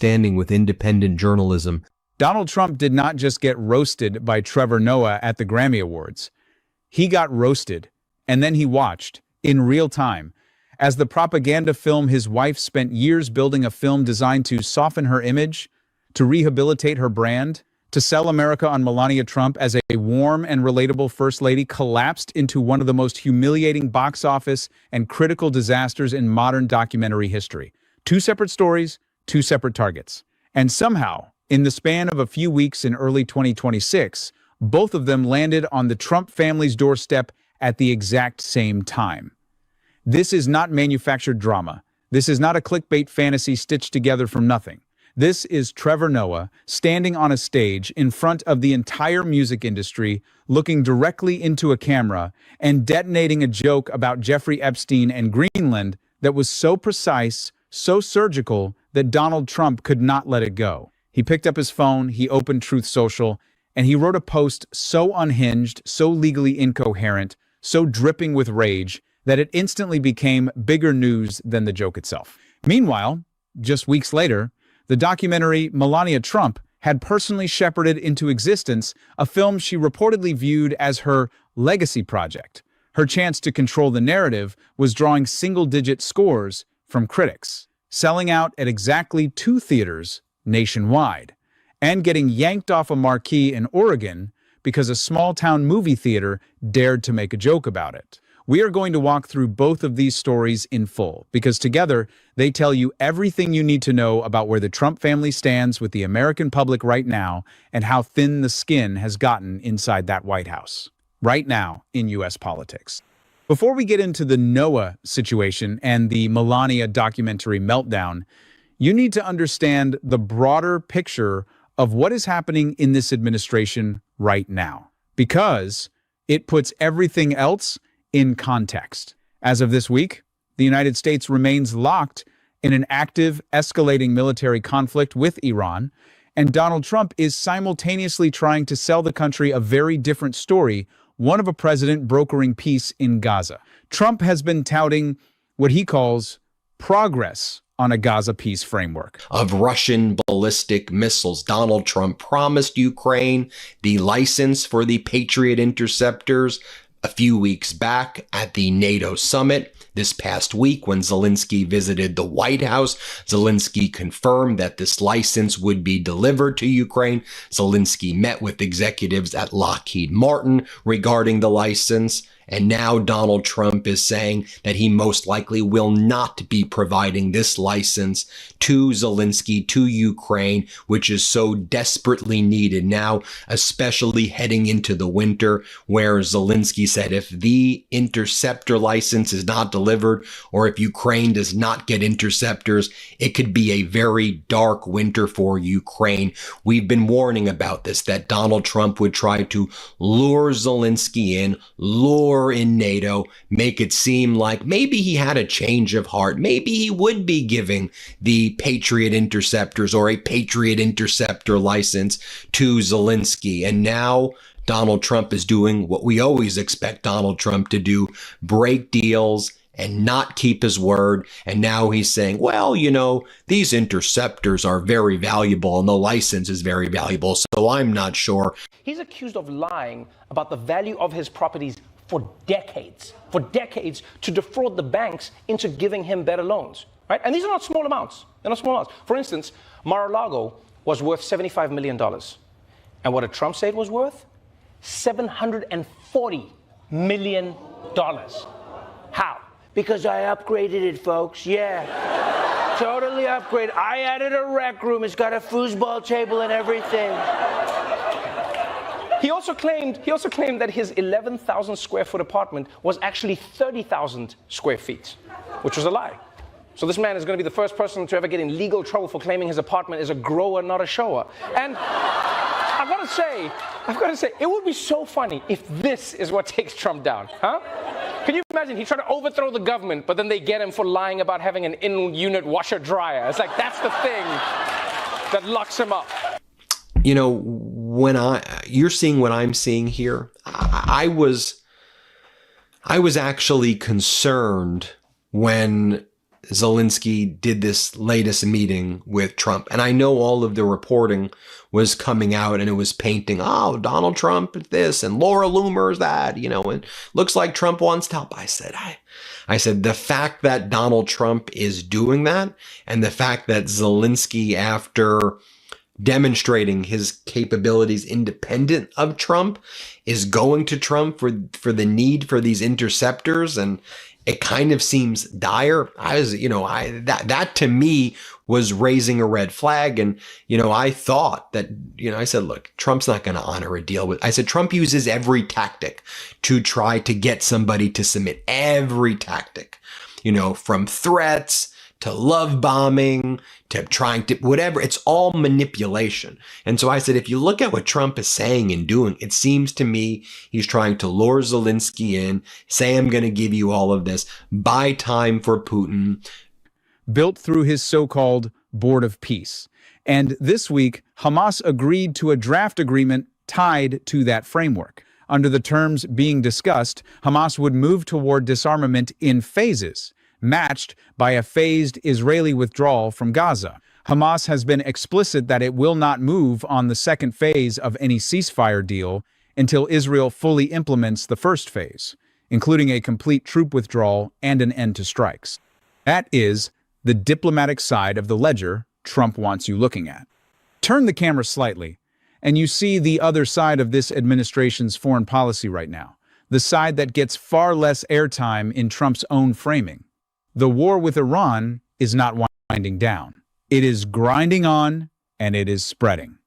standing with independent journalism. Donald Trump did not just get roasted by Trevor Noah at the Grammy Awards. He got roasted, and then he watched, in real time, as the propaganda film his wife spent years building, a film designed to soften her image, to rehabilitate her brand, to sell America on Melania Trump as a warm and relatable first lady, collapsed into one of the most humiliating box office and critical disasters in modern documentary history. Two separate stories, two separate targets. And somehow, in the span of a few weeks in early 2026, both of them landed on the Trump family's doorstep at the exact same time. This is not manufactured drama. This is not a clickbait fantasy stitched together from nothing. This is Trevor Noah standing on a stage in front of the entire music industry, looking directly into a camera and detonating a joke about Jeffrey Epstein and Greenland that was so precise, so surgical, that Donald Trump could not let it go. He picked up his phone, he opened Truth Social, and he wrote a post so unhinged, so legally incoherent, so dripping with rage, that it instantly became bigger news than the joke itself. Meanwhile, just weeks later, the documentary Melania Trump had personally shepherded into existence a film she reportedly viewed as her legacy project. Her chance to control the narrative was drawing single-digit scores from critics, selling out at exactly 2 theaters nationwide, and getting yanked off a marquee in Oregon because a small-town movie theater dared to make a joke about it. We are going to walk through both of these stories in full, because together they tell you everything you need to know about where the Trump family stands with the American public right now and how thin the skin has gotten inside that White House, right now in U.S. politics. Before we get into the Noah situation and the Melania documentary meltdown, you need to understand the broader picture of what is happening in this administration right now, because it puts everything else in context. As of this week, the United States remains locked in an active, escalating military conflict with Iran, and Donald Trump is simultaneously trying to sell the country a very different story, one of a president brokering peace in Gaza. Trump has been touting what he calls progress on a Gaza peace framework. Of Russian ballistic missiles. Donald Trump promised Ukraine the license for the Patriot interceptors a few weeks back at the NATO summit. This past week, when Zelensky visited the White House, Zelensky confirmed that this license would be delivered to Ukraine. Zelensky met with executives at Lockheed Martin regarding the license. And now Donald Trump is saying that he most likely will not be providing this license to Zelensky, to Ukraine, which is so desperately needed now, especially heading into the winter, where Zelensky said if the interceptor license is not delivered, or if Ukraine does not get interceptors, it could be a very dark winter for Ukraine. We've been warning about this, that Donald Trump would try to lure Zelensky in, lure in NATO, make it seem like maybe he had a change of heart. Maybe he would be giving the Patriot interceptors or a Patriot interceptor license to Zelensky. And now Donald Trump is doing what we always expect Donald Trump to do, break deals and not keep his word. And now he's saying, well, you know, these interceptors are very valuable and the license is very valuable, so I'm not sure. He's accused of lying about the value of his properties for decades, to defraud the banks into giving him better loans, right? And these are not small amounts. They're not small amounts. For instance, Mar-a-Lago was worth $75 million. And what did Trump say it was worth? $740 million. How? Because I upgraded it, folks. Yeah, totally upgraded. I added a rec room. It's got a foosball table and everything. He also claimed that his 11,000 square foot apartment was actually 30,000 square feet, which was a lie. So this man is going to be the first person to ever get in legal trouble for claiming his apartment is a grower, not a shower. And I've got to say, it would be so funny if this is what takes Trump down, huh? Can you imagine? He tried to overthrow the government, but then they get him for lying about having an in-unit washer-dryer. It's like, that's the thing that locks him up. You know, when you're seeing what I'm seeing here, I was actually concerned when Zelensky did this latest meeting with Trump. And I know all of the reporting was coming out and it was painting, oh, Donald Trump is this and Laura Loomer's that, and looks like Trump wants to help. I said, the fact that Donald Trump is doing that and the fact that Zelensky, after demonstrating his capabilities independent of Trump, is going to Trump for the need for these interceptors, and it kind of seems dire. That to me was raising a red flag. And, I thought that, I said, look, Trump's not going to honor a deal with, I said, Trump uses every tactic to try to get somebody to submit, every tactic, from threats to love bombing, to trying to whatever. It's all manipulation. And so I said, if you look at what Trump is saying and doing, it seems to me he's trying to lure Zelensky in, say, I'm going to give you all of this, buy time for Putin. Built through his so-called Board of Peace. And this week, Hamas agreed to a draft agreement tied to that framework. Under the terms being discussed, Hamas would move toward disarmament in phases, matched by a phased Israeli withdrawal from Gaza. Hamas has been explicit that it will not move on the second phase of any ceasefire deal until Israel fully implements the first phase, including a complete troop withdrawal and an end to strikes. That is the diplomatic side of the ledger Trump wants you looking at. Turn the camera slightly, and you see the other side of this administration's foreign policy right now, the side that gets far less airtime in Trump's own framing. The war with Iran is not winding down. It is grinding on, and it is spreading.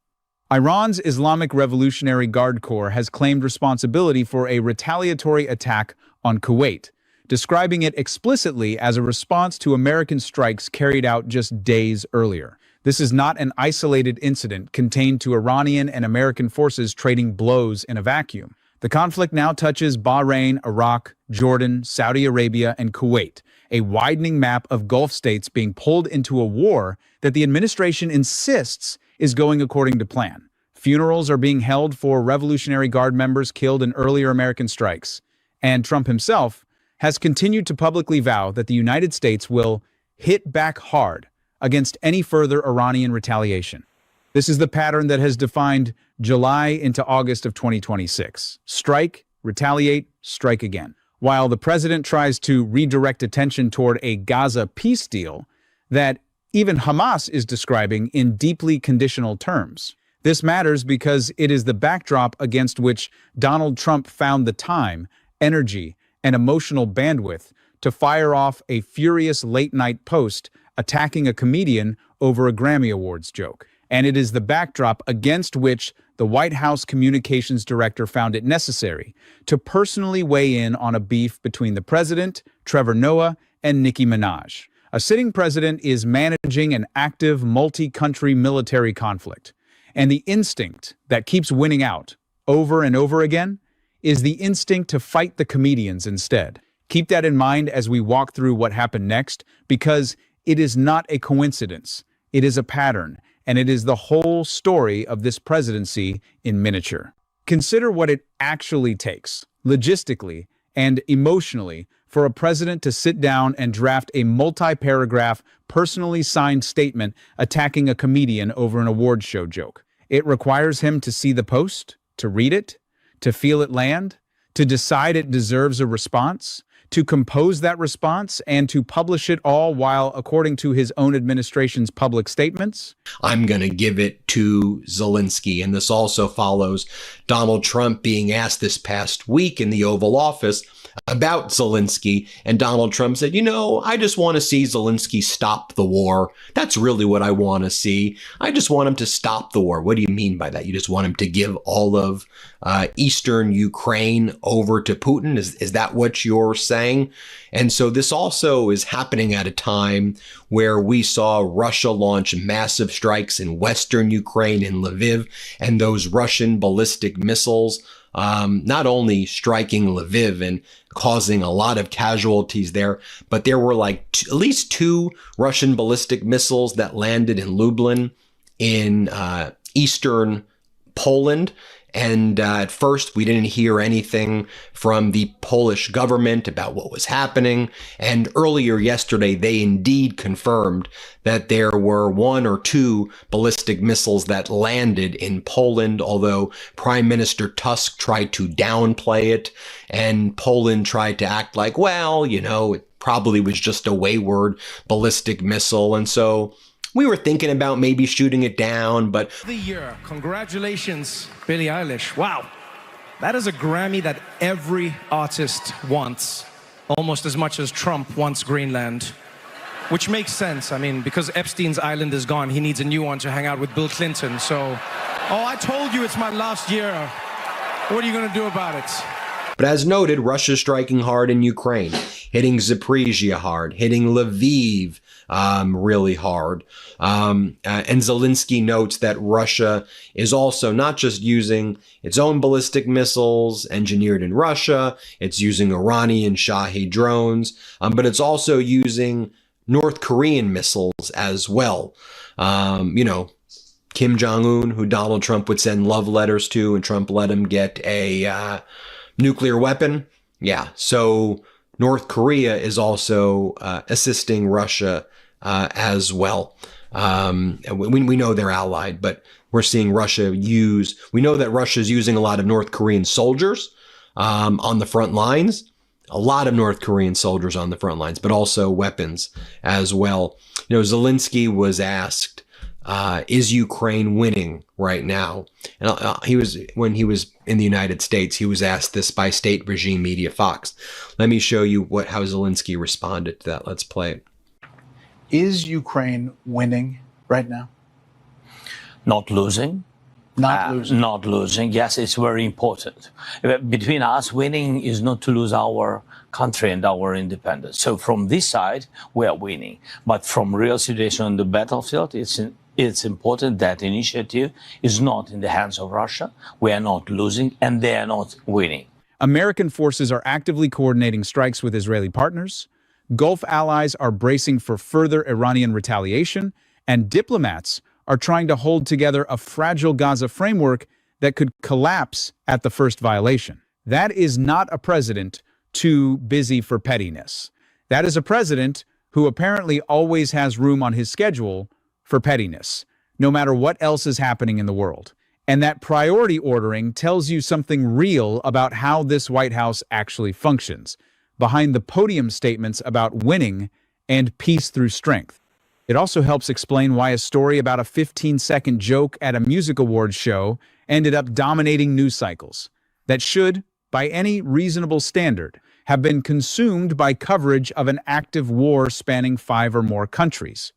Iran's Islamic Revolutionary Guard Corps has claimed responsibility for a retaliatory attack on Kuwait, describing it explicitly as a response to American strikes carried out just days earlier. This is not an isolated incident contained to Iranian and American forces trading blows in a vacuum. The conflict now touches Bahrain, Iraq, Jordan, Saudi Arabia, and Kuwait, a widening map of Gulf states being pulled into a war that the administration insists is going according to plan. Funerals are being held for Revolutionary Guard members killed in earlier American strikes, and Trump himself has continued to publicly vow that the United States will hit back hard against any further Iranian retaliation. This is the pattern that has defined July into August of 2026. Strike, retaliate, strike again. While the president tries to redirect attention toward a Gaza peace deal that even Hamas is describing in deeply conditional terms. This matters because it is the backdrop against which Donald Trump found the time, energy, and emotional bandwidth to fire off a furious late-night post attacking a comedian over a Grammy Awards joke. And it is the backdrop against which the White House communications director found it necessary to personally weigh in on a beef between the president, Trevor Noah, and Nicki Minaj. A sitting president is managing an active multi-country military conflict, and the instinct that keeps winning out over and over again is the instinct to fight the comedians instead. Keep that in mind as we walk through what happened next, because it is not a coincidence. It is a pattern, and it is the whole story of this presidency in miniature. Consider what it actually takes, logistically and emotionally, for a president to sit down and draft a multi-paragraph, personally signed statement attacking a comedian over an award show joke. It requires him to see the post, to read it, to feel it land, to decide it deserves a response, to compose that response, and to publish it all while, according to his own administration's public statements, I'm going to give it to Zelensky. And this also follows Donald Trump being asked this past week in the Oval Office about Zelensky. And Donald Trump said, I just want to see Zelensky stop the war. That's really what I want to see. I just want him to stop the war. What do you mean by that? You just want him to give all of eastern Ukraine over to Putin? Is that what you're saying? And so this also is happening at a time where we saw Russia launch massive strikes in western Ukraine, in Lviv, and those Russian ballistic missiles not only striking Lviv and causing a lot of casualties there, but there were at least 2 Russian ballistic missiles that landed in Lublin in eastern Poland. And at first, we didn't hear anything from the Polish government about what was happening. And earlier yesterday, they indeed confirmed that there were 1 or 2 ballistic missiles that landed in Poland, although Prime Minister Tusk tried to downplay it, and Poland tried to act like, well, it probably was just a wayward ballistic missile. And so we were thinking about maybe shooting it down, but the year. Congratulations, Billie Eilish. Wow. That is a Grammy that every artist wants, almost as much as Trump wants Greenland, which makes sense. I mean, because Epstein's island is gone, he needs a new one to hang out with Bill Clinton. So, I told you it's my last year. What are you going to do about it? But as noted, Russia's striking hard in Ukraine, hitting Zaporizhia hard, hitting Lviv really hard. And Zelensky notes that Russia is also not just using its own ballistic missiles engineered in Russia, it's using Iranian Shahed drones, but it's also using North Korean missiles as well. Kim Jong-un, who Donald Trump would send love letters to, and Trump let him get a nuclear weapon. Yeah, so North Korea is also assisting Russia as well. We know they're allied, but we're seeing we know that Russia's using a lot of North Korean soldiers on the front lines, a lot of North Korean soldiers on the front lines, but also weapons as well. Zelensky was asked, is Ukraine winning right now? And when he was in the United States, he was asked this by state regime media Fox. Let me show you how Zelensky responded to that. Let's play it. Is Ukraine winning right now? Not losing. Not losing. Not losing. Yes, it's very important. Between us, winning is not to lose our country and our independence. So from this side, we are winning. But from real situation on the battlefield, it's important that initiative is not in the hands of Russia. We are not losing, and they are not winning. American forces are actively coordinating strikes with Israeli partners. Gulf allies are bracing for further Iranian retaliation, and diplomats are trying to hold together a fragile Gaza framework that could collapse at the first violation. That is not a president too busy for pettiness. That is a president who apparently always has room on his schedule for pettiness, no matter what else is happening in the world. And that priority ordering tells you something real about how this White House actually functions, behind the podium statements about winning and peace through strength. It also helps explain why a story about a 15-second joke at a music awards show ended up dominating news cycles that should, by any reasonable standard, have been consumed by coverage of an active war spanning 5 or more countries.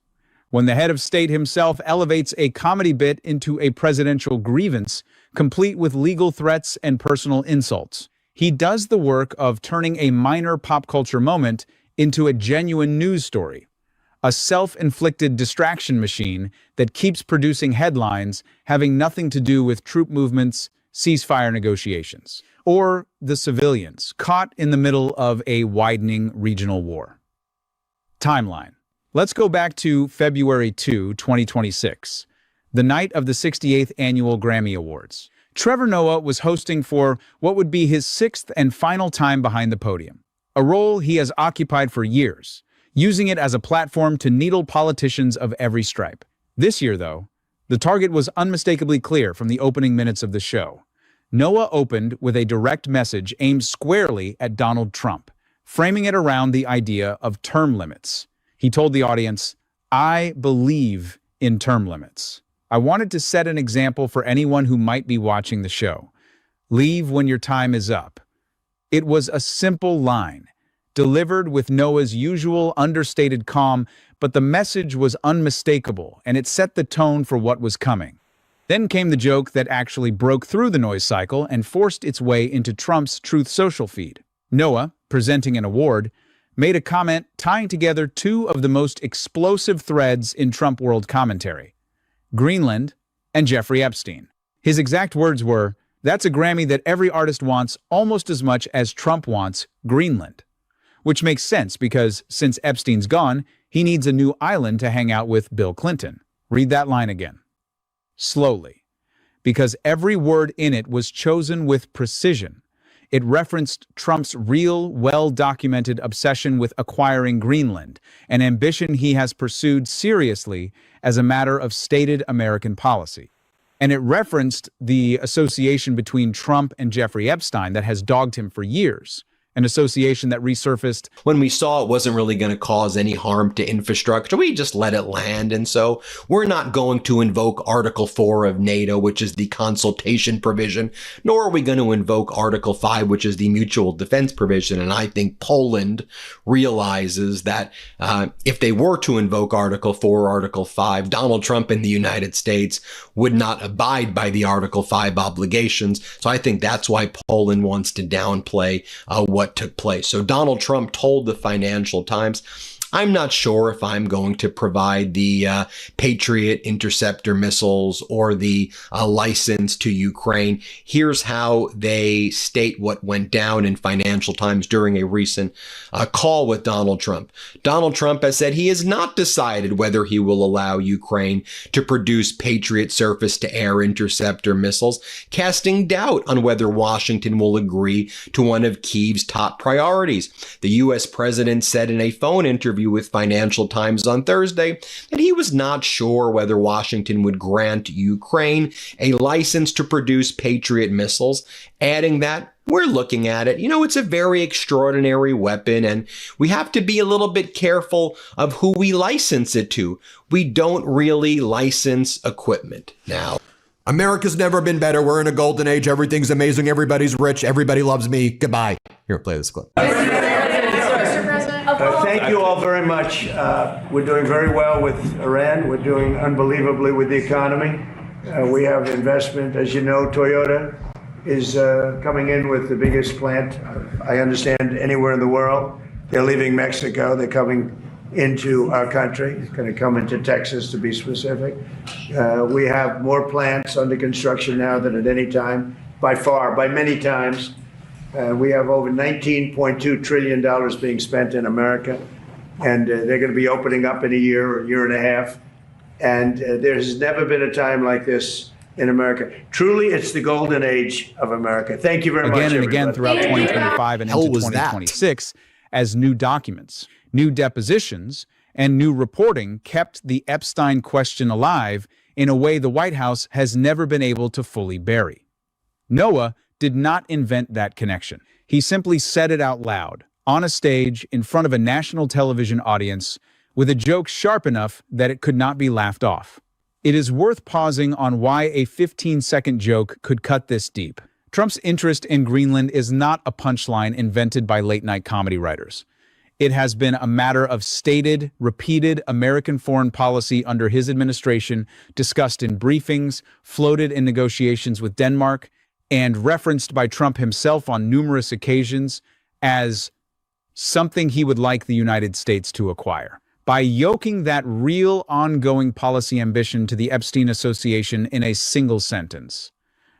When the head of state himself elevates a comedy bit into a presidential grievance, complete with legal threats and personal insults, he does the work of turning a minor pop culture moment into a genuine news story, a self-inflicted distraction machine that keeps producing headlines having nothing to do with troop movements, ceasefire negotiations, or the civilians caught in the middle of a widening regional war. Timeline. Let's go back to February 2, 2026, the night of the 68th Annual Grammy Awards. Trevor Noah was hosting for what would be his 6th and final time behind the podium, a role he has occupied for years, using it as a platform to needle politicians of every stripe. This year, though, the target was unmistakably clear from the opening minutes of the show. Noah opened with a direct message aimed squarely at Donald Trump, framing it around the idea of term limits. He told the audience, "I believe in term limits. I wanted to set an example for anyone who might be watching the show. Leave when your time is up." It was a simple line, delivered with Noah's usual understated calm, but the message was unmistakable, and it set the tone for what was coming. Then came the joke that actually broke through the noise cycle and forced its way into Trump's Truth Social feed. Noah, presenting an award, made a comment tying together 2 of the most explosive threads in Trump world commentary: Greenland and Jeffrey Epstein. His exact words were, "That's a Grammy that every artist wants almost as much as Trump wants Greenland." Which makes sense because since Epstein's gone, he needs a new island to hang out with Bill Clinton. Read that line again. Slowly. because every word in it was chosen with precision. It referenced Trump's real, well-documented obsession with acquiring Greenland, an ambition he has pursued seriously as a matter of stated American policy. And it referenced the association between Trump and Jeffrey Epstein that has dogged him for years, an association that resurfaced when we saw it wasn't really going to cause any harm to infrastructure, we just let it land. And so we're not going to invoke Article 4 of NATO, which is the consultation provision, nor are we going to invoke Article 5, which is the mutual defense provision. And I think Poland realizes that if they were to invoke Article 4 or Article 5, Donald Trump in the United States would not abide by the Article 5 obligations. So I think that's why Poland wants to downplay what took place. So Donald Trump told the Financial Times, I'm not sure if I'm going to provide the Patriot interceptor missiles or the license to Ukraine. Here's how they state what went down in Financial Times during a recent call with Donald Trump. Donald Trump has said he has not decided whether he will allow Ukraine to produce Patriot surface-to-air interceptor missiles, casting doubt on whether Washington will agree to one of Kyiv's top priorities. The U.S. president said in a phone interview with Financial Times on Thursday that he was not sure whether Washington would grant Ukraine a license to produce Patriot missiles, adding that we're looking at it. You know, it's a very extraordinary weapon, and we have to be a little bit careful of who we license it to. We don't really license equipment now. America's never been better. We're in a golden age. Everything's amazing. Everybody's rich. Everybody loves me. Goodbye. Here, play this clip. Thank you all very much. We're doing very well with Iran. We're doing unbelievably with the economy. We have investment. As you know, Toyota is coming in with the biggest plant, I understand, anywhere in the world. They're leaving Mexico. They're coming into our country. It's going to come into Texas, to be specific. We have more plants under construction now than at any time, by far, by many times. We have over $19.2 trillion being spent in America, and they're going to be opening up in a year or a year and a half. And there has never been a time like this in America. Truly, it's the golden age of America. Thank you very much, again and everybody. again throughout 2025 and into 2026 as new documents, new depositions, and new reporting kept the Epstein question alive in a way the White House has never been able to fully bury. Noah did not invent that connection. He simply said it out loud, on a stage, in front of a national television audience, with a joke sharp enough that it could not be laughed off. It is worth pausing on why a 15-second joke could cut this deep. Trump's interest in Greenland is not a punchline invented by late-night comedy writers. It has been a matter of stated, repeated American foreign policy under his administration, discussed in briefings, floated in negotiations with Denmark, and referenced by Trump himself on numerous occasions as something he would like the United States to acquire. By yoking that real ongoing policy ambition to the Epstein Association in a single sentence,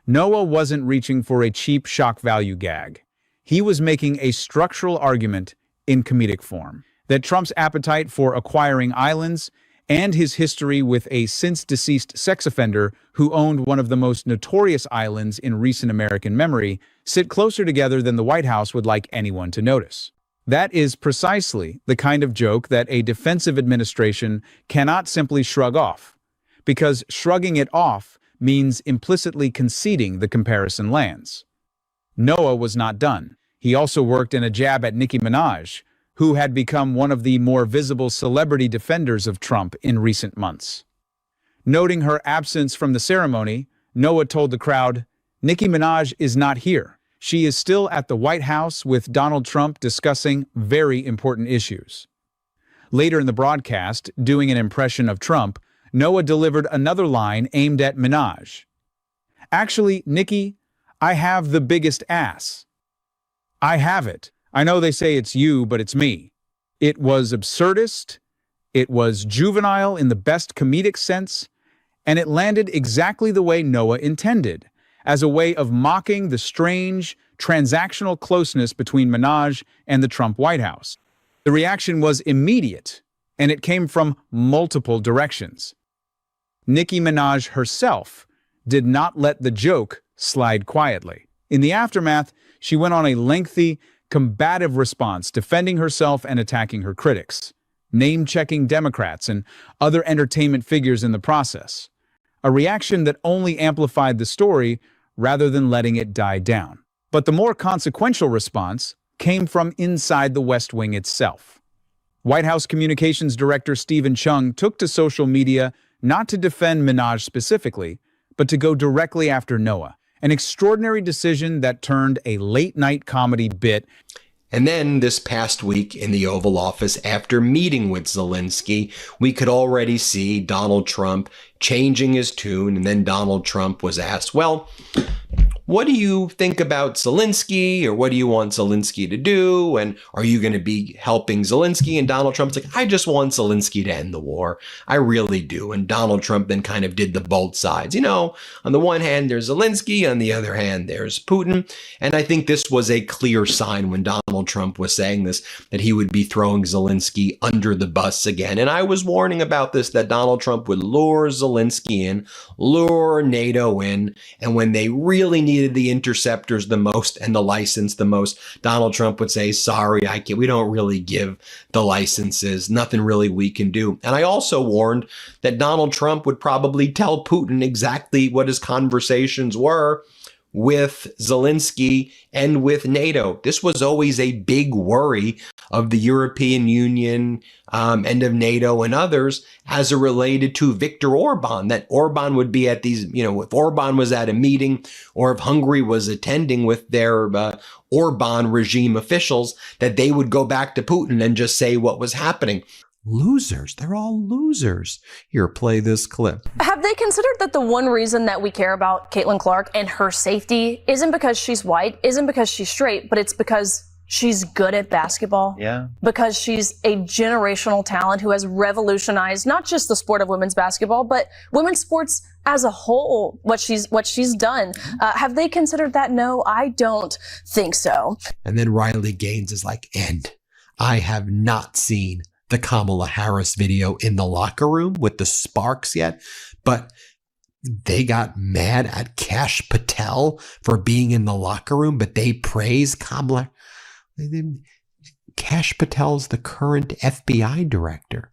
Noah wasn't reaching for a cheap shock value gag. He was making a structural argument in comedic form that Trump's appetite for acquiring islands and his history with a since-deceased sex offender who owned one of the most notorious islands in recent American memory sit closer together than the White House would like anyone to notice. That is precisely the kind of joke that a defensive administration cannot simply shrug off, because shrugging it off means implicitly conceding the comparison lands. Noah was not done. He also worked in a jab at Nicki Minaj, who had become one of the more visible celebrity defenders of Trump in recent months. Noting her absence from the ceremony, Noah told the crowd, "Nicki Minaj is not here. She is still at the White House with Donald Trump discussing very important issues." Later in the broadcast, doing an impression of Trump, Noah delivered another line aimed at Minaj. "Actually, Nicki, I have the biggest ass. I have it. I know they say it's you, but it's me." It was absurdist, it was juvenile in the best comedic sense, and it landed exactly the way Noah intended, as a way of mocking the strange, transactional closeness between Minaj and the Trump White House. The reaction was immediate, and it came from multiple directions. Nicki Minaj herself did not let the joke slide quietly. In the aftermath, she went on a lengthy, combative response, defending herself and attacking her critics, name-checking Democrats and other entertainment figures in the process. A reaction that only amplified the story rather than letting it die down. But the more consequential response came from inside the West Wing itself. White House Communications Director Stephen Chung took to social media not to defend Minaj specifically, but to go directly after Noah, an extraordinary decision that turned a late-night comedy bit. And then this past week in the Oval Office, after meeting with Zelensky, we could already see Donald Trump changing his tune. And then Donald Trump was asked, well, what do you think about Zelensky, or what do you want Zelensky to do? And are you going to be helping Zelensky? And Donald Trump's like, I just want Zelensky to end the war. I really do. And Donald Trump then kind of did the both sides. You know, on the one hand, there's Zelensky. On the other hand, there's Putin. And I think this was a clear sign when Donald Trump was saying this, that he would be throwing Zelensky under the bus again. And I was warning about this, that Donald Trump would lure Zelensky in, lure NATO in. And when they really needed the interceptors the most and the license the most, Donald Trump would say, sorry, we don't really give the licenses, nothing really we can do. And I also warned that Donald Trump would probably tell Putin exactly what his conversations were with Zelensky and with NATO. This was always a big worry of the European Union and of NATO and others as it related to Viktor Orban, that Orban would be at these, you know, if Orban was at a meeting or if Hungary was attending with their Orban regime officials, that they would go back to Putin and just say what was happening. Losers. They're all losers. Here, play this clip. Have they considered that the one reason that we care about Caitlin Clark and her safety isn't because she's white, isn't because she's straight, but it's because she's good at basketball? Yeah. Because she's a generational talent who has revolutionized not just the sport of women's basketball, but women's sports as a whole, what she's done. Have they considered that? No, I don't think so. And then Riley Gaines is like, and I have not seen the Kamala Harris video in the locker room with the sparks yet, but they got mad at Kash Patel for being in the locker room, but they praise Kamala. Kash Patel's the current FBI director,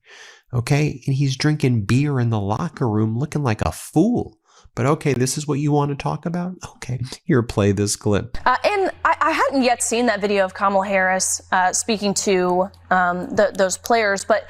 okay? And he's drinking beer in the locker room looking like a fool. But okay, this is what you want to talk about? Okay, here, play this clip. And I hadn't yet seen that video of Kamala Harris speaking to those players, but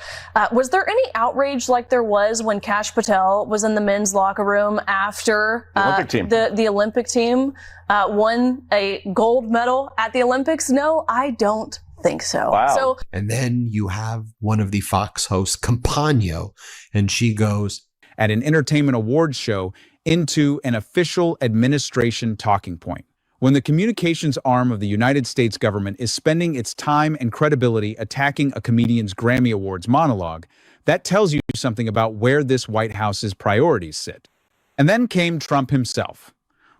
was there any outrage like there was when Kash Patel was in the men's locker room after the Olympic team won a gold medal at the Olympics? No, I don't think so. Wow. So, and then you have one of the Fox hosts, Campagno, and she goes, at an entertainment awards show, into an official administration talking point. When the communications arm of the United States government is spending its time and credibility attacking a comedian's Grammy Awards monologue, that tells you something about where this White House's priorities sit. And then came Trump himself.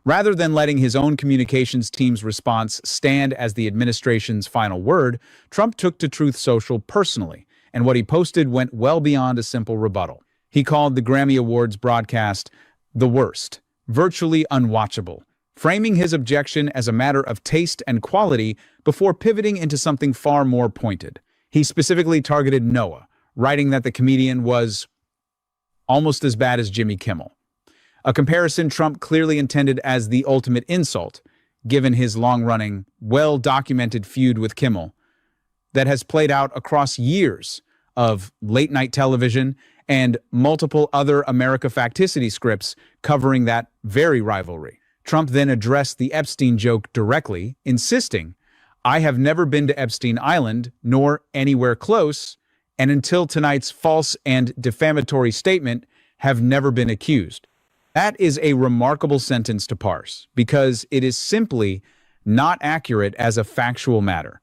Rather than letting his own communications team's response stand as the administration's final word, Trump took to Truth Social personally, and what he posted went well beyond a simple rebuttal. He called the Grammy Awards broadcast the worst, virtually unwatchable, framing his objection as a matter of taste and quality before pivoting into something far more pointed. He specifically targeted Noah, writing that the comedian was almost as bad as Jimmy Kimmel, a comparison Trump clearly intended as the ultimate insult, given his long-running, well-documented feud with Kimmel that has played out across years of late-night television and multiple other America Facticity scripts covering that very rivalry. Trump then addressed the Epstein joke directly, insisting, I have never been to Epstein Island, nor anywhere close, and until tonight's false and defamatory statement, have never been accused. That is a remarkable sentence to parse, because it is simply not accurate as a factual matter.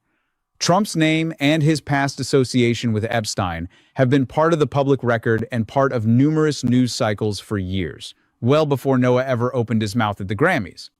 Trump's name and his past association with Epstein have been part of the public record and part of numerous news cycles for years, well before Noah ever opened his mouth at the Grammys.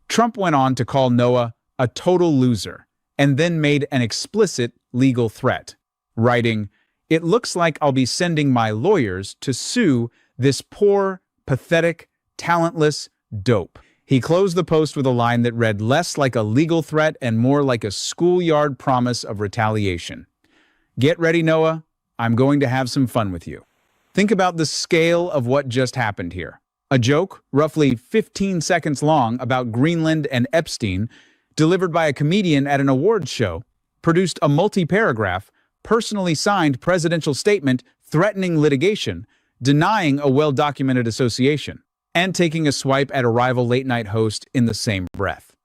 Trump went on to call Noah a total loser, and then made an explicit legal threat, writing, "It looks like I'll be sending my lawyers to sue this poor, pathetic, talentless dope. He closed the post with a line that read less like a legal threat and more like a schoolyard promise of retaliation. Get ready, Noah. I'm going to have some fun with you. Think about the scale of what just happened here. A joke, roughly 15 seconds long, about Greenland and Epstein, delivered by a comedian at an awards show, produced a multi-paragraph, personally signed presidential statement threatening litigation, denying a well-documented association, and taking a swipe at a rival late-night host in the same breath.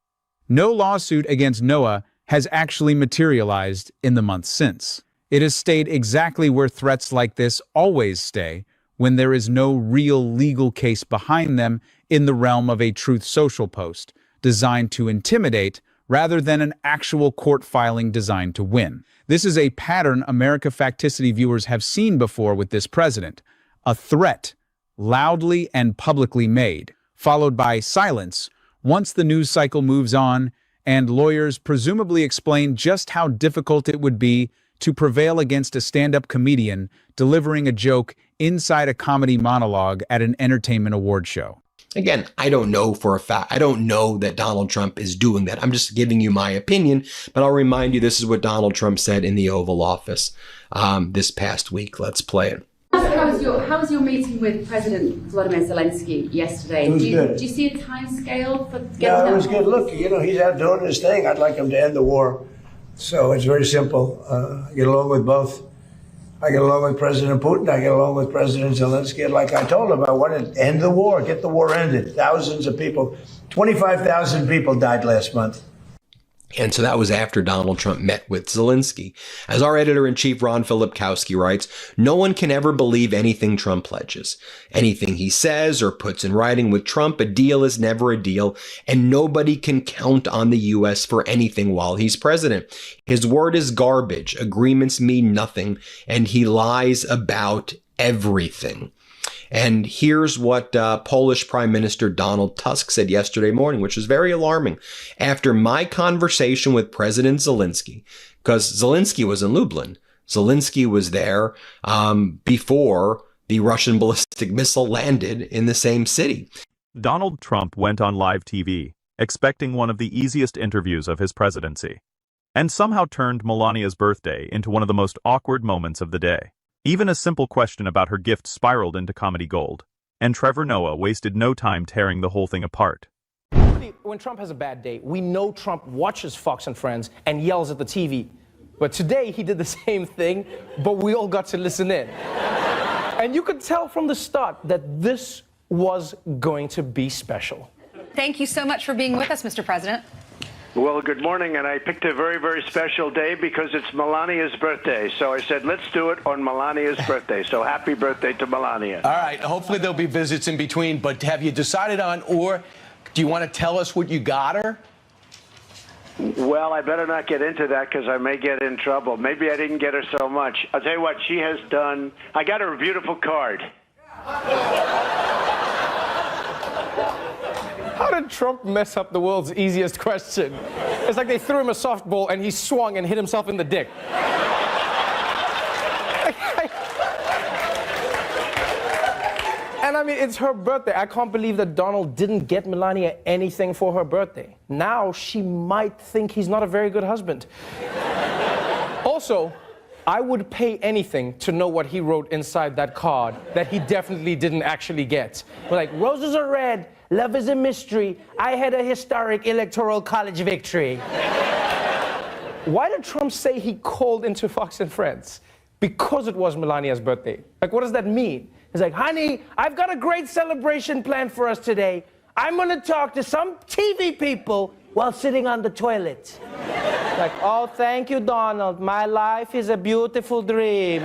No lawsuit against Noah has actually materialized in the months since. It has stayed exactly where threats like this always stay, when there is no real legal case behind them in the realm of a Truth Social post, designed to intimidate rather than an actual court filing designed to win. This is a pattern America Facticity viewers have seen before with this president. A threat, loudly and publicly made, followed by silence once the news cycle moves on and lawyers presumably explain just how difficult it would be to prevail against a stand-up comedian delivering a joke inside a comedy monologue at an entertainment award show. Again, I don't know for a fact. I don't know that Donald Trump is doing that. I'm just giving you my opinion, but I'll remind you this is what Donald Trump said in the Oval Office this past week. Let's play it. How was your meeting with President Volodymyr Zelensky yesterday? It was good. Do you see a timescale for getting Yeah, it was that? good. Look, he's out doing his thing. I'd like him to end the war. So it's very simple. I get along with both. I get along with President Putin. I get along with President Zelensky. Like I told him, I want to end the war, get the war ended. Thousands of people, 25,000 people died last month. And so that was after Donald Trump met with Zelensky. As our editor-in-chief Ron Filipkowski writes, no one can ever believe anything Trump pledges. Anything he says or puts in writing with Trump, a deal is never a deal, and nobody can count on the U.S. for anything while he's president. His word is garbage, agreements mean nothing, and he lies about everything. And here's what Polish Prime Minister Donald Tusk said yesterday morning, which was very alarming. After my conversation with President Zelensky, because Zelensky was in Lublin, Zelensky was there before the Russian ballistic missile landed in the same city. Donald Trump went on live TV, expecting one of the easiest interviews of his presidency, and somehow turned Melania's birthday into one of the most awkward moments of the day. Even a simple question about her gift spiraled into comedy gold, and Trevor Noah wasted no time tearing the whole thing apart. When Trump has a bad day, we know Trump watches Fox and Friends and yells at the TV. But today he did the same thing, but we all got to listen in. And you could tell from the start that this was going to be special. Thank you so much for being with us, Mr. President. Well, good morning, and I picked a very, very special day because it's Melania's birthday. So I said, let's do it on Melania's birthday. So happy birthday to Melania. All right, hopefully there'll be visits in between, but have you decided on, or do you want to tell us what you got her? Well, I better not get into that because I may get in trouble. Maybe I didn't get her so much. I'll tell you what, she has done. I got her a beautiful card. How did Trump mess up the world's easiest question? It's like they threw him a softball and he swung and hit himself in the dick. And I mean, it's her birthday. I can't believe that Donald didn't get Melania anything for her birthday. Now she might think he's not a very good husband. Also, I would pay anything to know what he wrote inside that card that he definitely didn't actually get. Like, roses are red, love is a mystery, I had a historic electoral college victory. Why did Trump say he called into Fox and Friends? Because it was Melania's birthday. Like, what does that mean? He's like, honey, I've got a great celebration planned for us today. I'm gonna talk to some TV people while sitting on the toilet. Like, oh, thank you, Donald. My life is a beautiful dream.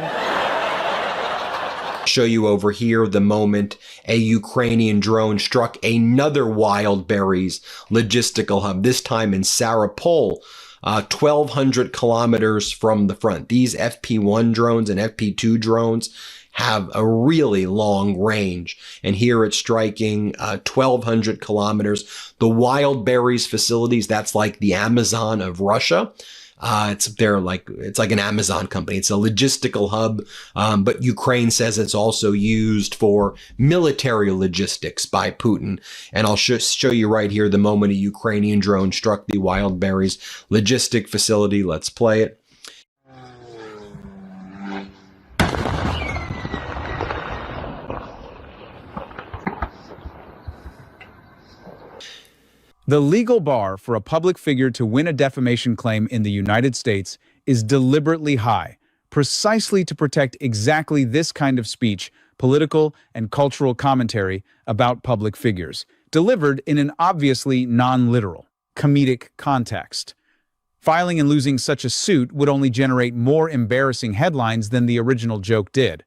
Show you over here the moment a Ukrainian drone struck another Wild Berries logistical hub, this time in Sarapol, 1,200 kilometers from the front. These FP1 drones and FP2 drones have a really long range. And here it's striking 1,200 kilometers. The Wild Berries facilities, that's like the Amazon of Russia. It's like an Amazon company. It's a logistical hub, but Ukraine says it's also used for military logistics by Putin. And I'll show you right here the moment a Ukrainian drone struck the Wildberries logistic facility. Let's play it. The legal bar for a public figure to win a defamation claim in the United States is deliberately high, precisely to protect exactly this kind of speech, political and cultural commentary about public figures, delivered in an obviously non-literal, comedic context. Filing and losing such a suit would only generate more embarrassing headlines than the original joke did.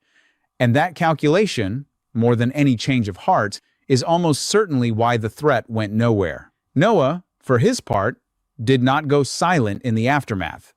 And that calculation, more than any change of heart, is almost certainly why the threat went nowhere. Noah, for his part, did not go silent in the aftermath.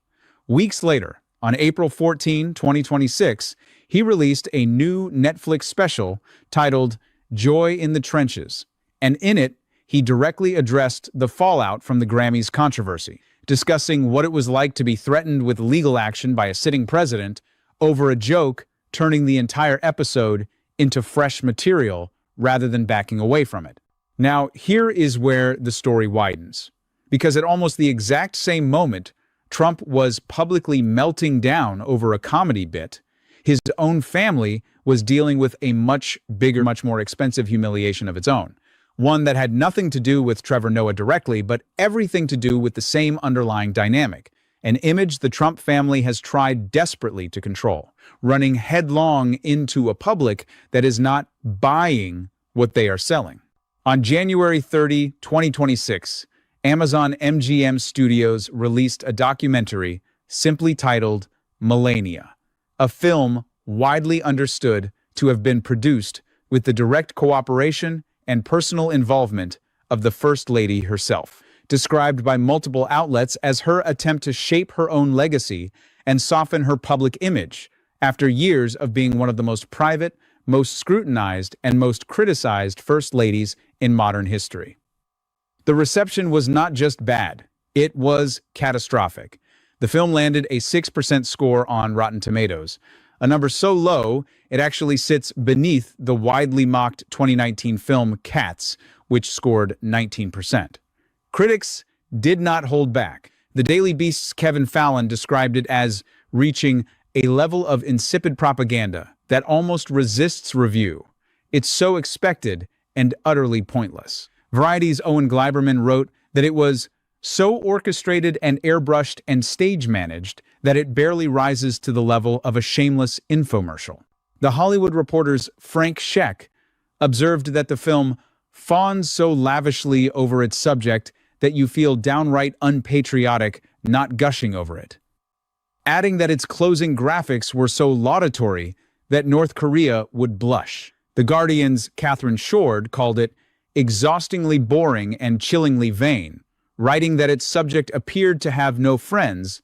Weeks later, on April 14, 2026, he released a new Netflix special titled Joy in the Trenches, and in it, he directly addressed the fallout from the Grammys controversy, discussing what it was like to be threatened with legal action by a sitting president over a joke, turning the entire episode into fresh material rather than backing away from it. Now, here is where the story widens, because at almost the exact same moment Trump was publicly melting down over a comedy bit, his own family was dealing with a much bigger, much more expensive humiliation of its own. One that had nothing to do with Trevor Noah directly, but everything to do with the same underlying dynamic, an image the Trump family has tried desperately to control, running headlong into a public that is not buying what they are selling. On January 30, 2026, Amazon MGM Studios released a documentary simply titled Melania, a film widely understood to have been produced with the direct cooperation and personal involvement of the First Lady herself, described by multiple outlets as her attempt to shape her own legacy and soften her public image after years of being one of the most private, most scrutinized, and most criticized First Ladies in modern history. The reception was not just bad, it was catastrophic. The film landed a 6% score on Rotten Tomatoes, a number so low it actually sits beneath the widely mocked 2019 film Cats, which scored 19%. Critics did not hold back. The Daily Beast's Kevin Fallon described it as reaching a level of insipid propaganda that almost resists review. It's so expected and utterly pointless. Variety's Owen Gleiberman wrote that it was so orchestrated and airbrushed and stage-managed that it barely rises to the level of a shameless infomercial. The Hollywood Reporter's Frank Scheck observed that the film fawns so lavishly over its subject that you feel downright unpatriotic not gushing over it, adding that its closing graphics were so laudatory that North Korea would blush. The Guardian's Catherine Shord called it exhaustingly boring and chillingly vain, writing that its subject appeared to have no friends.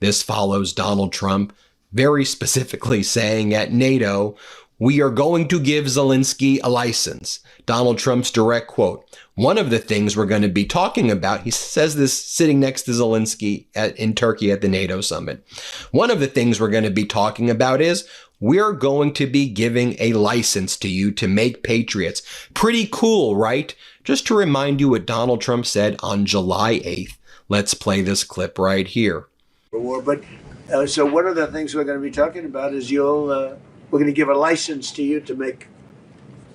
This follows Donald Trump very specifically saying at NATO, "We are going to give Zelensky a license." Donald Trump's direct quote. One of the things we're going to be talking about, he says this sitting next to Zelensky in Turkey at the NATO summit. One of the things we're going to be talking about is we're going to be giving a license to you to make patriots. Pretty cool, right? Just to remind you what Donald Trump said on July 8th. Let's play this clip right here. But so one of the things we're going to be talking about is we're going to give a license to you to make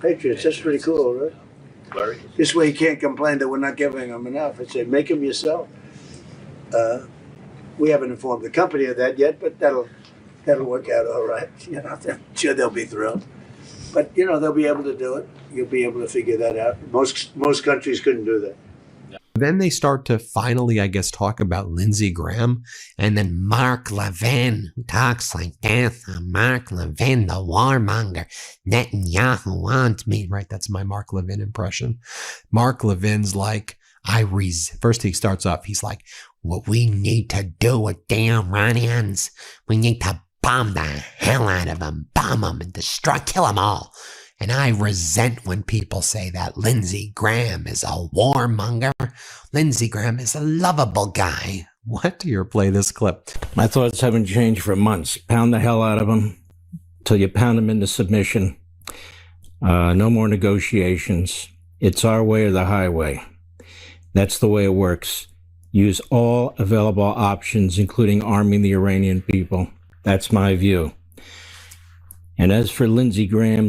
patriots. That's pretty cool, right? This way you can't complain that we're not giving them enough. I say, make them yourself. We haven't informed the company of that yet, but that'll work out all right. You know, I'm sure they'll be thrilled. But you know, they'll be able to do it. You'll be able to figure that out. Most countries couldn't do that. Then they start to finally, I guess, talk about Lindsey Graham. And then Mark Levin, who talks like this. Mark Levin, the warmonger. Netanyahu wants me. Right, that's my Mark Levin impression. Mark Levin's like, first he starts off, he's like, what we need to do with damn Iranians, we need to bomb the hell out of them, bomb them and kill them all. And I resent when people say that Lindsey Graham is a warmonger. Lindsey Graham is a lovable guy. What? Here, play this clip. My thoughts haven't changed for months. Pound the hell out of them till you pound them into submission. No more negotiations. It's our way or the highway. That's the way it works. Use all available options, including arming the Iranian people. That's my view. And as for Lindsey Graham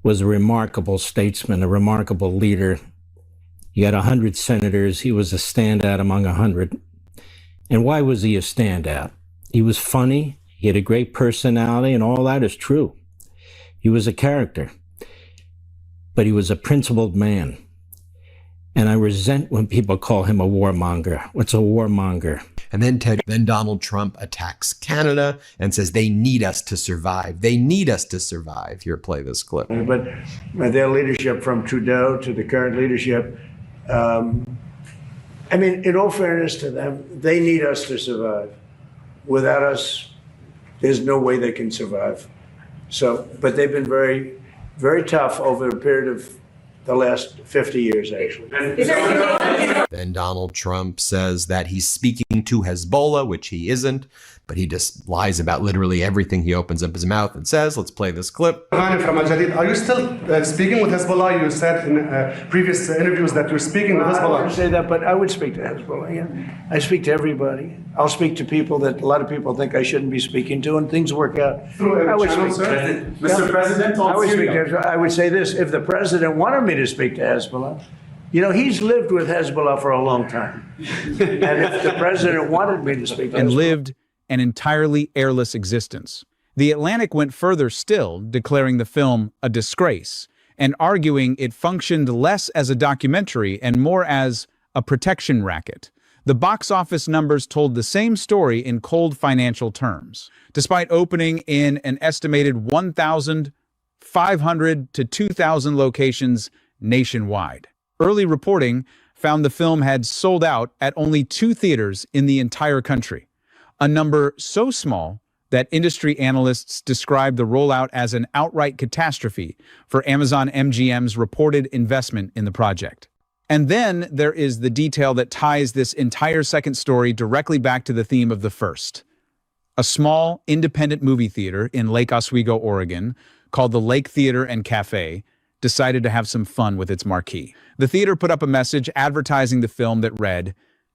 was a remarkable statesman, a remarkable leader. He had 100 senators. He was a standout among 100. And why was he a standout? He was funny. He had a great personality, and all that is true. He was a character. But he was a principled man. And I resent when people call him a warmonger. What's a warmonger? And then Donald Trump attacks Canada and says they need us to survive. They need us to survive. Here, play this clip. But their leadership, from Trudeau to the current leadership, I mean, in all fairness to them, they need us to survive. Without us, there's no way they can survive. So, but they've been very, very tough over a period of the last 50 years, actually. Then Donald Trump says that he's speaking to Hezbollah, which he isn't, but he just lies about literally everything he opens up his mouth and says. Let's play this clip. Are you still speaking with Hezbollah? You said in previous interviews that you're speaking with Hezbollah. I wouldn't say that, but I would speak to Hezbollah, yeah. I speak to everybody. I'll speak to people that a lot of people think I shouldn't be speaking to, and things work out. I would speak to Mr. President, I would say this, if the president wanted me to speak to Hezbollah, you know, he's lived with Hezbollah for a long time. And if the president wanted me to speak to and Hezbollah, lived an entirely airless existence. The Atlantic went further still, declaring the film a disgrace and arguing it functioned less as a documentary and more as a protection racket. The box office numbers told the same story in cold financial terms. Despite opening in an estimated 1,500 to 2,000 locations nationwide. Early reporting found the film had sold out at only 2 theaters in the entire country, a number so small that industry analysts described the rollout as an outright catastrophe for Amazon MGM's reported investment in the project. And then there is the detail that ties this entire second story directly back to the theme of the first. A small, independent movie theater in Lake Oswego, Oregon, called the Lake Theater and Cafe, decided to have some fun with its marquee. The theater put up a message advertising the film that read,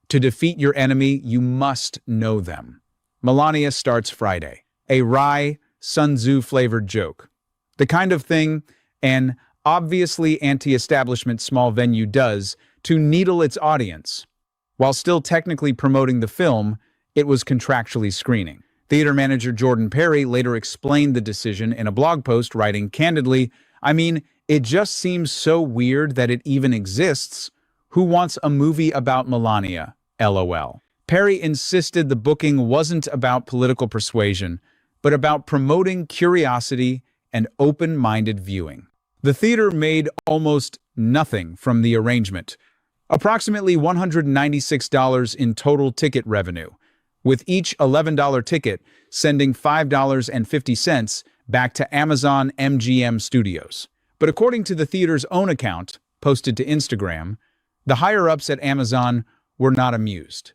"To defeat your enemy, you must know them." Melania starts Friday, a wry, Sun Tzu-flavored joke. The kind of thing an obviously anti-establishment small venue does to needle its audience. While still technically promoting the film, it was contractually screening. Theater manager Jordan Perry later explained the decision in a blog post, writing, "Candidly, I mean, it just seems so weird that it even exists. Who wants a movie about Melania? LOL." Perry insisted the booking wasn't about political persuasion, but about promoting curiosity and open-minded viewing. The theater made almost nothing from the arrangement, approximately $196 in total ticket revenue, with each $11 ticket sending $5.50 back to Amazon MGM Studios. But according to the theater's own account, posted to Instagram, the higher-ups at Amazon were not amused.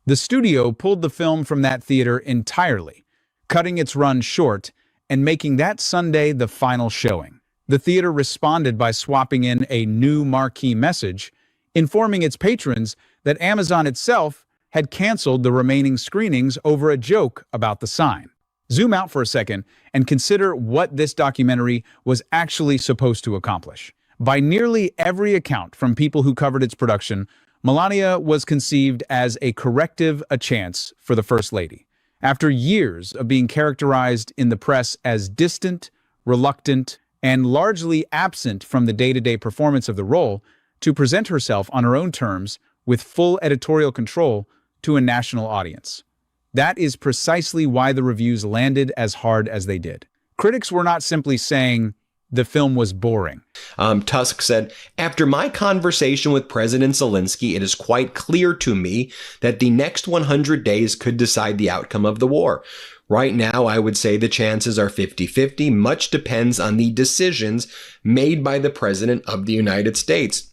The studio pulled the film from that theater entirely, cutting its run short and making that Sunday the final showing. The theater responded by swapping in a new marquee message, informing its patrons that Amazon itself had canceled the remaining screenings over a joke about the sign. Zoom out for a second and consider what this documentary was actually supposed to accomplish. By nearly every account from people who covered its production, Melania was conceived as a corrective a chance for the First Lady. After years of being characterized in the press as distant, reluctant, and largely absent from the day-to-day performance of the role, to present herself on her own terms with full editorial control to a national audience. That is precisely why the reviews landed as hard as they did. Critics were not simply saying the film was boring. Tusk said, "After my conversation with President Zelensky, it is quite clear to me that the next 100 days could decide the outcome of the war. Right now, I would say the chances are 50-50. Much depends on the decisions made by the President of the United States.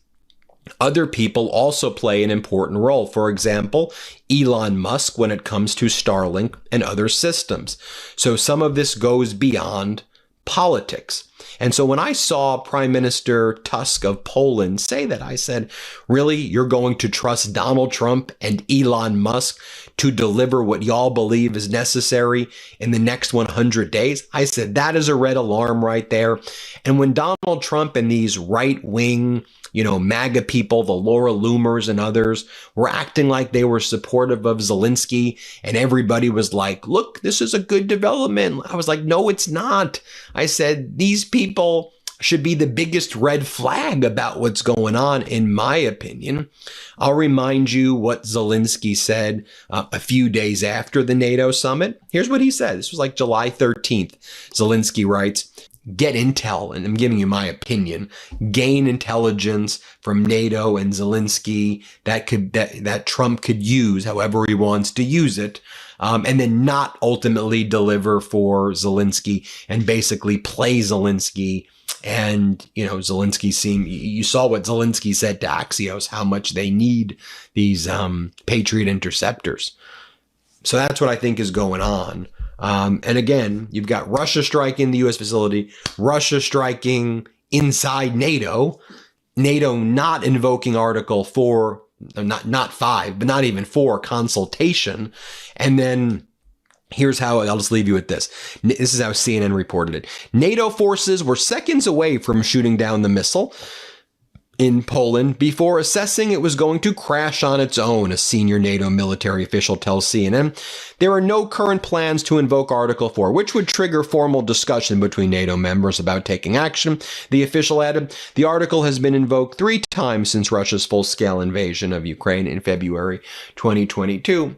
Other people also play an important role. For example, Elon Musk when it comes to Starlink and other systems. So some of this goes beyond politics. And so when I saw Prime Minister Tusk of Poland say that, I said, really, you're going to trust Donald Trump and Elon Musk to deliver what y'all believe is necessary in the next 100 days? I said, that is a red alarm right there. And when Donald Trump and these right-wing, MAGA people, the Laura Loomers and others, were acting like they were supportive of Zelensky, and everybody was like, look, this is a good development. I was like, no, it's not. I said, these people should be the biggest red flag about what's going on, in my opinion. I'll remind you what Zelensky said a few days after the NATO summit. Here's what he said. This was like July 13th. Zelensky writes, get intel, and I'm giving you my opinion, gain intelligence from NATO and Zelensky that Trump could use however he wants to use it, and then not ultimately deliver for Zelensky and basically play Zelensky. And, Zelensky you saw what Zelensky said to Axios, how much they need these Patriot interceptors. So that's what I think is going on. And again, you've got Russia striking the U.S. facility, Russia striking inside NATO, NATO not invoking Article 4, not 5, but not even 4 consultation. And then here's how, I'll just leave you with this. This is how CNN reported it. NATO forces were seconds away from shooting down the missile in Poland before assessing it was going to crash on its own, a senior NATO military official tells CNN. There are no current plans to invoke Article 4, which would trigger formal discussion between NATO members about taking action. The official added, the article has been invoked 3 times since Russia's full-scale invasion of Ukraine in February 2022.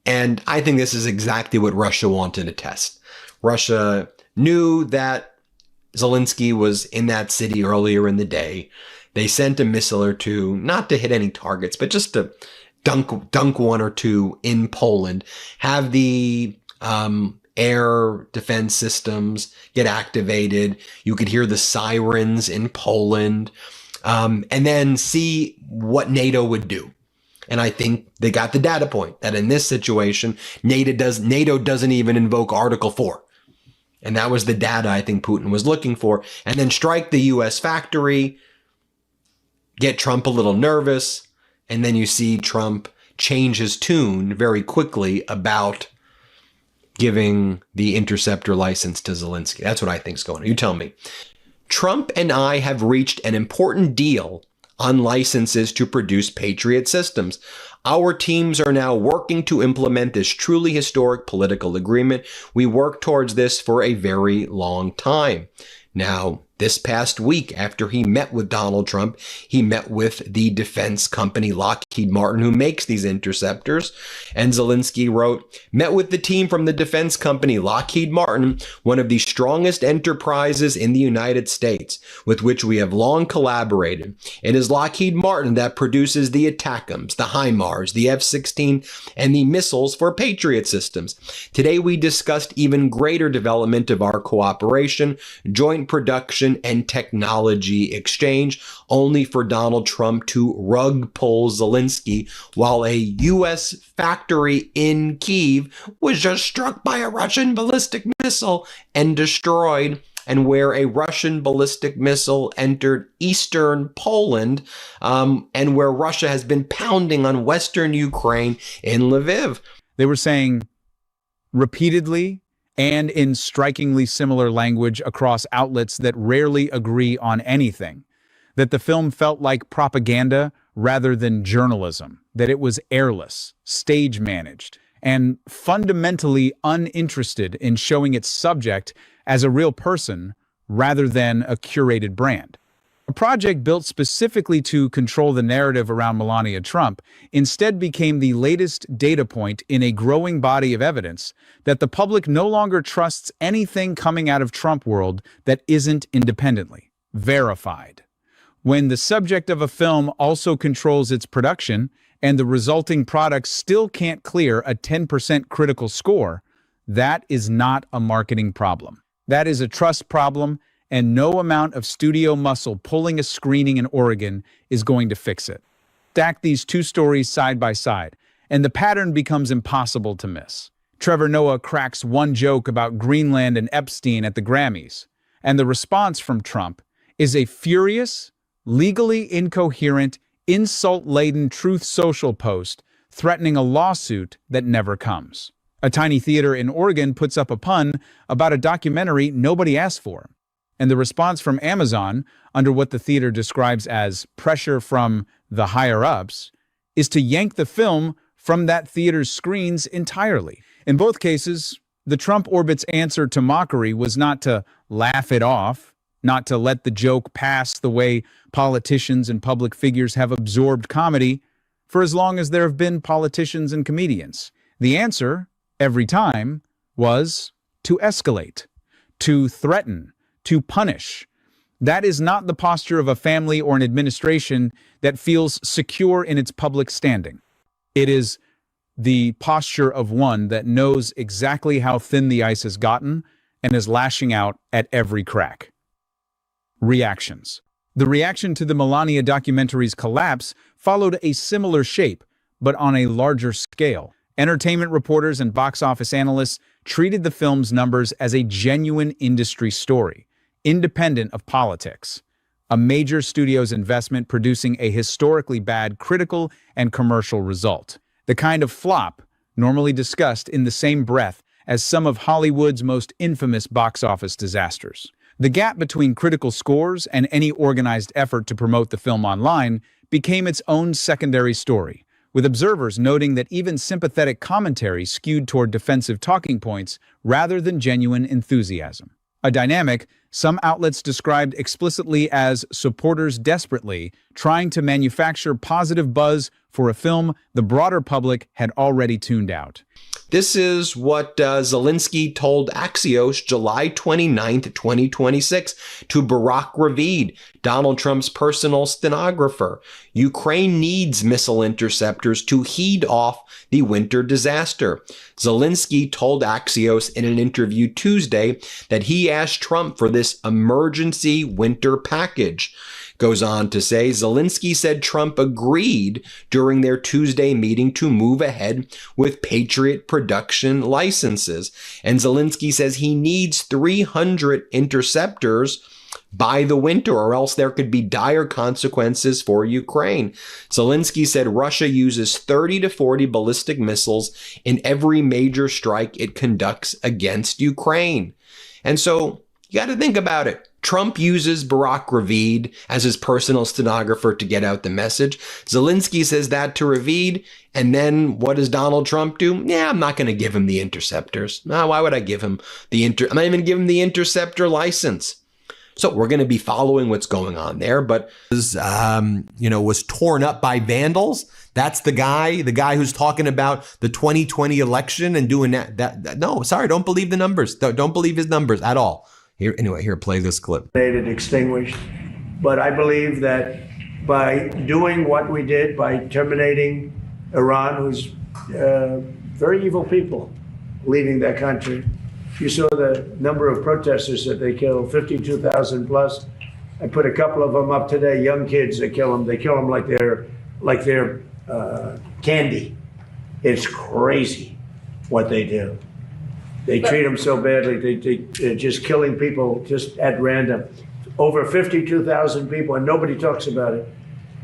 And I think this is exactly what Russia wanted to test. Russia knew that Zelensky was in that city earlier in the day. They sent a missile or two, not to hit any targets, but just to dunk one or two in Poland, have the air defense systems get activated. You could hear the sirens in Poland, and then see what NATO would do. And I think they got the data point that in this situation, NATO doesn't even invoke Article 4. And that was the data I think Putin was looking for. And then strike the U.S. factory, get Trump a little nervous, and then you see Trump change his tune very quickly about giving the interceptor license to Zelensky. That's what I think is going on. You tell me. Trump and I have reached an important deal on licenses to produce Patriot systems. Our teams are now working to implement this truly historic political agreement. We worked towards this for a very long time. Now, this past week, after he met with Donald Trump, he met with the defense company Lockheed Martin, who makes these interceptors. And Zelensky wrote, met with the team from the defense company Lockheed Martin, one of the strongest enterprises in the United States, with which we have long collaborated. It is Lockheed Martin that produces the ATACMS, the HIMARS, the F-16, and the missiles for Patriot systems. Today, we discussed even greater development of our cooperation, joint production, and technology exchange, only for Donald Trump to rug pull Zelensky while a U.S. factory in Kyiv was just struck by a Russian ballistic missile and destroyed, and where a Russian ballistic missile entered eastern Poland, and where Russia has been pounding on western Ukraine in Lviv. They were saying repeatedly and in strikingly similar language across outlets that rarely agree on anything, that the film felt like propaganda rather than journalism, that it was airless, stage-managed, and fundamentally uninterested in showing its subject as a real person rather than a curated brand. A project built specifically to control the narrative around Melania Trump instead became the latest data point in a growing body of evidence that the public no longer trusts anything coming out of Trump world that isn't independently verified. When the subject of a film also controls its production and the resulting product still can't clear a 10% critical score, That is not a marketing problem. That is a trust problem, and no amount of studio muscle pulling a screening in Oregon is going to fix it. Stack these two stories side by side, and the pattern becomes impossible to miss. Trevor Noah cracks one joke about Greenland and Epstein at the Grammys, and the response from Trump is a furious, legally incoherent, insult-laden Truth Social post threatening a lawsuit that never comes. A tiny theater in Oregon puts up a pun about a documentary nobody asked for, and the response from Amazon, under what the theater describes as pressure from the higher-ups, is to yank the film from that theater's screens entirely. In both cases, the Trump orbit's answer to mockery was not to laugh it off, not to let the joke pass the way politicians and public figures have absorbed comedy for as long as there have been politicians and comedians. The answer, every time, was to escalate, to threaten, to punish. That is not the posture of a family or an administration that feels secure in its public standing. It is the posture of one that knows exactly how thin the ice has gotten and is lashing out at every crack. Reactions. The reaction to the Melania documentary's collapse followed a similar shape, but on a larger scale. Entertainment reporters and box office analysts treated the film's numbers as a genuine industry story, independent of politics. A major studio's investment producing a historically bad critical and commercial result. The kind of flop normally discussed in the same breath as some of Hollywood's most infamous box office disasters. The gap between critical scores and any organized effort to promote the film online became its own secondary story, with observers noting that even sympathetic commentary skewed toward defensive talking points rather than genuine enthusiasm. A dynamic some outlets described explicitly as supporters desperately trying to manufacture positive buzz for a film the broader public had already tuned out. This is what Zelensky told Axios July 29th, 2026 to Barack Ravid, Donald Trump's personal stenographer. Ukraine needs missile interceptors to heed off the winter disaster. Zelensky told Axios in an interview Tuesday that he asked Trump for this emergency winter package. Goes on to say, Zelensky said Trump agreed during their Tuesday meeting to move ahead with Patriot production licenses. And Zelensky says he needs 300 interceptors by the winter, or else there could be dire consequences for Ukraine. Zelensky said Russia uses 30 to 40 ballistic missiles in every major strike it conducts against Ukraine. And so you got to think about it. Trump uses Barack Ravid as his personal stenographer to get out the message. Zelensky says that to Ravid, and then what does Donald Trump do? Yeah, I'm not going to give him the interceptors. No, why would I give him I'm not even going to give him the interceptor license. So we're going to be following what's going on there, but was torn up by vandals. That's the guy who's talking about the 2020 election and doing that. No, sorry, don't believe the numbers. Don't believe his numbers at all. Here, play this clip. Extinguished. But I believe that by doing what we did, by terminating Iran, who's very evil people leading that country. You saw the number of protesters that they killed, 52,000 plus. I put a couple of them up today, young kids, they kill them. They kill them like they're candy. It's crazy what they do. They treat them so badly. They're just killing people just at random. Over 52,000 people, and nobody talks about it.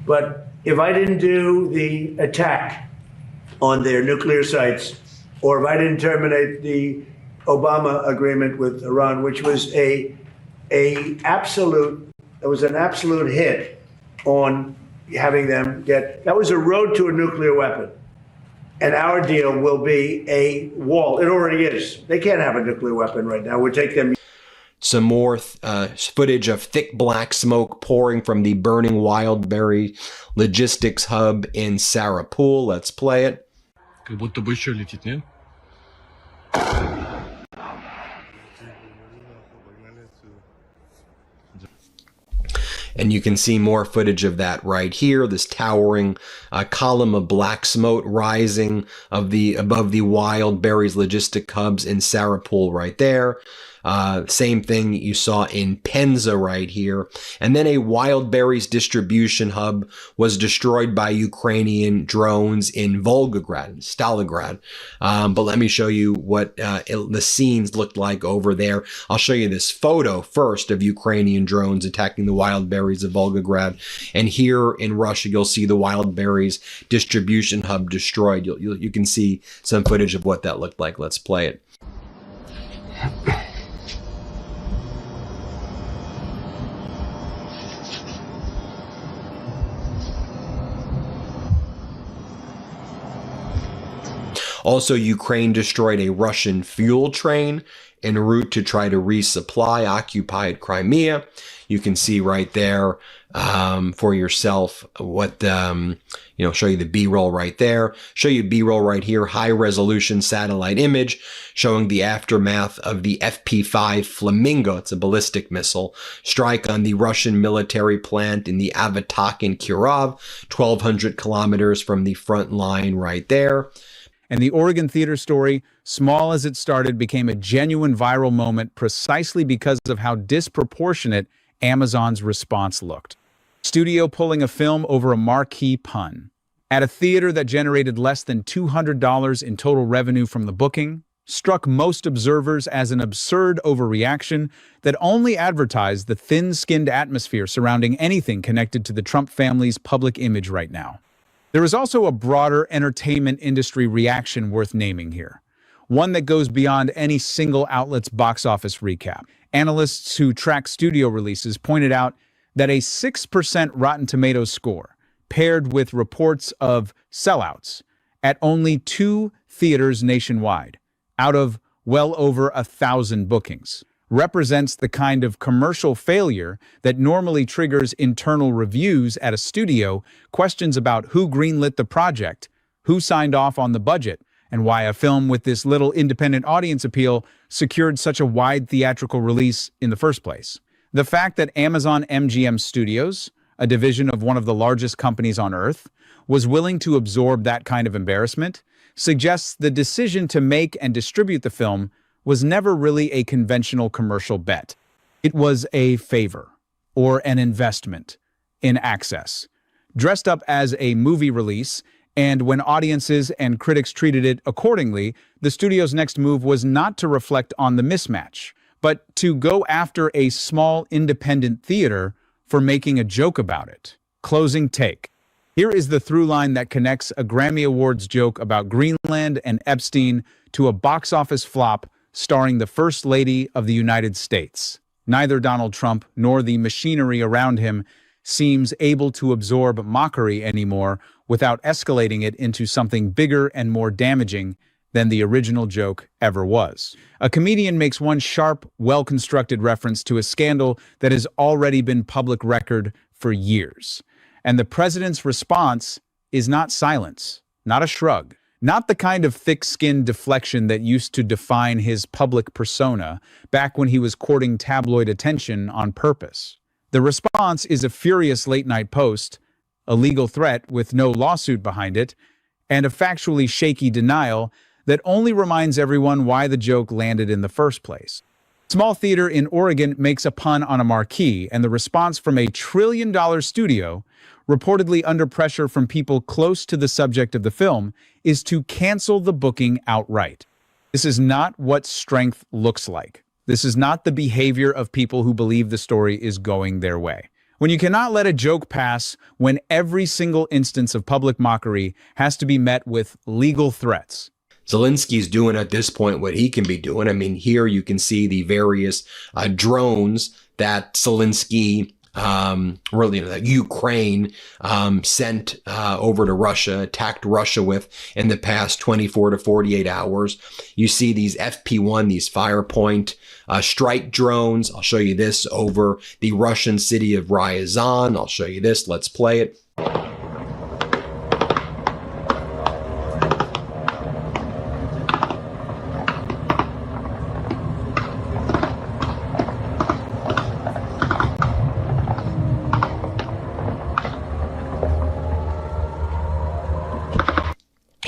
But if I didn't do the attack on their nuclear sites, or if I didn't terminate the Obama agreement with Iran, which was an absolute hit on having them that was a road to a nuclear weapon. And our deal will be a wall. It already is. They can't have a nuclear weapon right now. We'll take them. Some more footage of thick black smoke pouring from the burning Wildberry logistics hub in Sarapul. Let's play it. Как будто бы еще летит, нет? And you can see more footage of that right here. This towering column of black smoke rising above the Wild Berries logistic hubs in Sarapul right there. Same thing you saw in Penza right here. And then a Wild Berries distribution hub was destroyed by Ukrainian drones in Volgograd, Stalingrad. But let me show you what the scenes looked like over there. I'll show you this photo first of Ukrainian drones attacking the Wild Berries of Volgograd. And here in Russia, you'll see the Wild Berries distribution hub destroyed. You can see some footage of what that looked like. Let's play it. Also, Ukraine destroyed a Russian fuel train en route to try to resupply occupied Crimea. You can see right there for yourself what, show you the B-roll right there, show you B-roll right here, high resolution satellite image showing the aftermath of the FP-5 Flamingo, it's a ballistic missile, strike on the Russian military plant in the Avatak in Kirov, 1,200 kilometers from the front line right there. And the Oregon theater story, small as it started, became a genuine viral moment precisely because of how disproportionate Amazon's response looked. Studio pulling a film over a marquee pun. At a theater that generated less than $200 in total revenue from the booking, struck most observers as an absurd overreaction that only advertised the thin-skinned atmosphere surrounding anything connected to the Trump family's public image right now. There is also a broader entertainment industry reaction worth naming here, one that goes beyond any single outlet's box office recap. Analysts who track studio releases pointed out that a 6% Rotten Tomatoes score, paired with reports of sellouts at only 2 theaters nationwide, out of well over 1,000 bookings, represents the kind of commercial failure that normally triggers internal reviews at a studio, questions about who greenlit the project, who signed off on the budget, and why a film with this little independent audience appeal secured such a wide theatrical release in the first place. The fact that Amazon MGM Studios, a division of one of the largest companies on Earth, was willing to absorb that kind of embarrassment suggests the decision to make and distribute the film was never really a conventional commercial bet. It was a favor, or an investment, in access, dressed up as a movie release, and when audiences and critics treated it accordingly, the studio's next move was not to reflect on the mismatch, but to go after a small independent theater for making a joke about it. Closing take. Here is the through line that connects a Grammy Awards joke about Greenland and Epstein to a box office flop starring the First Lady of the United States. Neither Donald Trump nor the machinery around him seems able to absorb mockery anymore without escalating it into something bigger and more damaging than the original joke ever was. A comedian makes one sharp, well-constructed reference to a scandal that has already been public record for years. And the president's response is not silence, not a shrug, not the kind of thick-skinned deflection that used to define his public persona back when he was courting tabloid attention on purpose. The response is a furious late-night post, a legal threat with no lawsuit behind it, and a factually shaky denial that only reminds everyone why the joke landed in the first place. Small theater in Oregon makes a pun on a marquee, and the response from a trillion-dollar studio, reportedly under pressure from people close to the subject of the film, is to cancel the booking outright. This is not what strength looks like. This is not the behavior of people who believe the story is going their way. When you cannot let a joke pass, when every single instance of public mockery has to be met with legal threats. Zelensky's doing at this point what he can be doing. I mean, here you can see the various drones that Zelensky, that Ukraine sent over to Russia, attacked Russia with in the past 24 to 48 hours. You see these FP-1, these Firepoint strike drones. I'll show you this over the Russian city of Ryazan. I'll show you this. Let's play it.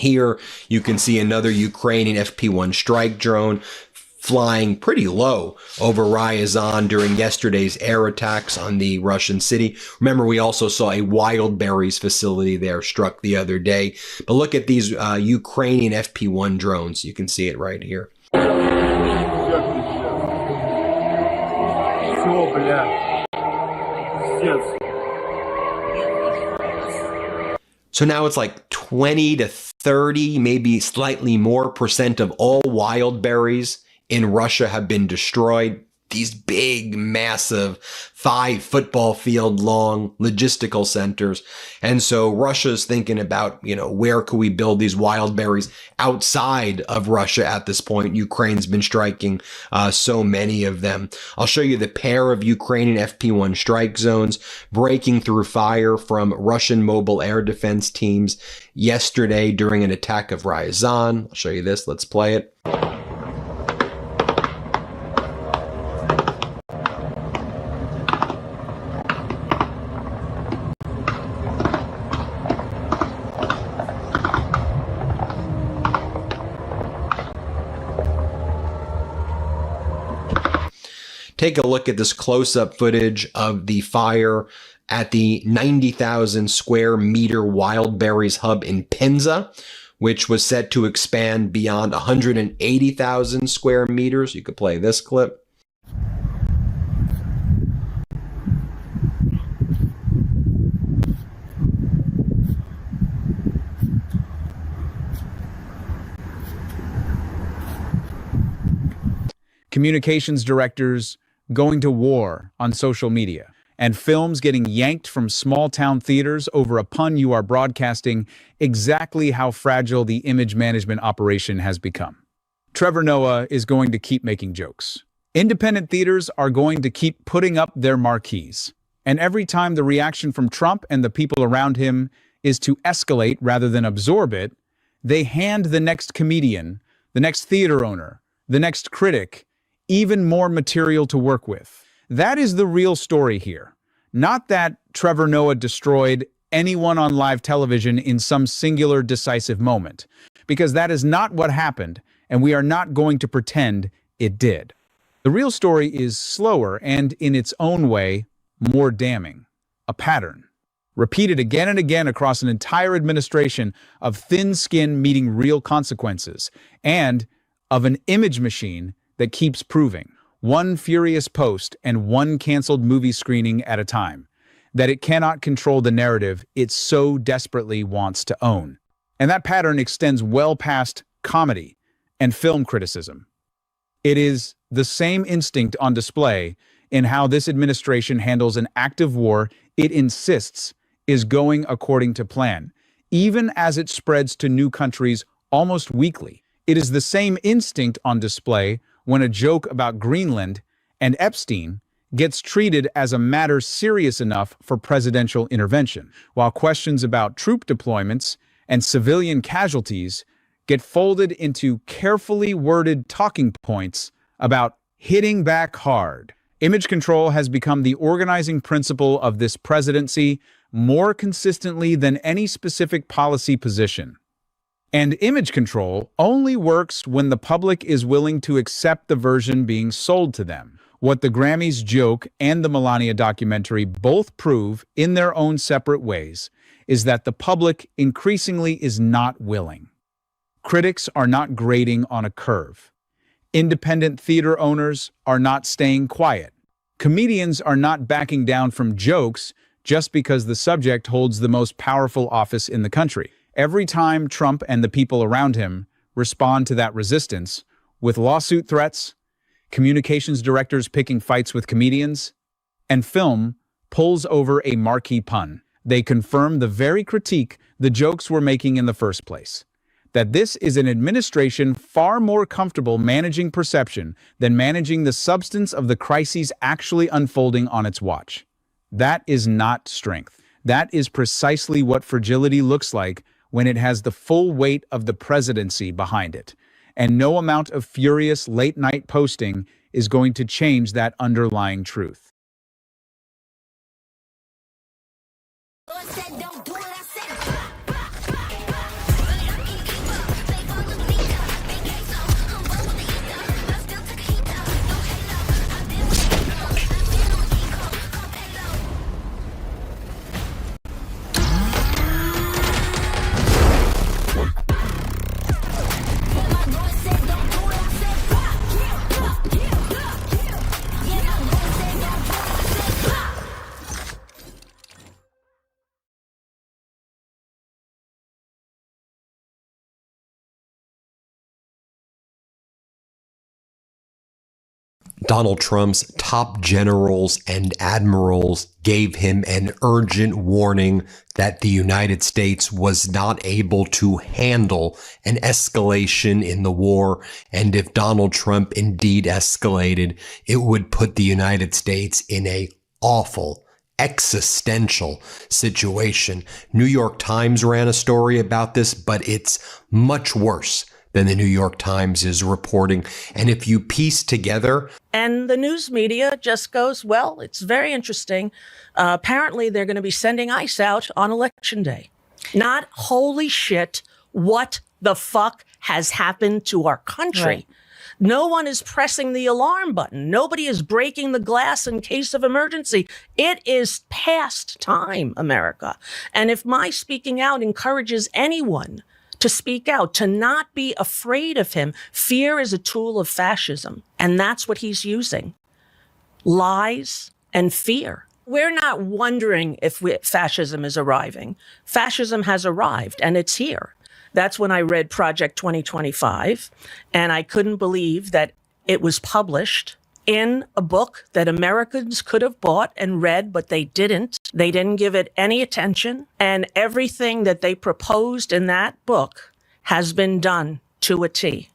here you can see another Ukrainian FP-1 strike drone flying pretty low over Ryazan during yesterday's air attacks on the Russian city. Remember, we also saw a wild berries facility there struck the other day. But look at these Ukrainian FP-1 drones. You can see it right here. So now it's like 20 to 30, maybe slightly more % of all wild berries in Russia have been destroyed. These big, massive, 5 football field long logistical centers. And so Russia's thinking about, where could we build these wild berries outside of Russia at this point? Ukraine's been striking so many of them. I'll show you the pair of Ukrainian FP-1 strike zones breaking through fire from Russian mobile air defense teams yesterday during an attack of Ryazan. I'll show you this. Let's play it. Take a look at this close-up footage of the fire at the 90,000 square meter wild berries hub in Penza, which was set to expand beyond 180,000 square meters. You could play this clip. Communications directors going to war on social media, and films getting yanked from small-town theaters over a pun you are broadcasting exactly how fragile the image management operation has become. Trevor Noah is going to keep making jokes. Independent theaters are going to keep putting up their marquees. And every time the reaction from Trump and the people around him is to escalate rather than absorb it, they hand the next comedian, the next theater owner, the next critic, even more material to work with. That is the real story here. Not that Trevor Noah destroyed anyone on live television in some singular decisive moment, because that is not what happened, and we are not going to pretend it did. The real story is slower and, in its own way, more damning. A pattern, repeated again and again across an entire administration, of thin skin meeting real consequences, and of an image machine that keeps proving, one furious post and one canceled movie screening at a time, that it cannot control the narrative it so desperately wants to own. And that pattern extends well past comedy and film criticism. It is the same instinct on display in how this administration handles an active war it insists is going according to plan, even as it spreads to new countries almost weekly. It is the same instinct on display when a joke about Greenland and Epstein gets treated as a matter serious enough for presidential intervention, while questions about troop deployments and civilian casualties get folded into carefully worded talking points about hitting back hard. Image control has become the organizing principle of this presidency more consistently than any specific policy position. And image control only works when the public is willing to accept the version being sold to them. What the Grammys joke and the Melania documentary both prove in their own separate ways is that the public increasingly is not willing. Critics are not grading on a curve. Independent theater owners are not staying quiet. Comedians are not backing down from jokes just because the subject holds the most powerful office in the country. Every time Trump and the people around him respond to that resistance with lawsuit threats, communications directors picking fights with comedians, and film pulls over a marquee pun, they confirm the very critique the jokes were making in the first place. That this is an administration far more comfortable managing perception than managing the substance of the crises actually unfolding on its watch. That is not strength. That is precisely what fragility looks like when it has the full weight of the presidency behind it. And no amount of furious late-night posting is going to change that underlying truth. Donald Trump's top generals and admirals gave him an urgent warning that the United States was not able to handle an escalation in the war. And if Donald Trump indeed escalated, it would put the United States in a awful, existential situation. New York Times ran a story about this, but it's much worse than the New York Times is reporting. And if you piece together... And the news media just goes, well, it's very interesting. Apparently, they're going to be sending ICE out on Election Day. Not holy shit, what the fuck has happened to our country? Right. No one is pressing the alarm button. Nobody is breaking the glass in case of emergency. It is past time, America. And if my speaking out encourages anyone to speak out, to not be afraid of him, fear is a tool of fascism. And that's what he's using. Lies and fear. We're not wondering if fascism is arriving. Fascism has arrived, and it's here. That's when I read Project 2025, and I couldn't believe that it was published in a book that Americans could have bought and read, but they didn't. They didn't give it any attention, and everything that they proposed in that book has been done to a T.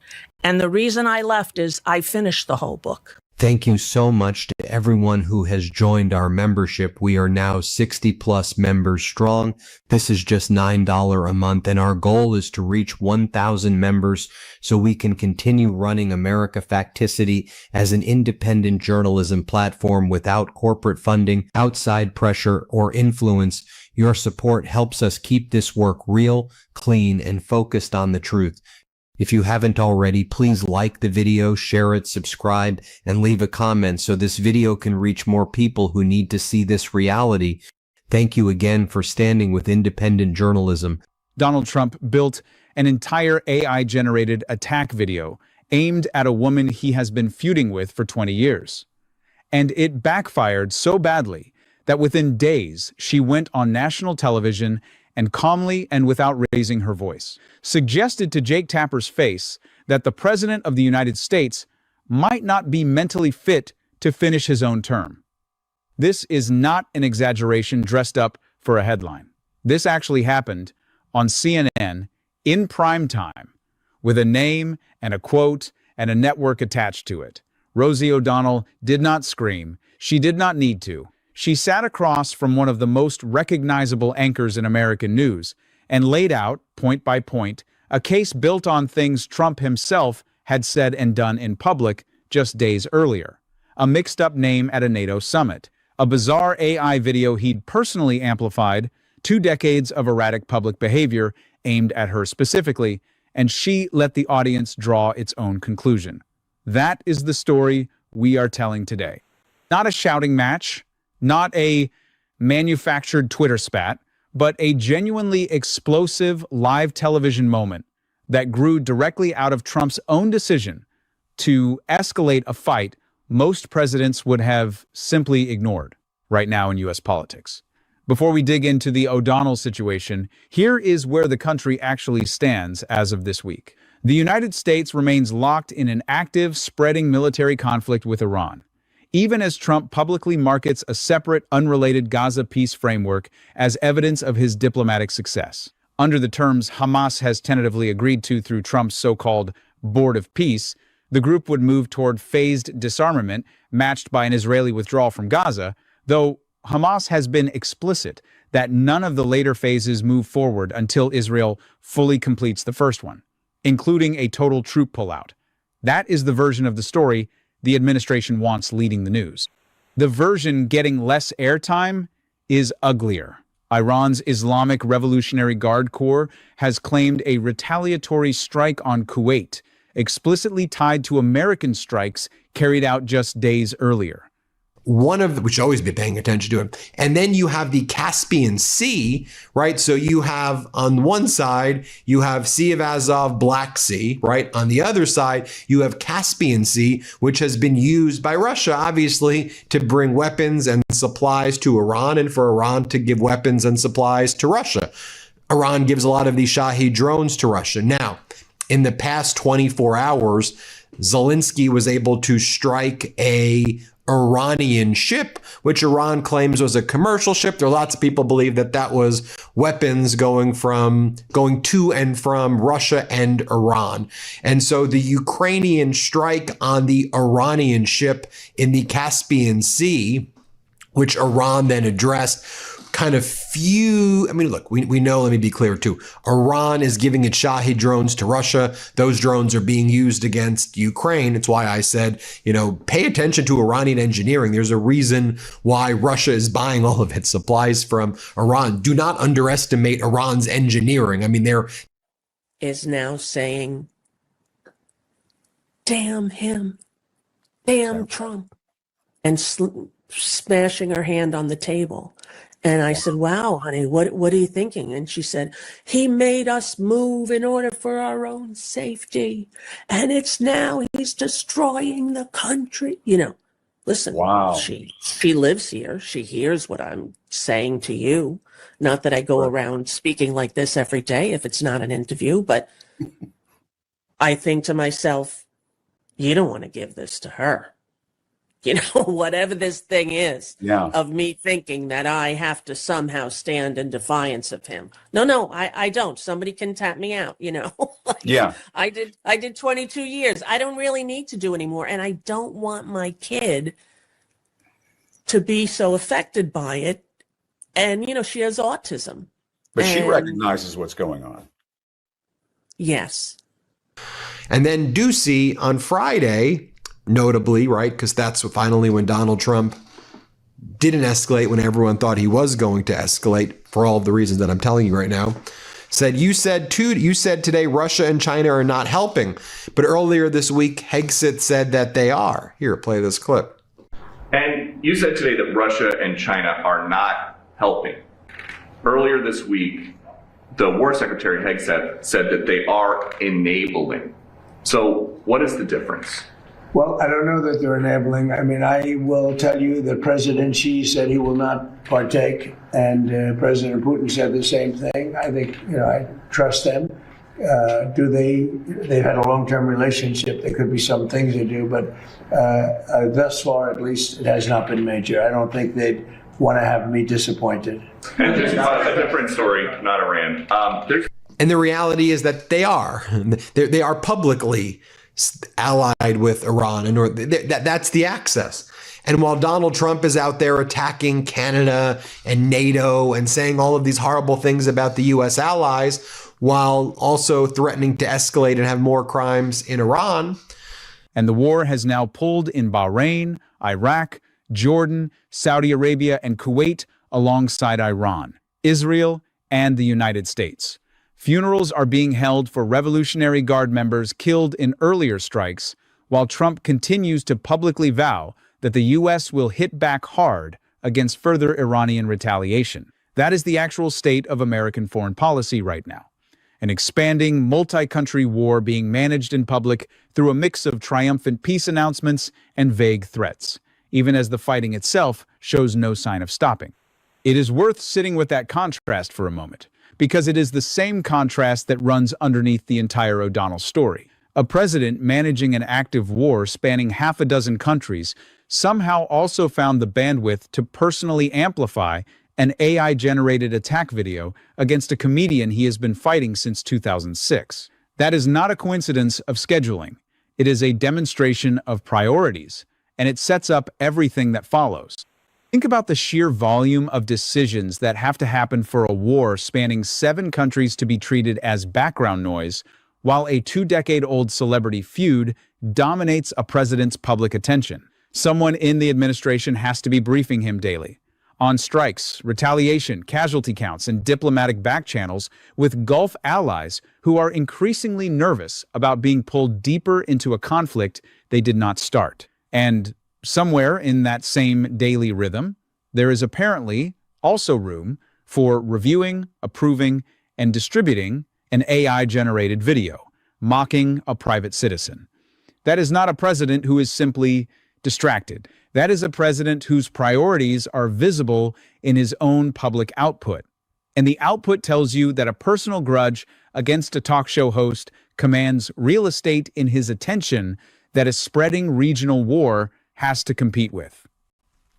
And the reason I left is I finished the whole book. Thank you so much to everyone who has joined our membership. We are now 60 plus members strong. This is just $9 a month, and our goal is to reach 1,000 members so we can continue running America Facticity as an independent journalism platform without corporate funding, outside pressure, or influence. Your support helps us keep this work real, clean, and focused on the truth. If you haven't already, please like the video, share it, subscribe, and leave a comment so this video can reach more people who need to see this reality. Thank you again for standing with independent journalism. Donald Trump built an entire AI-generated attack video aimed at a woman he has been feuding with for 20 years. And it backfired so badly that within days, she went on national television and calmly and without raising her voice, suggested to Jake Tapper's face that the President of the United States might not be mentally fit to finish his own term. This is not an exaggeration dressed up for a headline. This actually happened on CNN in prime time, with a name and a quote and a network attached to it. Rosie O'Donnell did not scream. She did not need to. She sat across from one of the most recognizable anchors in American news and laid out, point by point, a case built on things Trump himself had said and done in public just days earlier. A mixed-up name at a NATO summit, a bizarre AI video he'd personally amplified, 2 decades of erratic public behavior aimed at her specifically, and she let the audience draw its own conclusion. That is the story we are telling today. Not a shouting match, not a manufactured Twitter spat, but a genuinely explosive live television moment that grew directly out of Trump's own decision to escalate a fight most presidents would have simply ignored right now in U.S. politics. Before we dig into the O'Donnell situation, here is where the country actually stands as of this week. The United States remains locked in an active, spreading military conflict with Iran, even as Trump publicly markets a separate, unrelated Gaza peace framework as evidence of his diplomatic success. Under the terms Hamas has tentatively agreed to through Trump's so-called Board of Peace, the group would move toward phased disarmament matched by an Israeli withdrawal from Gaza, though Hamas has been explicit that none of the later phases move forward until Israel fully completes the first one, including a total troop pullout. That is the version of the story the administration wants leading the news. The version getting less airtime is uglier. Iran's Islamic Revolutionary Guard Corps has claimed a retaliatory strike on Kuwait, explicitly tied to American strikes carried out just days earlier. We should always be paying attention to him. And then you have the Caspian Sea, right? So you have on one side, you have Sea of Azov, Black Sea, right? On the other side, you have Caspian Sea, which has been used by Russia, obviously, to bring weapons and supplies to Iran and for Iran to give weapons and supplies to Russia. Iran gives a lot of these Shahed drones to Russia. Now, in the past 24 hours, Zelensky was able to strike a Iranian ship, which Iran claims was a commercial ship. There are lots of people believe that that was weapons going to and from Russia and Iran. And so the Ukrainian strike on the Iranian ship in the Caspian Sea, which Iran then addressed, look, we know, let me be clear too. Iran is giving its Shahed drones to Russia. Those drones are being used against Ukraine. It's why I said, pay attention to Iranian engineering. There's a reason why Russia is buying all of its supplies from Iran. Do not underestimate Iran's engineering. They're is now saying, damn him, damn Trump, and smashing her hand on the table. And I said, wow, honey, what are you thinking? And she said, he made us move in order for our own safety. And it's now he's destroying the country. Listen, wow. She lives here. She hears what I'm saying to you. Not that I go around speaking like this every day if it's not an interview, but I think to myself, you don't want to give this to her. Whatever this thing is of me thinking that I have to somehow stand in defiance of him. No, I don't. Somebody can tap me out, I did 22 years. I don't really need to do anymore. And I don't want my kid to be so affected by it. And, she has autism. But she recognizes what's going on. Yes. And then Ducey on Friday, notably, right, because that's finally when Donald Trump didn't escalate when everyone thought he was going to escalate for all of the reasons that I'm telling you right now, said, you said today Russia and China are not helping, but earlier this week, Hegseth said that they are. Here, play this clip. And you said today that Russia and China are not helping. Earlier this week, the War Secretary Hegseth said that they are enabling. So what is the difference? Well, I don't know that they're enabling. I will tell you that President Xi said he will not partake, and President Putin said the same thing. I think, I trust them. They've had a long-term relationship. There could be some things they do, but thus far, at least, it has not been major. I don't think they'd want to have me disappointed. And there's a different story, not Iran. And the reality is that they are. They are publicly allied with Iran, and that's the access. And while Donald Trump is out there attacking Canada and NATO and saying all of these horrible things about the U.S. allies, while also threatening to escalate and have more crimes in Iran. And the war has now pulled in Bahrain, Iraq, Jordan, Saudi Arabia, and Kuwait alongside Iran, Israel, and the United States. Funerals are being held for Revolutionary Guard members killed in earlier strikes, while Trump continues to publicly vow that the U.S. will hit back hard against further Iranian retaliation. That is the actual state of American foreign policy right now. An expanding, multi-country war being managed in public through a mix of triumphant peace announcements and vague threats, even as the fighting itself shows no sign of stopping. It is worth sitting with that contrast for a moment, because it is the same contrast that runs underneath the entire O'Donnell story. A president managing an active war spanning half a dozen countries somehow also found the bandwidth to personally amplify an AI-generated attack video against a comedian he has been fighting since 2006. That is not a coincidence of scheduling. It is a demonstration of priorities, and it sets up everything that follows. Think about the sheer volume of decisions that have to happen for a war spanning 7 countries to be treated as background noise, while a 2-decade-old celebrity feud dominates a president's public attention. Someone in the administration has to be briefing him daily on strikes, retaliation, casualty counts, and diplomatic back channels with Gulf allies who are increasingly nervous about being pulled deeper into a conflict they did not start. And somewhere in that same daily rhythm, there is apparently also room for reviewing, approving, and distributing an AI-generated video, mocking a private citizen. That is not a president who is simply distracted. That is a president whose priorities are visible in his own public output. And the output tells you that a personal grudge against a talk show host commands real estate in his attention that a spreading regional war has to compete with.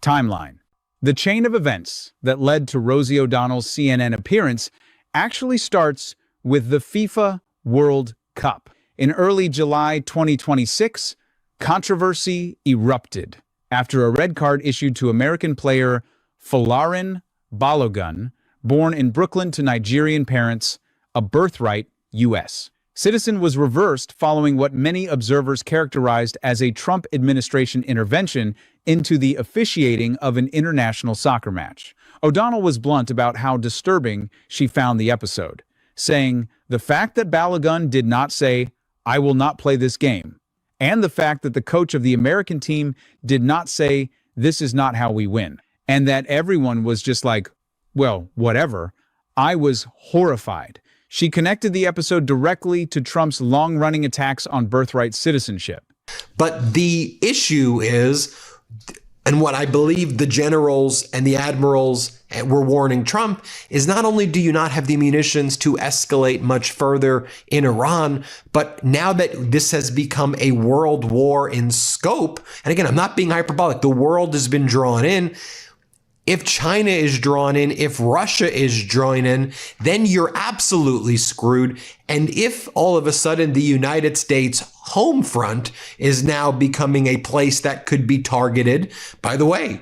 Timeline. The chain of events that led to Rosie O'Donnell's CNN appearance actually starts with the FIFA World Cup. In early July 2026, controversy erupted after a red card issued to American player Folarin Balogun, born in Brooklyn to Nigerian parents, a birthright U.S. citizen, was reversed following what many observers characterized as a Trump administration intervention into the officiating of an international soccer match. O'Donnell was blunt about how disturbing she found the episode, saying, "The fact that Balogun did not say, 'I will not play this game,' and the fact that the coach of the American team did not say, 'This is not how we win,' and that everyone was just like, well, whatever, I was horrified." She connected the episode directly to Trump's long-running attacks on birthright citizenship. But the issue is, and what I believe the generals and the admirals were warning Trump, is not only do you not have the munitions to escalate much further in Iran, but now that this has become a world war in scope, and again, I'm not being hyperbolic, the world has been drawn in. If China is drawn in, if Russia is drawn in, then you're absolutely screwed. And if all of a sudden the United States home front is now becoming a place that could be targeted, by the way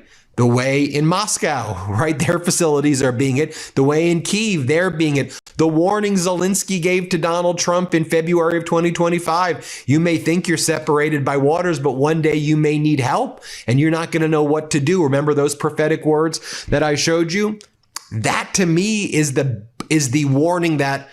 in Moscow, right? Their facilities are being hit. The way in Kyiv, they're being hit. The warning Zelensky gave to Donald Trump in February of 2025. You may think you're separated by waters, but one day you may need help and you're not going to know what to do. Remember those prophetic words that I showed you? That to me is the warning that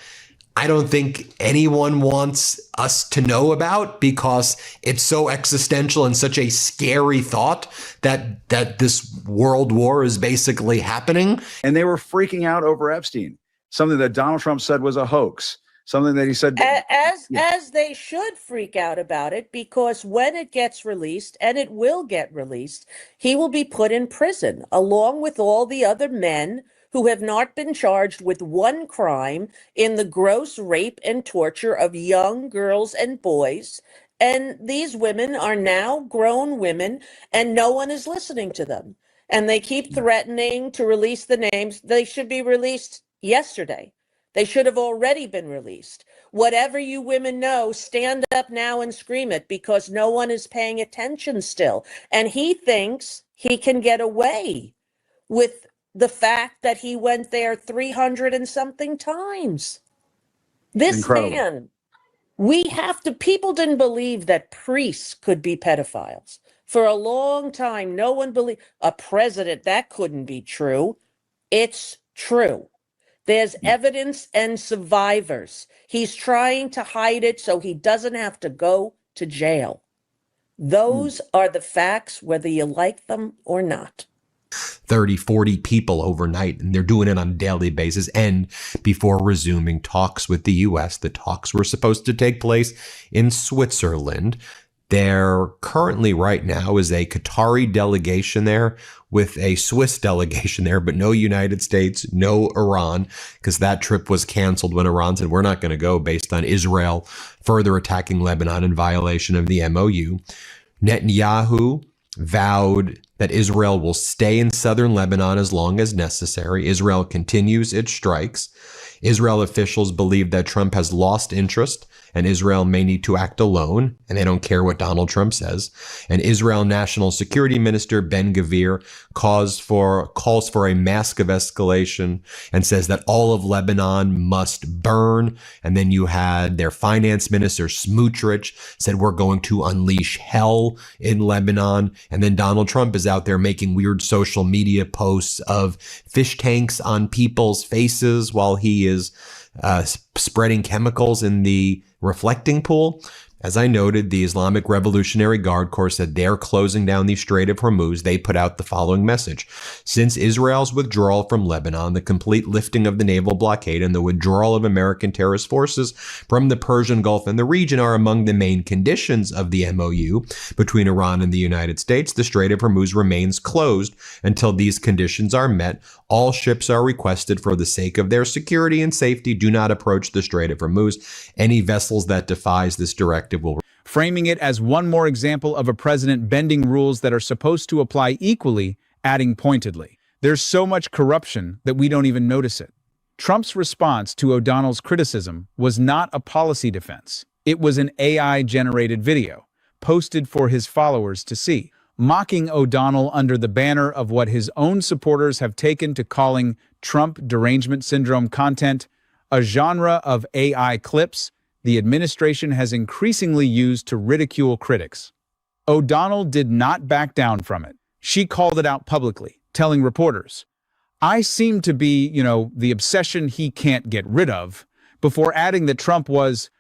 I don't think anyone wants us to know about, because it's so existential and such a scary thought that this world war is basically happening. And they were freaking out over Epstein, something that Donald Trump said was a hoax, something that he said. As they should freak out about it, because when it gets released, and it will get released, he will be put in prison along with all the other men who have not been charged with one crime in the gross rape and torture of young girls and boys. And these women are now grown women, and no one is listening to them. And they keep threatening to release the names. They should be released yesterday. They should have already been released. Whatever you women know, stand up now and scream it, because no one is paying attention still. And he thinks he can get away with the fact that he went there 300 and something times. This Incredible. man, people didn't believe that priests could be pedophiles. For a long time, no one believed a president, that couldn't be true. It's true. There's evidence and survivors. He's trying to hide it so he doesn't have to go to jail. Those are the facts, whether you like them or not. 30, 40 people overnight, and they're doing it on a daily basis. And before resuming talks with the U.S., the talks were supposed to take place in Switzerland. There currently right now is a Qatari delegation there with a Swiss delegation there, but no United States, no Iran, because that trip was canceled when Iran said we're not going to go based on Israel further attacking Lebanon in violation of the MOU. Netanyahu vowed that Israel will stay in southern Lebanon as long as necessary. Israel continues its strikes. Israel officials believe that Trump has lost interest and Israel may need to act alone, and they don't care what Donald Trump says. And Israel National Security Minister Ben-Gvir calls for a mask of escalation and says that all of Lebanon must burn. And then you had their finance minister Smotrich said we're going to unleash hell in Lebanon. And then Donald Trump is out there making weird social media posts of fish tanks on people's faces while he is spreading chemicals in the reflecting pool. As I noted, the Islamic Revolutionary Guard Corps said they're closing down the Strait of Hormuz. They put out the following message. Since Israel's withdrawal from Lebanon, the complete lifting of the naval blockade, and the withdrawal of American terrorist forces from the Persian Gulf and the region are among the main conditions of the MOU between Iran and the United States, the Strait of Hormuz remains closed until these conditions are met. All ships are requested for the sake of their security and safety do not approach the Strait of Hormuz. Any vessels that defies this directive will... framing it as one more example of a president bending rules that are supposed to apply equally, adding pointedly, "There's so much corruption that we don't even notice it." Trump's response to O'Donnell's criticism was not a policy defense. It was an AI-generated video, posted for his followers to see, mocking O'Donnell under the banner of what his own supporters have taken to calling Trump derangement syndrome content, a genre of AI clips the administration has increasingly used to ridicule critics. O'Donnell did not back down from it. She called it out publicly, telling reporters, "I seem to be, the obsession he can't get rid of," before adding that Trump was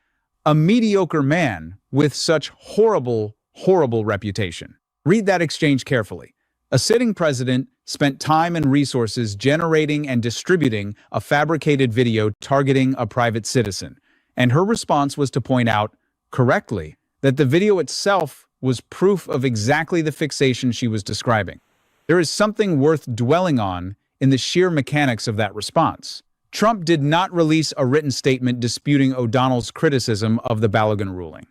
a mediocre man with such horrible, horrible reputation. Read that exchange carefully. A sitting president spent time and resources generating and distributing a fabricated video targeting a private citizen, and her response was to point out, correctly, that the video itself was proof of exactly the fixation she was describing. There is something worth dwelling on in the sheer mechanics of that response. Trump did not release a written statement disputing O'Donnell's criticism of the Balogun ruling.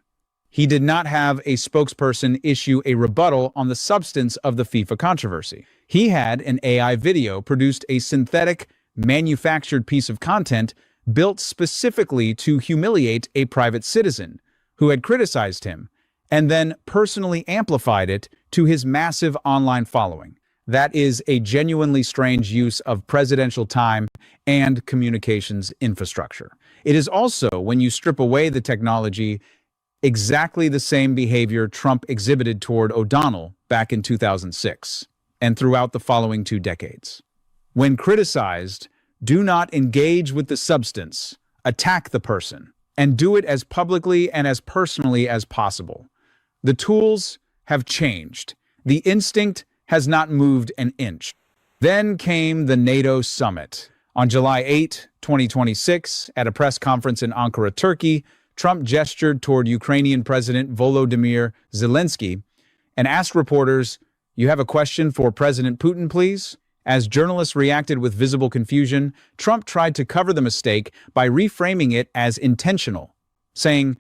He did not have a spokesperson issue a rebuttal on the substance of the FIFA controversy. He had an AI video produced a synthetic, manufactured piece of content built specifically to humiliate a private citizen who had criticized him, and then personally amplified it to his massive online following. That is a genuinely strange use of presidential time and communications infrastructure. It is also, when you strip away the technology, exactly the same behavior Trump exhibited toward O'Donnell back in 2006 and throughout the following 2 decades. When criticized, do not engage with the substance, attack the person, and do it as publicly and as personally as possible. The tools have changed. The instinct has not moved an inch. Then came the NATO summit. On July 8, 2026, at a press conference in Ankara, Turkey, Trump gestured toward Ukrainian President Volodymyr Zelensky and asked reporters, "You have a question for President Putin, please?" As journalists reacted with visible confusion, Trump tried to cover the mistake by reframing it as intentional, saying,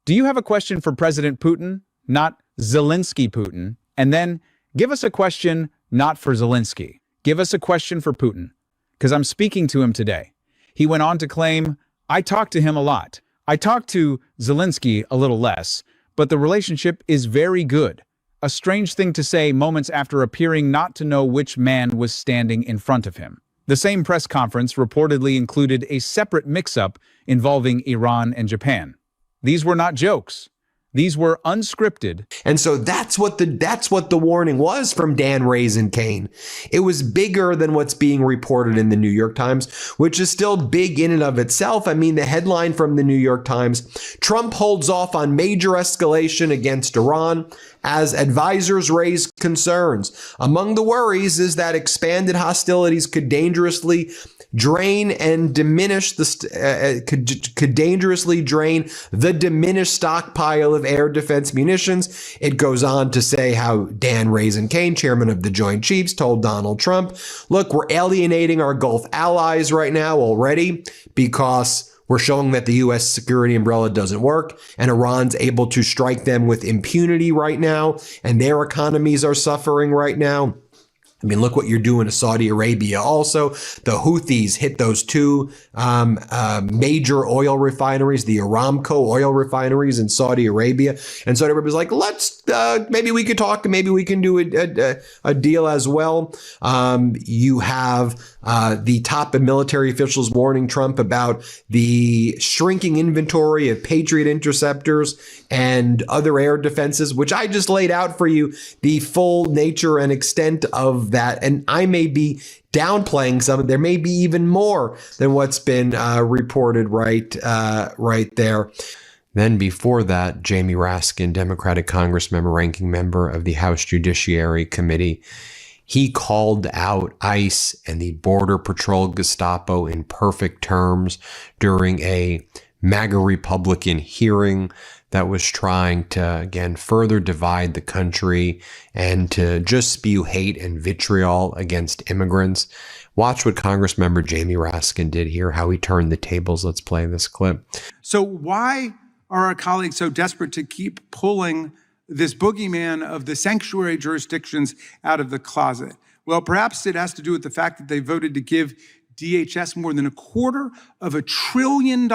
"Do you have a question for President Putin, not Zelensky Putin?" And then, "Give us a question not for Zelensky. Give us a question for Putin, because I'm speaking to him today." He went on to claim, "I talked to him a lot. I talked to Zelensky a little less, but the relationship is very good." A strange thing to say moments after appearing not to know which man was standing in front of him. The same press conference reportedly included a separate mix-up involving Iran and Japan. These were not jokes. These were unscripted. And so that's what the warning was from Dan Raisin Kane. It was bigger than what's being reported in the New York Times, which is still big in and of itself. I mean, the headline from the New York Times, Trump holds off on major escalation against Iran as advisors raise concerns. Among the worries is that expanded hostilities could dangerously drain and diminish could dangerously drain the diminished stockpile of air defense munitions. It goes on to say how Dan Raisin Kane, chairman of the Joint Chiefs, told Donald Trump, "Look, we're alienating our Gulf allies right now already because we're showing that the U.S. security umbrella doesn't work, and Iran's able to strike them with impunity right now, and their economies are suffering right now. I mean, look what you're doing to Saudi Arabia. Also, the Houthis hit those 2 major oil refineries, the Aramco oil refineries in Saudi Arabia. And Saudi Arabia's like, let's, maybe we could talk and maybe we can do a deal as well." You have the top military officials warning Trump about the shrinking inventory of Patriot interceptors and other air defenses, which I just laid out for you, the full nature and extent of that. And I may be downplaying some. There may be even more than what's been reported right there. Then before that, Jamie Raskin, Democratic Congressmember, ranking member of the House Judiciary Committee, he called out ICE and the Border Patrol Gestapo in perfect terms during a MAGA Republican hearing that was trying to, again, further divide the country and to just spew hate and vitriol against immigrants. Watch what Congressmember Jamie Raskin did here, how he turned the tables. Let's play this clip. So why are our colleagues so desperate to keep pulling this boogeyman of the sanctuary jurisdictions out of the closet? Well, perhaps it has to do with the fact that they voted to give DHS more than $250 billion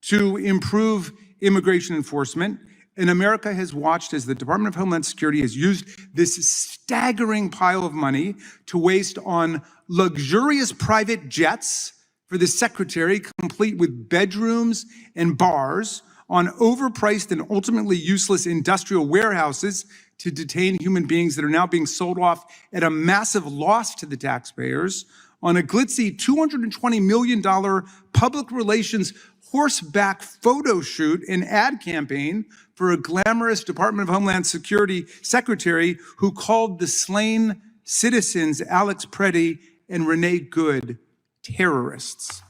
to improve immigration enforcement. And America has watched as the Department of Homeland Security has used this staggering pile of money to waste on luxurious private jets for the secretary, complete with bedrooms and bars, on overpriced and ultimately useless industrial warehouses to detain human beings that are now being sold off at a massive loss to the taxpayers, on a glitzy $220 million public relations horseback photo shoot and ad campaign for a glamorous Department of Homeland Security secretary who called the slain citizens Alex Preddy and Renee Good terrorists.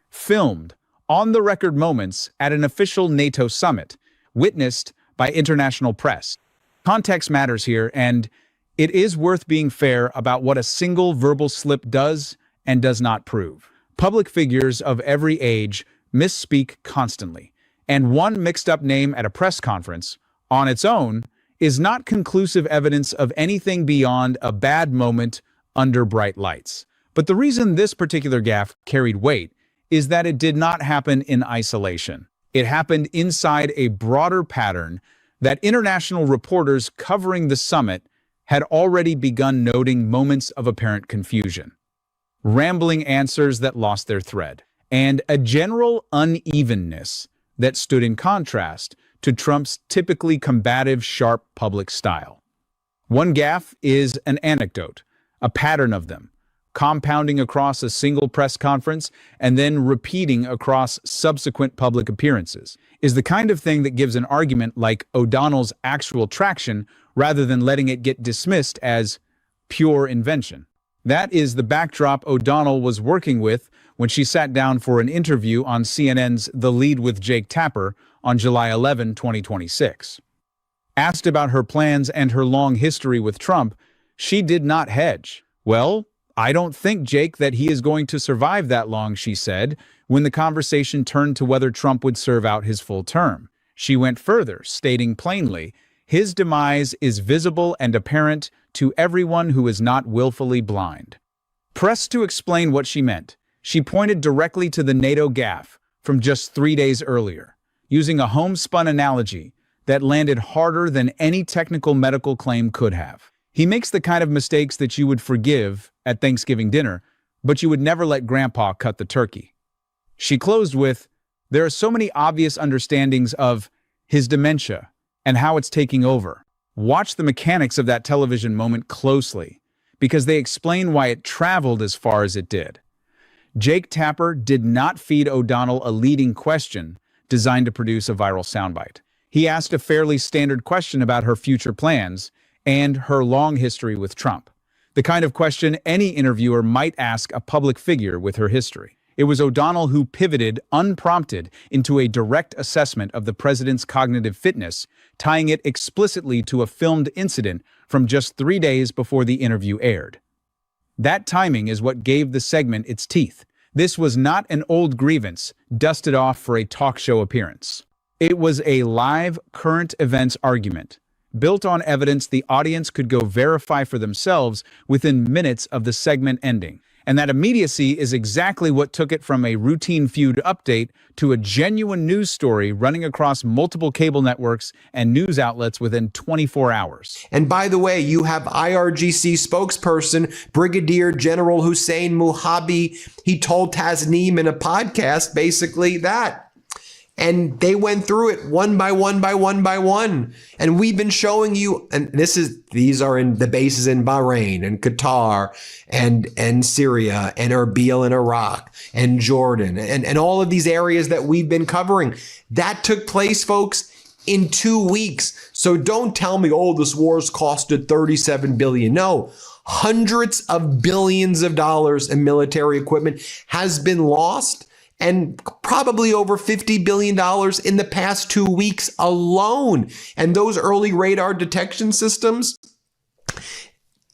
Filmed on-the-record moments at an official NATO summit, witnessed by international press. Context matters here, and it is worth being fair about what a single verbal slip does and does not prove. Public figures of every age misspeak constantly, and one mixed-up name at a press conference, on its own, is not conclusive evidence of anything beyond a bad moment under bright lights. But the reason this particular gaffe carried weight is that it did not happen in isolation. It happened inside a broader pattern that international reporters covering the summit had already begun noting moments of apparent confusion, rambling answers that lost their thread, and a general unevenness that stood in contrast to Trump's typically combative, sharp public style. One gaffe is an anecdote, a pattern of them, compounding across a single press conference and then repeating across subsequent public appearances, is the kind of thing that gives an argument like O'Donnell's actual traction rather than letting it get dismissed as pure invention. That is the backdrop O'Donnell was working with when she sat down for an interview on CNN's The Lead with Jake Tapper on July 11, 2026. Asked about her plans and her long history with Trump, she did not hedge. "Well, I don't think, Jake, that he is going to survive that long," she said, when the conversation turned to whether Trump would serve out his full term. She went further, stating plainly, "His demise is visible and apparent to everyone who is not willfully blind." Pressed to explain what she meant, she pointed directly to the NATO gaffe from just 3 days earlier, using a homespun analogy that landed harder than any technical medical claim could have. He makes the kind of mistakes that you would forgive at Thanksgiving dinner, but you would never let Grandpa cut the turkey. She closed with, "There are so many obvious understandings of his dementia and how it's taking over. Watch the mechanics of that television moment closely, because they explain why it traveled as far as it did." Jake Tapper did not feed O'Donnell a leading question designed to produce a viral soundbite. He asked a fairly standard question about her future plans and her long history with Trump, the kind of question any interviewer might ask a public figure with her history. It was O'Donnell who pivoted, unprompted, into a direct assessment of the president's cognitive fitness, tying it explicitly to a filmed incident from just 3 days before the interview aired. That timing is what gave the segment its teeth. This was not an old grievance dusted off for a talk show appearance. It was a live, current events argument, built on evidence the audience could go verify for themselves within minutes of the segment ending. And that immediacy is exactly what took it from a routine feud update to a genuine news story running across multiple cable networks and news outlets within 24 hours. And by the way, you have IRGC spokesperson Brigadier General Hussein Muhabi. He told Tasneem in a podcast basically that. And they went through it one by one by one by one. And we've been showing you, and these are in the bases in Bahrain and Qatar and Syria and Erbil in Iraq and Jordan and all of these areas that we've been covering. That took place, folks, in 2 weeks. So don't tell me, oh, this war's costed $37 billion. No, hundreds of billions of dollars in military equipment has been lost, and probably over $50 billion in the past 2 weeks alone. And those early radar detection systems,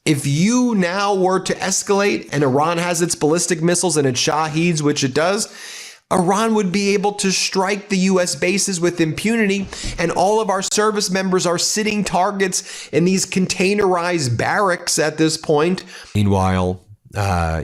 if you now were to escalate and Iran has its ballistic missiles and its Shaheeds, which it does, Iran would be able to strike the U.S. bases with impunity, and all of our service members are sitting targets in these containerized barracks at this point. Meanwhile,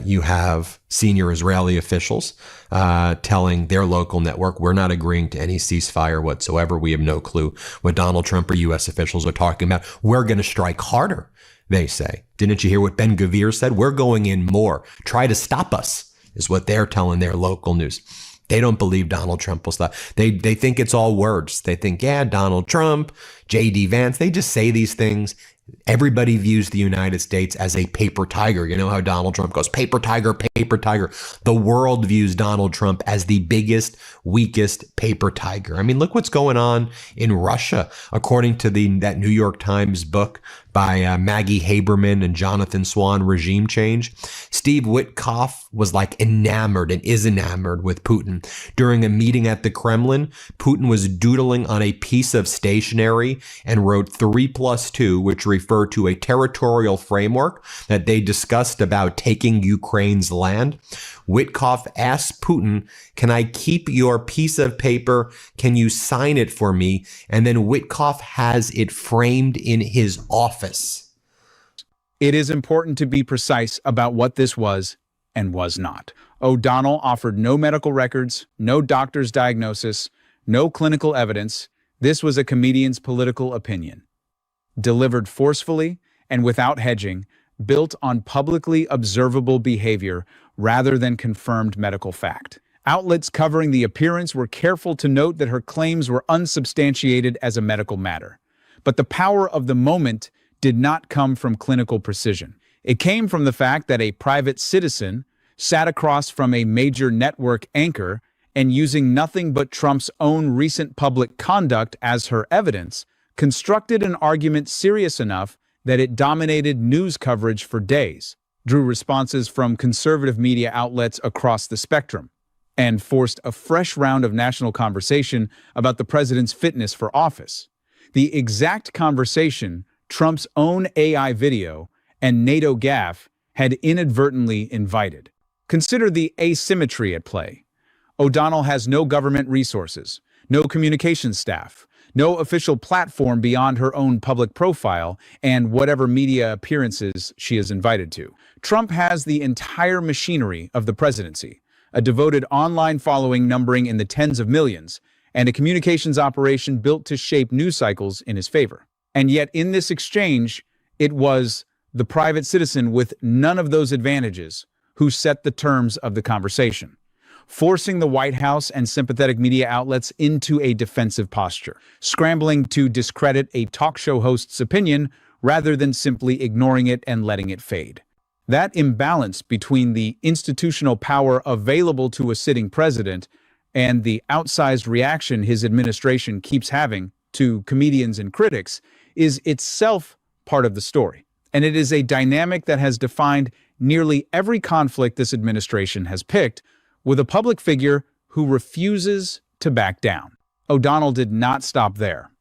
you have senior Israeli officials telling their local network, we're not agreeing to any ceasefire whatsoever. We have no clue what Donald Trump or U.S. officials are talking about. We're going to strike harder, they say. Didn't you hear what Ben Gvir said? We're going in more. Try to stop us, is what they're telling their local news. They don't believe Donald Trump will stop. They think it's all words. They think, yeah, Donald Trump, J.D. Vance, they just say these things. Everybody views the United States as a paper tiger. You know how Donald Trump goes, paper tiger, paper tiger. The world views Donald Trump as the biggest, weakest paper tiger. I mean, look what's going on in Russia. According to that New York Times book by Maggie Haberman and Jonathan Swan, Regime Change, Steve Witkoff was like enamored and is enamored with Putin. During a meeting at the Kremlin, Putin was doodling on a piece of stationery and wrote 3+2, which referred to a territorial framework that they discussed about taking Ukraine's land. Witkoff asked Putin, can I keep your piece of paper? Can you sign it for me? And then Witkoff has it framed in his office. It is important to be precise about what this was and was not. O'Donnell offered no medical records, no doctor's diagnosis, no clinical evidence. This was a comedian's political opinion. Delivered forcefully and without hedging, built on publicly observable behavior rather than confirmed medical fact. Outlets covering the appearance were careful to note that her claims were unsubstantiated as a medical matter. But the power of the moment did not come from clinical precision. It came from the fact that a private citizen sat across from a major network anchor and, using nothing but Trump's own recent public conduct as her evidence, constructed an argument serious enough that it dominated news coverage for days, drew responses from conservative media outlets across the spectrum, and forced a fresh round of national conversation about the president's fitness for office. The exact conversation Trump's own AI video and NATO gaffe had inadvertently invited. Consider the asymmetry at play. O'Donnell has no government resources, no communications staff, no official platform beyond her own public profile and whatever media appearances she is invited to. Trump has the entire machinery of the presidency, a devoted online following numbering in the tens of millions, and a communications operation built to shape news cycles in his favor. And yet in this exchange, it was the private citizen with none of those advantages who set the terms of the conversation, forcing the White House and sympathetic media outlets into a defensive posture, scrambling to discredit a talk show host's opinion rather than simply ignoring it and letting it fade. That imbalance between the institutional power available to a sitting president and the outsized reaction his administration keeps having to comedians and critics is itself part of the story. And it is a dynamic that has defined nearly every conflict this administration has picked, with a public figure who refuses to back down. O'Donnell did not stop there.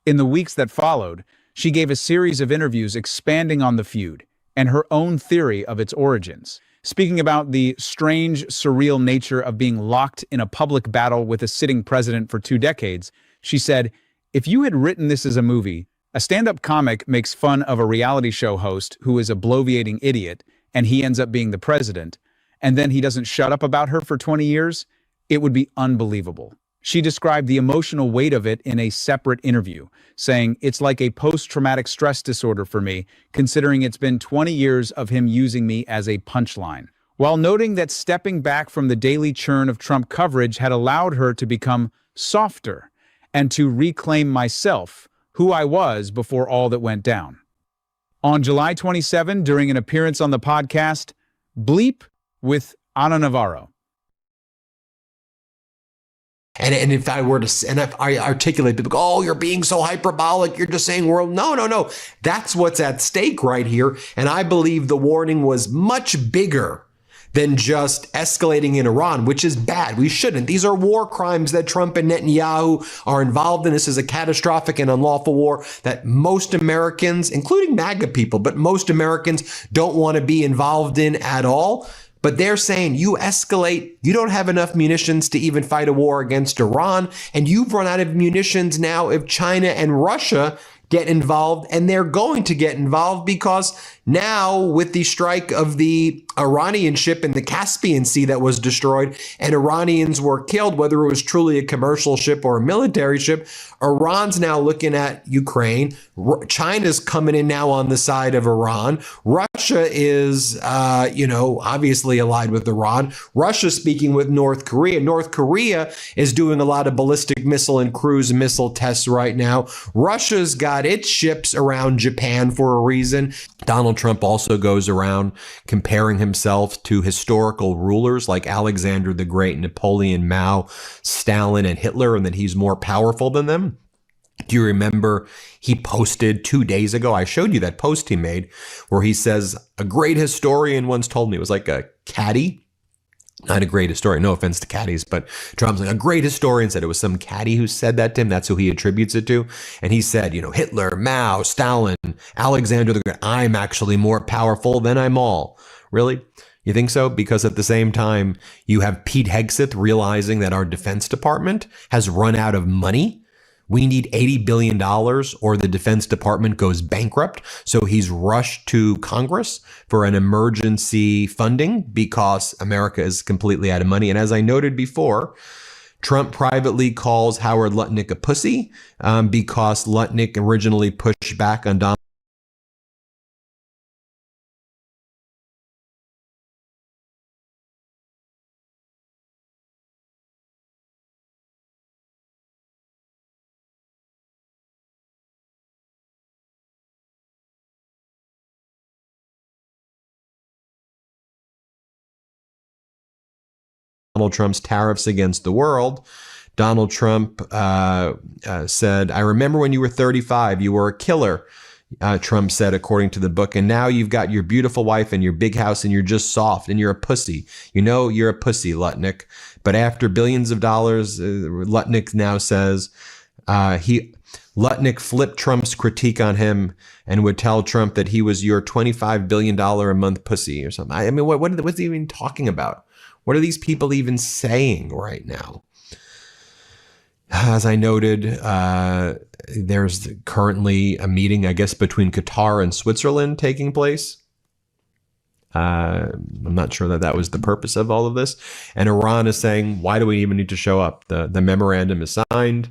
In the weeks that followed, she gave a series of interviews expanding on the feud and her own theory of its origins. Speaking about the strange, surreal nature of being locked in a public battle with a sitting president for 2 decades, she said, if you had written this as a movie, a stand-up comic makes fun of a reality show host who is a bloviating idiot, and he ends up being the president, and then he doesn't shut up about her for 20 years, it would be unbelievable. She described the emotional weight of it in a separate interview, saying, it's like a post-traumatic stress disorder for me, considering it's been 20 years of him using me as a punchline. While noting that stepping back from the daily churn of Trump coverage had allowed her to become softer and to reclaim myself, who I was before all that went down. On July 27, during an appearance on the podcast, Bleep with Ana Navarro. And if I were to, and if I articulate, people go, oh, you're being so hyperbolic, you're just saying world. No. That's what's at stake right here. And I believe the warning was much bigger than just escalating in Iran, which is bad. We shouldn't. These are war crimes that Trump and Netanyahu are involved in. This is a catastrophic and unlawful war that most Americans, including MAGA people, but most Americans don't want to be involved in at all. But they're saying you escalate, you don't have enough munitions to even fight a war against Iran, and you've run out of munitions now if China and Russia get involved, and they're going to get involved because now with the strike of the Iranian ship in the Caspian Sea that was destroyed and Iranians were killed, whether it was truly a commercial ship or a military ship, Iran's now looking at Ukraine. China's coming in now on the side of Iran. Russia is, obviously allied with Iran. Russia's speaking with North Korea. North Korea is doing a lot of ballistic missile and cruise missile tests right now. Russia's got its ships around Japan for a reason. Donald Trump also goes around comparing himself to historical rulers like Alexander the Great, Napoleon, Mao, Stalin, and Hitler, and that he's more powerful than them. Do you remember he posted 2 days ago? I showed you that post he made where he says, a great historian once told me, it was like a caddy. Not a great historian, no offense to caddies, but Trump's like a great historian said it was some caddy who said that to him. That's who he attributes it to. And he said, Hitler, Mao, Stalin, Alexander the Great, I'm actually more powerful than I'm all. Really? You think so? Because at the same time, you have Pete Hegseth realizing that our Defense Department has run out of money. We need $80 billion or the Defense Department goes bankrupt. So he's rushed to Congress for an emergency funding because America is completely out of money. And as I noted before, Trump privately calls Howard Lutnick a pussy because Lutnick originally pushed back on Donald Trump's tariffs against the world. Donald Trump said, I remember when you were 35, you were a killer, Trump said, according to the book. And now you've got your beautiful wife and your big house and you're just soft and you're a pussy. You're a pussy, Lutnick. But after billions of dollars, Lutnick now says Lutnick flipped Trump's critique on him and would tell Trump that he was your $25 billion a month pussy or something. I mean, what's he even talking about? What are these people even saying right now? As I noted, there's currently a meeting, I guess, between Qatar and Switzerland taking place. I'm not sure that was the purpose of all of this. And Iran is saying, why do we even need to show up? The memorandum is signed.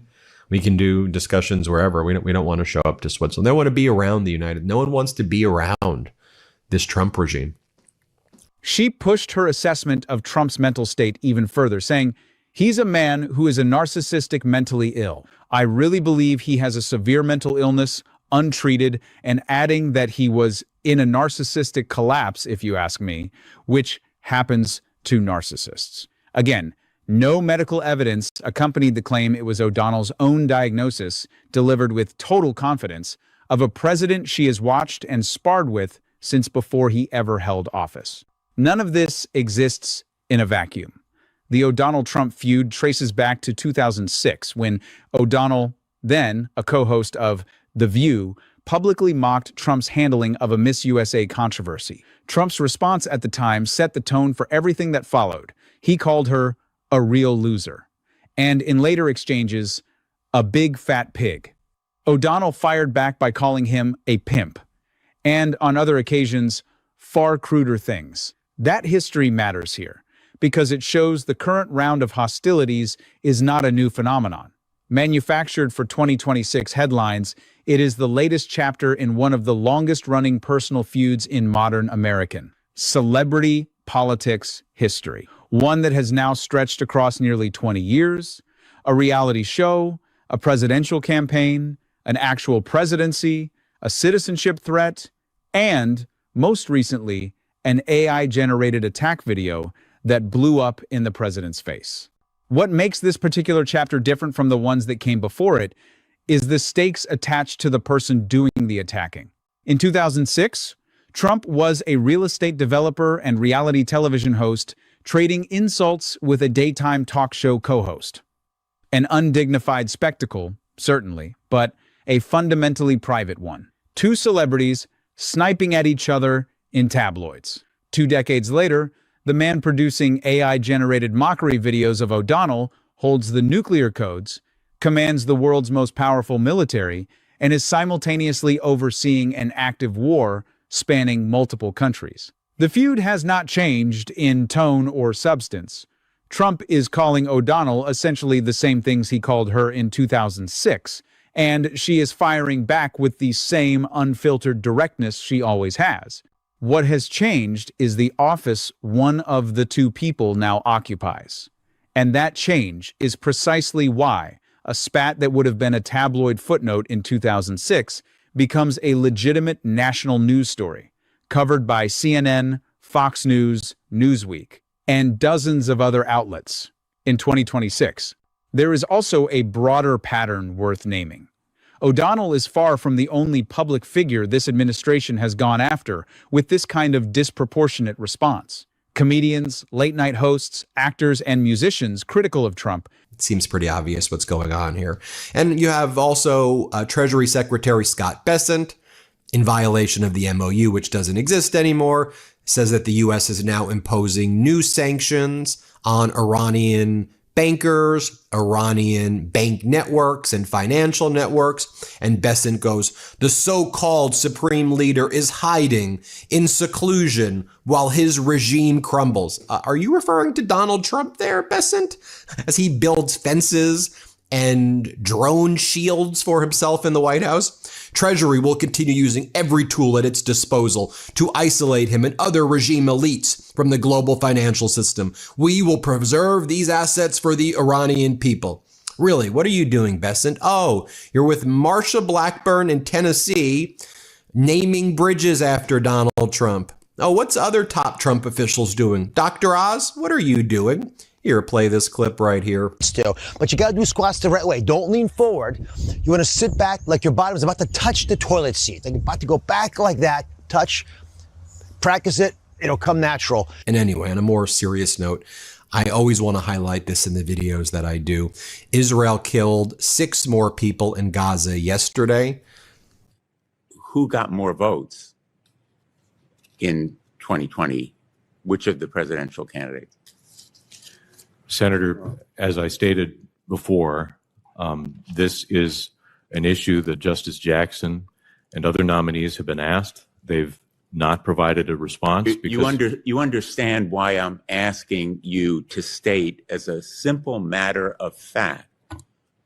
We can do discussions wherever. We don't want to show up to Switzerland. They don't want to be around the United. No one wants to be around this Trump regime. She pushed her assessment of Trump's mental state even further, saying, he's a man who is a narcissistic mentally ill. I really believe he has a severe mental illness, untreated, and adding that he was in a narcissistic collapse, if you ask me, which happens to narcissists. Again, no medical evidence accompanied the claim it was O'Donnell's own diagnosis, delivered with total confidence, of a president she has watched and sparred with since before he ever held office. None of this exists in a vacuum. The O'Donnell-Trump feud traces back to 2006, when O'Donnell, then a co-host of The View, publicly mocked Trump's handling of a Miss USA controversy. Trump's response at the time set the tone for everything that followed. He called her a real loser, and in later exchanges, a big fat pig. O'Donnell fired back by calling him a pimp, and on other occasions, far cruder things. That history matters here, because it shows the current round of hostilities is not a new phenomenon. Manufactured for 2026 headlines, it is the latest chapter in one of the longest-running personal feuds in modern American celebrity politics history. One that has now stretched across nearly 20 years, a reality show, a presidential campaign, an actual presidency, a citizenship threat, and, most recently, an AI-generated attack video that blew up in the president's face. What makes this particular chapter different from the ones that came before it is the stakes attached to the person doing the attacking. In 2006, Trump was a real estate developer and reality television host trading insults with a daytime talk show co-host. An undignified spectacle, certainly, but a fundamentally private one. Two celebrities sniping at each other in tabloids. 2 decades later, The man producing AI-generated mockery videos of O'Donnell holds the nuclear codes, commands the world's most powerful military, and is simultaneously overseeing an active war spanning multiple countries. The feud has not changed in tone or substance. Trump is calling O'Donnell essentially the same things he called her in 2006, and she is firing back with the same unfiltered directness she always has. What has changed is the office one of the two people now occupies. And that change is precisely why a spat that would have been a tabloid footnote in 2006 becomes a legitimate national news story, covered by CNN, Fox News, Newsweek, and dozens of other outlets in 2026. There is also a broader pattern worth naming. O'Donnell is far from the only public figure this administration has gone after with this kind of disproportionate response. Comedians, late-night hosts, actors, and musicians critical of Trump. It seems pretty obvious what's going on here. And you have also Treasury Secretary Scott Bessent, in violation of the MOU, which doesn't exist anymore, says that the U.S. is now imposing new sanctions on Iranian bankers, Iranian bank networks and financial networks. And Bessent goes, the so-called supreme leader is hiding in seclusion while his regime crumbles. Are you referring to Donald Trump there, Bessent? As he builds fences and drone shields for himself in the White House? Treasury will continue using every tool at its disposal to isolate him and other regime elites from the global financial system. We will preserve these assets for the Iranian people. Really, what are you doing, Bessent? Oh, you're with Marsha Blackburn in Tennessee, naming bridges after Donald Trump. Oh, what's other top Trump officials doing? Dr. Oz, what are you doing? Here, play this clip right here. Still, but you got to do squats the right way. Don't lean forward. You want to sit back like your bottom is about to touch the toilet seat. Like you're about to go back like that, touch, practice it. It'll come natural. And anyway, on a more serious note, I always want to highlight this in the videos that I do. Israel killed 6 more people in Gaza yesterday. Who got more votes in 2020? Which of the presidential candidates? Senator, as I stated before, this is an issue that Justice Jackson and other nominees have been asked. They've not provided a response. You understand why I'm asking you to state as a simple matter of fact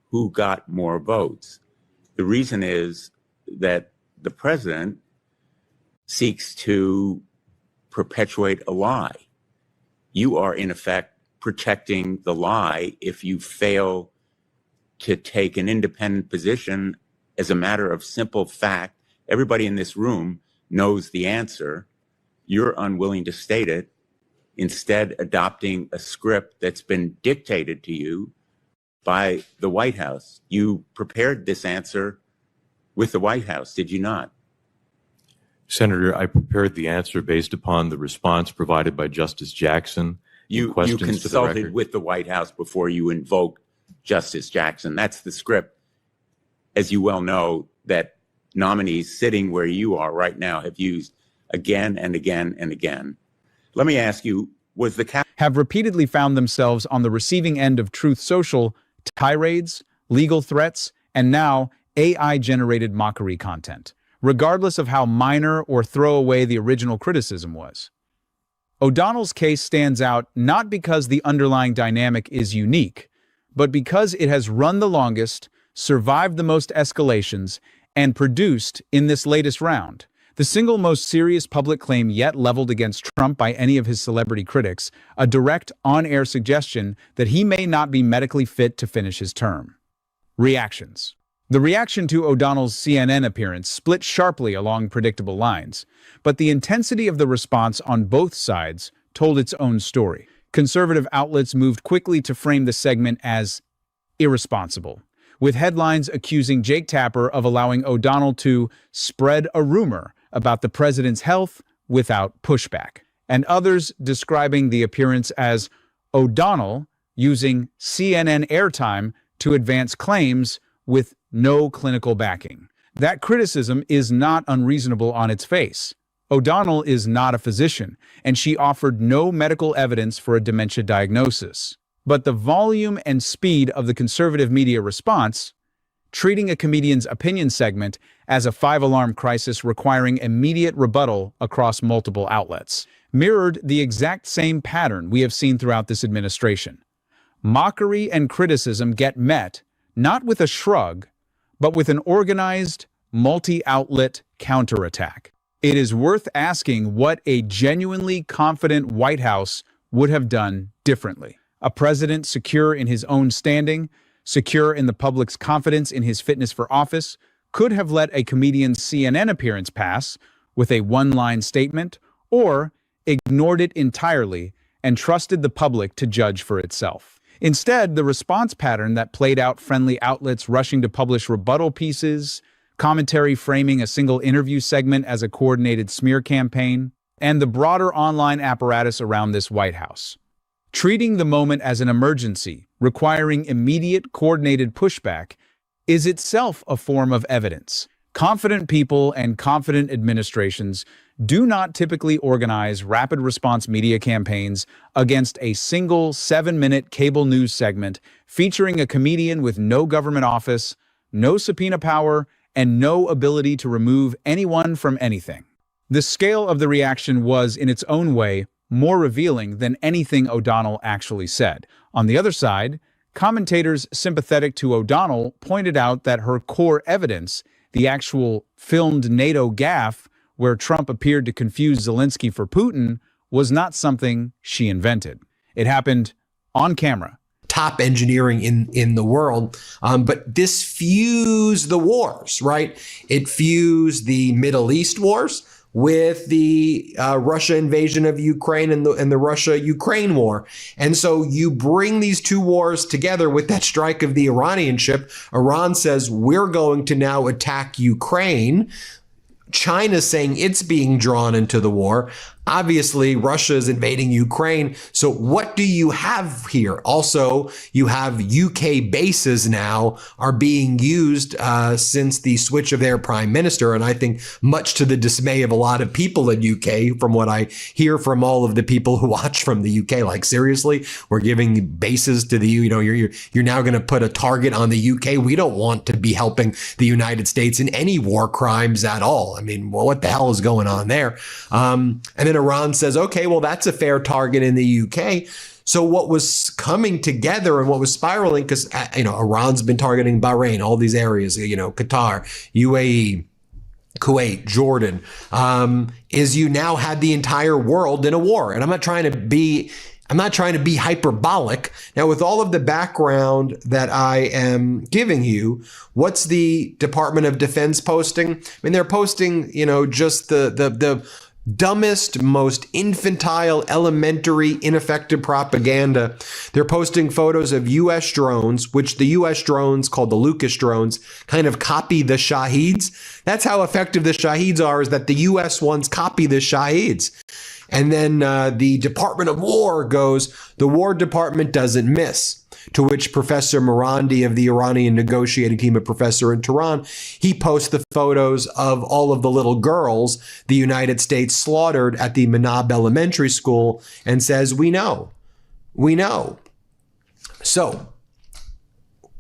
who got more votes. The reason is that the president seeks to perpetuate a lie. You are, in effect, protecting the lie if you fail to take an independent position as a matter of simple fact. Everybody in this room knows the answer. You're unwilling to state it, instead adopting a script that's been dictated to you by the White House. You prepared this answer with the White House, did you not? Senator, I prepared the answer based upon the response provided by Justice Jackson. You consulted with the White House before you invoked Justice Jackson. That's the script, as you well know, that nominees sitting where you are right now have used again and again and again. Let me ask you, was the have repeatedly found themselves on the receiving end of Truth Social tirades, legal threats, and now AI-generated mockery content, regardless of how minor or throwaway the original criticism was. O'Donnell's case stands out not because the underlying dynamic is unique, but because it has run the longest, survived the most escalations, and produced, in this latest round, the single most serious public claim yet leveled against Trump by any of his celebrity critics, a direct, on-air suggestion that he may not be medically fit to finish his term. Reactions. The reaction to O'Donnell's CNN appearance split sharply along predictable lines, but the intensity of the response on both sides told its own story. Conservative outlets moved quickly to frame the segment as irresponsible, with headlines accusing Jake Tapper of allowing O'Donnell to spread a rumor about the president's health without pushback, and others describing the appearance as O'Donnell using CNN airtime to advance claims with no clinical backing. That criticism is not unreasonable on its face. O'Donnell is not a physician, and she offered no medical evidence for a dementia diagnosis. But the volume and speed of the conservative media response, treating a comedian's opinion segment as a five-alarm crisis requiring immediate rebuttal across multiple outlets, mirrored the exact same pattern we have seen throughout this administration. Mockery and criticism get met not with a shrug, but with an organized, multi-outlet counterattack. It is worth asking what a genuinely confident White House would have done differently. A president secure in his own standing, secure in the public's confidence in his fitness for office, could have let a comedian's CNN appearance pass with a one-line statement, or ignored it entirely and trusted the public to judge for itself. Instead, the response pattern that played out friendly outlets rushing to publish rebuttal pieces, commentary framing a single interview segment as a coordinated smear campaign, and the broader online apparatus around this White House. Treating the moment as an emergency, requiring immediate coordinated pushback, is itself a form of evidence. Confident people and confident administrations do not typically organize rapid response media campaigns against a single 7-minute cable news segment featuring a comedian with no government office, no subpoena power, and no ability to remove anyone from anything. The scale of the reaction was, in its own way, more revealing than anything O'Donnell actually said. On the other side, commentators sympathetic to O'Donnell pointed out that her core evidence, the actual filmed NATO gaffe where Trump appeared to confuse Zelensky for Putin, was not something she invented. It happened on camera. Top engineering in the world. But this fused the wars, right? It fused the Middle East wars with the Russia invasion of Ukraine and the Russia-Ukraine war. And so you bring these two wars together with that strike of the Iranian ship. Iran says, we're going to now attack Ukraine. China's saying it's being drawn into the war. Obviously, Russia is invading Ukraine. So what do you have here? Also, you have UK bases now are being used since the switch of their prime minister. And I think much to the dismay of a lot of people in UK, from what I hear from all of the people who watch from the UK, like, seriously, we're giving bases to the, you're now going to put a target on the UK. We don't want to be helping the United States in any war crimes at all. I mean, well, what the hell is going on there? And then Iran says, okay, well, that's a fair target in the UK. So what was coming together and what was spiraling, because, Iran's been targeting Bahrain, all these areas, Qatar, UAE, Kuwait, Jordan, is you now had the entire world in a war. And I'm not trying to be hyperbolic. Now, with all of the background that I am giving you, what's the Department of Defense posting? I mean, they're posting, just the dumbest, most infantile, elementary, ineffective propaganda. They're posting photos of U.S. drones, which the U.S. drones, called the Lucas drones, kind of copy the Shaheeds. That's how effective the Shaheeds are, is that the U.S. ones copy the Shaheeds. And then the Department of War goes, the War Department doesn't miss. To which Professor Morandi of the Iranian negotiating team, a professor in Tehran, he posts the photos of all of the little girls the United States slaughtered at the Manab Elementary School and says, we know. So,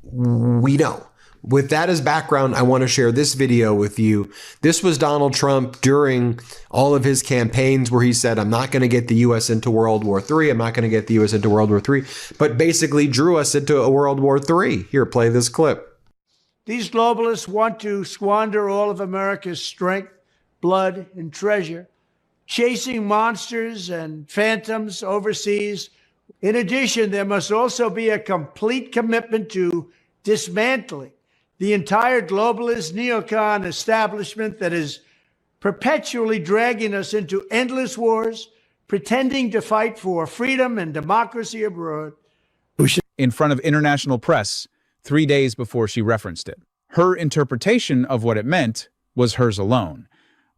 we know. With that as background, I want to share this video with you. This was Donald Trump during all of his campaigns where he said, I'm not going to get the U.S. into World War III. I'm not going to get the U.S. into World War III, but basically drew us into a World War III. Here, play this clip. These globalists want to squander all of America's strength, blood, and treasure, chasing monsters and phantoms overseas. In addition, there must also be a complete commitment to dismantling the entire globalist neocon establishment that is perpetually dragging us into endless wars, pretending to fight for freedom and democracy abroad. In front of international press 3 days before she referenced it. Her interpretation of what it meant was hers alone.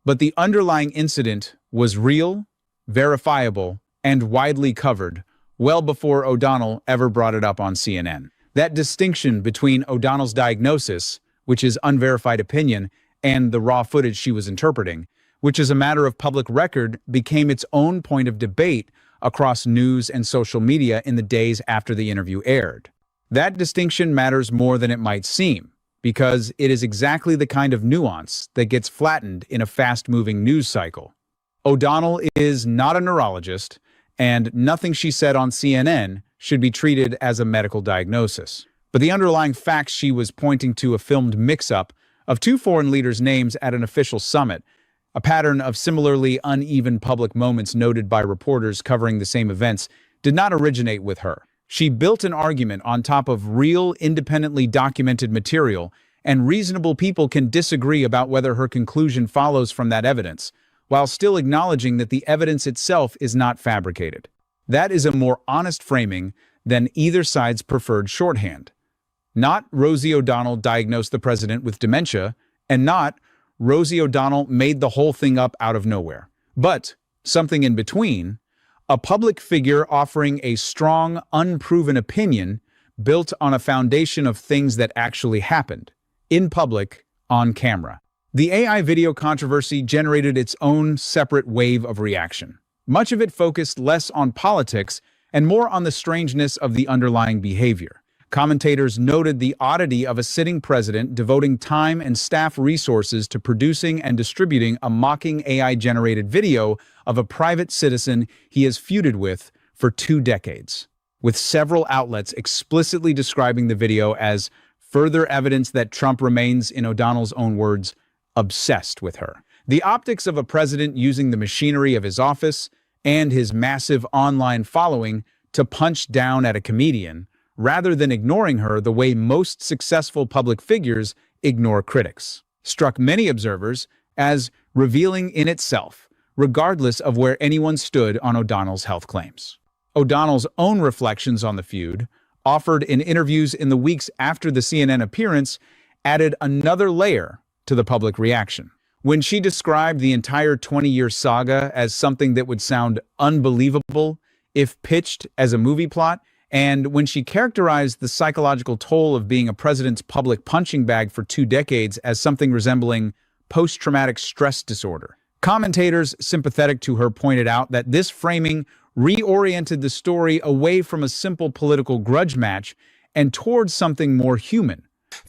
But the underlying incident was real, verifiable, and widely covered well before O'Donnell ever brought it up on CNN. That distinction between O'Donnell's diagnosis, which is unverified opinion, and the raw footage she was interpreting, which as a matter of public record became its own point of debate across news and social media in the days after the interview aired. That distinction matters more than it might seem, because it is exactly the kind of nuance that gets flattened in a fast-moving news cycle. O'Donnell is not a neurologist, and nothing she said on CNN should be treated as a medical diagnosis. But the underlying facts she was pointing to a filmed mix-up of two foreign leaders' names at an official summit, a pattern of similarly uneven public moments noted by reporters covering the same events, did not originate with her. She built an argument on top of real, independently documented material, and reasonable people can disagree about whether her conclusion follows from that evidence, while still acknowledging that the evidence itself is not fabricated. That is a more honest framing than either side's preferred shorthand. Not Rosie O'Donnell diagnosed the president with dementia, and not Rosie O'Donnell made the whole thing up out of nowhere. But something in between, a public figure offering a strong, unproven opinion built on a foundation of things that actually happened, in public, on camera. The AI video controversy generated its own separate wave of reaction. Much of it focused less on politics and more on the strangeness of the underlying behavior. Commentators noted the oddity of a sitting president devoting time and staff resources to producing and distributing a mocking AI-generated video of a private citizen he has feuded with for 2 decades, with several outlets explicitly describing the video as further evidence that Trump remains, in O'Donnell's own words, obsessed with her. The optics of a president using the machinery of his office and his massive online following to punch down at a comedian, rather than ignoring her the way most successful public figures ignore critics, struck many observers as revealing in itself, regardless of where anyone stood on O'Donnell's health claims. O'Donnell's own reflections on the feud, offered in interviews in the weeks after the CNN appearance, added another layer to the public reaction. When she described the entire 20-year saga as something that would sound unbelievable if pitched as a movie plot, and when she characterized the psychological toll of being a president's public punching bag for 2 decades as something resembling post-traumatic stress disorder, commentators sympathetic to her pointed out that this framing reoriented the story away from a simple political grudge match and towards something more human.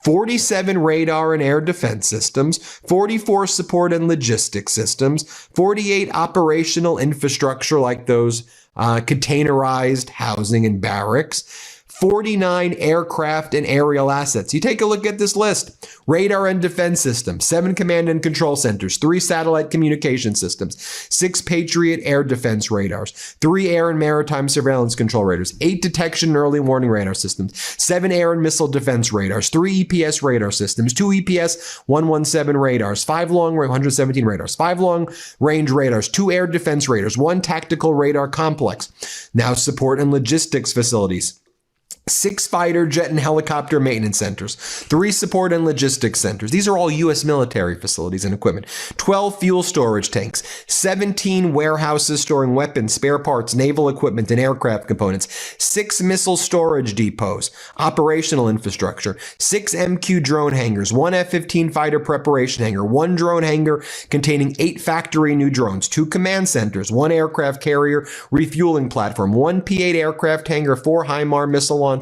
47 radar and air defense systems, 44 support and logistics systems, 48 operational infrastructure like those containerized housing and barracks, 49 aircraft and aerial assets. You take a look at this list. Radar and defense systems, 7 command and control centers, 3 satellite communication systems, 6 Patriot air defense radars, 3 air and maritime surveillance control radars, 8 detection and early warning radar systems, 7 air and missile defense radars, 3 EPS radar systems, 2 EPS 117 radars, 5 117 radars, 5 long range radars, 2 air defense radars, 1 tactical radar complex. Now support and logistics facilities. 6 fighter, jet, and helicopter maintenance centers, 3 support and logistics centers. These are all U.S. military facilities and equipment. 12 fuel storage tanks, 17 warehouses storing weapons, spare parts, naval equipment, and aircraft components, 6 missile storage depots, operational infrastructure, 6 MQ drone hangars, 1 F-15 fighter preparation hangar, 1 drone hangar containing 8 factory new drones, 2 command centers, 1 aircraft carrier refueling platform, 1 P-8 aircraft hangar, 4 HIMAR missile launchers,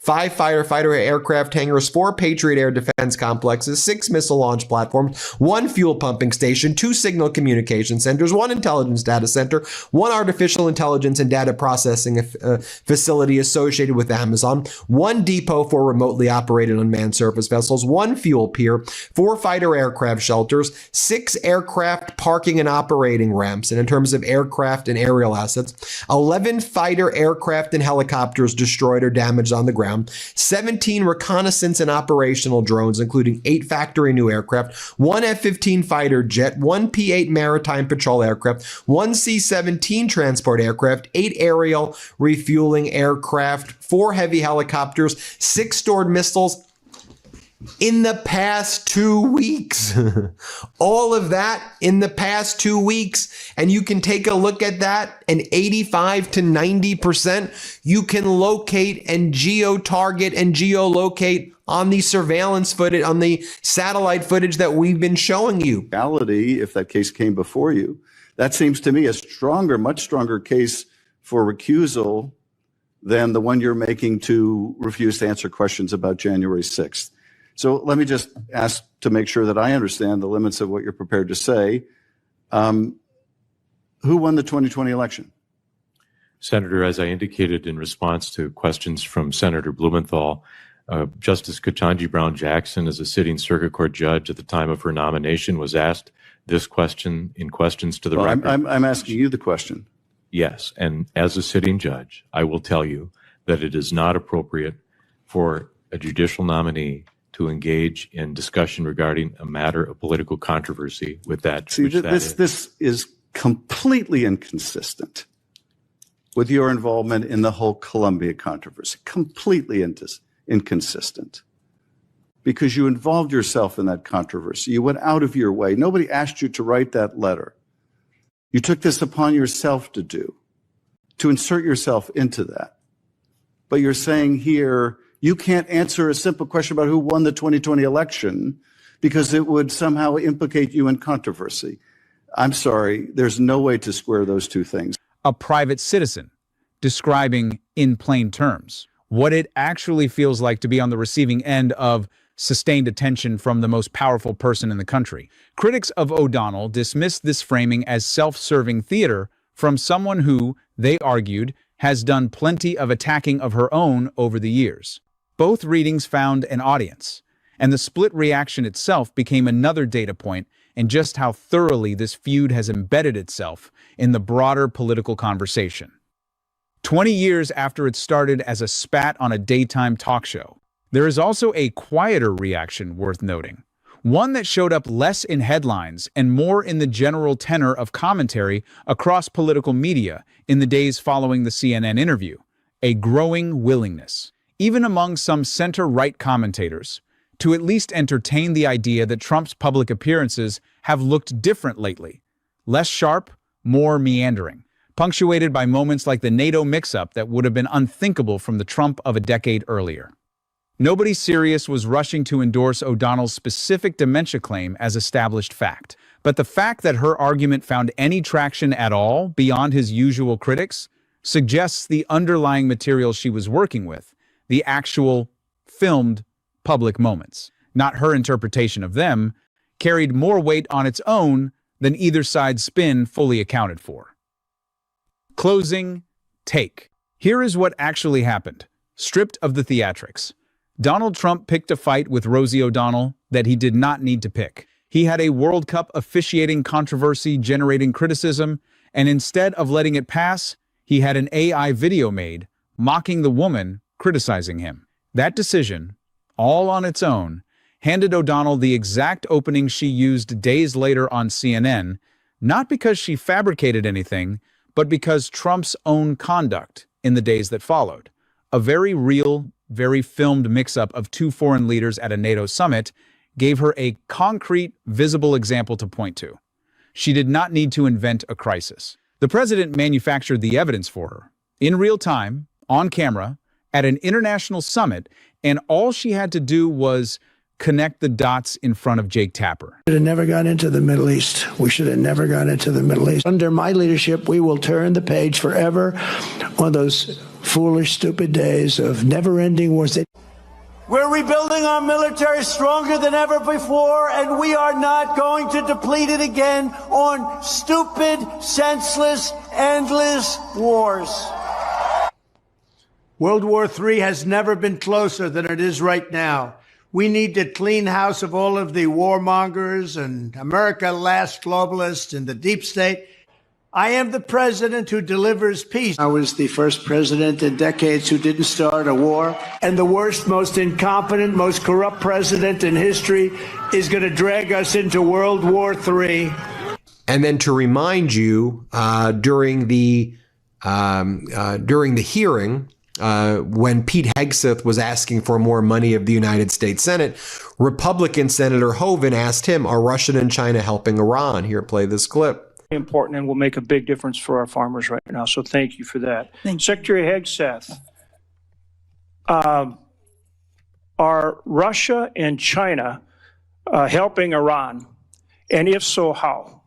5 fighter aircraft hangars, 4 Patriot air defense complexes, 6 missile launch platforms, 1 fuel pumping station, 2 signal communication centers, 1 intelligence data center, 1 artificial intelligence and data processing facility associated with Amazon, 1 depot for remotely operated unmanned surface vessels, 1 fuel pier, 4 fighter aircraft shelters, 6 aircraft parking and operating ramps, and in terms of aircraft and aerial assets, 11 fighter aircraft and helicopters destroyed or damaged on the ground, 17 reconnaissance and operational drones, including 8 factory new aircraft, 1 F-15 fighter jet, 1 P-8 maritime patrol aircraft, 1 C-17 transport aircraft, 8 aerial refueling aircraft, 4 heavy helicopters, 6 stored missiles, in the past 2 weeks. All of that in the past 2 weeks. And you can take a look at that, and 85 to 90% you can locate and geo-target and geolocate on the surveillance footage, on the satellite footage that we've been showing you. Reality, if that case came before you, that seems to me a stronger, much stronger case for recusal than the one you're making to refuse to answer questions about January 6th. So let me just ask to make sure that I understand the limits of what you're prepared to say. Who won the 2020 election? Senator, as I indicated in response to questions from Senator Blumenthal, Justice Ketanji Brown Jackson, as a sitting circuit court judge at the time of her nomination, was asked this question in questions to the record. I'm asking you the question. Yes, and as a sitting judge, I will tell you that it is not appropriate for a judicial nominee to engage in discussion regarding a matter of political controversy with that. See, this is completely inconsistent with your involvement in the whole Columbia controversy. Completely inconsistent. Because you involved yourself in that controversy. You went out of your way. Nobody asked you to write that letter. You took this upon yourself to do, to insert yourself into that. But you're saying here, you can't answer a simple question about who won the 2020 election because it would somehow implicate you in controversy. I'm sorry, there's no way to square those two things. A private citizen describing in plain terms what it actually feels like to be on the receiving end of sustained attention from the most powerful person in the country. Critics of O'Donnell dismissed this framing as self-serving theater from someone who, they argued, has done plenty of attacking of her own over the years. Both readings found an audience, and the split reaction itself became another data point in just how thoroughly this feud has embedded itself in the broader political conversation. 20 years after it started as a spat on a daytime talk show, there is also a quieter reaction worth noting, one that showed up less in headlines and more in the general tenor of commentary across political media in the days following the CNN interview, a growing willingness, even among some center-right commentators, to at least entertain the idea that Trump's public appearances have looked different lately, less sharp, more meandering, punctuated by moments like the NATO mix-up that would have been unthinkable from the Trump of a decade earlier. Nobody serious was rushing to endorse O'Donnell's specific dementia claim as established fact, but the fact that her argument found any traction at all beyond his usual critics suggests the underlying material she was working with, the actual, filmed, public moments, not her interpretation of them, carried more weight on its own than either side's spin fully accounted for. Closing take. Here is what actually happened, stripped of the theatrics. Donald Trump picked a fight with Rosie O'Donnell that he did not need to pick. He had a World Cup officiating controversy generating criticism, and instead of letting it pass, he had an AI video made, mocking the woman criticizing him. That decision, all on its own, handed O'Donnell the exact opening she used days later on CNN, not because she fabricated anything, but because Trump's own conduct in the days that followed. A very real, very filmed mix-up of two foreign leaders at a NATO summit gave her a concrete, visible example to point to. She did not need to invent a crisis. The president manufactured the evidence for her, in real time, on camera, at an international summit, and all she had to do was connect the dots in front of Jake Tapper. We should have never gone into the Middle East. We should have never gone into the Middle East. Under my leadership, we will turn the page forever on those foolish, stupid days of never-ending wars. We're rebuilding our military stronger than ever before, and we are not going to deplete it again on stupid, senseless, endless wars. World War III has never been closer than it is right now. We need to clean house of all of the warmongers and America last globalists and the deep state. I am the president who delivers peace. I was the first president in decades who didn't start a war. And the worst, most incompetent, most corrupt president in history is going to drag us into World War III. And then to remind you, during the hearing when Pete Hegseth was asking for more money of the United States Senate, Republican Senator Hoeven asked him, are Russia and China helping Iran? Here, play this clip. Important and will make a big difference for our farmers right now. So thank you for that. Secretary Hegseth, are Russia and China helping Iran? And if so, how?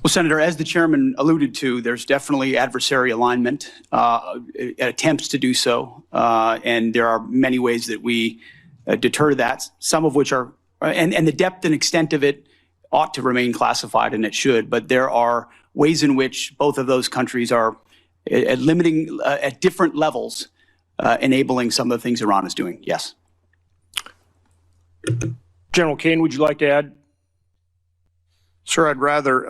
Well, Senator, as the chairman alluded to, there's definitely adversary alignment, attempts to do so, and there are many ways that we deter that, some of which are, and the depth and extent of it ought to remain classified, and it should, but there are ways in which both of those countries are limiting at different levels, enabling some of the things Iran is doing. Yes. General Kane, would you like to add? Sir, I'd rather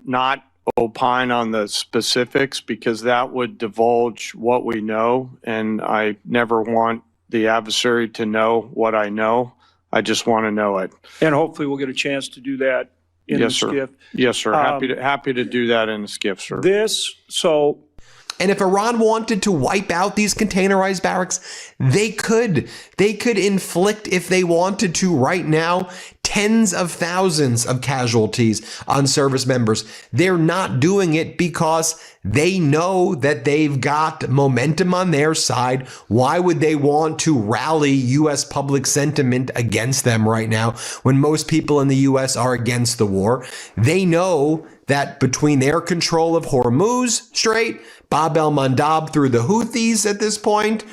not opine on the specifics because that would divulge what we know, and I never want the adversary to know what I know. I just want to know it. And hopefully we'll get a chance to do that in the skiff. Yes, sir. Happy to do that in the skiff, sir. And if Iran wanted to wipe out these containerized barracks, they could. They could inflict, if they wanted to right now, tens of thousands of casualties on service members. They're not doing it because they know that they've got momentum on their side. Why would they want to rally U.S. public sentiment against them right now when most people in the U.S. are against the war? They know that between their control of Hormuz Strait, Bab el-Mandab through the Houthis at this point,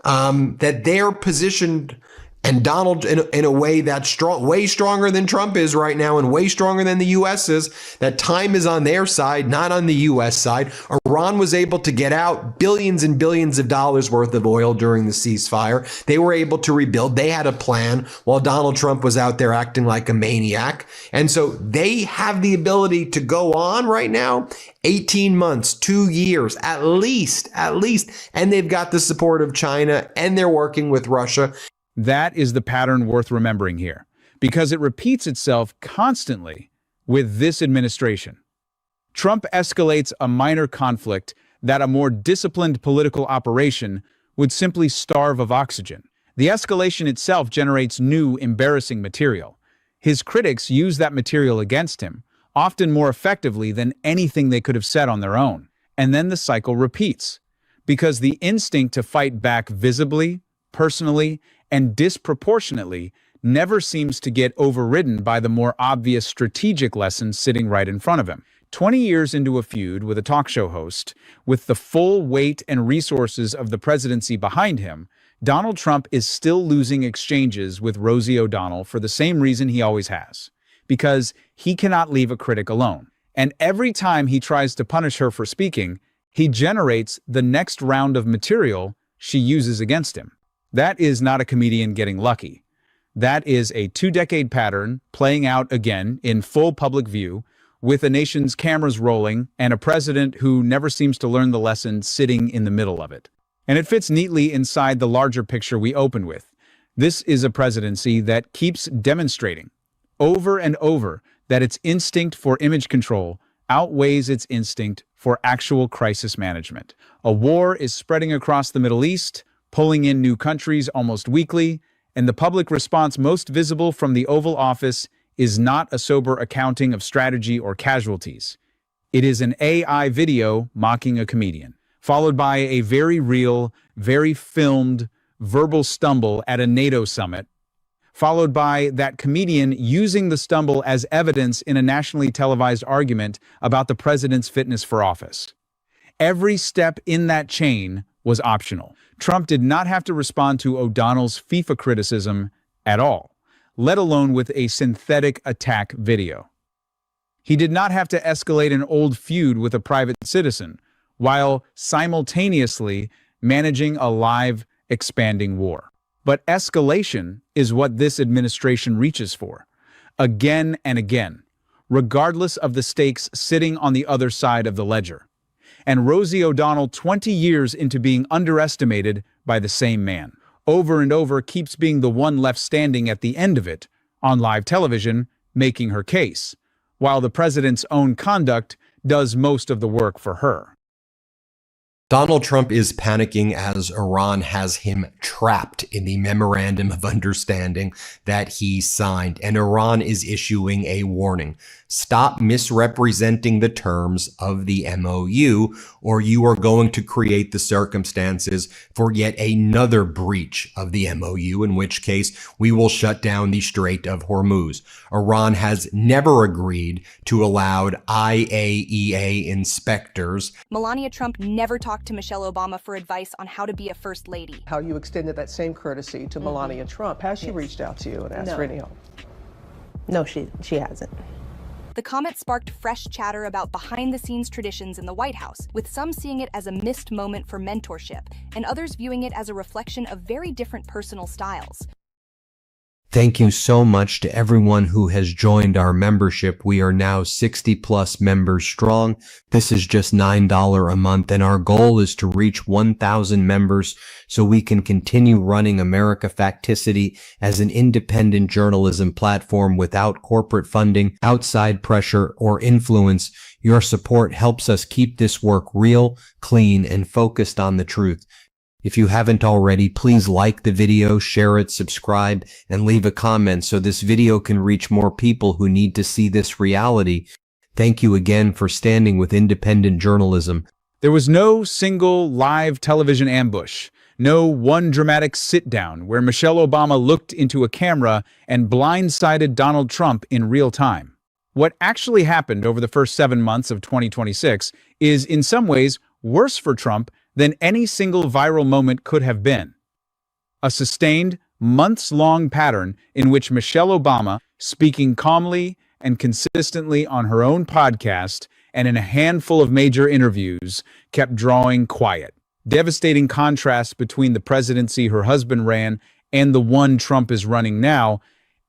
that they're positioned, and Donald in a way that's strong, way stronger than Trump is right now and way stronger than the U.S. is, that time is on their side, not on the U.S. side. Iran was able to get out billions and billions of dollars worth of oil during the ceasefire. They were able to rebuild. They had a plan while Donald Trump was out there acting like a maniac. And so they have the ability to go on right now 18 months, 2 years, at least. And they've got the support of China and they're working with Russia. That is the pattern worth remembering here, because it repeats itself constantly with this administration. Trump escalates a minor conflict that a more disciplined political operation would simply starve of oxygen. The escalation itself generates new, embarrassing material. His critics use that material against him, often more effectively than anything they could have said on their own. And then the cycle repeats, because the instinct to fight back visibly, personally, and disproportionately never seems to get overridden by the more obvious strategic lessons sitting right in front of him. 20 years into a feud with a talk show host, with the full weight and resources of the presidency behind him, Donald Trump is still losing exchanges with Rosie O'Donnell for the same reason he always has, because he cannot leave a critic alone. And every time he tries to punish her for speaking, he generates the next round of material she uses against him. That is not a comedian getting lucky. That is a 2-decade pattern playing out again in full public view, with a nation's cameras rolling and a president who never seems to learn the lesson sitting in the middle of it. And it fits neatly inside the larger picture we opened with. This is a presidency that keeps demonstrating over and over that its instinct for image control outweighs its instinct for actual crisis management. A war is spreading across the Middle East, pulling in new countries almost weekly, and the public response most visible from the Oval Office is not a sober accounting of strategy or casualties. It is an AI video mocking a comedian, followed by a very real, very filmed, verbal stumble at a NATO summit, followed by that comedian using the stumble as evidence in a nationally televised argument about the president's fitness for office. Every step in that chain was optional. Trump did not have to respond to O'Donnell's FIFA criticism at all, let alone with a synthetic attack video. He did not have to escalate an old feud with a private citizen, while simultaneously managing a live, expanding war. But escalation is what this administration reaches for, again and again, regardless of the stakes sitting on the other side of the ledger. And Rosie O'Donnell, 20 years into being underestimated by the same man, over and over keeps being the one left standing at the end of it, on live television, making her case, while the president's own conduct does most of the work for her. Donald Trump is panicking as Iran has him trapped in the memorandum of understanding that he signed, and Iran is issuing a warning. Stop misrepresenting the terms of the MOU, or you are going to create the circumstances for yet another breach of the MOU, in which case we will shut down the Strait of Hormuz. Iran has never agreed to allow IAEA inspectors. Melania Trump never talked to Michelle Obama for advice on how to be a first lady. How you extended that same courtesy to Melania Trump. Has she reached out to you and asked for any help? No, she hasn't. The comment sparked fresh chatter about behind-the-scenes traditions in the White House, with some seeing it as a missed moment for mentorship, and others viewing it as a reflection of very different personal styles. Thank you so much to everyone who has joined our membership. We are now 60 plus members strong. This is just $9 a month, and our goal is to reach 1,000 members so we can continue running America Facticity as an independent journalism platform without corporate funding, outside pressure, or influence. Your support helps us keep this work real, clean, and focused on the truth. If you haven't already, please like the video, share it, subscribe, and leave a comment so this video can reach more people who need to see this reality. Thank you again for standing with independent journalism. There was no single live television ambush, no one dramatic sit-down where Michelle Obama looked into a camera and blindsided Donald Trump in real time. What actually happened over the first 7 months of 2026 is, in some ways, worse for Trump than any single viral moment could have been. A sustained, months-long pattern in which Michelle Obama, speaking calmly and consistently on her own podcast and in a handful of major interviews, kept drawing quiet. Devastating contrast between the presidency her husband ran and the one Trump is running now,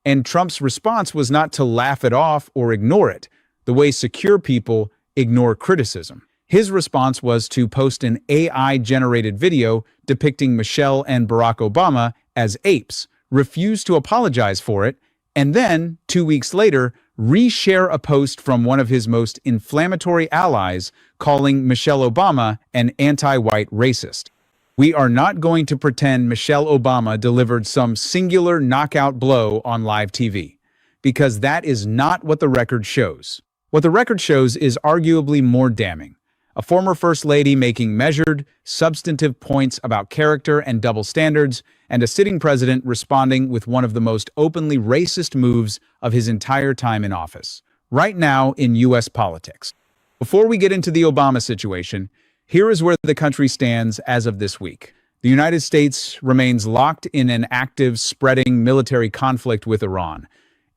and Trump's response was not to laugh it off or ignore it, the way secure people ignore criticism. His response was to post an AI-generated video depicting Michelle and Barack Obama as apes, refuse to apologize for it, and then, 2 weeks later, reshare a post from one of his most inflammatory allies calling Michelle Obama an anti-white racist. We are not going to pretend Michelle Obama delivered some singular knockout blow on live TV, because that is not what the record shows. What the record shows is arguably more damning. A former First Lady making measured, substantive points about character and double standards, and a sitting president responding with one of the most openly racist moves of his entire time in office, right now in U.S. politics. Before we get into the Obama situation, here is where the country stands as of this week. The United States remains locked in an active, spreading military conflict with Iran,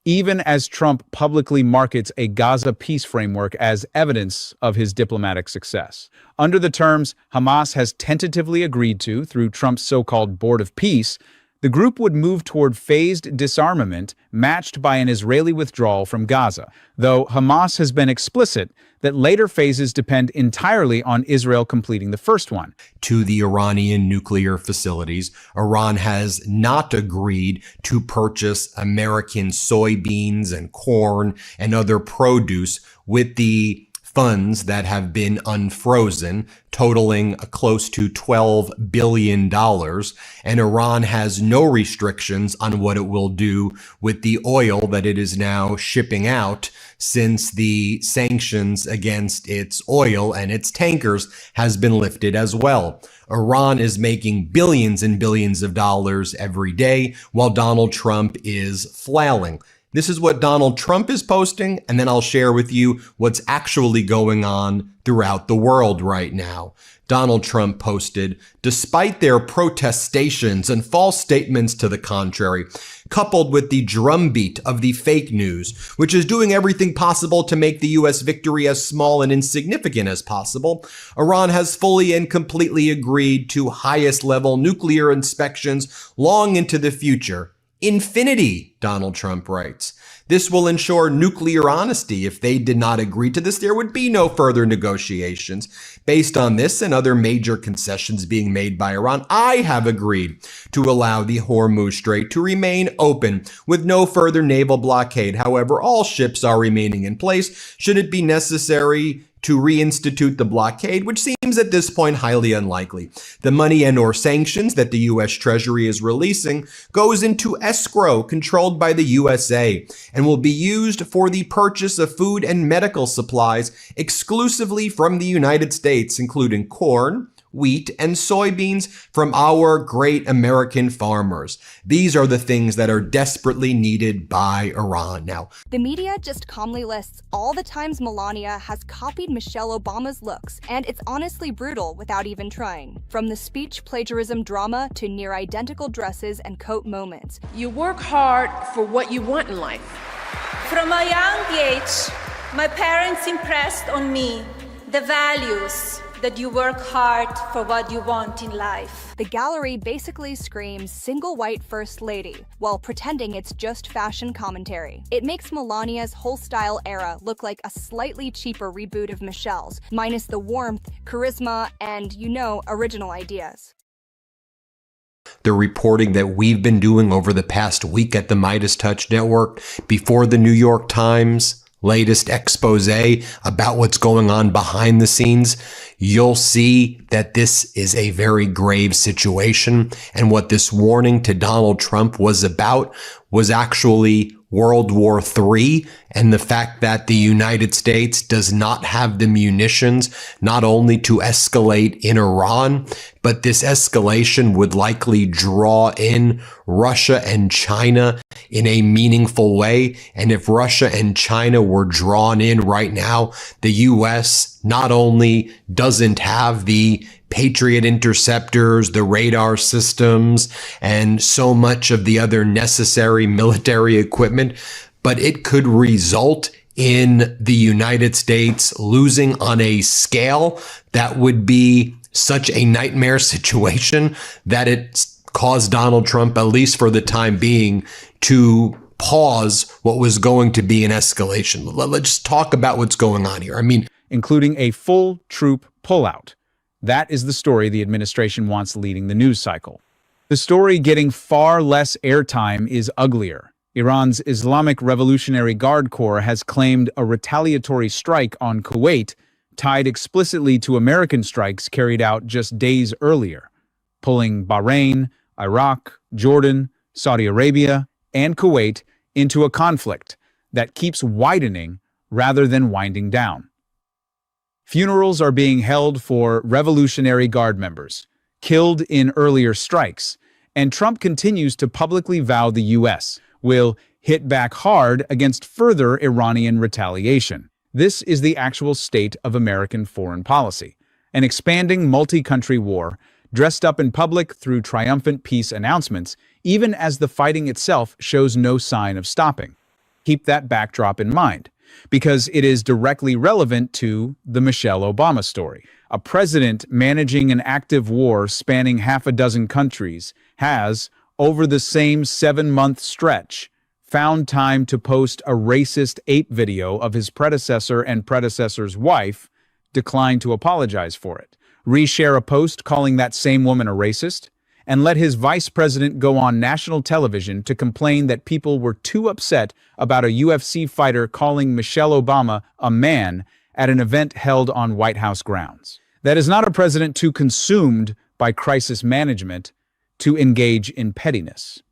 even as Trump publicly markets a Gaza peace framework as evidence of his diplomatic success. Under the terms Hamas has tentatively agreed to through Trump's so-called Board of Peace, the group would move toward phased disarmament matched by an Israeli withdrawal from Gaza, though Hamas has been explicit that later phases depend entirely on Israel completing the first one. To the Iranian nuclear facilities, Iran has not agreed to purchase American soybeans and corn and other produce with the funds that have been unfrozen, totaling close to $12 billion, and Iran has no restrictions on what it will do with the oil that it is now shipping out, since the sanctions against its oil and its tankers has been lifted as well. Iran is making billions and billions of dollars every day, while Donald Trump is flailing. This is what Donald Trump is posting, and then I'll share with you what's actually going on throughout the world right now. Donald Trump posted, despite their protestations and false statements to the contrary, coupled with the drumbeat of the fake news, which is doing everything possible to make the U.S. victory as small and insignificant as possible, Iran has fully and completely agreed to highest level nuclear inspections long into the future. Infinity, Donald Trump writes. This will ensure nuclear honesty. If they did not agree to this, there would be no further negotiations. Based on this and other major concessions being made by Iran, I have agreed to allow the Hormuz Strait to remain open with no further naval blockade. However, all ships are remaining in place should it be necessary to reinstitute the blockade, which seems at this point highly unlikely. The money and/or sanctions that the U.S. Treasury is releasing goes into escrow controlled by the USA and will be used for the purchase of food and medical supplies exclusively from the United States, including corn, wheat, and soybeans from our great American farmers. These are the things that are desperately needed by Iran. Now, the media just calmly lists all the times Melania has copied Michelle Obama's looks, and it's honestly brutal without even trying. From the speech plagiarism drama to near identical dresses and coat moments. You work hard for what you want in life. From a young age, my parents impressed on me the values that you work hard for what you want in life. The gallery basically screams single white first lady while pretending it's just fashion commentary. It makes Melania's whole style era look like a slightly cheaper reboot of Michelle's, minus the warmth, charisma, and, original ideas. The reporting that we've been doing over the past week at the Midas Touch Network, before the New York Times latest expose about what's going on behind the scenes, you'll see that this is a very grave situation. And what this warning to Donald Trump was about was actually World War III and the fact that the United States does not have the munitions not only to escalate in Iran, but this escalation would likely draw in Russia and China in a meaningful way. And if Russia and China were drawn in right now, the U.S. not only doesn't have the Patriot interceptors, the radar systems, and so much of the other necessary military equipment, but it could result in the United States losing on a scale that would be such a nightmare situation that it caused Donald Trump, at least for the time being, to pause what was going to be an escalation. Let's talk about what's going on here. Including a full troop pullout. That is the story the administration wants leading the news cycle. The story getting far less airtime is uglier. Iran's Islamic Revolutionary Guard Corps has claimed a retaliatory strike on Kuwait tied explicitly to American strikes carried out just days earlier, pulling Bahrain, Iraq, Jordan, Saudi Arabia, and Kuwait into a conflict that keeps widening rather than winding down. Funerals are being held for Revolutionary Guard members, killed in earlier strikes, and Trump continues to publicly vow the U.S. will hit back hard against further Iranian retaliation. This is the actual state of American foreign policy, an expanding multi-country war dressed up in public through triumphant peace announcements, even as the fighting itself shows no sign of stopping. Keep that backdrop in mind, because it is directly relevant to the Michelle Obama story. A president managing an active war spanning half a dozen countries has, over the same 7-month stretch, found time to post a racist ape video of his predecessor and predecessor's wife, declined to apologize for it, reshare a post calling that same woman a racist, and let his vice president go on national television to complain that people were too upset about a UFC fighter calling Michelle Obama a man at an event held on White House grounds. That is not a president too consumed by crisis management to engage in pettiness.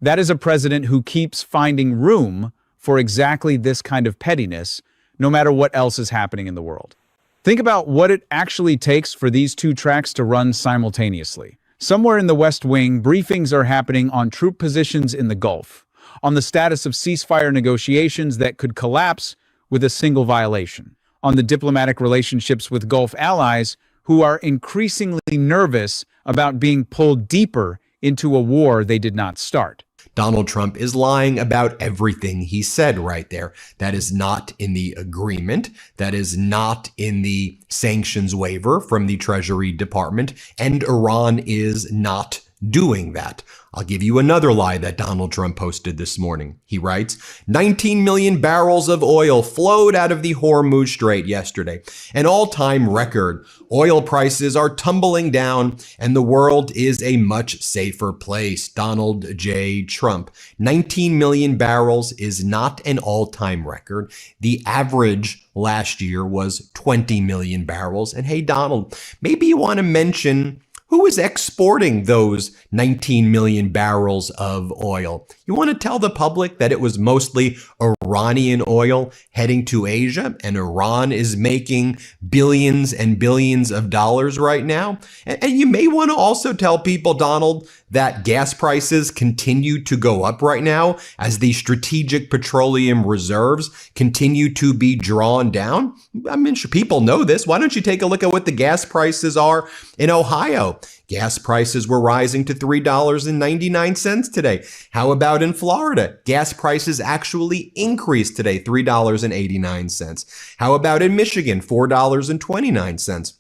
That is a president who keeps finding room for exactly this kind of pettiness, no matter what else is happening in the world. Think about what it actually takes for these two tracks to run simultaneously. Somewhere in the West Wing, briefings are happening on troop positions in the Gulf, on the status of ceasefire negotiations that could collapse with a single violation, on the diplomatic relationships with Gulf allies who are increasingly nervous about being pulled deeper into a war they did not start. Donald Trump is lying about everything he said right there. That is not in the agreement. That is not in the sanctions waiver from the Treasury Department. And Iran is not doing that. I'll give you another lie that Donald Trump posted this morning. He writes, 19 million barrels of oil flowed out of the Hormuz Strait yesterday, an all-time record. Oil prices are tumbling down and the world is a much safer place. Donald J. Trump. 19 million barrels is not an all-time record. The average last year was 20 million barrels. And hey, Donald, maybe you want to mention who is exporting those 19 million barrels of oil? You want to tell the public that it was mostly Iranian oil heading to Asia, and Iran is making billions and billions of dollars right now? And you may want to also tell people, Donald, that gas prices continue to go up right now as the strategic petroleum reserves continue to be drawn down. I mean, sure, people know this. Why don't you take a look at what the gas prices are in Ohio? Gas prices were rising to $3.99 today. How about in Florida? Gas prices actually increased today, $3.89. How about in Michigan? $4.29.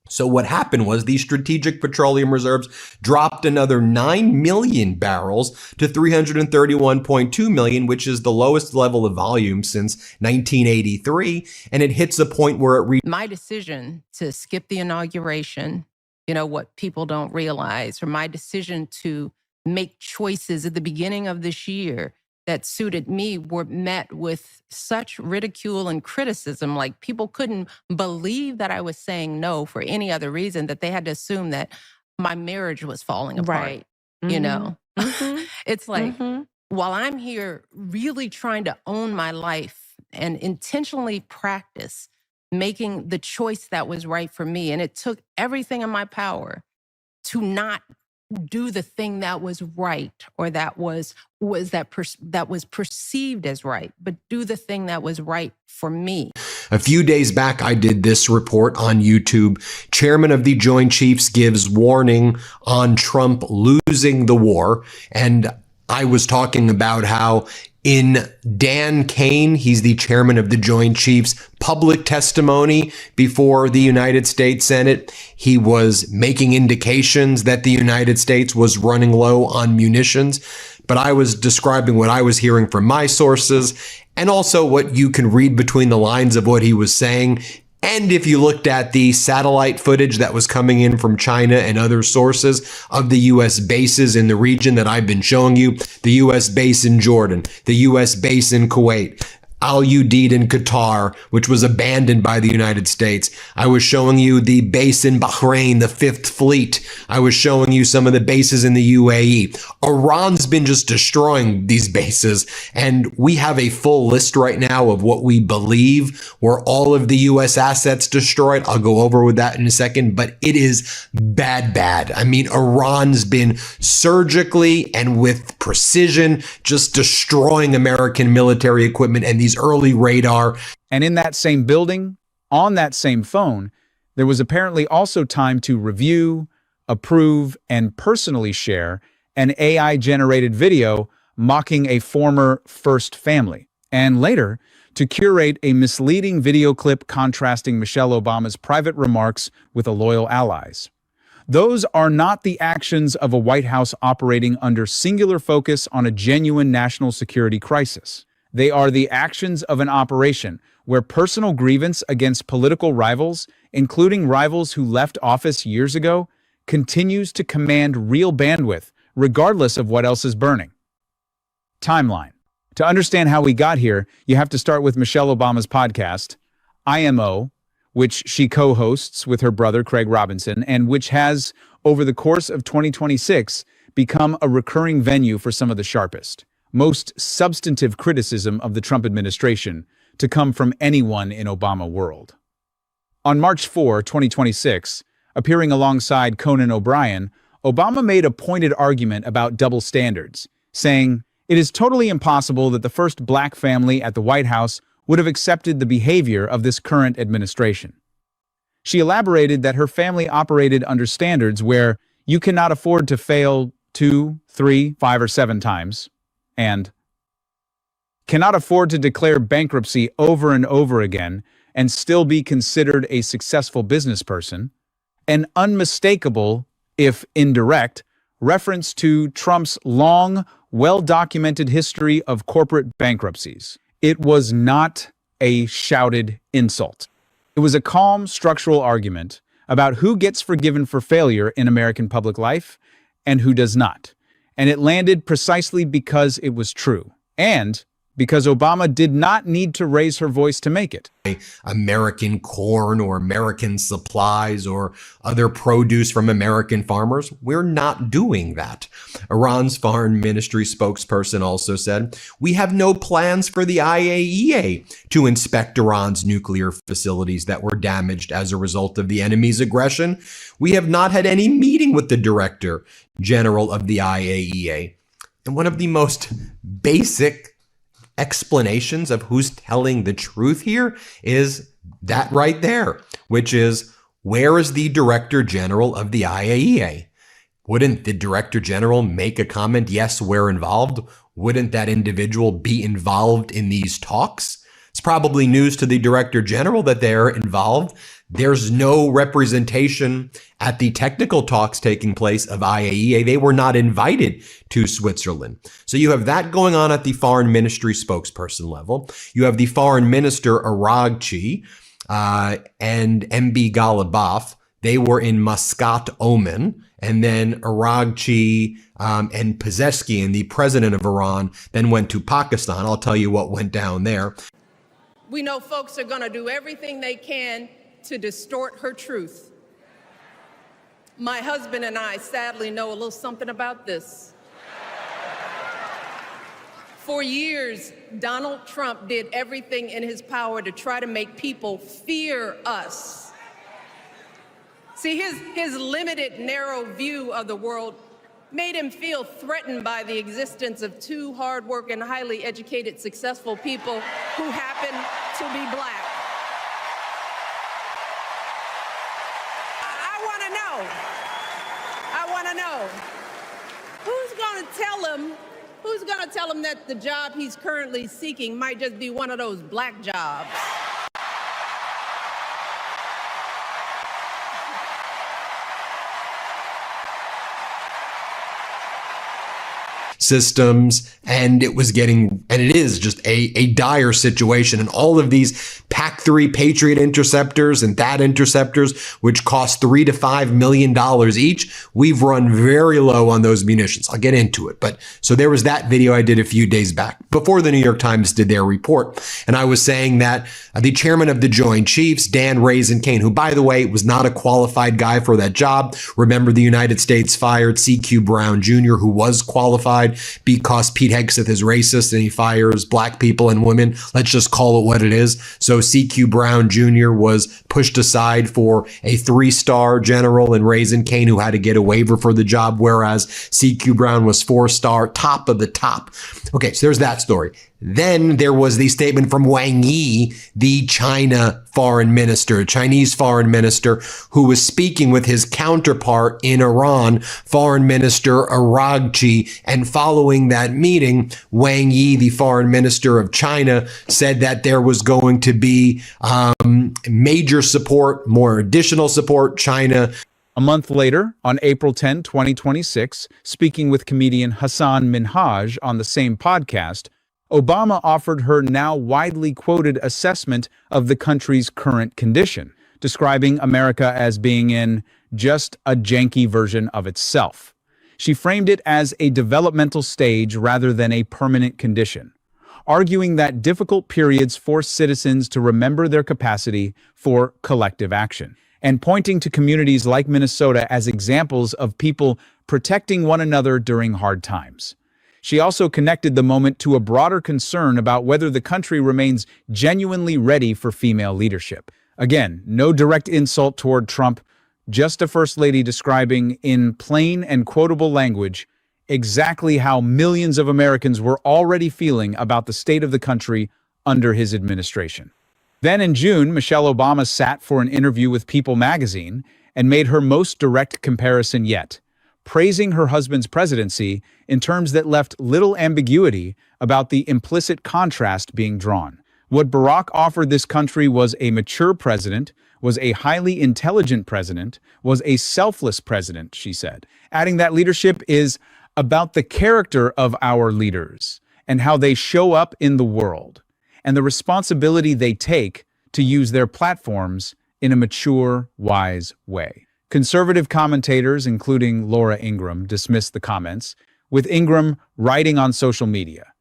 So what happened was these strategic petroleum reserves dropped another 9 million barrels to 331.2 million, which is the lowest level of volume since 1983. And it hits a point where it reached. My decision to skip the inauguration, you know, what people don't realize, or my decision to make choices at the beginning of this year that suited me were met with such ridicule and criticism. Like, people couldn't believe that I was saying no for any other reason, that they had to assume that my marriage was falling apart. Right. You know, Mhm. it's like, while I'm here really trying to own my life and intentionally practice making the choice that was right for me, and it took everything in my power to not do the thing that was right, or that was perceived as right, but do the thing that was right for me. A few days back, I did this report on YouTube. Chairman of the Joint Chiefs gives warning on Trump losing the war. And I was talking about how in Dan Kane, he's the chairman of the Joint Chiefs, public testimony before the United States Senate, he was making indications that the United States was running low on munitions. But I was describing what I was hearing from my sources, and also what you can read between the lines of what he was saying. And if you looked at the satellite footage that was coming in from China and other sources of the U.S. bases in the region that I've been showing you, the U.S. base in Jordan, the U.S. base in Kuwait, Al Udeid in Qatar, which was abandoned by the United States. I was showing you the base in Bahrain, the Fifth Fleet. I was showing you some of the bases in the UAE. Iran's been just destroying these bases. And we have a full list right now of what we believe were all of the U.S. assets destroyed. I'll go over with that in a second, but it is bad. I mean, Iran's been surgically and with precision just destroying American military equipment and these early radar. And in that same building, on that same phone, there was apparently also time to review, approve, and personally share an AI-generated video mocking a former first family, and later to curate a misleading video clip contrasting Michelle Obama's private remarks with a loyal allies. Those are not the actions of a White House operating under singular focus on a genuine national security crisis. They are the actions of an operation where personal grievance against political rivals, including rivals who left office years ago, continues to command real bandwidth, regardless of what else is burning. Timeline. To understand how we got here, you have to start with Michelle Obama's podcast, IMO, which she co-hosts with her brother Craig Robinson, and which has, over the course of 2026, become a recurring venue for some of the sharpest, most substantive criticism of the Trump administration to come from anyone in Obama world. On March 4, 2026, appearing alongside Conan O'Brien, Obama made a pointed argument about double standards, saying, "It is totally impossible that the first black family at the White House would have accepted the behavior of this current administration." She elaborated that her family operated under standards where you cannot afford to fail 2, 3, 5, or 7 times, and cannot afford to declare bankruptcy over and over again and still be considered a successful business person, an unmistakable, if indirect, reference to Trump's long, well-documented history of corporate bankruptcies. It was not a shouted insult. It was a calm, structural argument about who gets forgiven for failure in American public life and who does not. And it landed precisely because it was true, and because Obama did not need to raise her voice to make it. American corn or American supplies or other produce from American farmers. We're not doing that. Iran's foreign ministry spokesperson also said, "We have no plans for the IAEA to inspect Iran's nuclear facilities that were damaged as a result of the enemy's aggression. We have not had any meeting with the Director General of the IAEA." And one of the most basic explanations of who's telling the truth here is that right there, which is, where is the Director General of the IAEA? Wouldn't the Director General make a comment? Yes, we're involved. Wouldn't that individual be involved in these talks? It's probably news to the Director General that they're involved. There's no representation at the technical talks taking place of IAEA. They were not invited to Switzerland. So you have that going on at the foreign ministry spokesperson level. You have the foreign minister, Aragchi, and MB Ghalibaf. They were in Muscat, Oman. And then Aragchi and Pezeshkian, the president of Iran, then went to Pakistan. I'll tell you what went down there. We know folks are going to do everything they can to distort her truth. My husband and I sadly know a little something about this. For years, Donald Trump did everything in his power to try to make people fear us. See, his limited, narrow view of the world made him feel threatened by the existence of two hardworking, highly educated, successful people who happen to be black. I want to know, who's going to tell him that the job he's currently seeking might just be one of those black jobs? Systems, and it is just a dire situation. And all of these PAC-3 Patriot interceptors and THAAD interceptors, which cost $3 to $5 million each, we've run very low on those munitions. I'll get into it. But so there was that video I did a few days back before the New York Times did their report. And I was saying that the chairman of the Joint Chiefs, Dan Raisin Kane, who, by the way, was not a qualified guy for that job. Remember, the United States fired C.Q. Brown Jr., who was qualified, because Pete Hegseth is racist and he fires black people and women. Let's just call it what it is. So C.Q. Brown Jr. was pushed aside for a 3-star general and Raisin Kane, who had to get a waiver for the job, whereas C.Q. Brown was 4-star, top of the top. Okay, so there's that story. Then there was the statement from Wang Yi, the Chinese foreign minister, who was speaking with his counterpart in Iran, Foreign Minister Aragchi. And following that meeting, Wang Yi, the foreign minister of China, said that there was going to be major support, more additional support. China. A month later, on April 10, 2026, speaking with comedian Hassan Minhaj on the same podcast, Obama offered her now widely quoted assessment of the country's current condition, describing America as being in just a janky version of itself. She framed it as a developmental stage rather than a permanent condition, arguing that difficult periods force citizens to remember their capacity for collective action, and pointing to communities like Minnesota as examples of people protecting one another during hard times. She also connected the moment to a broader concern about whether the country remains genuinely ready for female leadership. Again, no direct insult toward Trump, just a First Lady describing in plain and quotable language exactly how millions of Americans were already feeling about the state of the country under his administration. Then in June, Michelle Obama sat for an interview with People magazine and made her most direct comparison yet, praising her husband's presidency in terms that left little ambiguity about the implicit contrast being drawn. What Barack offered this country was a mature president was a highly intelligent president, was a selfless president, she said, adding that leadership is about the character of our leaders and how they show up in the world, and the responsibility they take to use their platforms in a mature, wise way. Conservative commentators, including Laura Ingraham, dismissed the comments, with Ingraham writing on social media.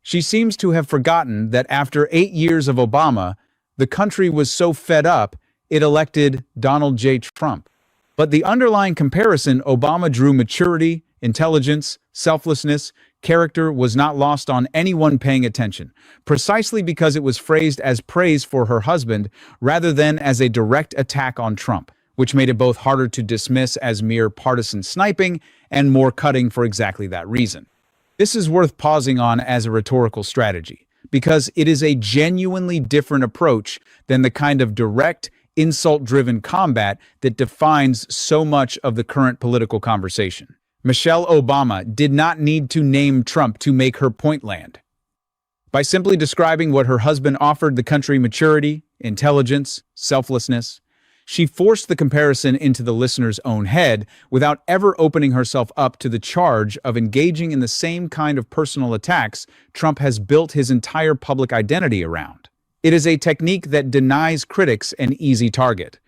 She seems to have forgotten that after 8 years of Obama, the country was so fed up it elected Donald J. Trump. But the underlying comparison Obama drew maturity, intelligence, selflessness, character was not lost on anyone paying attention, precisely because it was phrased as praise for her husband rather than as a direct attack on Trump, which made it both harder to dismiss as mere partisan sniping and more cutting for exactly that reason. This is worth pausing on as a rhetorical strategy, because it is a genuinely different approach than the kind of direct, insult-driven combat that defines so much of the current political conversation. Michelle Obama did not need to name Trump to make her point land. By simply describing what her husband offered the country: maturity, intelligence, selflessness, she forced the comparison into the listener's own head without ever opening herself up to the charge of engaging in the same kind of personal attacks Trump has built his entire public identity around. It is a technique that denies critics an easy target.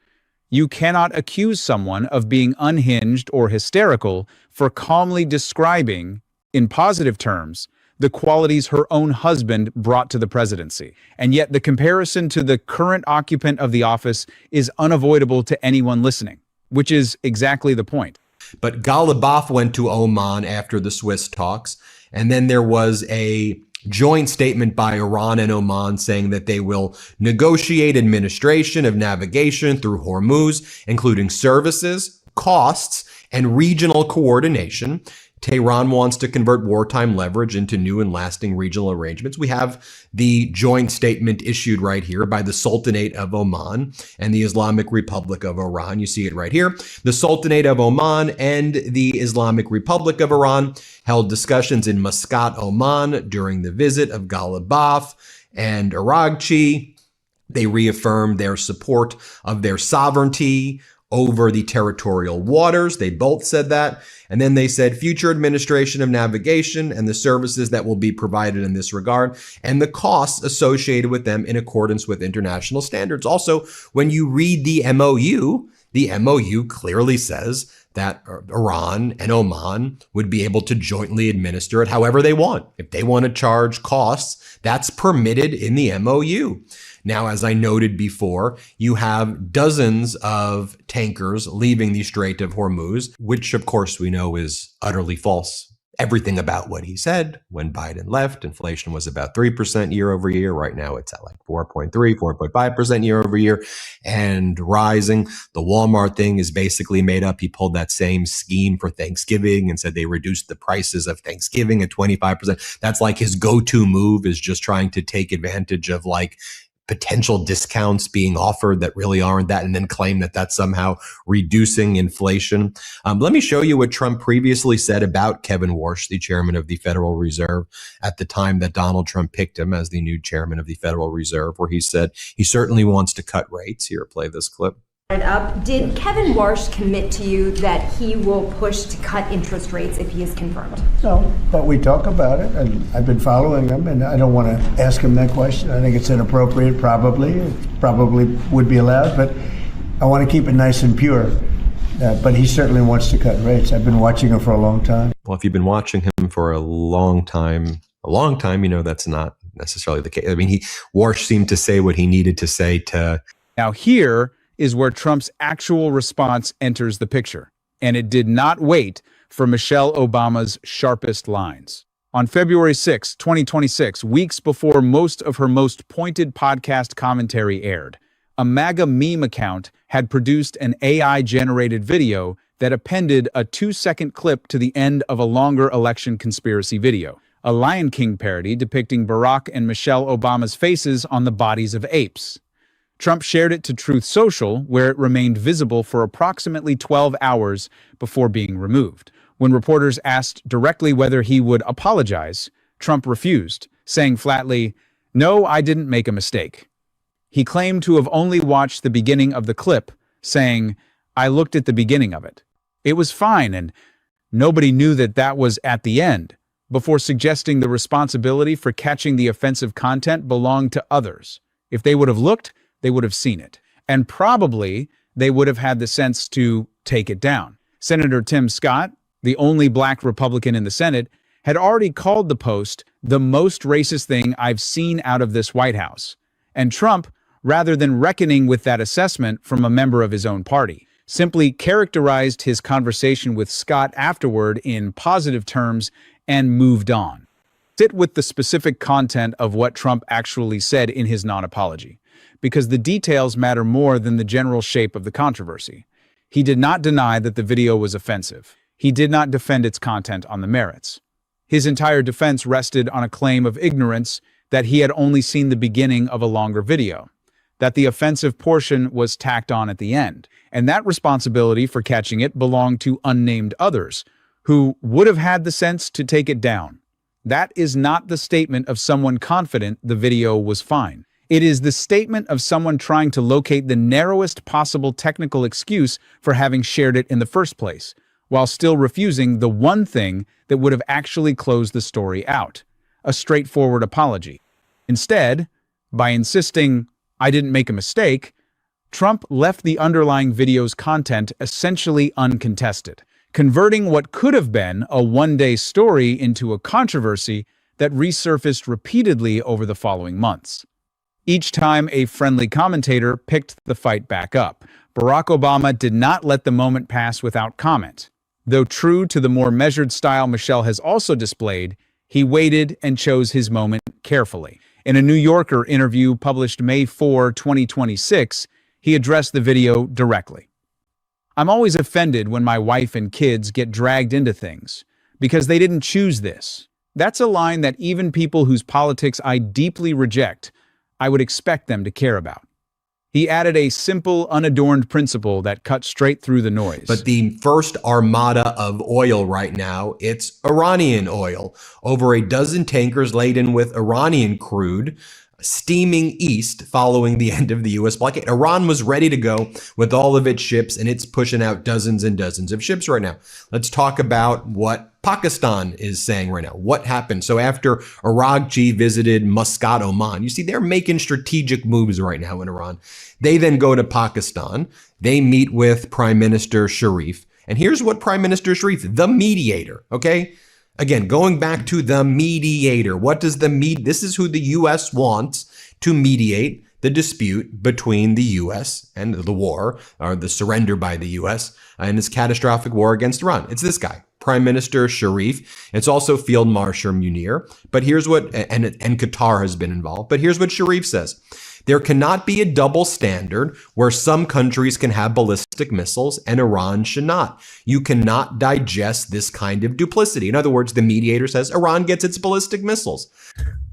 You cannot accuse someone of being unhinged or hysterical for calmly describing, in positive terms, the qualities her own husband brought to the presidency. And yet the comparison to the current occupant of the office is unavoidable to anyone listening, which is exactly the point. But Ghalibaf went to Oman after the Swiss talks, and then there was a joint statement by Iran and Oman saying that they will negotiate administration of navigation through Hormuz, including services, costs, and regional coordination. Tehran wants to convert wartime leverage into new and lasting regional arrangements. We have the joint statement issued right here by the Sultanate of Oman and the Islamic Republic of Iran. You see it right here. The Sultanate of Oman and the Islamic Republic of Iran held discussions in Muscat, Oman during the visit of Ghalibaf and Araghchi. They reaffirmed their support of their sovereignty over the territorial waters. They both said that. And then they said future administration of navigation and the services that will be provided in this regard and the costs associated with them in accordance with international standards. Also, when you read the MOU clearly says that Iran and Oman would be able to jointly administer it however they want. If they want to charge costs, that's permitted in the MOU. Now, as I noted before, you have dozens of tankers leaving the Strait of Hormuz, which of course we know is utterly false. Everything about what he said when Biden left, inflation was about 3% year over year. Right now it's at like 4.3, 4.5% year over year and rising. The Walmart thing is basically made up. He pulled that same scheme for Thanksgiving and said they reduced the prices of Thanksgiving at 25%. That's like his go-to move, is just trying to take advantage of like potential discounts being offered that really aren't that, and then claim that that's somehow reducing inflation. Let me show you what Trump previously said about Kevin Warsh, the chairman of the Federal Reserve, at the time that Donald Trump picked him as the new chairman of the Federal Reserve, where he said he certainly wants to cut rates. Here, play this clip. Did Kevin Warsh commit to you that he will push to cut interest rates if he is confirmed? No, but we talk about it, and I've been following him, and I don't want to ask him that question. I think it's inappropriate, probably. It probably would be allowed, but I want to keep it nice and pure. But he certainly wants to cut rates. I've been watching him for a long time. Well, if you've been watching him for a long time, you know that's not necessarily the case. I mean, Warsh seemed to say what he needed to say to... Now here is where Trump's actual response enters the picture, and it did not wait for Michelle Obama's sharpest lines. On February 6, 2026, weeks before most of her most pointed podcast commentary aired, a MAGA meme account had produced an AI-generated video that appended a 2-second clip to the end of a longer election conspiracy video, a Lion King parody depicting Barack and Michelle Obama's faces on the bodies of apes. Trump shared it to Truth Social, where it remained visible for approximately 12 hours before being removed. When reporters asked directly whether he would apologize, Trump refused, saying flatly, "No, I didn't make a mistake." He claimed to have only watched the beginning of the clip, saying, "I looked at the beginning of it. It was fine, and nobody knew that that was at the end," before suggesting the responsibility for catching the offensive content belonged to others. If they would have looked, they would have seen it. And probably they would have had the sense to take it down. Senator Tim Scott, the only black Republican in the Senate, had already called the post the most racist thing I've seen out of this White House. And Trump, rather than reckoning with that assessment from a member of his own party, simply characterized his conversation with Scott afterward in positive terms and moved on. Sit with the specific content of what Trump actually said in his non-apology, because the details matter more than the general shape of the controversy. He did not deny that the video was offensive. He did not defend its content on the merits. His entire defense rested on a claim of ignorance that he had only seen the beginning of a longer video, that the offensive portion was tacked on at the end, and that responsibility for catching it belonged to unnamed others, who would have had the sense to take it down. That is not the statement of someone confident the video was fine. It is the statement of someone trying to locate the narrowest possible technical excuse for having shared it in the first place, while still refusing the one thing that would have actually closed the story out: a straightforward apology. Instead, by insisting, "I didn't make a mistake," Trump left the underlying video's content essentially uncontested, converting what could have been a one-day story into a controversy that resurfaced repeatedly over the following months. Each time a friendly commentator picked the fight back up, Barack Obama did not let the moment pass without comment. Though true to the more measured style Michelle has also displayed, he waited and chose his moment carefully. In a New Yorker interview published May 4, 2026, he addressed the video directly. "I'm always offended when my wife and kids get dragged into things, because they didn't choose this. That's a line that even people whose politics I deeply reject, I would expect them to care about." He added a simple, unadorned principle that cut straight through the noise. But the first armada of oil right now, it's Iranian oil. Over a dozen tankers laden with Iranian crude steaming east following the end of the U.S. blockade. Iran was ready to go with all of its ships, and it's pushing out dozens and dozens of ships right now. Let's talk about what Pakistan is saying right now. What happened? So after Araghchi visited Muscat, Oman, you see they're making strategic moves right now in Iran. They then go to Pakistan. They meet with Prime Minister Sharif. And here's what Prime Minister Sharif, the mediator, okay? Again, going back to the mediator. What does this is who the U.S. wants to mediate the dispute between the U.S. and the war, or the surrender by the U.S. and its catastrophic war against Iran. It's this guy, Prime Minister Sharif. It's also Field Marshal Munir. But here's what, and Qatar has been involved. But here's what Sharif says. There cannot be a double standard where some countries can have ballistic missiles and Iran should not. You cannot digest this kind of duplicity. In other words, the mediator says Iran gets its ballistic missiles.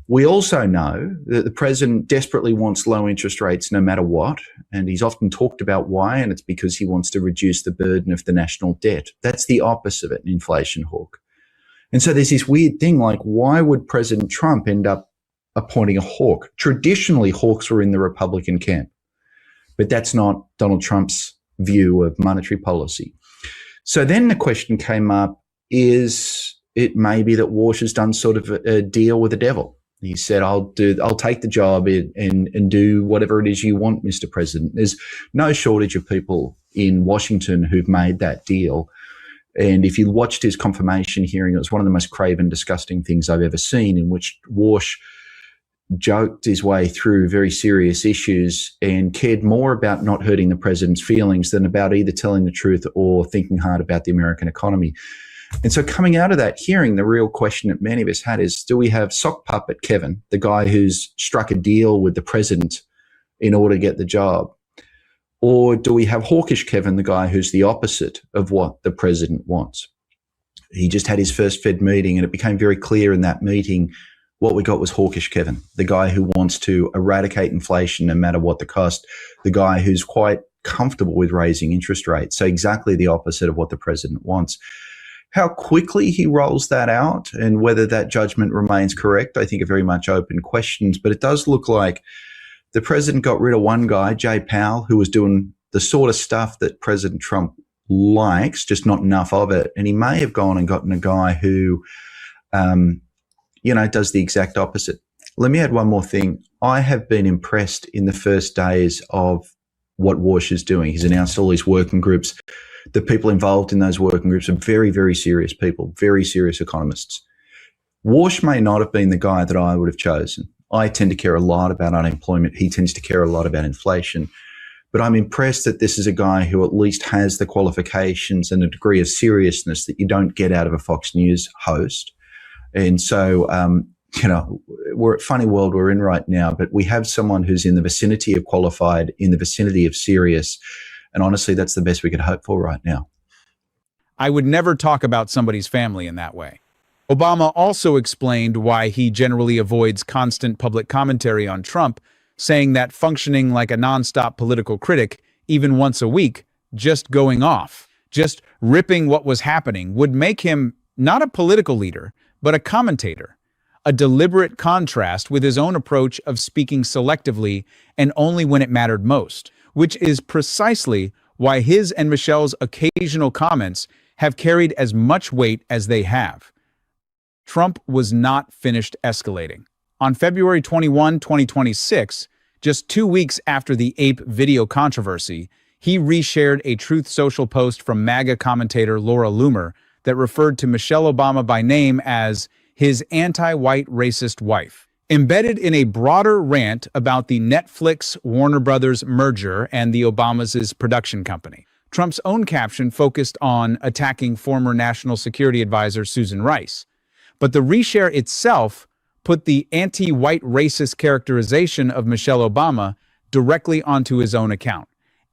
We also know that the president desperately wants low interest rates no matter what, and he's often talked about why, and it's because he wants to reduce the burden of the national debt. That's the opposite of an inflation hawk. And so there's this weird thing like, why would President Trump end up appointing a hawk? Traditionally, hawks were in the Republican camp, but that's not Donald Trump's view of monetary policy. So then the question came up, is it maybe that Walsh has done sort of a deal with the devil? He said, I'll take the job and do whatever it is you want, Mr. President. There's no shortage of people in Washington who've made that deal. And if you watched his confirmation hearing, it was one of the most craven, disgusting things I've ever seen, in which Walsh joked his way through very serious issues and cared more about not hurting the president's feelings than about either telling the truth or thinking hard about the American economy. And so coming out of that hearing, the real question that many of us had is, do we have sock puppet Kevin, the guy who's struck a deal with the president in order to get the job? Or do we have hawkish Kevin, the guy who's the opposite of what the president wants? He just had his first Fed meeting, and it became very clear in that meeting what we got was hawkish Kevin, the guy who wants to eradicate inflation no matter what the cost, the guy who's quite comfortable with raising interest rates. So exactly the opposite of what the president wants. How quickly he rolls that out and whether that judgment remains correct, I think are very much open questions. But it does look like The president got rid of one guy, Jay Powell, who was doing the sort of stuff that President Trump likes, just not enough of it. And he may have gone and gotten a guy who, does the exact opposite. Let me add one more thing. I have been impressed in the first days of what Walsh is doing. He's announced all these working groups. The people involved in those working groups are very, very serious people, very serious economists. Walsh may not have been the guy that I would have chosen. I tend to care a lot about unemployment. He tends to care a lot about inflation. But I'm impressed that this is a guy who at least has the qualifications and a degree of seriousness that you don't get out of a Fox News host. And so, we're at a funny world we're in right now, but we have someone who's in the vicinity of qualified, in the vicinity of serious. And honestly, that's the best we could hope for right now. I would never talk about somebody's family in that way. Obama also explained why he generally avoids constant public commentary on Trump, saying that functioning like a nonstop political critic, even once a week, just going off, just ripping what was happening, would make him not a political leader, but a commentator, a deliberate contrast with his own approach of speaking selectively and only when it mattered most, which is precisely why his and Michelle's occasional comments have carried as much weight as they have. Trump was not finished escalating. On February 21, 2026, just 2 weeks after the ape video controversy, he reshared a Truth Social post from MAGA commentator Laura Loomer that referred to Michelle Obama by name as his anti-white racist wife. Embedded in a broader rant about the Netflix-Warner Brothers merger and the Obamas' production company, Trump's own caption focused on attacking former National Security Advisor Susan Rice. But the reshare itself put the anti-white racist characterization of Michelle Obama directly onto his own account,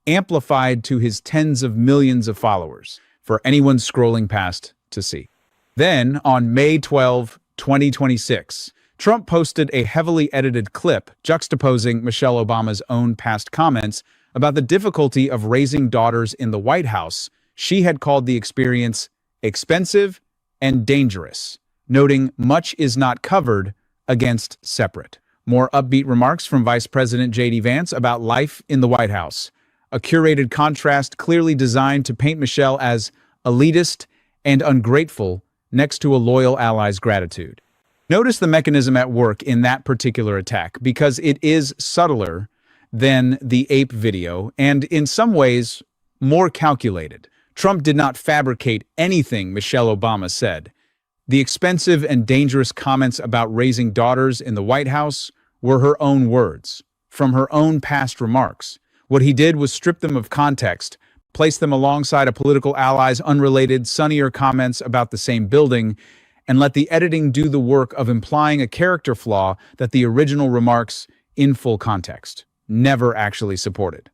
amplified to his tens of millions of followers, for anyone scrolling past to see. Then, on May 12, 2026, Trump posted a heavily edited clip juxtaposing Michelle Obama's own past comments about the difficulty of raising daughters in the White House. She had called the experience expensive and dangerous, noting much is not covered against separate. More upbeat remarks from Vice President J.D. Vance about life in the White House, a curated contrast clearly designed to paint Michelle as elitist and ungrateful next to a loyal ally's gratitude. Notice the mechanism at work in that particular attack, because it is subtler than the ape video and in some ways more calculated. Trump did not fabricate anything Michelle Obama said. The expensive and dangerous comments about raising daughters in the White House were her own words, from her own past remarks. What he did was strip them of context, place them alongside a political ally's unrelated, sunnier comments about the same building, and let the editing do the work of implying a character flaw that the original remarks, in full context, never actually supported.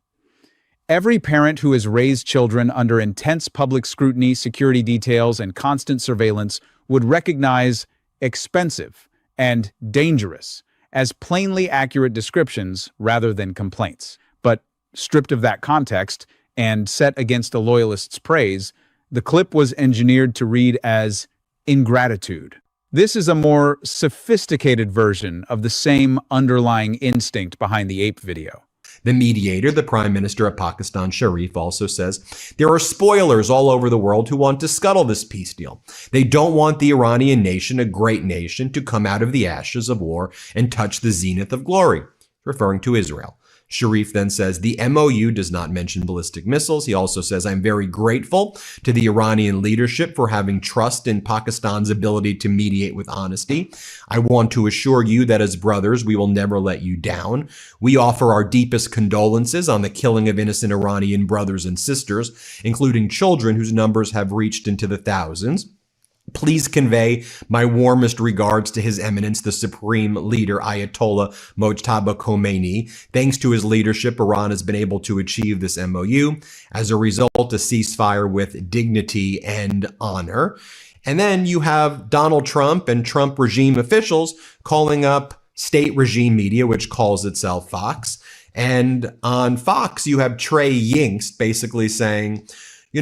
Every parent who has raised children under intense public scrutiny, security details, and constant surveillance would recognize expensive and dangerous as plainly accurate descriptions rather than complaints. But stripped of that context and set against a loyalist's praise, the clip was engineered to read as ingratitude. This is a more sophisticated version of the same underlying instinct behind the ape video. The mediator, the Prime Minister of Pakistan, Sharif, also says there are spoilers all over the world who want to scuttle this peace deal. They don't want the Iranian nation, a great nation, to come out of the ashes of war and touch the zenith of glory, referring to Israel. Sharif then says the MOU does not mention ballistic missiles. He also says, I'm very grateful to the Iranian leadership for having trust in Pakistan's ability to mediate with honesty. I want to assure you that as brothers, we will never let you down. We offer our deepest condolences on the killing of innocent Iranian brothers and sisters, including children whose numbers have reached into the thousands. Please convey my warmest regards to His Eminence, the Supreme Leader, Ayatollah Mojtaba Khomeini. Thanks to his leadership, Iran has been able to achieve this MOU. As a result, a ceasefire with dignity and honor. And then you have Donald Trump and Trump regime officials calling up state regime media, which calls itself Fox. And on Fox, you have Trey Yingst basically saying,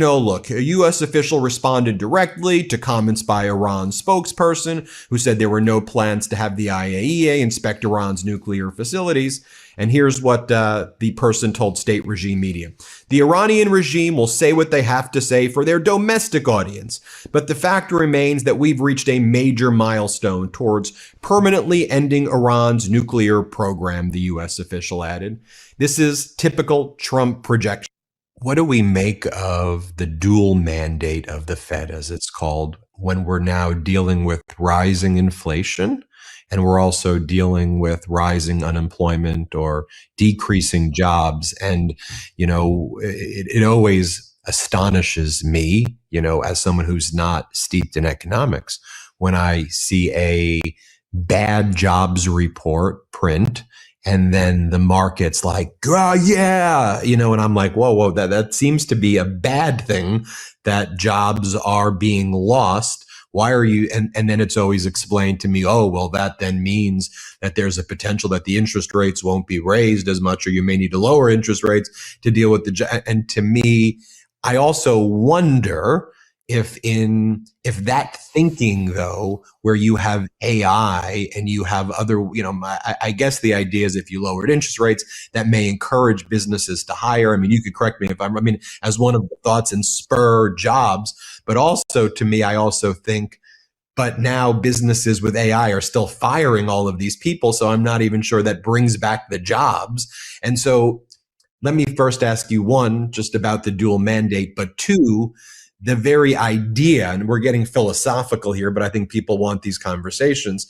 Look, a U.S. official responded directly to comments by Iran's spokesperson who said there were no plans to have the IAEA inspect Iran's nuclear facilities. And here's what the person told state regime media. The Iranian regime will say what they have to say for their domestic audience, but the fact remains that we've reached a major milestone towards permanently ending Iran's nuclear program, the U.S. official added. This is typical Trump projection. What do we make of the dual mandate of the Fed, as it's called, when we're now dealing with rising inflation and we're also dealing with rising unemployment or decreasing jobs? And, it always astonishes me, as someone who's not steeped in economics, when I see a bad jobs report print and then the market's like, oh, yeah, and I'm like, whoa, that seems to be a bad thing, that jobs are being lost. Why are you? And then it's always explained to me, oh, well, that then means that there's a potential that the interest rates won't be raised as much, or you may need to lower interest rates to deal with and to me, I also wonder if that thinking, though, where you have AI and you have other, I guess the idea is if you lowered interest rates, that may encourage businesses to hire. I mean, you could correct me if as one of the thoughts, and spur jobs. But also, to me, I also think, but now businesses with AI are still firing all of these people. So I'm not even sure that brings back the jobs. And so let me first ask you, one, just about the dual mandate, but two, the very idea, and we're getting philosophical here, but I think people want these conversations.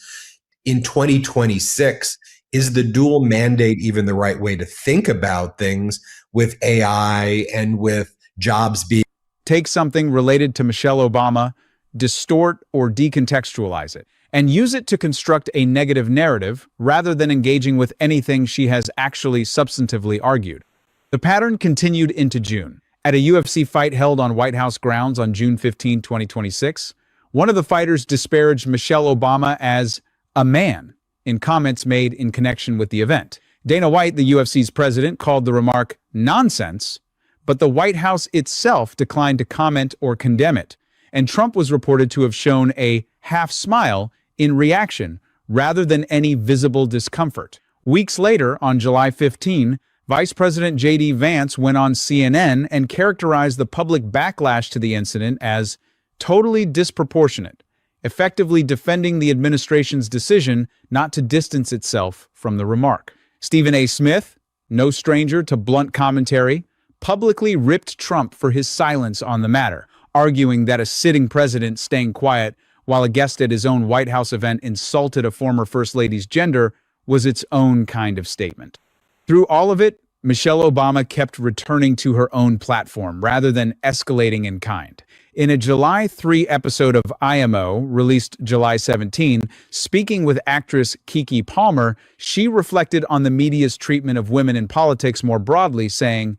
In 2026, is the dual mandate even the right way to think about things with AI and with jobs being? Take something related to Michelle Obama, distort or decontextualize it, and use it to construct a negative narrative rather than engaging with anything she has actually substantively argued. The pattern continued into June. At a UFC fight held on White House grounds on June 15, 2026, one of the fighters disparaged Michelle Obama as a man in comments made in connection with the event. Dana White, the UFC's president, called the remark nonsense, but the White House itself declined to comment or condemn it, and Trump was reported to have shown a half smile in reaction rather than any visible discomfort. Weeks later, on July 15, Vice President J.D. Vance went on CNN and characterized the public backlash to the incident as totally disproportionate, effectively defending the administration's decision not to distance itself from the remark. Stephen A. Smith, no stranger to blunt commentary, publicly ripped Trump for his silence on the matter, arguing that a sitting president staying quiet while a guest at his own White House event insulted a former First Lady's gender was its own kind of statement. Through all of it, Michelle Obama kept returning to her own platform rather than escalating in kind. In a July 3 episode of IMO, released July 17, speaking with actress Keke Palmer, she reflected on the media's treatment of women in politics more broadly, saying,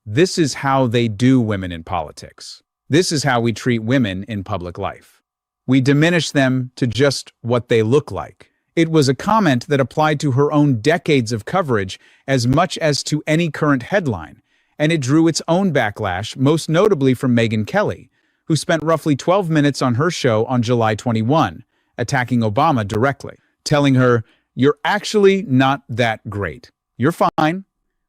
"This is how they do women in politics. This is how we treat women in public life. We diminish them to just what they look like." It was a comment that applied to her own decades of coverage as much as to any current headline, and it drew its own backlash, most notably from Megyn Kelly, who spent roughly 12 minutes on her show on July 21, attacking Obama directly, telling her, "You're actually not that great. You're fine,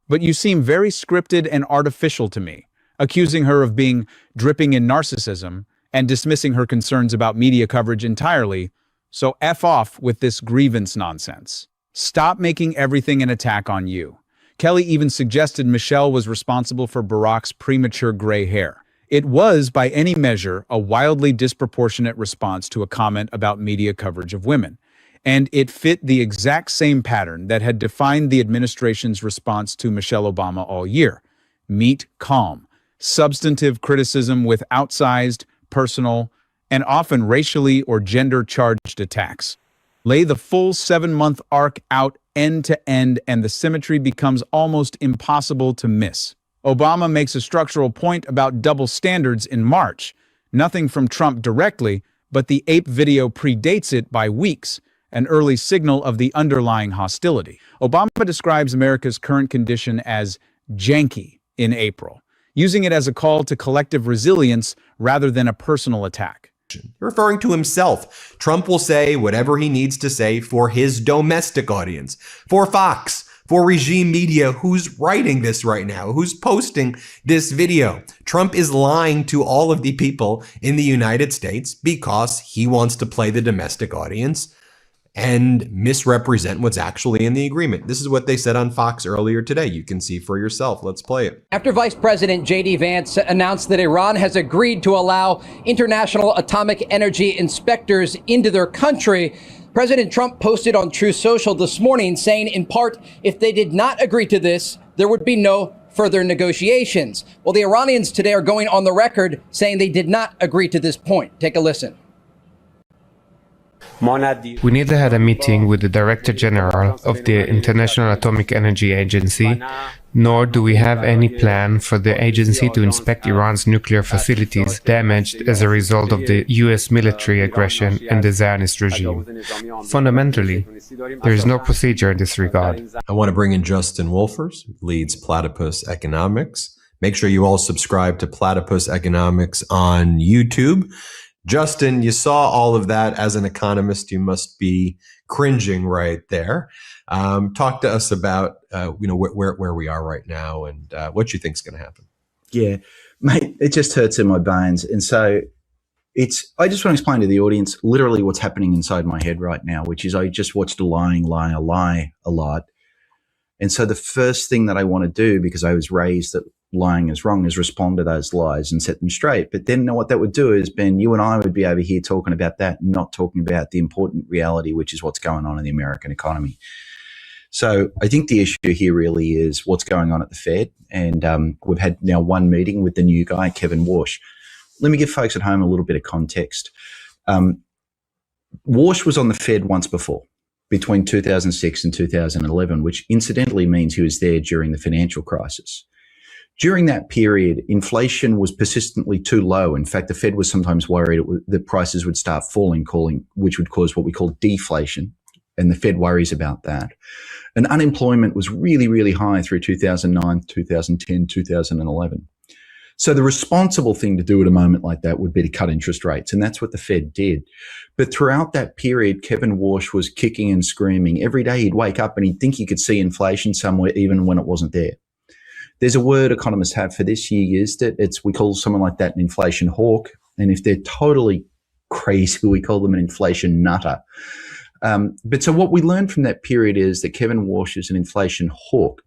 but you seem very scripted and artificial to me," accusing her of being dripping in narcissism and dismissing her concerns about media coverage entirely. So F off with this grievance nonsense. Stop making everything an attack on you. Kelly even suggested Michelle was responsible for Barack's premature gray hair. It was, by any measure, a wildly disproportionate response to a comment about media coverage of women. And it fit the exact same pattern that had defined the administration's response to Michelle Obama all year. Meet calm, substantive criticism with outsized, personal, and often racially or gender-charged attacks. Lay the full 7-month arc out end to end, and the symmetry becomes almost impossible to miss. Obama makes a structural point about double standards in March. Nothing from Trump directly, but the ape video predates it by weeks, an early signal of the underlying hostility. Obama describes America's current condition as janky in April. using it as a call to collective resilience rather than a personal attack. Referring to himself, Trump will say whatever he needs to say for his domestic audience, for Fox, for regime media who's writing this right now, who's posting this video. Trump is lying to all of the people in the United States because he wants to play the domestic audience and misrepresent what's actually in the agreement. This is what they said on Fox earlier today. You can see for yourself. Let's play it. After Vice President J.D. Vance announced that Iran has agreed to allow international atomic energy inspectors into their country, President Trump posted on Truth Social this morning saying, in part, if they did not agree to this, there would be no further negotiations. Well, the Iranians today are going on the record saying they did not agree to this point. Take a listen. We neither had a meeting with the Director General of the International Atomic Energy Agency, nor do we have any plan for the agency to inspect Iran's nuclear facilities damaged as a result of the US military aggression and the Zionist regime. Fundamentally, there is no procedure in this regard. I want to bring in Justin Wolfers, who leads Platypus Economics. Make sure you all subscribe to Platypus Economics on YouTube. Justin, you saw all of that. As an economist, you must be cringing right there. Talk to us about where we are right now and what you think is going to happen. Yeah, mate, it just hurts in my bones. And so I just want to explain to the audience literally what's happening inside my head right now, which is I just watched a lie a lot. And so the first thing that I want to do, because I was raised that lying is wrong, is respond to those lies and set them straight. But then what that would do is, Ben, you and I would be over here talking about that and not talking about the important reality, which is what's going on in the American economy. So I think the issue here really is what's going on at the Fed. And we've had now one meeting with the new guy, Kevin Warsh. Let me give folks at home a little bit of context. Warsh was on the Fed once before, between 2006 and 2011, which incidentally means he was there during the financial crisis. During that period, inflation was persistently too low. In fact, the Fed was sometimes worried that prices would start falling, which would cause what we call deflation. And the Fed worries about that. And unemployment was really, really high through 2009, 2010, 2011. So the responsible thing to do at a moment like that would be to cut interest rates. And that's what the Fed did. But throughout that period, Kevin Warsh was kicking and screaming. Every day he'd wake up and he'd think he could see inflation somewhere, even when it wasn't there. There's a word economists have for this. He used it. We call someone like that an inflation hawk. And if they're totally crazy, we call them an inflation nutter. But so what we learned from that period is that Kevin Warsh is an inflation hawk.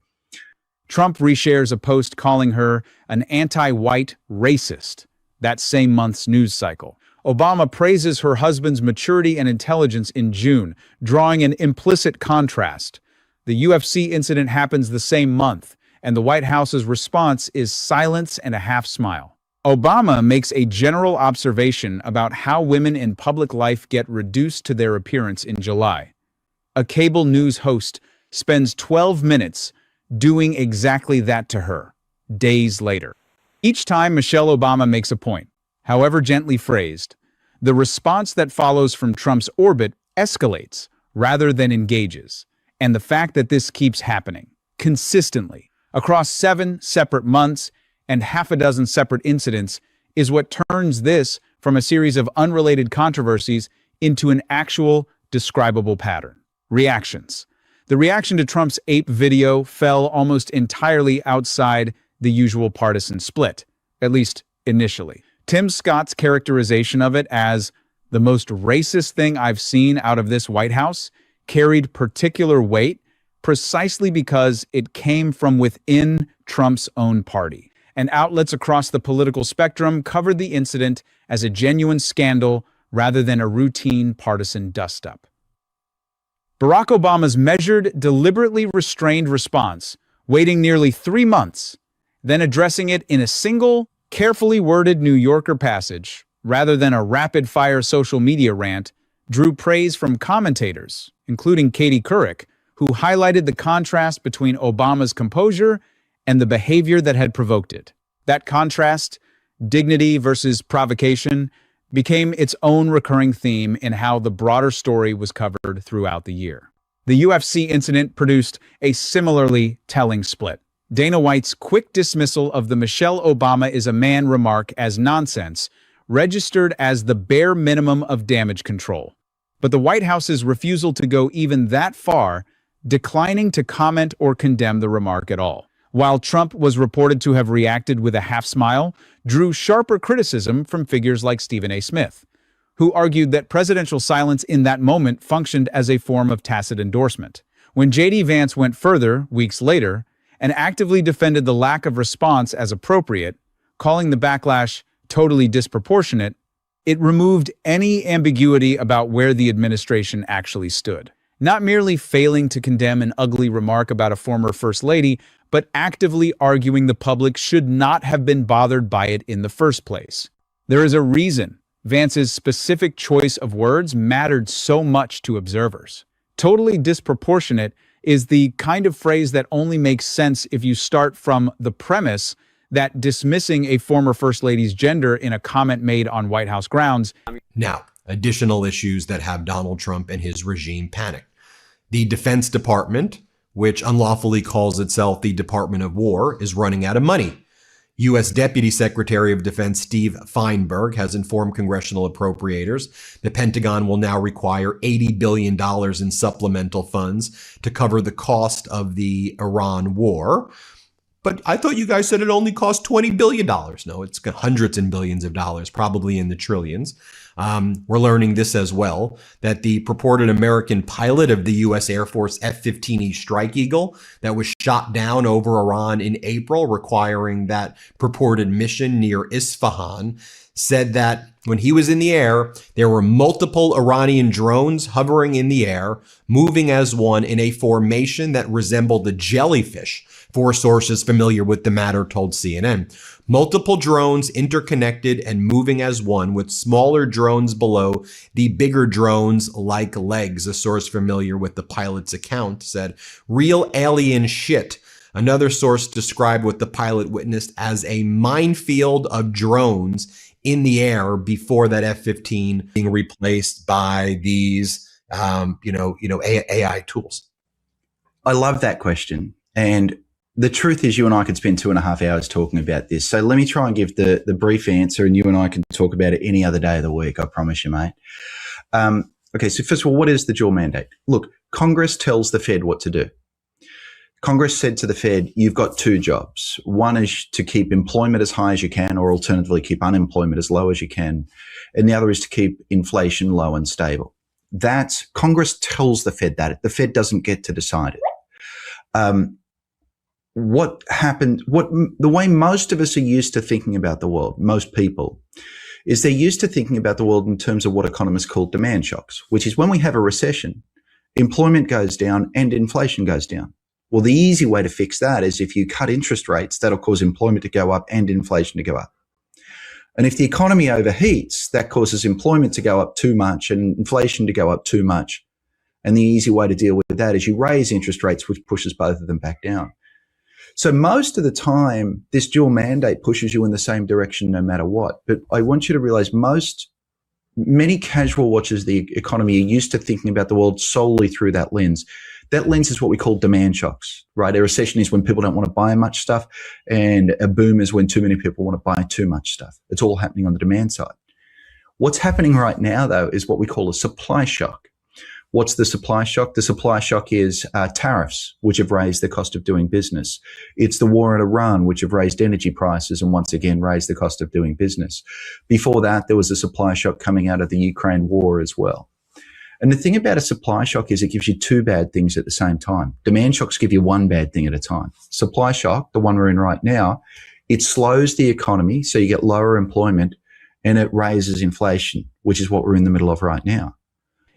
Trump reshares a post calling her an anti-white racist that same month's news cycle. Obama praises her husband's maturity and intelligence in June, drawing an implicit contrast. The UFC incident happens the same month, and the White House's response is silence and a half smile. Obama makes a general observation about how women in public life get reduced to their appearance in July. A cable news host spends 12 minutes doing exactly that to her, days later. Each time Michelle Obama makes a point, however gently phrased, the response that follows from Trump's orbit escalates rather than engages. And the fact that this keeps happening consistently across 7 separate months and half a dozen separate incidents is what turns this from a series of unrelated controversies into an actual describable pattern. Reactions. The reaction to Trump's ape video fell almost entirely outside the usual partisan split, at least initially. Tim Scott's characterization of it as the most racist thing I've seen out of this White House carried particular weight precisely because it came from within Trump's own party. And outlets across the political spectrum covered the incident as a genuine scandal rather than a routine partisan dust-up. Barack Obama's measured, deliberately restrained response, waiting nearly 3 months, then addressing it in a single, carefully worded New Yorker passage, rather than a rapid-fire social media rant, drew praise from commentators, including Katie Couric, who highlighted the contrast between Obama's composure and the behavior that had provoked it. That contrast, dignity versus provocation, became its own recurring theme in how the broader story was covered throughout the year. The UFC incident produced a similarly telling split. Dana White's quick dismissal of the Michelle Obama is a man remark as nonsense registered as the bare minimum of damage control. But the White House's refusal to go even that far, declining to comment or condemn the remark at all. While Trump was reported to have reacted with a half smile, drew sharper criticism from figures like Stephen A. Smith, who argued that presidential silence in that moment functioned as a form of tacit endorsement. When J.D. Vance went further, weeks later, and actively defended the lack of response as appropriate, calling the backlash totally disproportionate, it removed any ambiguity about where the administration actually stood. Not merely failing to condemn an ugly remark about a former First Lady, but actively arguing the public should not have been bothered by it in the first place. There is a reason Vance's specific choice of words mattered so much to observers. Totally disproportionate is the kind of phrase that only makes sense if you start from the premise that dismissing a former First Lady's gender in a comment made on White House grounds. Now, additional issues that have Donald Trump and his regime panicked. The Defense Department, which unlawfully calls itself the Department of War, is running out of money. U.S. Deputy Secretary of Defense Steve Feinberg has informed congressional appropriators the Pentagon will now require $80 billion in supplemental funds to cover the cost of the Iran war. But I thought you guys said it only cost $20 billion. No, it's got hundreds and billions of dollars, probably in the trillions. We're learning this as well, that the purported American pilot of the U.S. Air Force F-15E Strike Eagle that was shot down over Iran in April, requiring that purported mission near Isfahan, said that when he was in the air, there were multiple Iranian drones hovering in the air, moving as one in a formation that resembled a jellyfish. Four sources familiar with the matter told CNN. Multiple drones interconnected and moving as one, with smaller drones below the bigger drones like legs. A source familiar with the pilot's account said, "Real alien shit." Another source described what the pilot witnessed as a minefield of drones in the air before that F-15 being replaced by these, AI tools. I love that question. And the truth is, you and I could spend 2.5 hours talking about this. So let me try and give the brief answer, and you and I can talk about it any other day of the week. I promise you, mate. Okay, so first of all, what is the dual mandate? Look, Congress tells the Fed what to do. Congress said to the Fed, you've got two jobs. One is to keep employment as high as you can, or alternatively keep unemployment as low as you can. And the other is to keep inflation low and stable. That's Congress tells the Fed that. The Fed doesn't get to decide it. What happened, the way most of us are used to thinking about the world, most people, is they're used to thinking about the world in terms of what economists call demand shocks, which is when we have a recession, employment goes down and inflation goes down. Well, the easy way to fix that is if you cut interest rates, that'll cause employment to go up and inflation to go up. And if the economy overheats, that causes employment to go up too much and inflation to go up too much. And the easy way to deal with that is you raise interest rates, which pushes both of them back down. So most of the time, this dual mandate pushes you in the same direction no matter what. But I want you to realize many casual watchers of the economy are used to thinking about the world solely through that lens. That lens is what we call demand shocks, right? A recession is when people don't want to buy much stuff, and a boom is when too many people want to buy too much stuff. It's all happening on the demand side. What's happening right now, though, is what we call a supply shock. What's the supply shock? The supply shock is tariffs, which have raised the cost of doing business. It's the war in Iran, which have raised energy prices and once again raised the cost of doing business. Before that, there was a supply shock coming out of the Ukraine war as well. And the thing about a supply shock is it gives you two bad things at the same time. Demand shocks give you one bad thing at a time. Supply shock, the one we're in right now, it slows the economy, so you get lower employment, and it raises inflation, which is what we're in the middle of right now.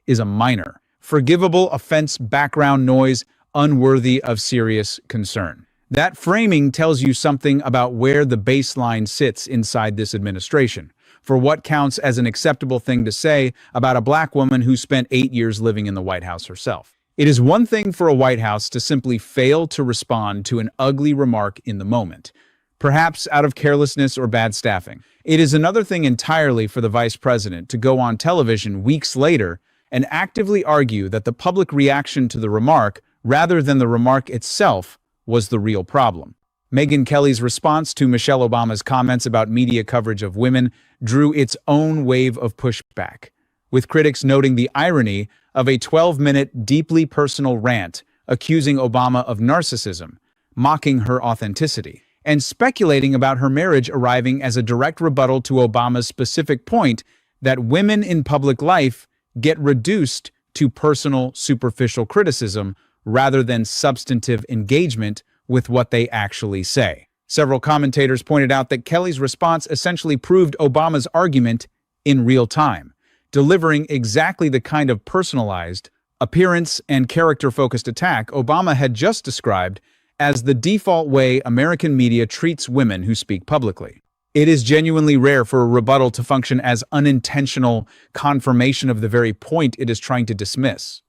Is a minor, forgivable offense background noise unworthy of serious concern. That framing tells you something about where the baseline sits inside this administration for what counts as an acceptable thing to say about a black woman who spent 8 years living in the White House herself. It is one thing for a White House to simply fail to respond to an ugly remark in the moment, perhaps out of carelessness or bad staffing. It is another thing entirely for the vice president to go on television weeks later and actively argue that the public reaction to the remark, rather than the remark itself, was the real problem. Megyn Kelly's response to Michelle Obama's comments about media coverage of women drew its own wave of pushback, with critics noting the irony of a 12-minute, deeply personal rant accusing Obama of narcissism, mocking her authenticity, and speculating about her marriage arriving as a direct rebuttal to Obama's specific point that women in public life get reduced to personal, superficial criticism rather than substantive engagement with what they actually say. Several commentators pointed out that Kelly's response essentially proved Obama's argument in real time, delivering exactly the kind of personalized, appearance and character-focused attack Obama had just described as the default way American media treats women who speak publicly. It is genuinely rare for a rebuttal to function as unintentional confirmation of the very point it is trying to dismiss.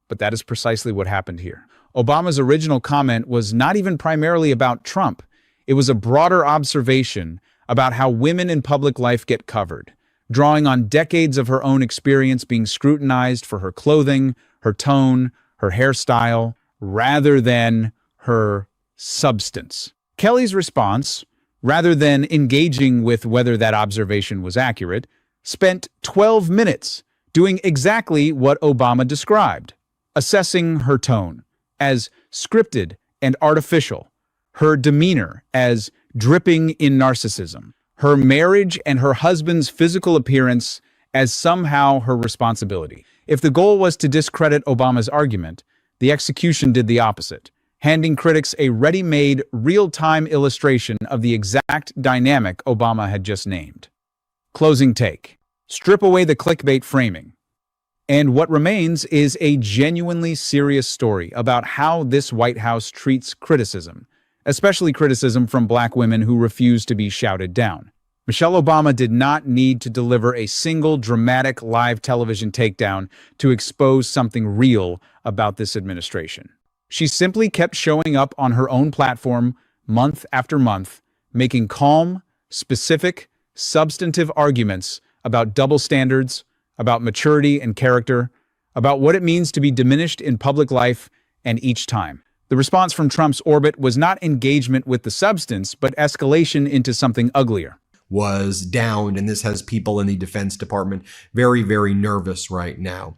But that is precisely what happened here. Obama's original comment was not even primarily about Trump. It was a broader observation about how women in public life get covered, drawing on decades of her own experience being scrutinized for her clothing, her tone, her hairstyle, rather than her substance. Kelly's response, rather than engaging with whether that observation was accurate, spent 12 minutes doing exactly what Obama described, assessing her tone as scripted and artificial, her demeanor as dripping in narcissism, her marriage and her husband's physical appearance as somehow her responsibility. If the goal was to discredit Obama's argument, the execution did the opposite, handing critics a ready-made, real-time illustration of the exact dynamic Obama had just named. Closing take. Strip away the clickbait framing, and what remains is a genuinely serious story about how this White House treats criticism, especially criticism from Black women who refuse to be shouted down. Michelle Obama did not need to deliver a single dramatic live television takedown to expose something real about this administration. She simply kept showing up on her own platform month after month, making calm, specific, substantive arguments about double standards, about maturity and character, about what it means to be diminished in public life, and each time. The response from Trump's orbit was not engagement with the substance, but escalation into something uglier. Was downed, and this has people in the Defense Department very, very nervous right now.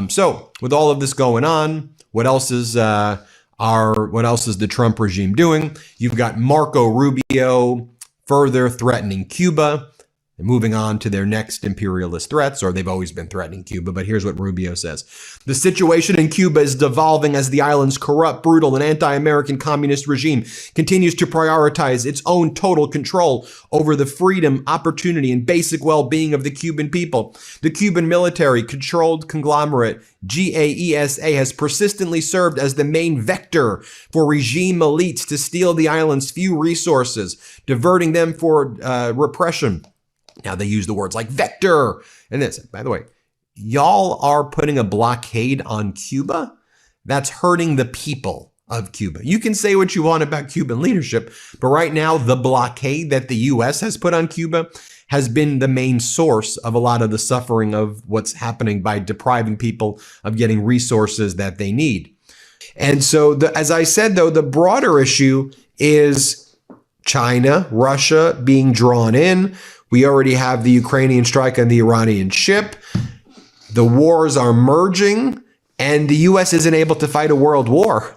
So, with all of this going on, what else is the Trump regime doing? You've got Marco Rubio further threatening Cuba. And moving on to their next imperialist threats, or they've always been threatening Cuba, but here's what Rubio says. The situation in Cuba is devolving as the island's corrupt, brutal, and anti-American communist regime continues to prioritize its own total control over the freedom, opportunity, and basic well-being of the Cuban people. The Cuban military-controlled conglomerate GAESA has persistently served as the main vector for regime elites to steal the island's few resources, diverting them for repression. Now they use the words like vector and this. By the way, y'all are putting a blockade on Cuba. That's hurting the people of Cuba. You can say what you want about Cuban leadership, but right now the blockade that the U.S. has put on Cuba has been the main source of a lot of the suffering of what's happening by depriving people of getting resources that they need. And so, as I said, though, the broader issue is China, Russia being drawn in. We already have the Ukrainian strike on the Iranian ship. The wars are merging, and the U.S. isn't able to fight a world war.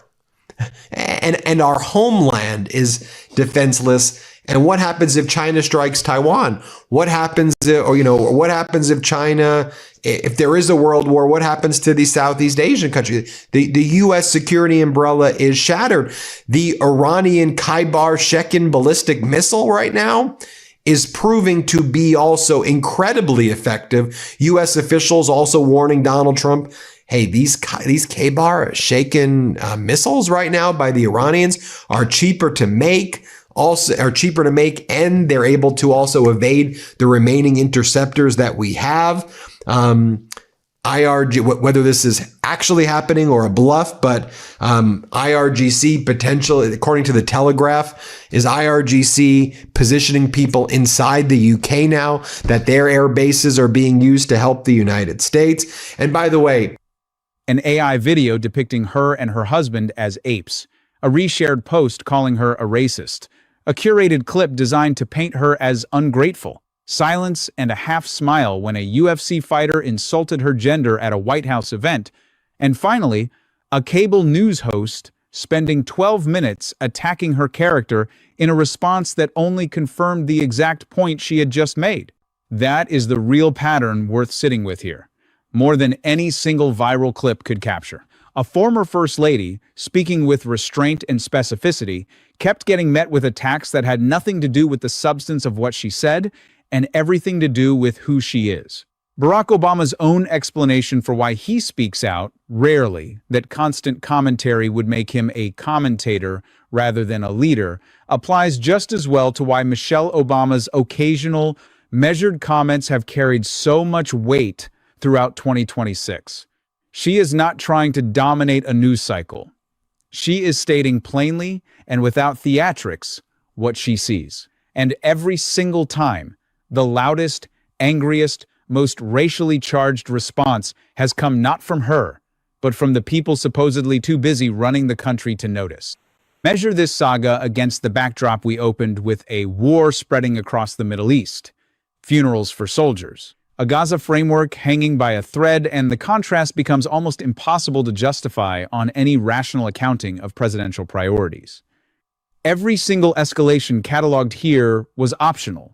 And our homeland is defenseless. And what happens if China strikes Taiwan? What happens if China, if there is a world war, what happens to the Southeast Asian countries? The U.S. security umbrella is shattered. The Iranian Khyber-Shekin ballistic missile right now is proving to be also incredibly effective. U.S. officials also warning Donald Trump, hey, these Khyber-Shekin missiles right now by the Iranians are cheaper to make, and they're able to also evade the remaining interceptors that we have. IRG, whether this is actually happening or a bluff, but IRGC potentially, according to the Telegraph, is IRGC positioning people inside the UK now that their air bases are being used to help the United States. And by the way, an AI video depicting her and her husband as apes, a reshared post calling her a racist, a curated clip designed to paint her as ungrateful, silence and a half smile when a UFC fighter insulted her gender at a White House event, and finally, a cable news host spending 12 minutes attacking her character in a response that only confirmed the exact point she had just made. That is the real pattern worth sitting with here, more than any single viral clip could capture. A former First Lady, speaking with restraint and specificity, kept getting met with attacks that had nothing to do with the substance of what she said and everything to do with who she is. Barack Obama's own explanation for why he speaks out, rarely, that constant commentary would make him a commentator rather than a leader, applies just as well to why Michelle Obama's occasional, measured comments have carried so much weight throughout 2026. She is not trying to dominate a news cycle. She is stating plainly and without theatrics what she sees. And every single time, the loudest, angriest, most racially charged response has come not from her, but from the people supposedly too busy running the country to notice. Measure this saga against the backdrop we opened with: a war spreading across the Middle East, funerals for soldiers, a Gaza framework hanging by a thread, and the contrast becomes almost impossible to justify on any rational accounting of presidential priorities. Every single escalation cataloged here was optional.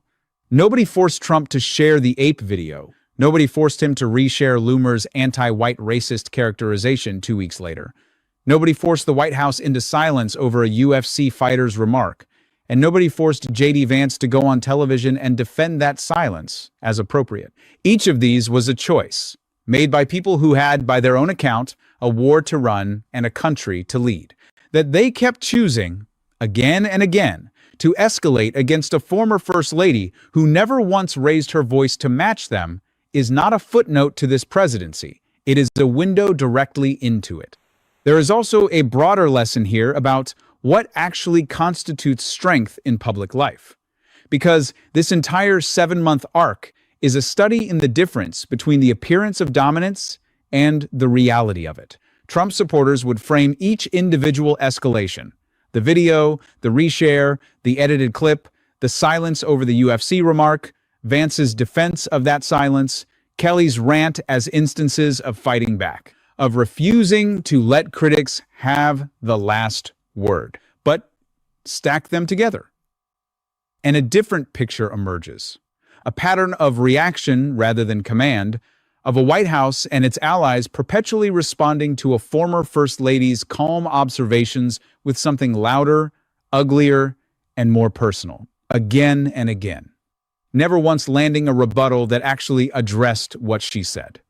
Nobody forced Trump to share the ape video. Nobody forced him to reshare Loomer's anti-white racist characterization 2 weeks later. Nobody forced the White House into silence over a UFC fighter's remark. And nobody forced J.D. Vance to go on television and defend that silence as appropriate. Each of these was a choice, made by people who had, by their own account, a war to run and a country to lead, that they kept choosing, again and again, to escalate against a former First Lady who never once raised her voice to match them, is not a footnote to this presidency. It is a window directly into it. There is also a broader lesson here about what actually constitutes strength in public life. Because this entire 7-month arc is a study in the difference between the appearance of dominance and the reality of it. Trump supporters would frame each individual escalation: the video, the reshare, the edited clip, the silence over the UFC remark, Vance's defense of that silence, Kelly's rant as instances of fighting back, of refusing to let critics have the last word. But stack them together, and a different picture emerges. A pattern of reaction rather than command, of a White House and its allies perpetually responding to a former First Lady's calm observations with something louder, uglier, and more personal, again and again, never once landing a rebuttal that actually addressed what she said.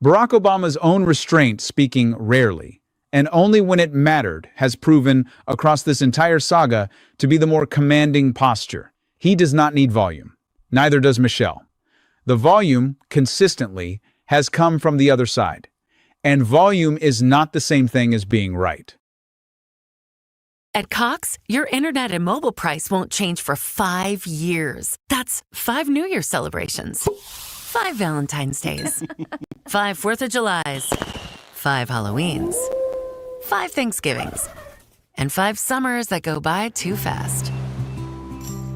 Barack Obama's own restraint, speaking rarely, and only when it mattered, has proven, across this entire saga, to be the more commanding posture. He does not need volume. Neither does Michelle. The volume, consistently, has come from the other side. And volume is not the same thing as being right. At Cox, your internet and mobile price won't change for 5 years. That's 5 New Year celebrations, 5 Valentine's Days, 5 4th of Julys, 5 Halloweens, 5 Thanksgivings, and 5 summers that go by too fast.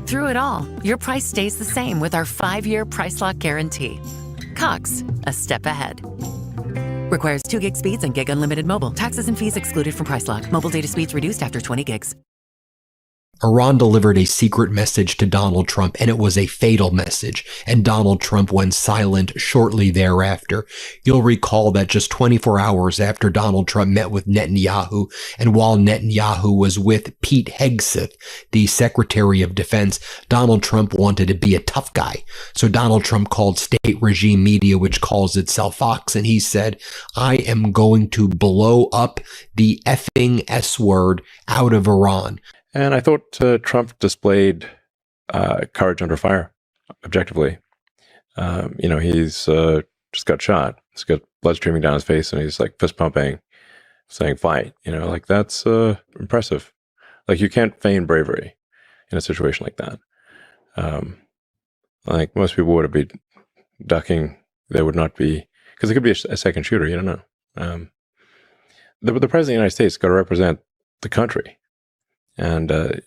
Through it all, your price stays the same with our 5-year price lock guarantee. Cox, a step ahead. Requires 2 gig speeds and gig unlimited mobile. Taxes and fees excluded from price lock. Mobile data speeds reduced after 20 gigs. Iran delivered a secret message to Donald Trump, and it was a fatal message, and Donald Trump went silent shortly thereafter. You'll recall that just 24 hours after Donald Trump met with Netanyahu, and while Netanyahu was with Pete Hegseth, the Secretary of Defense, Donald Trump wanted to be a tough guy. So Donald Trump called state regime media, which calls itself Fox, and he said, "I am going to blow up the effing S word out of Iran." And I thought Trump displayed courage under fire, objectively. He's just got shot. He's got blood streaming down his face, and he's like fist pumping, saying "fight." That's impressive. Like, you can't feign bravery in a situation like that. Like, most people would be ducking. They would not be, because it could be a second shooter. You don't know. The President of the United States got to represent the country. and they're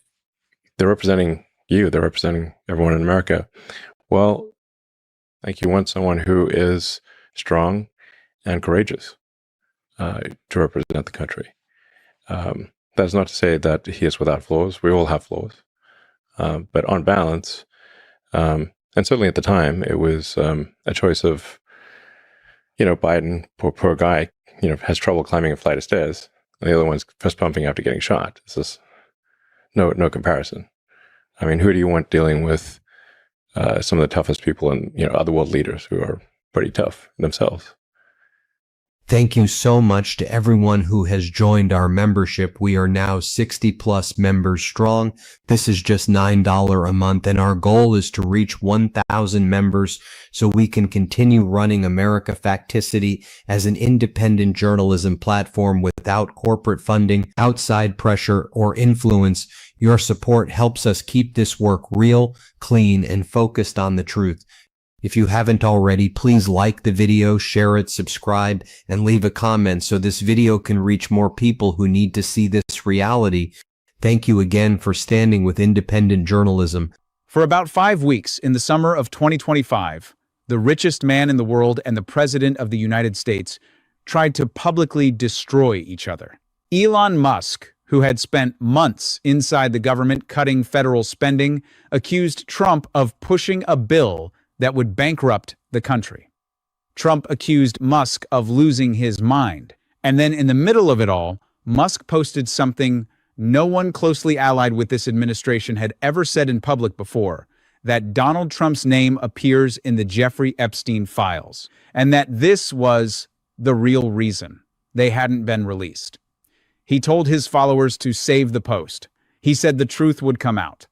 representing you. They're representing everyone in America. Well, I think you want someone who is strong and courageous to represent the country. That's not to say that he is without flaws. We all have flaws. But on balance, and certainly at the time, it was a choice of, Biden, poor guy, has trouble climbing a flight of stairs. And the other one's fist pumping after getting shot. It's just no comparison. I mean, who do you want dealing with some of the toughest people and, other world leaders who are pretty tough themselves? Thank you so much to everyone who has joined our membership. We are now 60 plus members strong. This is just $9 a month, and our goal is to reach 1,000 members so we can continue running America Facticity as an independent journalism platform without corporate funding, outside pressure, or influence. Your support helps us keep this work real, clean, and focused on the truth. If you haven't already, please like the video, share it, subscribe, and leave a comment so this video can reach more people who need to see this reality. Thank you again for standing with independent journalism. For about 5 weeks in the summer of 2025, the richest man in the world and the President of the United States tried to publicly destroy each other. Elon Musk, who had spent months inside the government cutting federal spending, accused Trump of pushing a bill that would bankrupt the country. Trump accused Musk of losing his mind. And then in the middle of it all, Musk posted something no one closely allied with this administration had ever said in public before, that Donald Trump's name appears in the Jeffrey Epstein files, and that this was the real reason they hadn't been released. He told his followers to save the post. He said the truth would come out.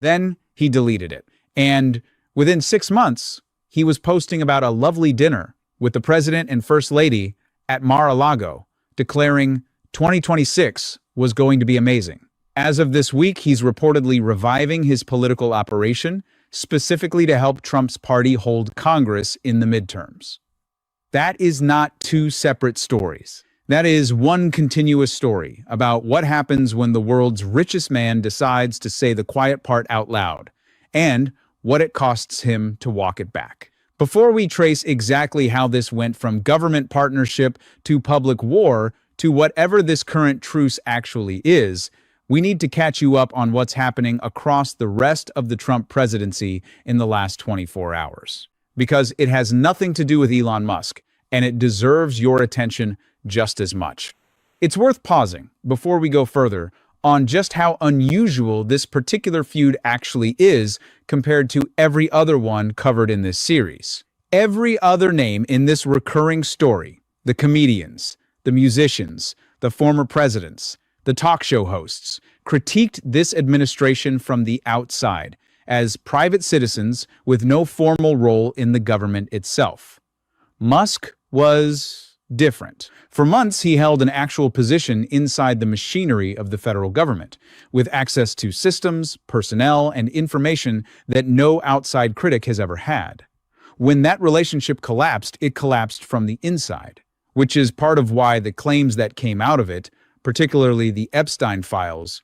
Then he deleted it. And within 6 months, he was posting about a lovely dinner with the president and first lady at Mar-a-Lago, declaring 2026 was going to be amazing. As of this week, he's reportedly reviving his political operation, specifically to help Trump's party hold Congress in the midterms. That is not two separate stories. That is one continuous story about what happens when the world's richest man decides to say the quiet part out loud, and what it costs him to walk it back. Before we trace exactly how this went from government partnership to public war to whatever this current truce actually is, we need to catch you up on what's happening across the rest of the Trump presidency in the last 24 hours. Because it has nothing to do with Elon Musk, and it deserves your attention just as much. It's worth pausing, before we go further, on just how unusual this particular feud actually is compared to every other one covered in this series. Every other name in this recurring story, the comedians, the musicians, the former presidents, the talk show hosts, critiqued this administration from the outside as private citizens with no formal role in the government itself. Musk was different. For months, he held an actual position inside the machinery of the federal government, with access to systems, personnel, and information that no outside critic has ever had. When that relationship collapsed, it collapsed from the inside, which is part of why the claims that came out of it, particularly the Epstein files,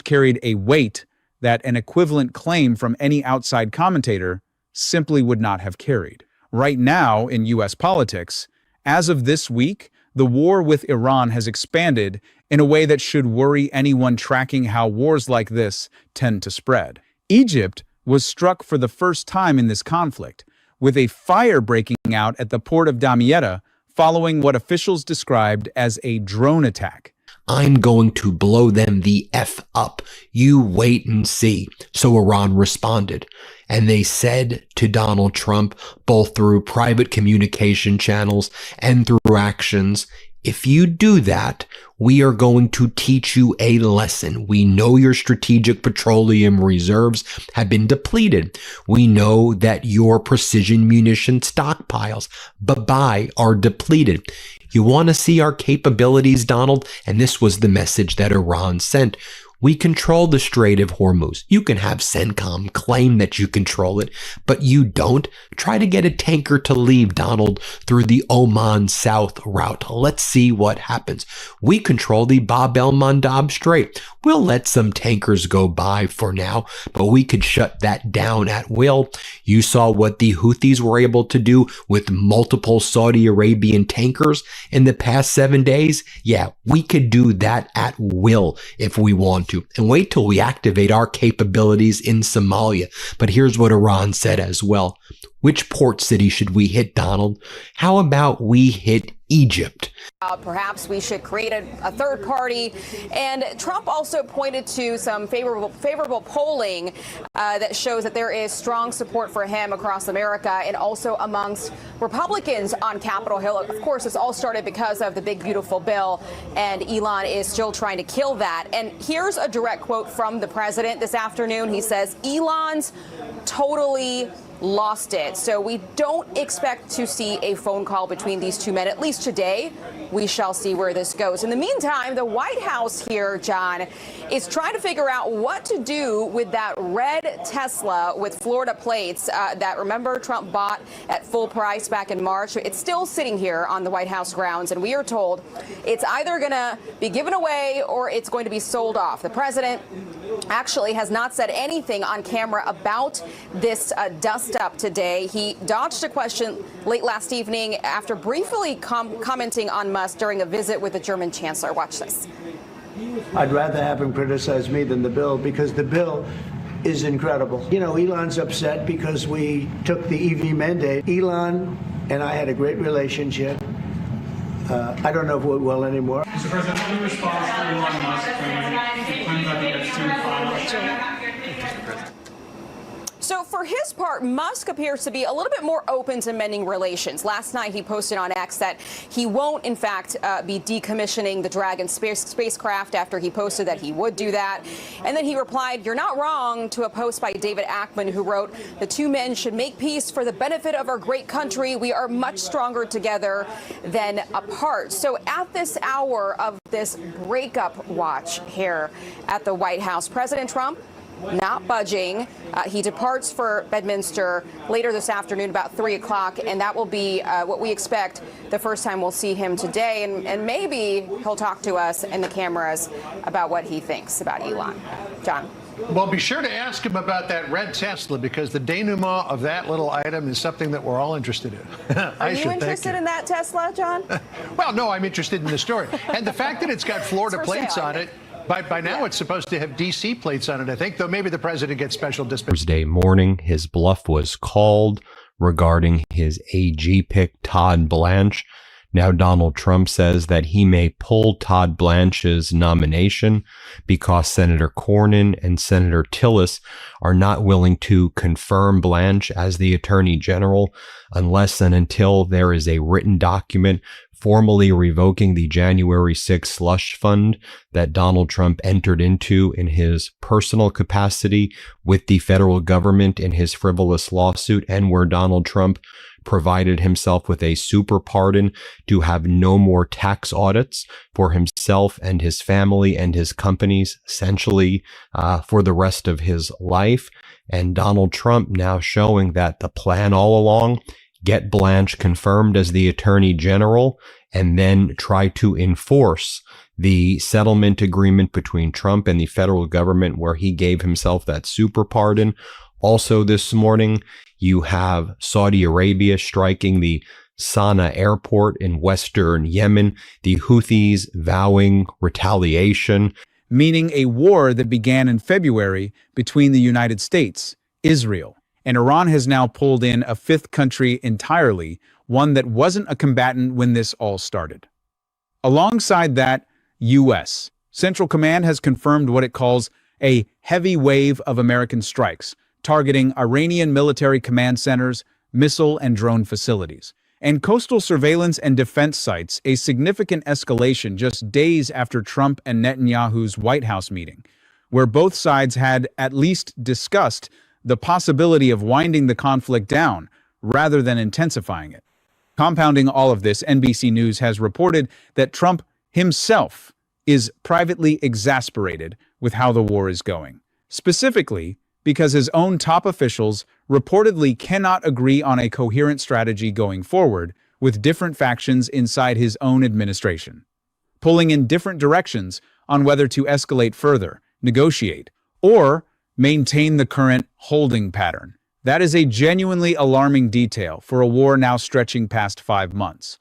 carried a weight that an equivalent claim from any outside commentator simply would not have carried. Right now, in U.S. politics, as of this week, the war with Iran has expanded in a way that should worry anyone tracking how wars like this tend to spread. Egypt was struck for the first time in this conflict, with a fire breaking out at the port of Damietta following what officials described as a drone attack. I'm going to blow them the F up. You wait and see. So Iran responded. And they said to Donald Trump, both through private communication channels and through actions, if you do that, we are going to teach you a lesson. We know your strategic petroleum reserves have been depleted. We know that your precision munition stockpiles, bye-bye, are depleted. You want to see our capabilities, Donald? And this was the message that Iran sent. We control the Strait of Hormuz. You can have CENTCOM claim that you control it, but you don't. Try to get a tanker to leave, Donald, through the Oman South route. Let's see what happens. We control the Bab el-Mandab Strait. We'll let some tankers go by for now, but we could shut that down at will. You saw what the Houthis were able to do with multiple Saudi Arabian tankers in the past 7 days. Yeah, we could do that at will if we want to. And wait till we activate our capabilities in Somalia. But here's what Iran said as well. Which port city should we hit, Donald? How about we hit Egypt? Perhaps we should create a third party. And Trump also pointed to some favorable polling that shows that there is strong support for him across America and also amongst Republicans on Capitol Hill. Of course, this all started because of the big, beautiful bill, and Elon is still trying to kill that. And here's a direct quote from the president this afternoon. He says, Elon's totally lost it. So we don't expect to see a phone call between these two men, at least today. We shall see where this goes. In the meantime, the White House here, John, is trying to figure out what to do with that red Tesla with Florida plates that, remember, Trump bought at full price back in March. It's still sitting here on the White House grounds, and we are told it's either going to be given away or it's going to be sold off. The president actually has not said anything on camera about this dust up today. He dodged a question late last evening after briefly commenting on Musk during a visit with the German chancellor. Watch this. I'd rather have him criticize me than the bill, because the bill is incredible. You know, Elon's upset because we took the EV mandate. Elon and I had a great relationship. I don't know if we will anymore. Mr. President, any response to Elon Musk claims that the Epstein files? So for his part, Musk appears to be a little bit more open to mending relations. Last night, he posted on X that he won't, in fact, be decommissioning the Dragon spacecraft after he posted that he would do that. And then he replied, "You're not wrong," to a post by David Ackman, who wrote, "The two men should make peace for the benefit of our great country. We are much stronger together than apart." So at this hour of this breakup watch here at the White House, President Trump not budging. He departs for Bedminster later this afternoon about 3 o'clock, and that will be what we expect the first time we'll see him today. And maybe he'll talk to us and the cameras about what he thinks about Elon. John. Well, be sure to ask him about that red Tesla, because the denouement of that little item is something that we're all interested in. Are you interested in that Tesla, John? Well, no, I'm interested in the story. And the fact that it's got Florida plates on it. By now, it's supposed to have D.C. plates on it, I think, though maybe the president gets special dispatch. Thursday morning, his bluff was called regarding his AG pick, Todd Blanche. Now Donald Trump says that he may pull Todd Blanche's nomination because Senator Cornyn and Senator Tillis are not willing to confirm Blanche as the Attorney General unless and until there is a written document formally revoking the January 6th slush fund that Donald Trump entered into in his personal capacity with the federal government in his frivolous lawsuit, and where Donald Trump provided himself with a super pardon to have no more tax audits for himself and his family and his companies, essentially for the rest of his life. And Donald Trump now showing that the plan all along, get Blanche confirmed as the Attorney General, and then try to enforce the settlement agreement between Trump and the federal government where he gave himself that super pardon. Also this morning, you have Saudi Arabia striking the Sana'a airport in western Yemen, the Houthis vowing retaliation. Meaning a war that began in February between the United States, Israel, and Iran has now pulled in a fifth country entirely, one that wasn't a combatant when this all started. Alongside that, U.S. Central Command has confirmed what it calls a heavy wave of American strikes, targeting Iranian military command centers, missile and drone facilities, and coastal surveillance and defense sites, a significant escalation just days after Trump and Netanyahu's White House meeting, where both sides had at least discussed the possibility of winding the conflict down rather than intensifying it. Compounding all of this, NBC News has reported that Trump himself is privately exasperated with how the war is going. Specifically, because his own top officials reportedly cannot agree on a coherent strategy going forward with different factions inside his own administration, pulling in different directions on whether to escalate further, negotiate, or maintain the current holding pattern. That is a genuinely alarming detail for a war now stretching past 5 months.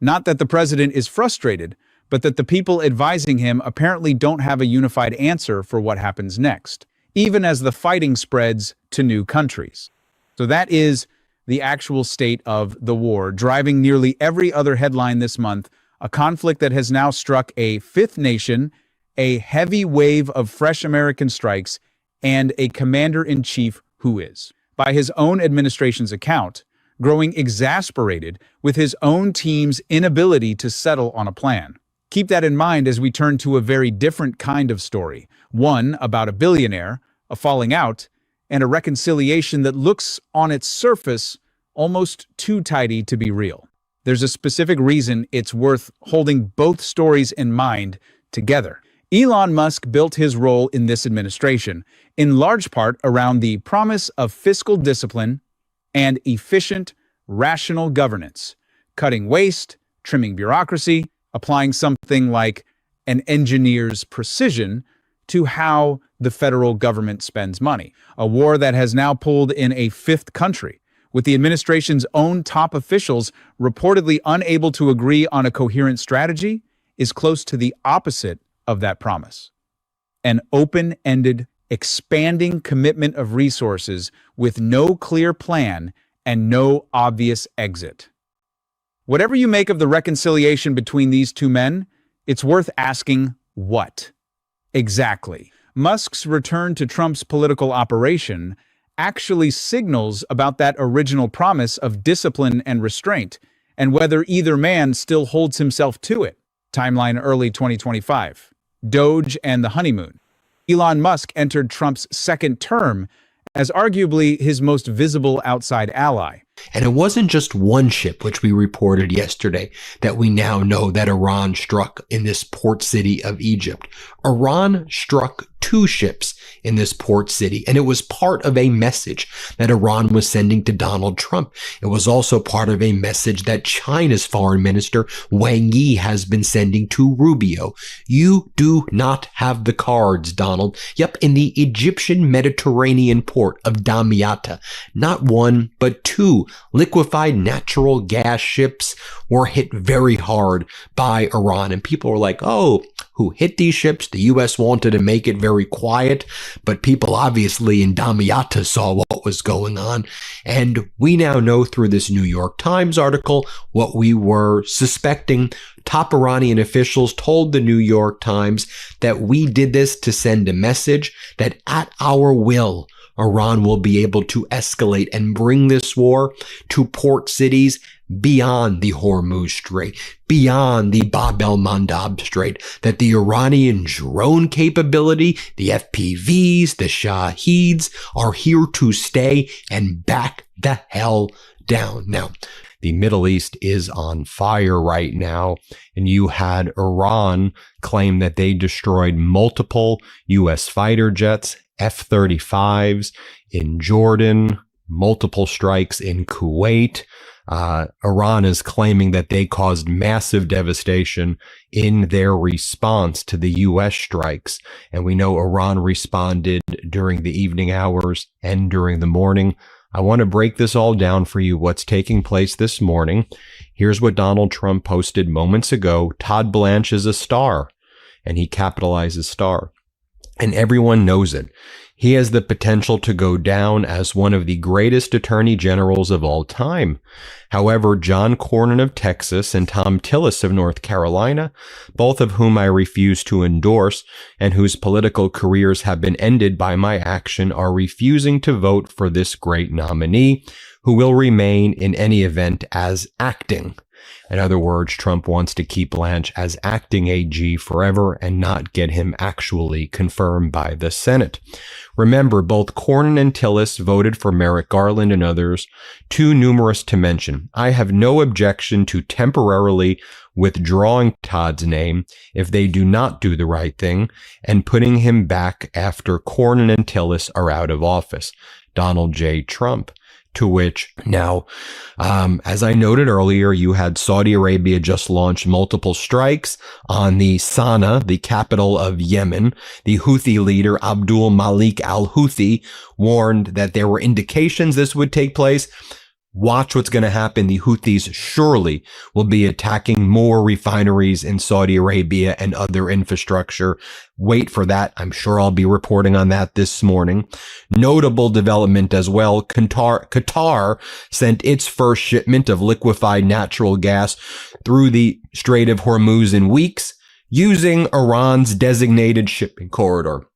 Not that the president is frustrated, but that the people advising him apparently don't have a unified answer for what happens next, even as the fighting spreads to new countries. So that is the actual state of the war, driving nearly every other headline this month, a conflict that has now struck a fifth nation, a heavy wave of fresh American strikes, and a commander-in-chief who is, by his own administration's account, growing exasperated with his own team's inability to settle on a plan. Keep that in mind as we turn to a very different kind of story, one about a billionaire, a falling out, and a reconciliation that looks on its surface almost too tidy to be real. There's a specific reason it's worth holding both stories in mind together. Elon Musk built his role in this administration, in large part around the promise of fiscal discipline and efficient, rational governance, cutting waste, trimming bureaucracy, applying something like an engineer's precision to how the federal government spends money. A war that has now pulled in a fifth country, with the administration's own top officials reportedly unable to agree on a coherent strategy, is close to the opposite of that promise. An open-ended, expanding commitment of resources with no clear plan and no obvious exit. Whatever you make of the reconciliation between these two men, it's worth asking what exactly. Musk's return to Trump's political operation actually signals about that original promise of discipline and restraint, and whether either man still holds himself to it. Timeline early 2025. Doge and the honeymoon. Elon Musk entered Trump's second term as arguably his most visible outside ally. And it wasn't just one ship, which we reported yesterday, that we now know that Iran struck in this port city of Egypt. Iran struck 2 ships in this port city, and it was part of a message that Iran was sending to Donald Trump. It was also part of a message that China's foreign minister Wang Yi has been sending to Rubio. You do not have the cards, Donald. Yep, in the Egyptian Mediterranean port of Damietta, not one, but 2 liquefied natural gas ships were hit very hard by Iran. And people were like, oh, who hit these ships? The U.S. wanted to make it very quiet, but people obviously in Damietta saw what was going on. And we now know through this New York Times article what we were suspecting. Top Iranian officials told the New York Times that we did this to send a message that at our will, Iran will be able to escalate and bring this war to port cities beyond the Hormuz Strait, beyond the Bab el-Mandab Strait, that the Iranian drone capability, the FPVs, the Shaheeds are here to stay and back the hell down. Now, the Middle East is on fire right now, and you had Iran claim that they destroyed multiple U.S. fighter jets, F-35s in Jordan, multiple strikes in Kuwait. Iran is claiming that they caused massive devastation in their response to the U.S. strikes. And we know Iran responded during the evening hours and during the morning. I want to break this all down for you, what's taking place this morning. Here's what Donald Trump posted moments ago. Todd Blanche is a star, and he capitalizes star. And everyone knows it. He has the potential to go down as one of the greatest attorney generals of all time. However, John Cornyn of Texas and Tom Tillis of North Carolina, both of whom I refuse to endorse and whose political careers have been ended by my action, are refusing to vote for this great nominee, who will remain in any event as acting. In other words, Trump wants to keep Blanche as acting AG forever and not get him actually confirmed by the Senate. Remember, both Cornyn and Tillis voted for Merrick Garland and others, too numerous to mention. I have no objection to temporarily withdrawing Todd's name if they do not do the right thing and putting him back after Cornyn and Tillis are out of office. Donald J. Trump. To which now, as I noted earlier, you had Saudi Arabia just launched multiple strikes on the Sana'a, the capital of Yemen. The Houthi leader, Abdul Malik al-Houthi, warned that there were indications this would take place. Watch what's going to happen. The Houthis surely will be attacking more refineries in Saudi Arabia and other infrastructure. Wait for that. I'm sure I'll be reporting on that this morning. Notable development as well. Qatar sent its first shipment of liquefied natural gas through the Strait of Hormuz in weeks using Iran's designated shipping corridor.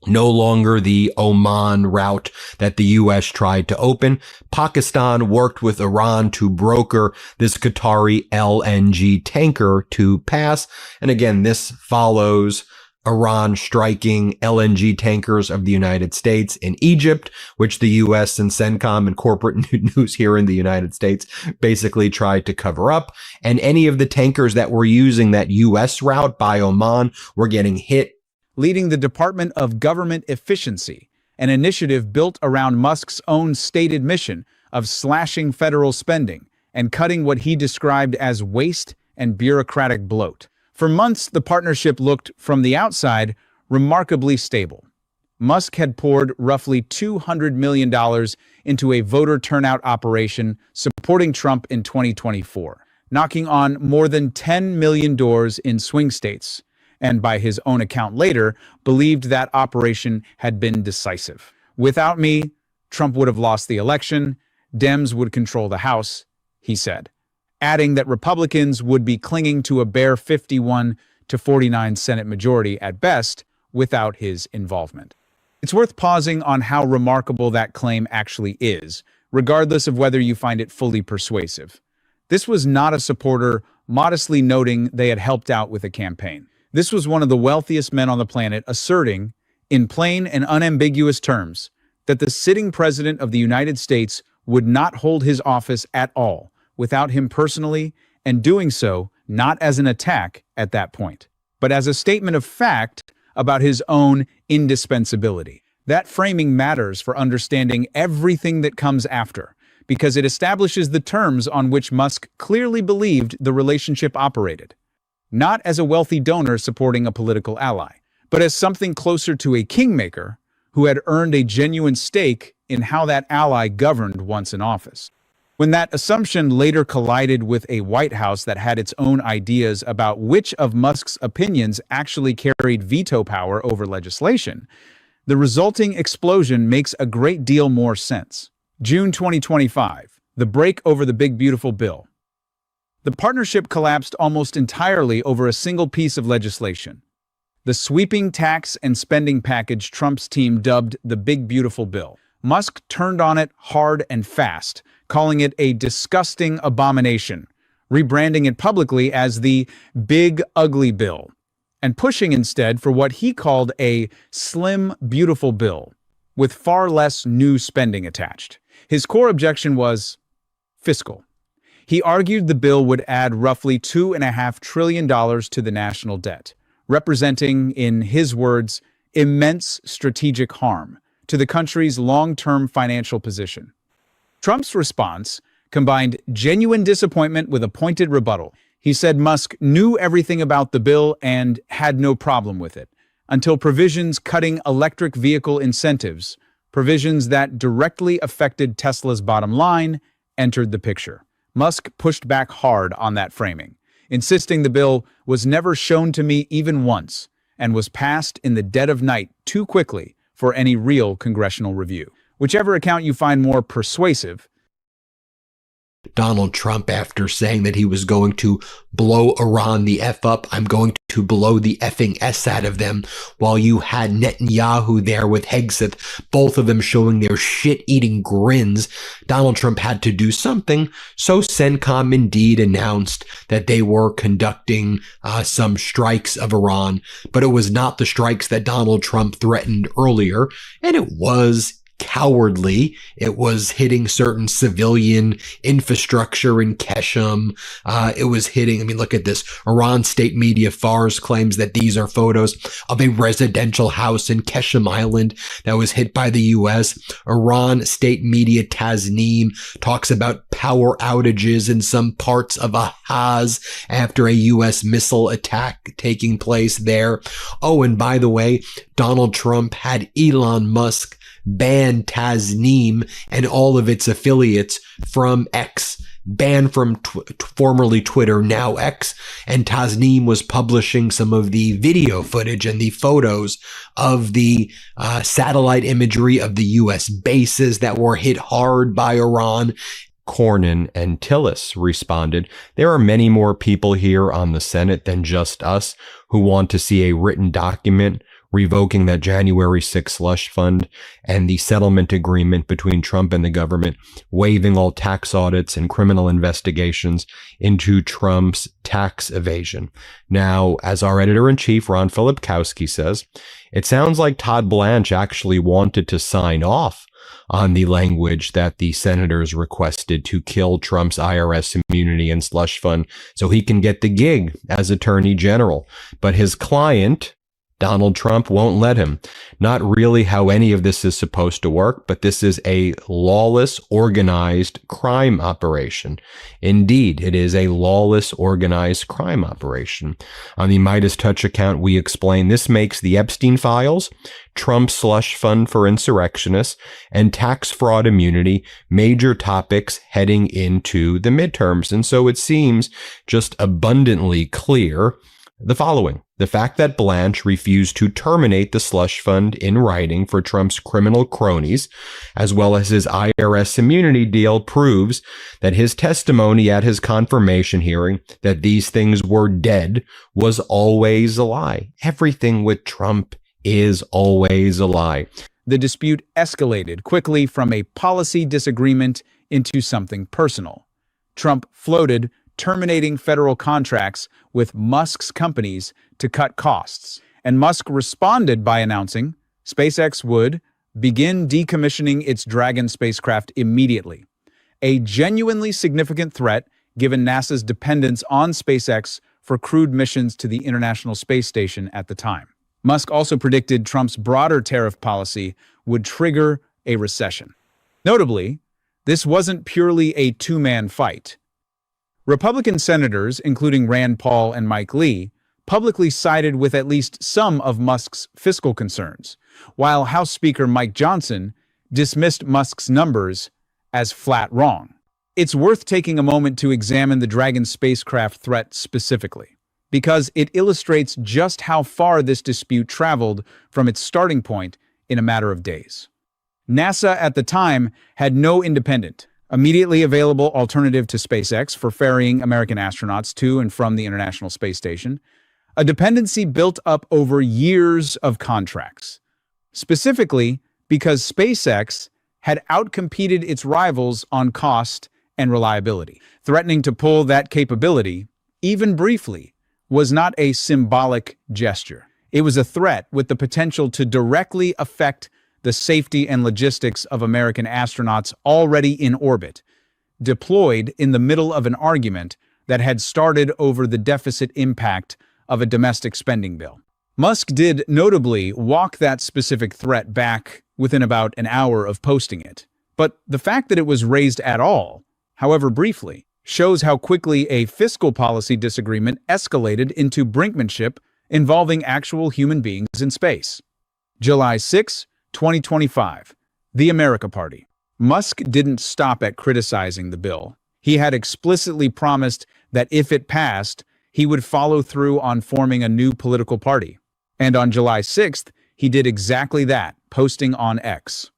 No longer the Oman route that the U.S. tried to open. Pakistan worked with Iran to broker this Qatari LNG tanker to pass. And again, this follows Iran striking LNG tankers of the United States in Egypt, which the U.S. and CENTCOM and corporate news here in the United States basically tried to cover up. And any of the tankers that were using that U.S. route by Oman were getting hit. Leading the Department of Government Efficiency, an initiative built around Musk's own stated mission of slashing federal spending and cutting what he described as waste and bureaucratic bloat. For months, the partnership looked, from the outside, remarkably stable. Musk had poured roughly $200 million into a voter turnout operation supporting Trump in 2024, knocking on more than 10 million doors in swing states, and by his own account later, believed that operation had been decisive. Without me, Trump would have lost the election, Dems would control the House, he said, adding that Republicans would be clinging to a bare 51 to 49 Senate majority at best without his involvement. It's worth pausing on how remarkable that claim actually is, regardless of whether you find it fully persuasive. This was not a supporter modestly noting they had helped out with a campaign. This was one of the wealthiest men on the planet asserting, in plain and unambiguous terms, that the sitting president of the United States would not hold his office at all without him personally, and doing so not as an attack at that point, but as a statement of fact about his own indispensability. That framing matters for understanding everything that comes after, because it establishes the terms on which Musk clearly believed the relationship operated. Not as a wealthy donor supporting a political ally, but as something closer to a kingmaker who had earned a genuine stake in how that ally governed once in office. When that assumption later collided with a White House that had its own ideas about which of Musk's opinions actually carried veto power over legislation, the resulting explosion makes a great deal more sense. June 2025, the break over the big beautiful bill. The partnership collapsed almost entirely over a single piece of legislation. The sweeping tax and spending package Trump's team dubbed the Big Beautiful Bill. Musk turned on it hard and fast, calling it a disgusting abomination, rebranding it publicly as the Big Ugly Bill, and pushing instead for what he called a Slim Beautiful Bill, with far less new spending attached. His core objection was fiscal. He argued the bill would add roughly $2.5 trillion to the national debt, representing, in his words, immense strategic harm to the country's long-term financial position. Trump's response combined genuine disappointment with a pointed rebuttal. He said Musk knew everything about the bill and had no problem with it, until provisions cutting electric vehicle incentives, provisions that directly affected Tesla's bottom line, entered the picture. Musk pushed back hard on that framing, insisting the bill was never shown to me even once and was passed in the dead of night too quickly for any real congressional review. Whichever account you find more persuasive, Donald Trump after saying that he was going to blow Iran the F up. I'm going to blow the effing S out of them, while you had Netanyahu there with Hegseth, both of them showing their shit-eating grins. Donald Trump had to do something, so CENTCOM indeed announced that they were conducting some strikes of Iran, but it was not the strikes that Donald Trump threatened earlier, and it was cowardly. It was hitting certain civilian infrastructure in Keshem. It was hitting, I mean, look at this. Iran state media Fars claims that these are photos of a residential house in Keshem Island that was hit by the U.S. Iran state media Tasneem talks about power outages in some parts of Ahaz after a U.S. missile attack taking place there. Oh, and by the way, Donald Trump had Elon Musk ban Tasneem and all of its affiliates from X, banned from formerly Twitter, now X, and Tasneem was publishing some of the video footage and the photos of the satellite imagery of the U.S. bases that were hit hard by Iran. Cornyn and Tillis responded, "There are many more people here on the Senate than just us who want to see a written document revoking that January 6 slush fund and the settlement agreement between Trump and the government, waiving all tax audits and criminal investigations into Trump's tax evasion." Now, as our editor-in-chief, Ron Filipkowski, says, it sounds like Todd Blanche actually wanted to sign off on the language that the senators requested to kill Trump's IRS immunity and slush fund so he can get the gig as Attorney General. But his client, Donald Trump, won't let him. Not really how any of this is supposed to work, but this is a lawless, organized crime operation. Indeed, it is a lawless, organized crime operation. On the Midas Touch account, we explain this makes the Epstein files, Trump's slush fund for insurrectionists, and tax fraud immunity major topics heading into the midterms. And so it seems just abundantly clear the following. The fact that Blanche refused to terminate the slush fund in writing for Trump's criminal cronies, as well as his IRS immunity deal, proves that his testimony at his confirmation hearing that these things were dead was always a lie. Everything with Trump is always a lie. The dispute escalated quickly from a policy disagreement into something personal. Trump floated terminating federal contracts with Musk's companies to cut costs, and Musk responded by announcing SpaceX would begin decommissioning its Dragon spacecraft immediately, a genuinely significant threat given NASA's dependence on SpaceX for crewed missions to the International Space Station at the time. Musk also predicted Trump's broader tariff policy would trigger a recession. Notably, this wasn't purely a two-man fight. Republican senators, including Rand Paul and Mike Lee, publicly sided with at least some of Musk's fiscal concerns, while House Speaker Mike Johnson dismissed Musk's numbers as flat wrong. It's worth taking a moment to examine the Dragon spacecraft threat specifically, because it illustrates just how far this dispute traveled from its starting point in a matter of days. NASA at the time had no independent, immediately available alternative to SpaceX for ferrying American astronauts to and from the International Space Station, a dependency built up over years of contracts, specifically because SpaceX had outcompeted its rivals on cost and reliability. Threatening to pull that capability, even briefly, was not a symbolic gesture. It was a threat with the potential to directly affect the safety and logistics of American astronauts already in orbit, deployed in the middle of an argument that had started over the deficit impact of a domestic spending bill. Musk did notably walk that specific threat back within about an hour of posting it, but the fact that it was raised at all, however briefly, shows how quickly a fiscal policy disagreement escalated into brinkmanship involving actual human beings in space. July 6, 2025, the America Party. Musk didn't stop at criticizing the bill. He had explicitly promised that if it passed, he would follow through on forming a new political party. And on July 6th, he did exactly that, posting on X.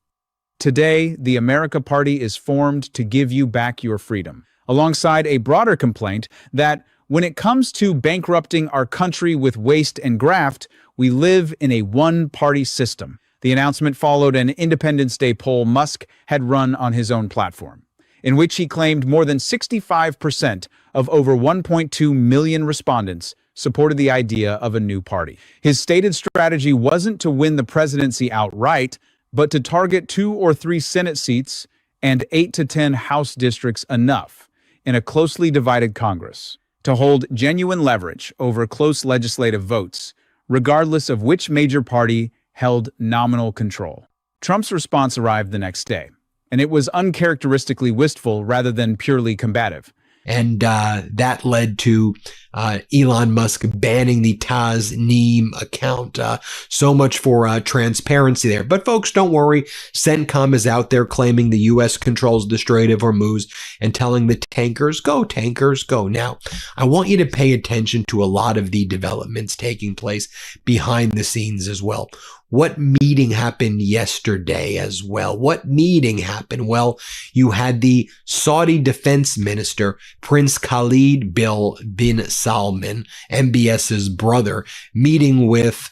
Today, the America Party is formed to give you back your freedom. alongside a broader complaint that when it comes to bankrupting our country with waste and graft, we live in a one-party system. The announcement followed an Independence Day poll Musk had run on his own platform, in which he claimed more than 65% of over 1.2 million respondents supported the idea of a new party. His stated strategy wasn't to win the presidency outright, but to target 2 or 3 Senate seats and 8 to 10 House districts enough in a closely divided Congress to hold genuine leverage over close legislative votes, regardless of which major party held nominal control. Trump's response arrived the next day, and it was uncharacteristically wistful rather than purely combative. And that led to Elon Musk banning the Tasneem account. So much for transparency there. But folks, don't worry. CENTCOM is out there claiming the U.S. controls the Strait of Hormuz and telling the tankers, go. Now, I want you to pay attention to a lot of the developments taking place behind the scenes as well. What meeting happened yesterday as well? What meeting happened? Well, you had the Saudi defense minister, Prince Khalid bin Salman, MBS's brother, meeting with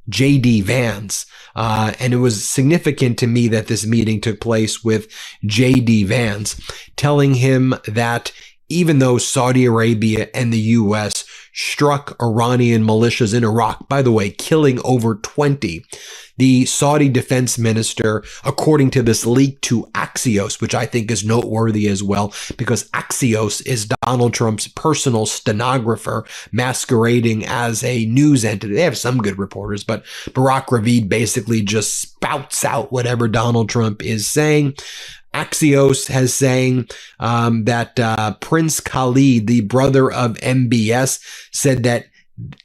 J.D. Vance. And it was significant to me that this meeting took place with J.D. Vance, telling him that even though Saudi Arabia and the U.S. struck Iranian militias in Iraq, by the way, killing over 20. The Saudi defense minister, according to this leak to Axios, which I think is noteworthy as well, because Axios is Donald Trump's personal stenographer masquerading as a news entity. They have some good reporters, but Barack Ravid basically just spouts out whatever Donald Trump is saying. Axios has saying that Prince Khalid, the brother of MBS, said that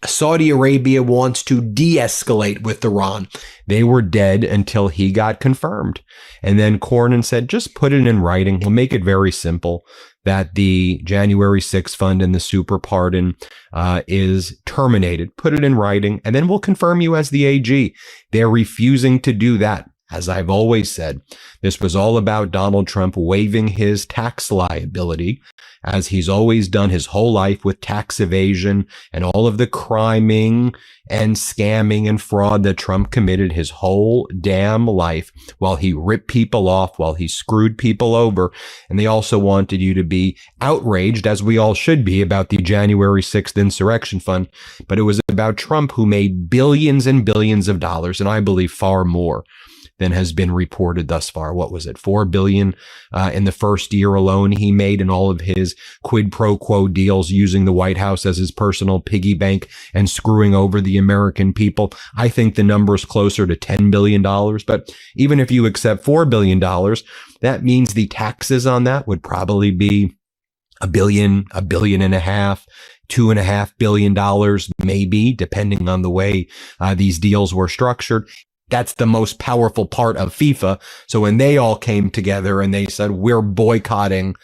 Saudi Arabia wants to de-escalate with Iran. They were dead until he got confirmed. And then Cornyn said, just put it in writing. We'll make it very simple that the January 6th fund and the super pardon is terminated. Put it in writing, and then we'll confirm you as the AG. They're refusing to do that. As I've always said, this was all about Donald Trump waiving his tax liability, as he's always done his whole life with tax evasion and all of the criming and scamming and fraud that Trump committed his whole damn life while he ripped people off, while he screwed people over. And they also wanted you to be outraged, as we all should be, about the January 6th insurrection fund. But it was about Trump, who made billions and billions of dollars, and I believe far more than has been reported thus far. What was it? $4 billion in the first year alone he made in all of his quid pro quo deals, using the White House as his personal piggy bank and screwing over the American people. I think the number is closer to $10 billion. But even if you accept $4 billion, that means the taxes on that would probably be $1 billion, $1.5 billion, $2.5 billion, maybe, depending on the way these deals were structured. That's the most powerful part of FIFA. So when they all came together and they said, we're boycotting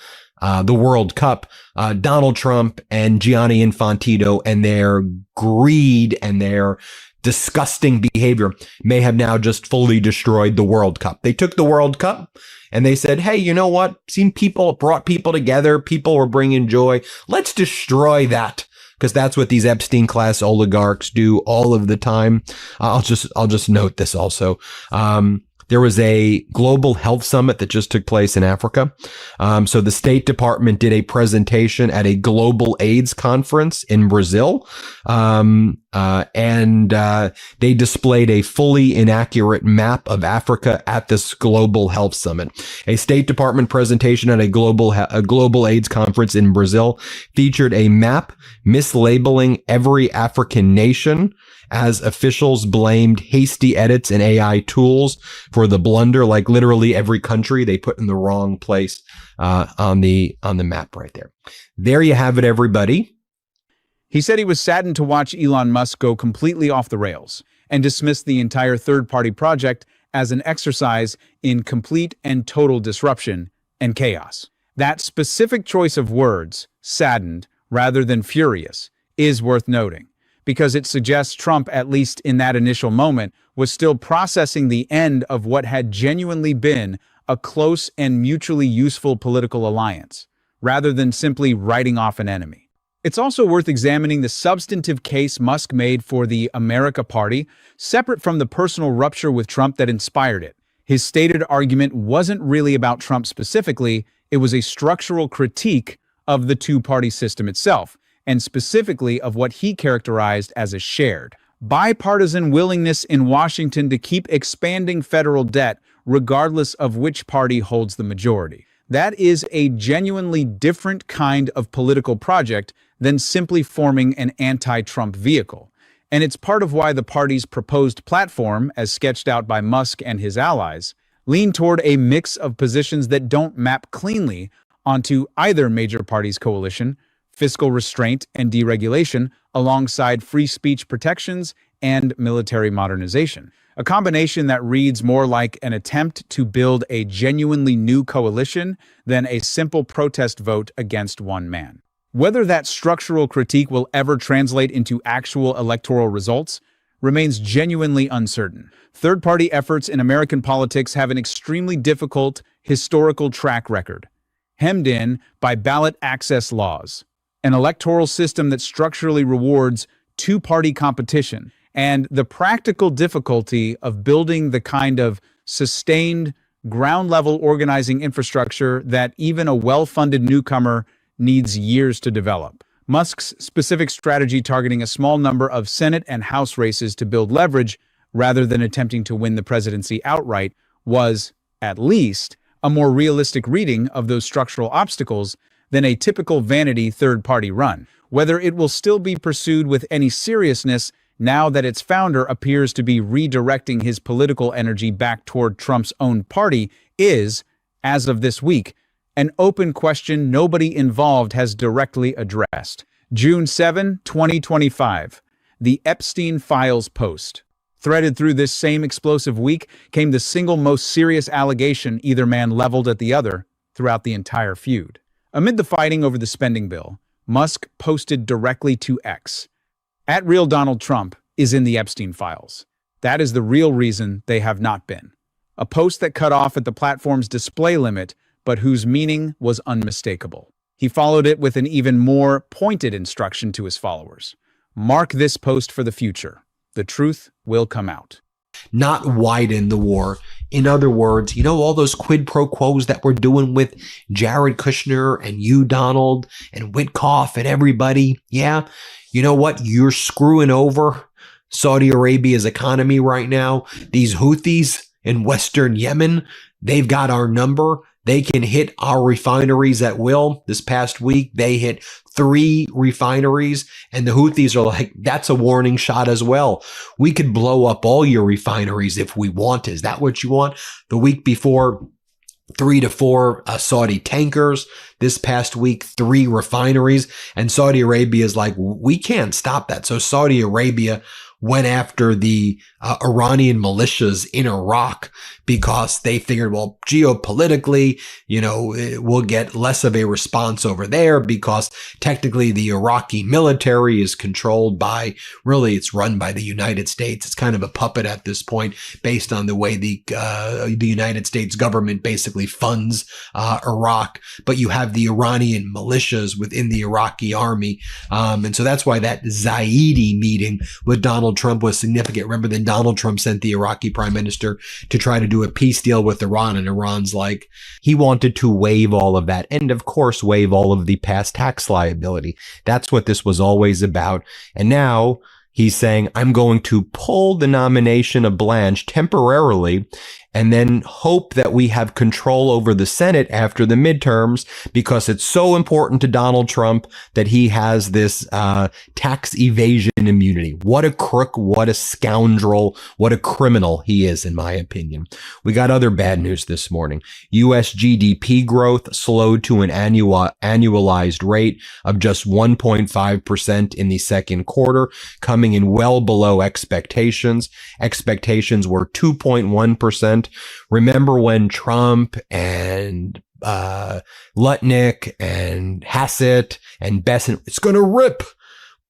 the World Cup, Donald Trump and Gianni Infantino and their greed and their disgusting behavior may have now just fully destroyed the World Cup. They took the World Cup and they said, hey, you know what? Seen people, brought people together. People were bringing joy. Let's destroy that. Because that's what these Epstein class oligarchs do all of the time. I'll just note this also. There was a global health summit that just took place in Africa. So the State Department did a presentation at a global AIDS conference in Brazil. And they displayed a fully inaccurate map of Africa at this global health summit. A State Department presentation at a global AIDS conference in Brazil featured a map mislabeling every African nation, as officials blamed hasty edits and AI tools for the blunder. Like literally every country they put in the wrong place on the map right there. There you have it, everybody. He said he was saddened to watch Elon Musk go completely off the rails and dismissed the entire third-party project as an exercise in complete and total disruption and chaos. That specific choice of words, saddened rather than furious, is worth noting, because it suggests Trump, at least in that initial moment, was still processing the end of what had genuinely been a close and mutually useful political alliance, rather than simply writing off an enemy. It's also worth examining the substantive case Musk made for the America Party, separate from the personal rupture with Trump that inspired it. His stated argument wasn't really about Trump specifically, it was a structural critique of the two-party system itself, and specifically of what he characterized as a shared, bipartisan willingness in Washington to keep expanding federal debt regardless of which party holds the majority. That is a genuinely different kind of political project than simply forming an anti-Trump vehicle. And it's part of why the party's proposed platform, as sketched out by Musk and his allies, lean toward a mix of positions that don't map cleanly onto either major party's coalition, fiscal restraint and deregulation, alongside free speech protections and military modernization. A combination that reads more like an attempt to build a genuinely new coalition than a simple protest vote against one man. Whether that structural critique will ever translate into actual electoral results remains genuinely uncertain. Third-party efforts in American politics have an extremely difficult historical track record, hemmed in by ballot access laws, an electoral system that structurally rewards two-party competition, and the practical difficulty of building the kind of sustained, ground-level organizing infrastructure that even a well-funded newcomer needs years to develop. Musk's specific strategy targeting a small number of Senate and House races to build leverage rather than attempting to win the presidency outright was, at least, a more realistic reading of those structural obstacles than a typical vanity third-party run. Whether it will still be pursued with any seriousness now that its founder appears to be redirecting his political energy back toward Trump's own party is, as of this week, an open question nobody involved has directly addressed. June 7, 2025. The Epstein Files post. Threaded through this same explosive week came the single most serious allegation either man leveled at the other throughout the entire feud. Amid the fighting over the spending bill, Musk posted directly to X. @Real Donald Trump is in the Epstein Files. That is the real reason they have not been. A post that cut off at the platform's display limit, but whose meaning was unmistakable. He followed it with an even more pointed instruction to his followers. Mark this post for the future. The truth will come out. Not widen the war. In other words, all those quid pro quos that we're doing with Jared Kushner and you, Donald, and Witkoff and everybody. Yeah. You know what? You're screwing over Saudi Arabia's economy right now. These Houthis in Western Yemen, they've got our number. They can hit our refineries at will. This past week, they hit 3 refineries, and the Houthis are like, that's a warning shot as well. We could blow up all your refineries if we want. Is that what you want? The week before, 3 to 4 Saudi tankers. This past week, 3 refineries. And Saudi Arabia is like, we can't stop that. So Saudi Arabia went after the Iranian militias in Iraq because they figured, well, geopolitically, we'll get less of a response over there because technically the Iraqi military is controlled by, really, it's run by the United States. It's kind of a puppet at this point based on the way the United States government basically funds Iraq. But you have the Iranian militias within the Iraqi army. And so that's why that Zaidi meeting with Donald Trump was significant. Remember, then Donald Trump sent the Iraqi prime minister to try to do a peace deal with Iran, and Iran's like, he wanted to waive all of that and, of course, waive all of the past tax liability. That's what this was always about. And now he's saying, I'm going to pull the nomination of Blanche temporarily and then hope that we have control over the Senate after the midterms because it's so important to Donald Trump that he has this tax evasion immunity. What a crook, what a scoundrel, what a criminal he is, in my opinion. We got other bad news this morning. U.S. GDP growth slowed to an annualized rate of just 1.5% in the second quarter, coming in well below expectations. Expectations were 2.1%. Remember when Trump and Lutnick and Hassett and Besson, it's going to rip.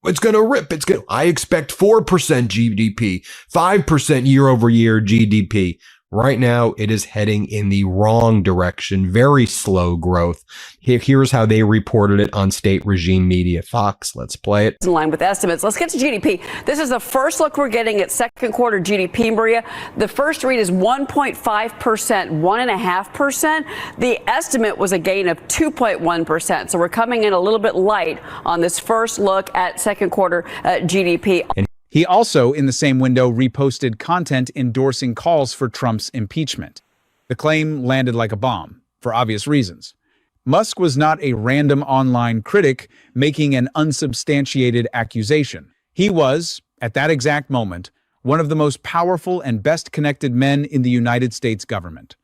It's going to rip. I expect 4% GDP, 5% year over year GDP. Right now, it is heading in the wrong direction, very slow growth. Here's how they reported it on state regime media Fox. Let's play it. In line with estimates. Let's get to GDP. This is the first look we're getting at second quarter GDP, Maria. The first read is 1.5%, 1.5%. The estimate was a gain of 2.1%. So we're coming in a little bit light on this first look at second quarter GDP. He also, in the same window, reposted content endorsing calls for Trump's impeachment. The claim landed like a bomb, for obvious reasons. Musk was not a random online critic making an unsubstantiated accusation. He was, at that exact moment, one of the most powerful and best-connected men in the United States government.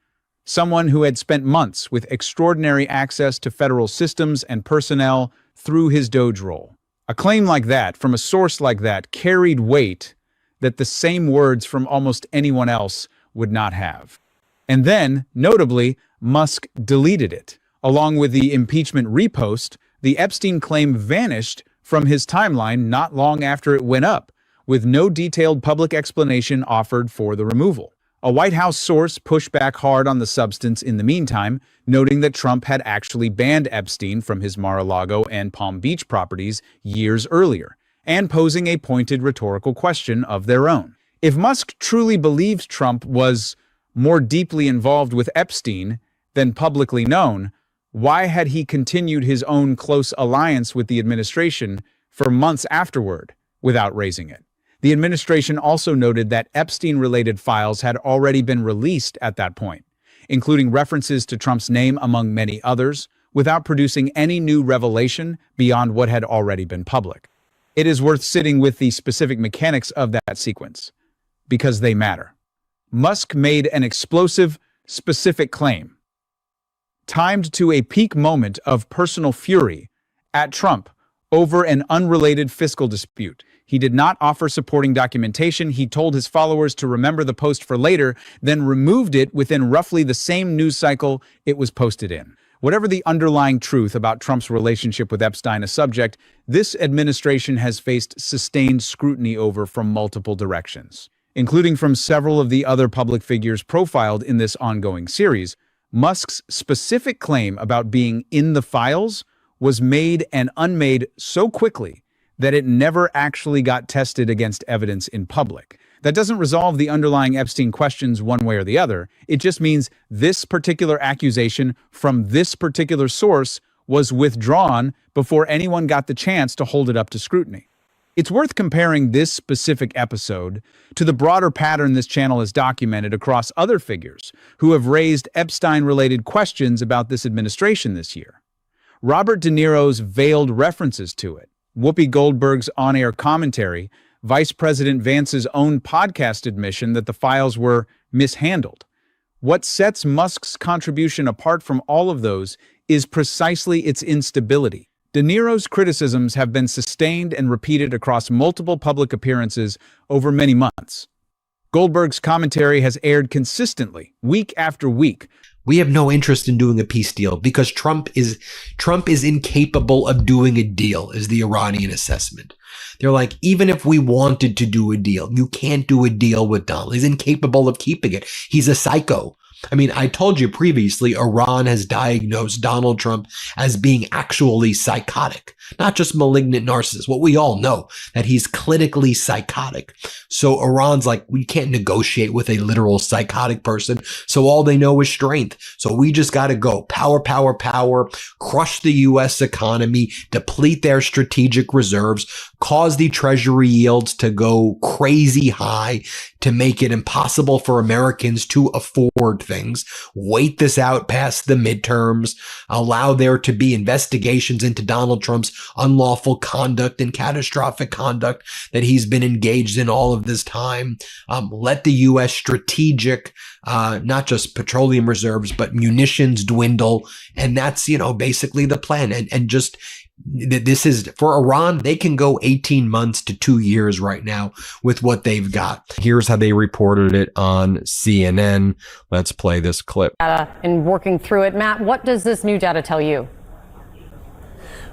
Someone who had spent months with extraordinary access to federal systems and personnel through his Doge role. A claim like that, from a source like that, carried weight that the same words from almost anyone else would not have. And then, notably, Musk deleted it. Along with the impeachment repost, the Epstein claim vanished from his timeline not long after it went up, with no detailed public explanation offered for the removal. A White House source pushed back hard on the substance in the meantime, noting that Trump had actually banned Epstein from his Mar-a-Lago and Palm Beach properties years earlier, and posing a pointed rhetorical question of their own. If Musk truly believed Trump was more deeply involved with Epstein than publicly known, why had he continued his own close alliance with the administration for months afterward without raising it? The administration also noted that Epstein-related files had already been released at that point, including references to Trump's name among many others, without producing any new revelation beyond what had already been public. It is worth sitting with the specific mechanics of that sequence, because they matter. Musk made an explosive, specific claim, timed to a peak moment of personal fury at Trump over an unrelated fiscal dispute. He did not offer supporting documentation. He told his followers to remember the post for later, then removed it within roughly the same news cycle it was posted in. Whatever the underlying truth about Trump's relationship with Epstein, a subject this administration has faced sustained scrutiny over from multiple directions, including from several of the other public figures profiled in this ongoing series. Musk's specific claim about being in the files was made and unmade so quickly that it never actually got tested against evidence in public. That doesn't resolve the underlying Epstein questions one way or the other. It just means this particular accusation from this particular source was withdrawn before anyone got the chance to hold it up to scrutiny. It's worth comparing this specific episode to the broader pattern this channel has documented across other figures who have raised Epstein-related questions about this administration this year. Robert De Niro's veiled references to it, Whoopi Goldberg's on-air commentary, Vice President Vance's own podcast admission that the files were mishandled. What sets Musk's contribution apart from all of those is precisely its instability. De Niro's criticisms have been sustained and repeated across multiple public appearances over many months. Goldberg's commentary has aired consistently, week after week. We have no interest in doing a peace deal because Trump is incapable of doing a deal, is the Iranian assessment. They're like, even if we wanted to do a deal, you can't do a deal with Donald. He's incapable of keeping it. He's a psycho. I mean, I told you previously, Iran has diagnosed Donald Trump as being actually psychotic, not just malignant narcissist. What we all know, that he's clinically psychotic. So Iran's like, we can't negotiate with a literal psychotic person. So all they know is strength. So we just got to go power, power, power, crush the U.S. economy, deplete their strategic reserves, cause the treasury yields to go crazy high to make it impossible for Americans to afford things, wait this out past the midterms, allow there to be investigations into Donald Trump's unlawful conduct and catastrophic conduct that he's been engaged in all of this time, let the U.S. strategic, not just petroleum reserves, but munitions dwindle. And that's, basically the plan. And just, this is for Iran. They can go 18 months to 2 years right now with what they've got. Here's how they reported it on CNN. Let's play this clip. And working through it, Matt, what does this new data tell you?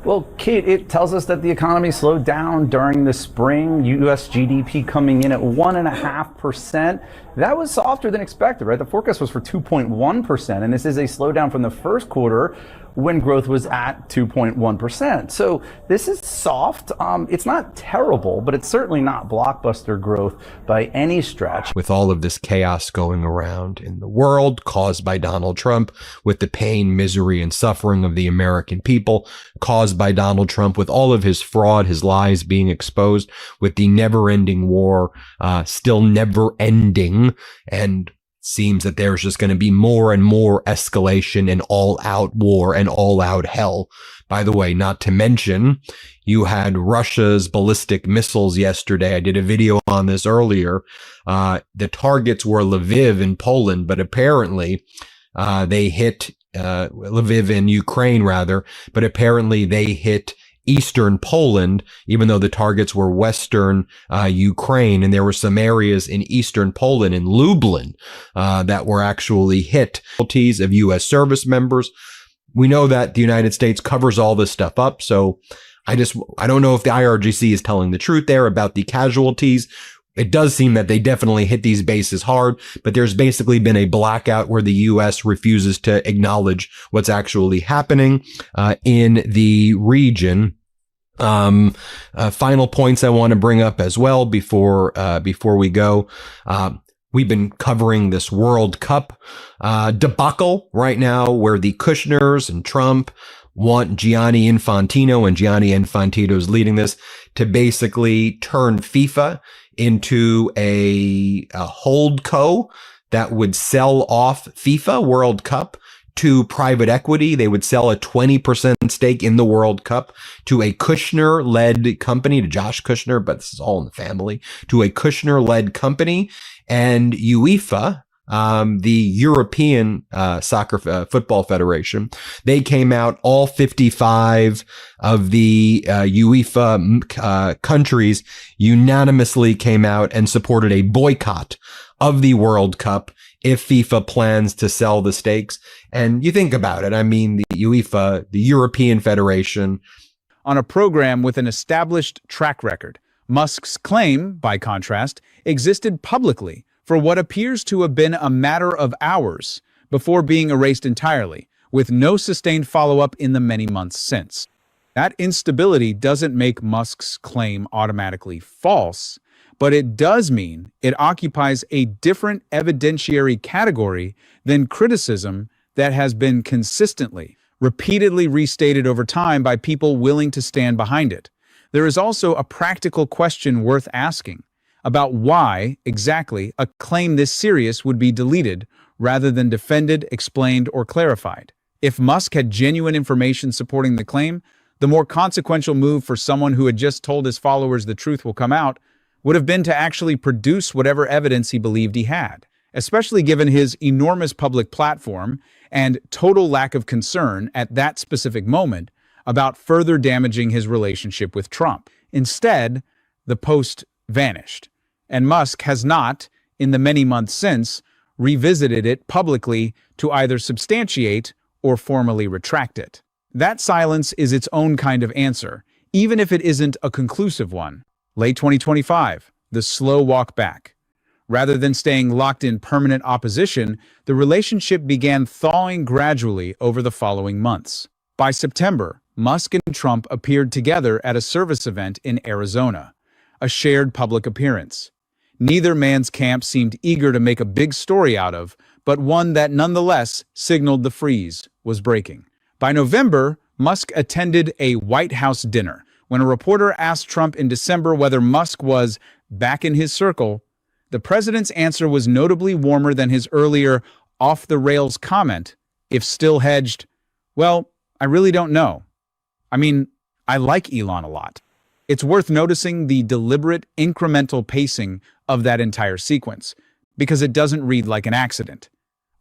Well, Kate, it tells us that the economy slowed down during the spring. U.S. GDP coming in at 1.5%. That was softer than expected, right? The forecast was for 2.1%, and this is a slowdown from the first quarter when growth was at 2.1%. So this is soft. It's not terrible, but it's certainly not blockbuster growth by any stretch. With all of this chaos going around in the world caused by Donald Trump, with the pain, misery, and suffering of the American people caused by Donald Trump, with all of his fraud, his lies being exposed, with the never-ending war still never ending, and seems that there's just going to be more and more escalation and all-out war and all-out hell. By the way, not to mention, you had Russia's ballistic missiles yesterday. I did a video on this earlier. The targets were Lviv in Poland, but apparently they hit Lviv in Ukraine, rather, but apparently they hit eastern Poland, even though the targets were western Ukraine. And there were some areas in eastern Poland, in Lublin, that were actually hit. Of U.S. service members. We know that the United States covers all this stuff up. So I don't know if the IRGC is telling the truth there about the casualties. It does seem that they definitely hit these bases hard, but there's basically been a blackout where the U.S. refuses to acknowledge what's actually happening in the region. Final points I want to bring up as well before we go. We've been covering this World Cup debacle right now, where the Kushners and Trump want Gianni Infantino, and Gianni Infantino is leading this, to basically turn FIFA into a holdco that would sell off FIFA World Cup to private equity. They would sell a 20% stake in the World Cup to a Kushner-led company, to Josh Kushner, but this is all in the family, to a Kushner-led company. And UEFA, the European Football Federation, they came out, all 55 of the UEFA countries unanimously came out and supported a boycott of the World Cup if FIFA plans to sell the stakes. And you think about it, I mean, the UEFA, the European Federation. On a program with an established track record, Musk's claim, by contrast, existed publicly for what appears to have been a matter of hours before being erased entirely, with no sustained follow-up in the many months since. That instability doesn't make Musk's claim automatically false, but it does mean it occupies a different evidentiary category than criticism that has been consistently, repeatedly restated over time by people willing to stand behind it. There is also a practical question worth asking about why, exactly, a claim this serious would be deleted rather than defended, explained, or clarified. If Musk had genuine information supporting the claim, the more consequential move for someone who had just told his followers the truth will come out would have been to actually produce whatever evidence he believed he had, especially given his enormous public platform and total lack of concern at that specific moment about further damaging his relationship with Trump. Instead, the post vanished, and Musk has not, in the many months since, revisited it publicly to either substantiate or formally retract it. That silence is its own kind of answer, even if it isn't a conclusive one. Late 2025, the slow walk back. Rather than staying locked in permanent opposition, the relationship began thawing gradually over the following months. By September, Musk and Trump appeared together at a service event in Arizona, a shared public appearance. Neither man's camp seemed eager to make a big story out of, but one that nonetheless signaled the freeze was breaking. By November, Musk attended a White House dinner. When a reporter asked Trump in December whether Musk was back in his circle, the president's answer was notably warmer than his earlier off-the-rails comment, if still hedged, "Well, I really don't know. I mean, I like Elon a lot." It's worth noticing the deliberate, incremental pacing of that entire sequence, because it doesn't read like an accident.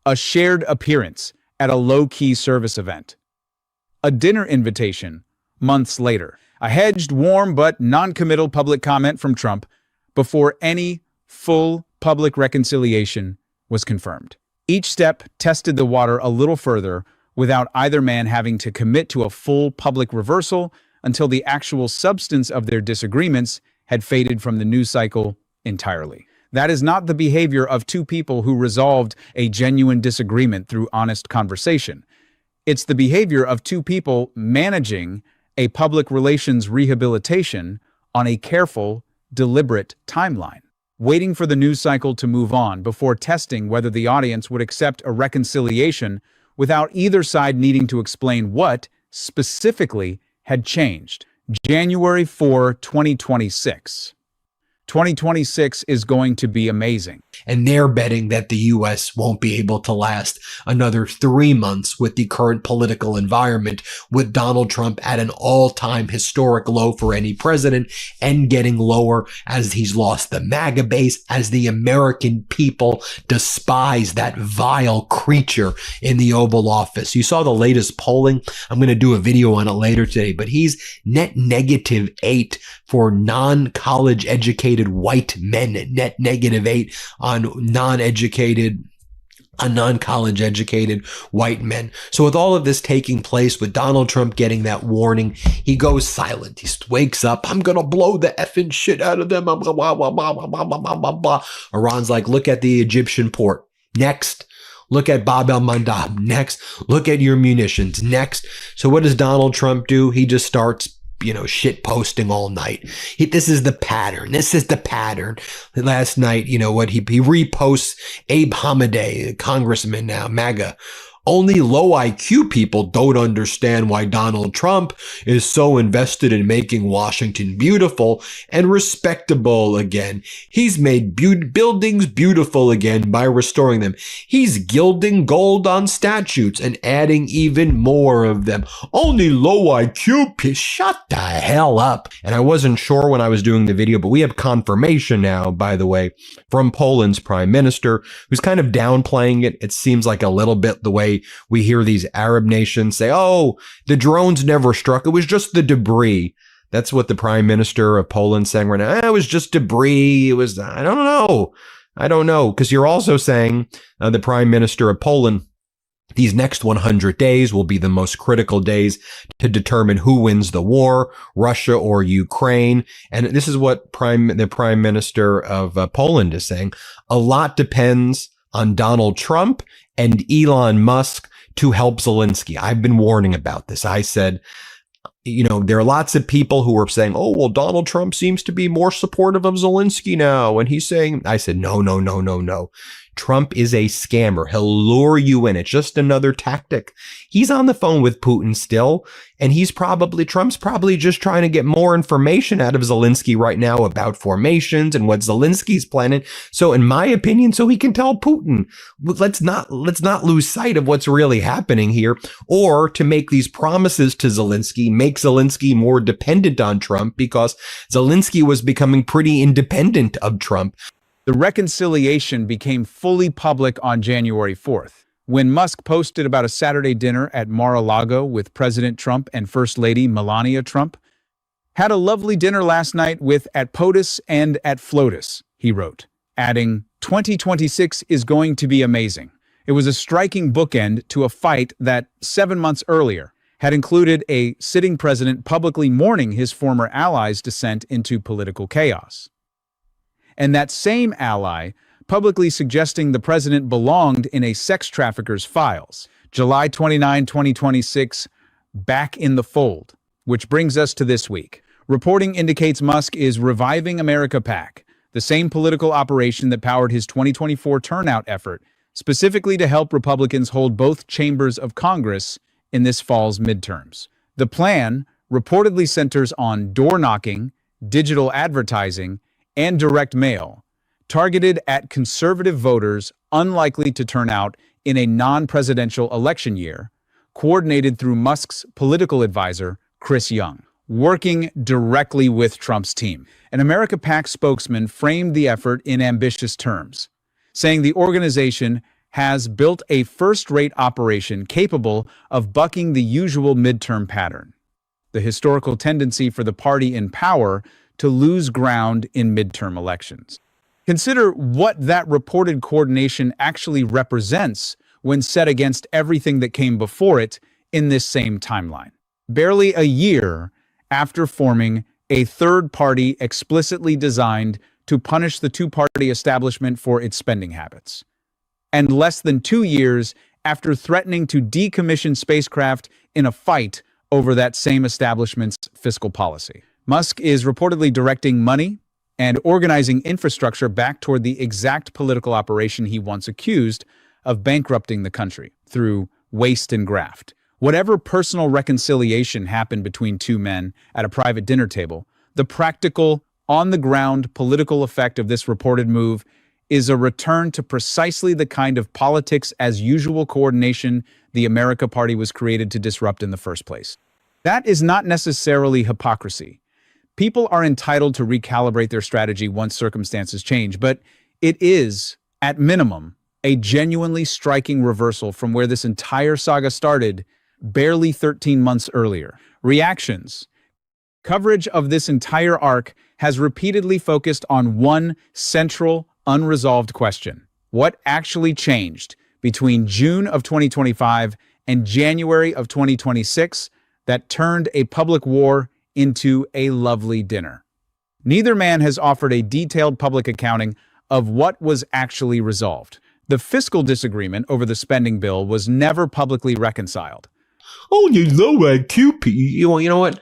A shared appearance at a low-key service event. A dinner invitation months later. A hedged, warm, but non-committal public comment from Trump before any full public reconciliation was confirmed. Each step tested the water a little further, without either man having to commit to a full public reversal until the actual substance of their disagreements had faded from the news cycle entirely. That is not the behavior of two people who resolved a genuine disagreement through honest conversation. It's the behavior of two people managing a public relations rehabilitation on a careful, deliberate timeline, waiting for the news cycle to move on before testing whether the audience would accept a reconciliation without either side needing to explain what, specifically, had changed. January 4, 2026. 2026 is going to be amazing. And they're betting that the U.S. won't be able to last another 3 months with the current political environment, with Donald Trump at an all-time historic low for any president and getting lower as he's lost the MAGA base, as the American people despise that vile creature in the Oval Office. You saw the latest polling. I'm going to do a video on it later today, but he's net -8 for non-college educated white men, net -8 on non-college educated white men. So with all of this taking place, with Donald Trump getting that warning, he goes silent. He wakes up. I'm going to blow the effing shit out of them. Iran's like, look at the Egyptian port. Next. Look at Bab el-Mandab. Next. Look at your munitions. Next. So what does Donald Trump do? He just starts shit posting all night. This is the pattern. Last night, what he reposts Abe Hamadeh, congressman now, MAGA. Only low IQ people don't understand why Donald Trump is so invested in making Washington beautiful and respectable again. He's made buildings beautiful again by restoring them. He's gilding gold on statues and adding even more of them. Only low IQ people. Shut the hell up. And I wasn't sure when I was doing the video, but we have confirmation now, by the way, from Poland's prime minister, who's kind of downplaying it. It seems like a little bit the way we hear these Arab nations say, oh, the drones never struck. It was just the debris. That's what the prime minister of Poland's saying right now. It was just debris. It was, I don't know. Because you're also saying the prime minister of Poland, these next 100 days will be the most critical days to determine who wins the war, Russia or Ukraine. And this is what the prime minister of Poland is saying. A lot depends on Donald Trump and Elon Musk to help Zelensky. I've been warning about this. I said, there are lots of people who are saying, oh, well, Donald Trump seems to be more supportive of Zelensky now. And he's saying, I said, no. Trump is a scammer. He'll lure you in. It's just another tactic. He's on the phone with Putin still, and Trump's probably just trying to get more information out of Zelensky right now about formations and what Zelensky's planning. So in my opinion, so he can tell Putin, let's not lose sight of what's really happening here, or to make these promises to Zelensky, make Zelensky more dependent on Trump, because Zelensky was becoming pretty independent of Trump. The reconciliation became fully public on January 4th, when Musk posted about a Saturday dinner at Mar-a-Lago with President Trump and First Lady Melania Trump. Had a lovely dinner last night with at POTUS and at FLOTUS, he wrote, adding, 2026 is going to be amazing. It was a striking bookend to a fight that 7 months earlier had included a sitting president publicly mourning his former ally's descent into political chaos. And that same ally publicly suggesting the president belonged in a sex trafficker's files. July 29, 2026, back in the fold. Which brings us to this week. Reporting indicates Musk is reviving America PAC, the same political operation that powered his 2024 turnout effort, specifically to help Republicans hold both chambers of Congress in this fall's midterms. The plan reportedly centers on door-knocking, digital advertising, and direct mail, targeted at conservative voters unlikely to turn out in a non-presidential election year, coordinated through Musk's political advisor, Chris Young, working directly with Trump's team. An America PAC spokesman framed the effort in ambitious terms, saying the organization has built a first-rate operation capable of bucking the usual midterm pattern, the historical tendency for the party in power to lose ground in midterm elections. Consider what that reported coordination actually represents when set against everything that came before it in this same timeline. Barely a year after forming a third party explicitly designed to punish the two-party establishment for its spending habits. And less than 2 years after threatening to decommission spacecraft in a fight over that same establishment's fiscal policy. Musk is reportedly directing money and organizing infrastructure back toward the exact political operation he once accused of bankrupting the country through waste and graft. Whatever personal reconciliation happened between two men at a private dinner table, the practical, on-the-ground political effect of this reported move is a return to precisely the kind of politics-as-usual coordination the America Party was created to disrupt in the first place. That is not necessarily hypocrisy. People are entitled to recalibrate their strategy once circumstances change, but it is, at minimum, a genuinely striking reversal from where this entire saga started barely 13 months earlier. Reactions. Coverage of this entire arc has repeatedly focused on one central, unresolved question. What actually changed between June of 2025 and January of 2026 that turned a public war into a lovely dinner? Neither man has offered a detailed public accounting of what was actually resolved. The fiscal disagreement over the spending bill was never publicly reconciled. Oh, you low IQ. You know what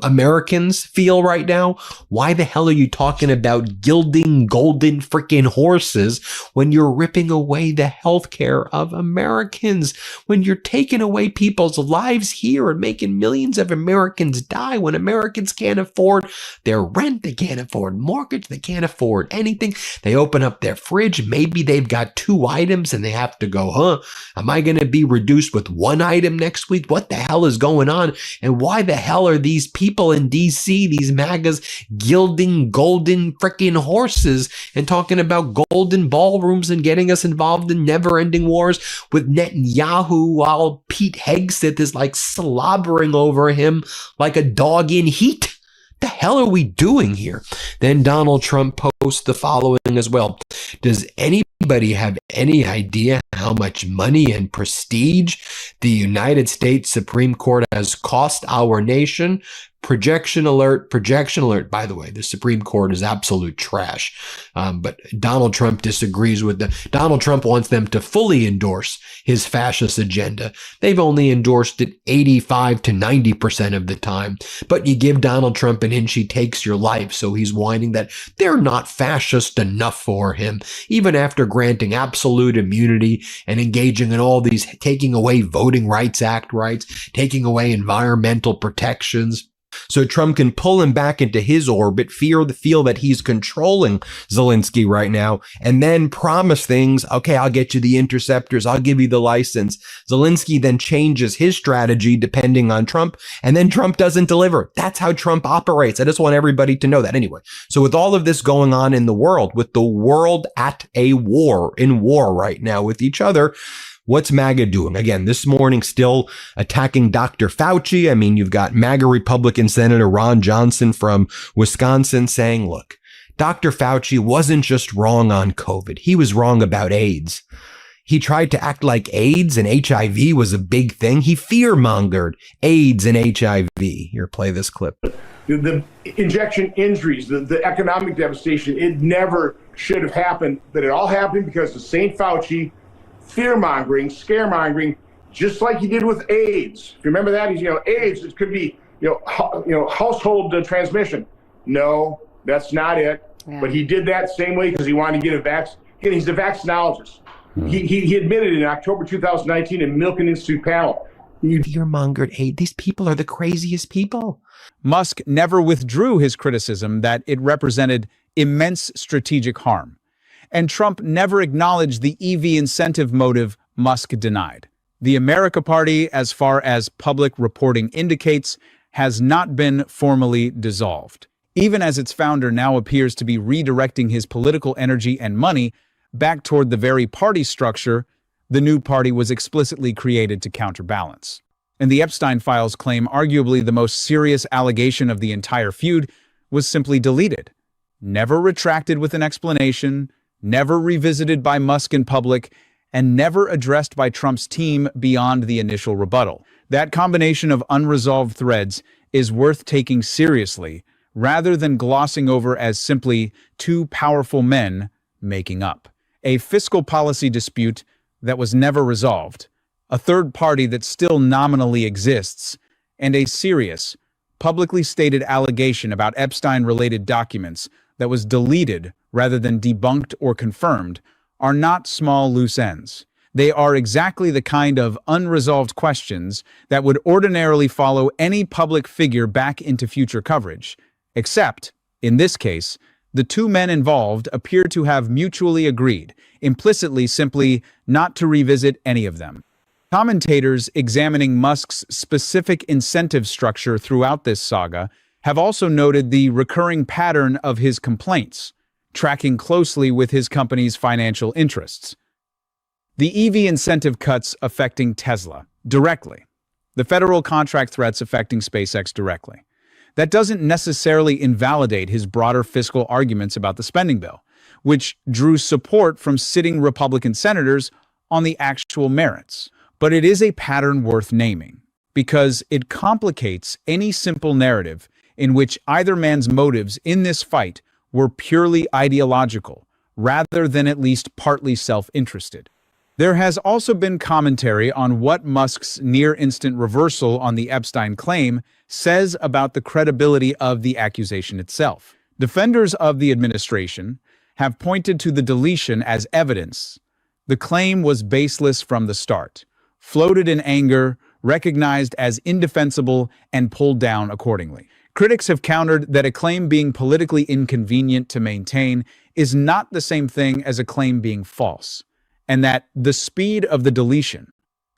Americans feel right now? Why the hell are you talking about gilding golden freaking horses when you're ripping away the healthcare of Americans? When you're taking away people's lives here and making millions of Americans die when Americans can't afford their rent, they can't afford mortgage, they can't afford anything. They open up their fridge, maybe they've got 2 items and they have to go, am I going to be reduced with 1 item next week? What the hell is going on? And why the hell are these people in DC, these MAGAs, gilding golden freaking horses and talking about golden ballrooms and getting us involved in never-ending wars with Netanyahu while Pete Hegseth is like slobbering over him like a dog in heat? The hell are we doing here? Then Donald Trump posts the following as well. Does anybody have any idea how much money and prestige the United States Supreme Court has cost our nation? Projection alert, projection alert. By the way, the Supreme Court is absolute trash. But Donald Trump disagrees with them. Donald Trump wants them to fully endorse his fascist agenda. They've only endorsed it 85 to 90% of the time. But you give Donald Trump an inch, he takes your life. So he's whining that they're not fascist enough for him, even after granting absolute immunity and engaging in all these, taking away Voting Rights Act rights, taking away environmental protections. So Trump can pull him back into his orbit, feel that he's controlling Zelensky right now, and then promise things. Okay, I'll get you the interceptors. I'll give you the license. Zelensky then changes his strategy depending on Trump, and then Trump doesn't deliver. That's how Trump operates. I just want everybody to know that anyway. So with all of this going on in the world, with the world at a war, in war right now with each other, what's MAGA doing? Again, this morning, still attacking Dr. Fauci. I mean, you've got MAGA Republican Senator Ron Johnson from Wisconsin saying, look, Dr. Fauci wasn't just wrong on COVID. He was wrong about AIDS. He tried to act like AIDS and HIV was a big thing. He fear-mongered AIDS and HIV. Here, play this clip. The injection injuries, the economic devastation, it never should have happened. But it all happened because of St. Fauci fear-mongering, scaremongering, just like he did with AIDS. If you remember that, he's, AIDS, it could be, household transmission. No, that's not it. Yeah. But he did that same way because he wanted to get a vaccine. Again, he's a vaccinologist. He admitted in October 2019 in Milken Institute panel. Fear-mongered AIDS. These people are the craziest people. Musk never withdrew his criticism that it represented immense strategic harm. And Trump never acknowledged the EV incentive motive Musk denied. The America Party, as far as public reporting indicates, has not been formally dissolved, even as its founder now appears to be redirecting his political energy and money back toward the very party structure the new party was explicitly created to counterbalance. And the Epstein files claim arguably the most serious allegation of the entire feud was simply deleted, never retracted with an explanation, never revisited by Musk in public, and never addressed by Trump's team beyond the initial rebuttal. That combination of unresolved threads is worth taking seriously, rather than glossing over as simply two powerful men making up. A fiscal policy dispute that was never resolved, a third party that still nominally exists, and a serious, publicly stated allegation about Epstein-related documents that was deleted rather than debunked or confirmed are not small loose ends. They are exactly the kind of unresolved questions that would ordinarily follow any public figure back into future coverage, except, in this case, the two men involved appear to have mutually agreed, implicitly simply not to revisit any of them. Commentators examining Musk's specific incentive structure throughout this saga have also noted the recurring pattern of his complaints, tracking closely with his company's financial interests. The EV incentive cuts affecting Tesla directly, the federal contract threats affecting SpaceX directly. That doesn't necessarily invalidate his broader fiscal arguments about the spending bill, which drew support from sitting Republican senators on the actual merits. But it is a pattern worth naming, because it complicates any simple narrative in which either man's motives in this fight were purely ideological, rather than at least partly self-interested. There has also been commentary on what Musk's near-instant reversal on the Epstein claim says about the credibility of the accusation itself. Defenders of the administration have pointed to the deletion as evidence. The claim was baseless from the start, floated in anger, recognized as indefensible, and pulled down accordingly. Critics have countered that a claim being politically inconvenient to maintain is not the same thing as a claim being false, and that the speed of the deletion,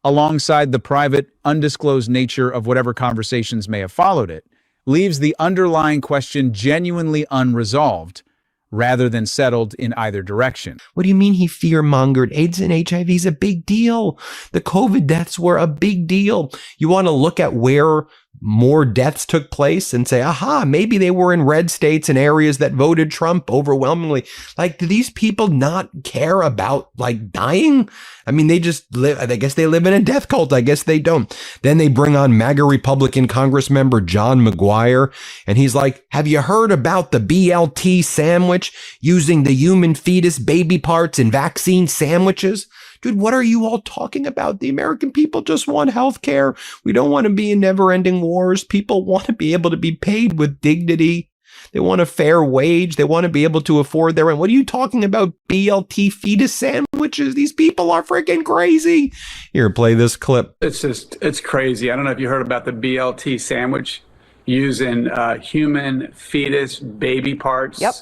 alongside the private, undisclosed nature of whatever conversations may have followed it, leaves the underlying question genuinely unresolved, rather than settled in either direction. What do you mean he fear-mongered? AIDS and HIV is a big deal. The COVID deaths were a big deal. You want to look at where more deaths took place and say, aha, maybe they were in red states and areas that voted Trump overwhelmingly. Like, do these people not care about, like, dying? I mean, they just live, I guess they live in a death cult. I guess they don't. Then they bring on MAGA Republican Congress member John McGuire, and he's like, have you heard about the BLT sandwich using the human fetus baby parts in vaccine sandwiches? Dude, what are you all talking about? The American people just want health care. We don't want to be in never-ending wars. People want to be able to be paid with dignity. They want a fair wage. They want to be able to afford their rent. What are you talking about, BLT fetus sandwiches? These people are freaking crazy. Here, play this clip. It's crazy. I don't know if you heard about the BLT sandwich using human fetus baby parts. Yep.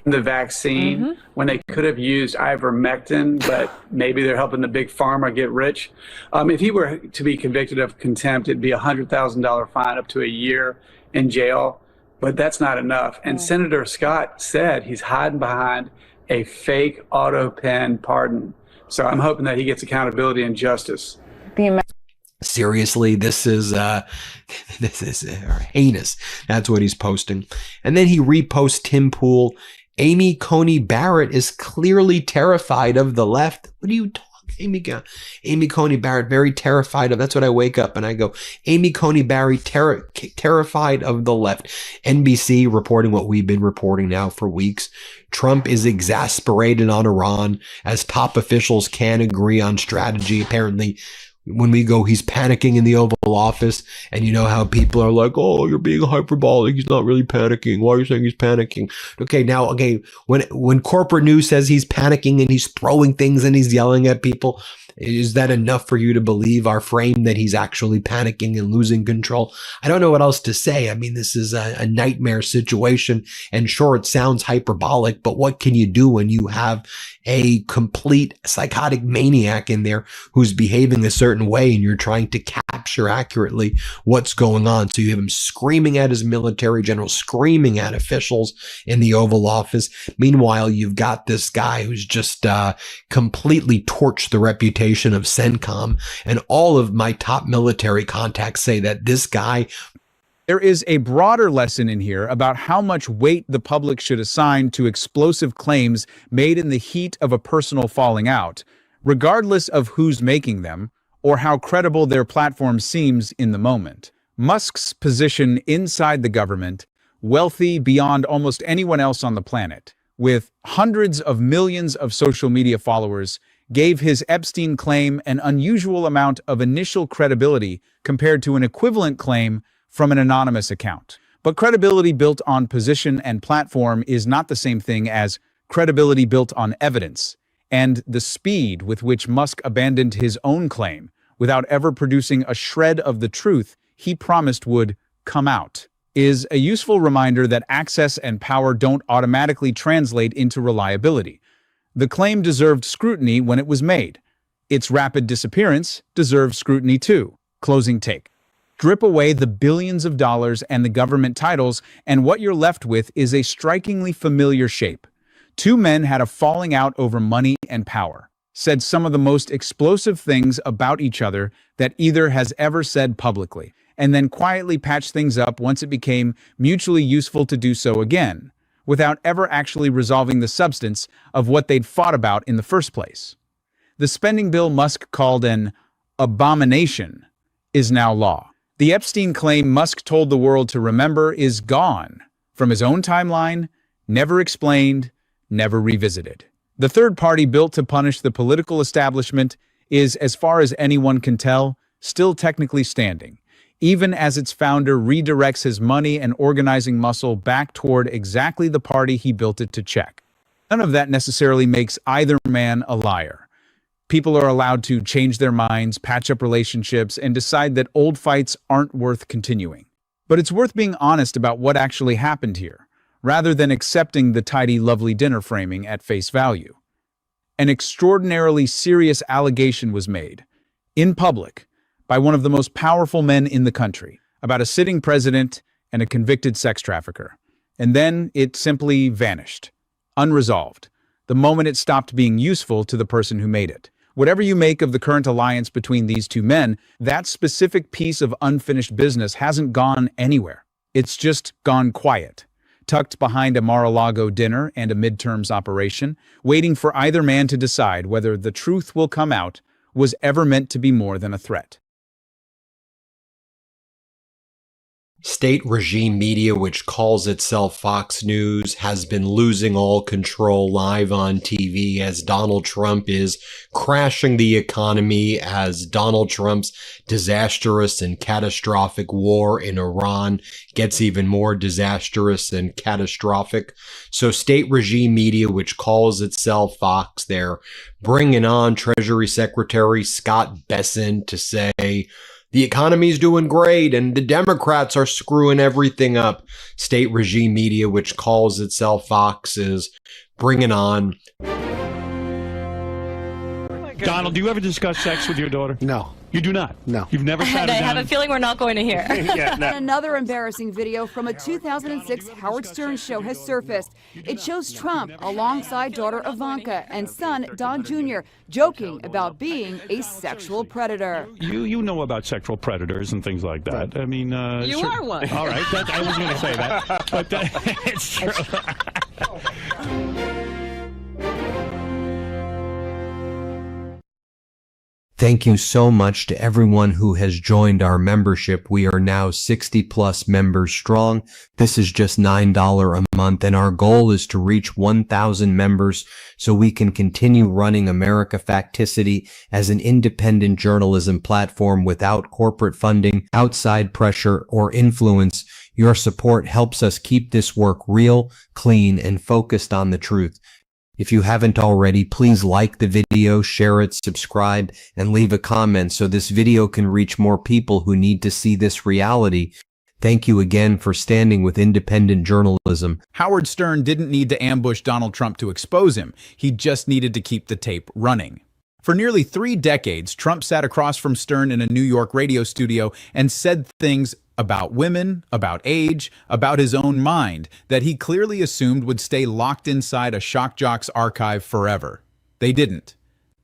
In the vaccine, when they could have used ivermectin, but maybe they're helping the big pharma get rich. If he were to be convicted of contempt, it'd be a $100,000 fine, up to a year in jail. But that's not enough. And Senator Scott said he's hiding behind a fake auto pen pardon. So I'm hoping that he gets accountability and justice. Seriously, this is heinous. That's what he's posting. And then he reposts Tim Pool. Amy Coney Barrett is clearly terrified of the left. What are you talking? Amy Coney Barrett, very terrified of. That's what I wake up and I go, Amy Coney Barrett, terrified of the left. NBC reporting what we've been reporting now for weeks. Trump is exasperated on Iran as top officials can't agree on strategy. Apparently, when we go, he's panicking in the Oval Office, and you know how people are like, oh, you're being hyperbolic. He's not really panicking. Why are you saying he's panicking? Okay, when corporate news says he's panicking and he's throwing things and he's yelling at people, is that enough for you to believe our frame that he's actually panicking and losing control? I don't know what else to say. I mean, this is a nightmare situation, and sure, it sounds hyperbolic, but what can you do when you have a complete psychotic maniac in there who's behaving a certain way and you're trying to capture accurately what's going on? So you have him screaming at his military general, screaming at officials in the Oval Office. Meanwhile, you've got this guy who's just completely torched the reputation of CENTCOM, and all of my top military contacts say that this guy. There is a broader lesson in here about how much weight the public should assign to explosive claims made in the heat of a personal falling out, regardless of who's making them or how credible their platform seems in the moment. Musk's position inside the government, wealthy beyond almost anyone else on the planet, with hundreds of millions of social media followers, gave his Epstein claim an unusual amount of initial credibility compared to an equivalent claim from an anonymous account. But credibility built on position and platform is not the same thing as credibility built on evidence, and the speed with which Musk abandoned his own claim without ever producing a shred of the truth he promised would come out is a useful reminder that access and power don't automatically translate into reliability. The claim deserved scrutiny when it was made. Its rapid disappearance deserves scrutiny too. Closing take. Strip away the billions of dollars and the government titles, and what you're left with is a strikingly familiar shape. Two men had a falling out over money and power, said some of the most explosive things about each other that either has ever said publicly, and then quietly patched things up once it became mutually useful to do so again, without ever actually resolving the substance of what they'd fought about in the first place. The spending bill Musk called an abomination is now law. The Epstein claim Musk told the world to remember is gone from his own timeline, never explained, never revisited. The third party built to punish the political establishment is, as far as anyone can tell, still technically standing, even as its founder redirects his money and organizing muscle back toward exactly the party he built it to check. None of that necessarily makes either man a liar. People are allowed to change their minds, patch up relationships, and decide that old fights aren't worth continuing. But it's worth being honest about what actually happened here, rather than accepting the tidy, lovely dinner framing at face value. An extraordinarily serious allegation was made, in public, by one of the most powerful men in the country, about a sitting president and a convicted sex trafficker. And then it simply vanished, unresolved, the moment it stopped being useful to the person who made it. Whatever you make of the current alliance between these two men, that specific piece of unfinished business hasn't gone anywhere. It's just gone quiet, tucked behind a Mar-a-Lago dinner and a midterms operation, waiting for either man to decide whether the truth will come out was ever meant to be more than a threat. State regime media, which calls itself Fox News, has been losing all control live on TV as Donald Trump is crashing the economy, as Donald Trump's disastrous and catastrophic war in Iran gets even more disastrous and catastrophic. So state regime media, which calls itself Fox, they're bringing on Treasury Secretary Scott Bessent to say, the economy's doing great and the Democrats are screwing everything up. State regime media, which calls itself Fox, is bringing on. Donald, do you ever discuss sex with your daughter? No. You do not? No. You've never sat And I her have down? a feeling we're not going to hear. Yeah, no. And another embarrassing video from a 2006 Howard Stern show has surfaced. It shows Trump alongside daughter Ivanka and son Don Jr. joking about being a sexual predator. You know about sexual predators and things like that. I mean, You are one. All right, I was going to say that, but it's true. Thank you so much to everyone who has joined our membership. We are now 60 plus members strong. This is just $9 a month, and our goal is to reach 1,000 members so we can continue running America Facticity as an independent journalism platform without corporate funding, outside pressure, or influence. Your support helps us keep this work real, clean, and focused on the truth. If you haven't already, please like the video, share it, subscribe, and leave a comment so this video can reach more people who need to see this reality. Thank you again for standing with independent journalism. Howard Stern didn't need to ambush Donald Trump to expose him. He just needed to keep the tape running. For nearly 3 decades, Trump sat across from Stern in a New York radio studio and said things about women, about age, about his own mind that he clearly assumed would stay locked inside a shock jock's archive forever. They didn't.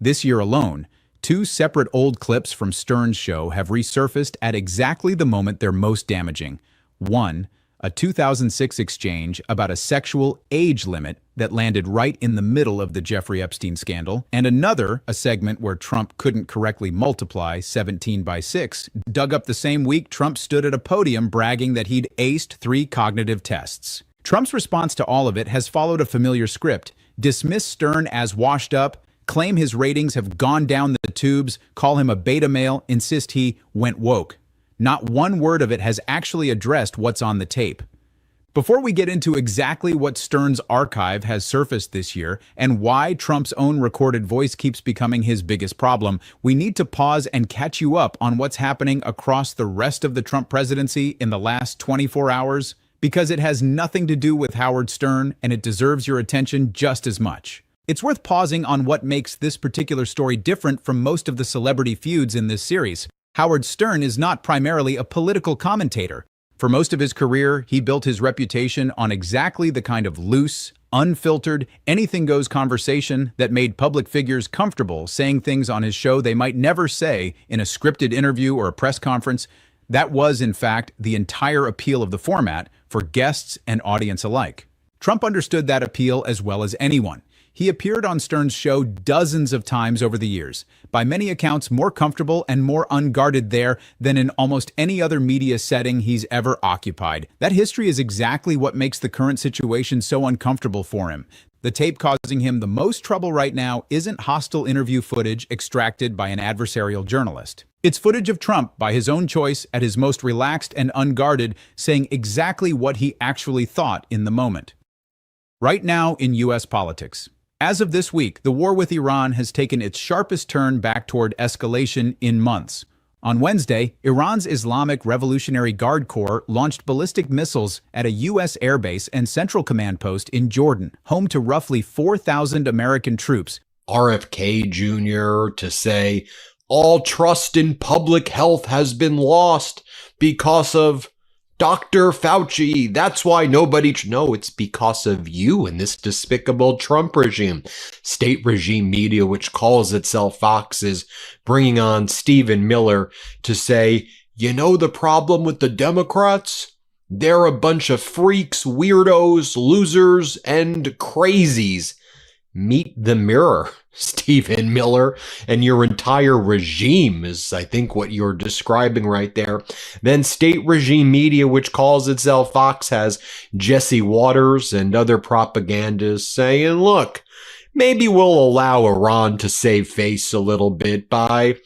This year alone, 2 separate old clips from Stern's show have resurfaced at exactly the moment they're most damaging. One, a 2006 exchange about a sexual age limit that landed right in the middle of the Jeffrey Epstein scandal, and another, a segment where Trump couldn't correctly multiply 17 by 6, dug up the same week Trump stood at a podium bragging that he'd aced 3 cognitive tests. Trump's response to all of it has followed a familiar script: dismiss Stern as washed up, claim his ratings have gone down the tubes, call him a beta male, insist he went woke. Not one word of it has actually addressed what's on the tape. Before we get into exactly what Stern's archive has surfaced this year and why Trump's own recorded voice keeps becoming his biggest problem, we need to pause and catch you up on what's happening across the rest of the Trump presidency in the last 24 hours, because it has nothing to do with Howard Stern and it deserves your attention just as much. It's worth pausing on what makes this particular story different from most of the celebrity feuds in this series. Howard Stern is not primarily a political commentator. For most of his career, he built his reputation on exactly the kind of loose, unfiltered, anything-goes conversation that made public figures comfortable saying things on his show they might never say in a scripted interview or a press conference. That was, in fact, the entire appeal of the format for guests and audience alike. Trump understood that appeal as well as anyone. He appeared on Stern's show dozens of times over the years, by many accounts more comfortable and more unguarded there than in almost any other media setting he's ever occupied. That history is exactly what makes the current situation so uncomfortable for him. The tape causing him the most trouble right now isn't hostile interview footage extracted by an adversarial journalist. It's footage of Trump, by his own choice, at his most relaxed and unguarded, saying exactly what he actually thought in the moment. Right now in U.S. politics. As of this week, the war with Iran has taken its sharpest turn back toward escalation in months. On Wednesday, Iran's Islamic Revolutionary Guard Corps launched ballistic missiles at a U.S. airbase and central command post in Jordan, home to roughly 4,000 American troops. RFK Jr. to say, all trust in public health has been lost because of Dr. Fauci. That's why nobody... No, it's because of you and this despicable Trump regime. State regime media, which calls itself Fox, is bringing on Stephen Miller to say, you know the problem with the Democrats? They're a bunch of freaks, weirdos, losers, and crazies. Meet the mirror, Stephen Miller, and your entire regime is, I think, what you're describing right there. Then state regime media, which calls itself Fox, has Jesse Waters and other propagandists saying, look, maybe we'll allow Iran to save face a little bit by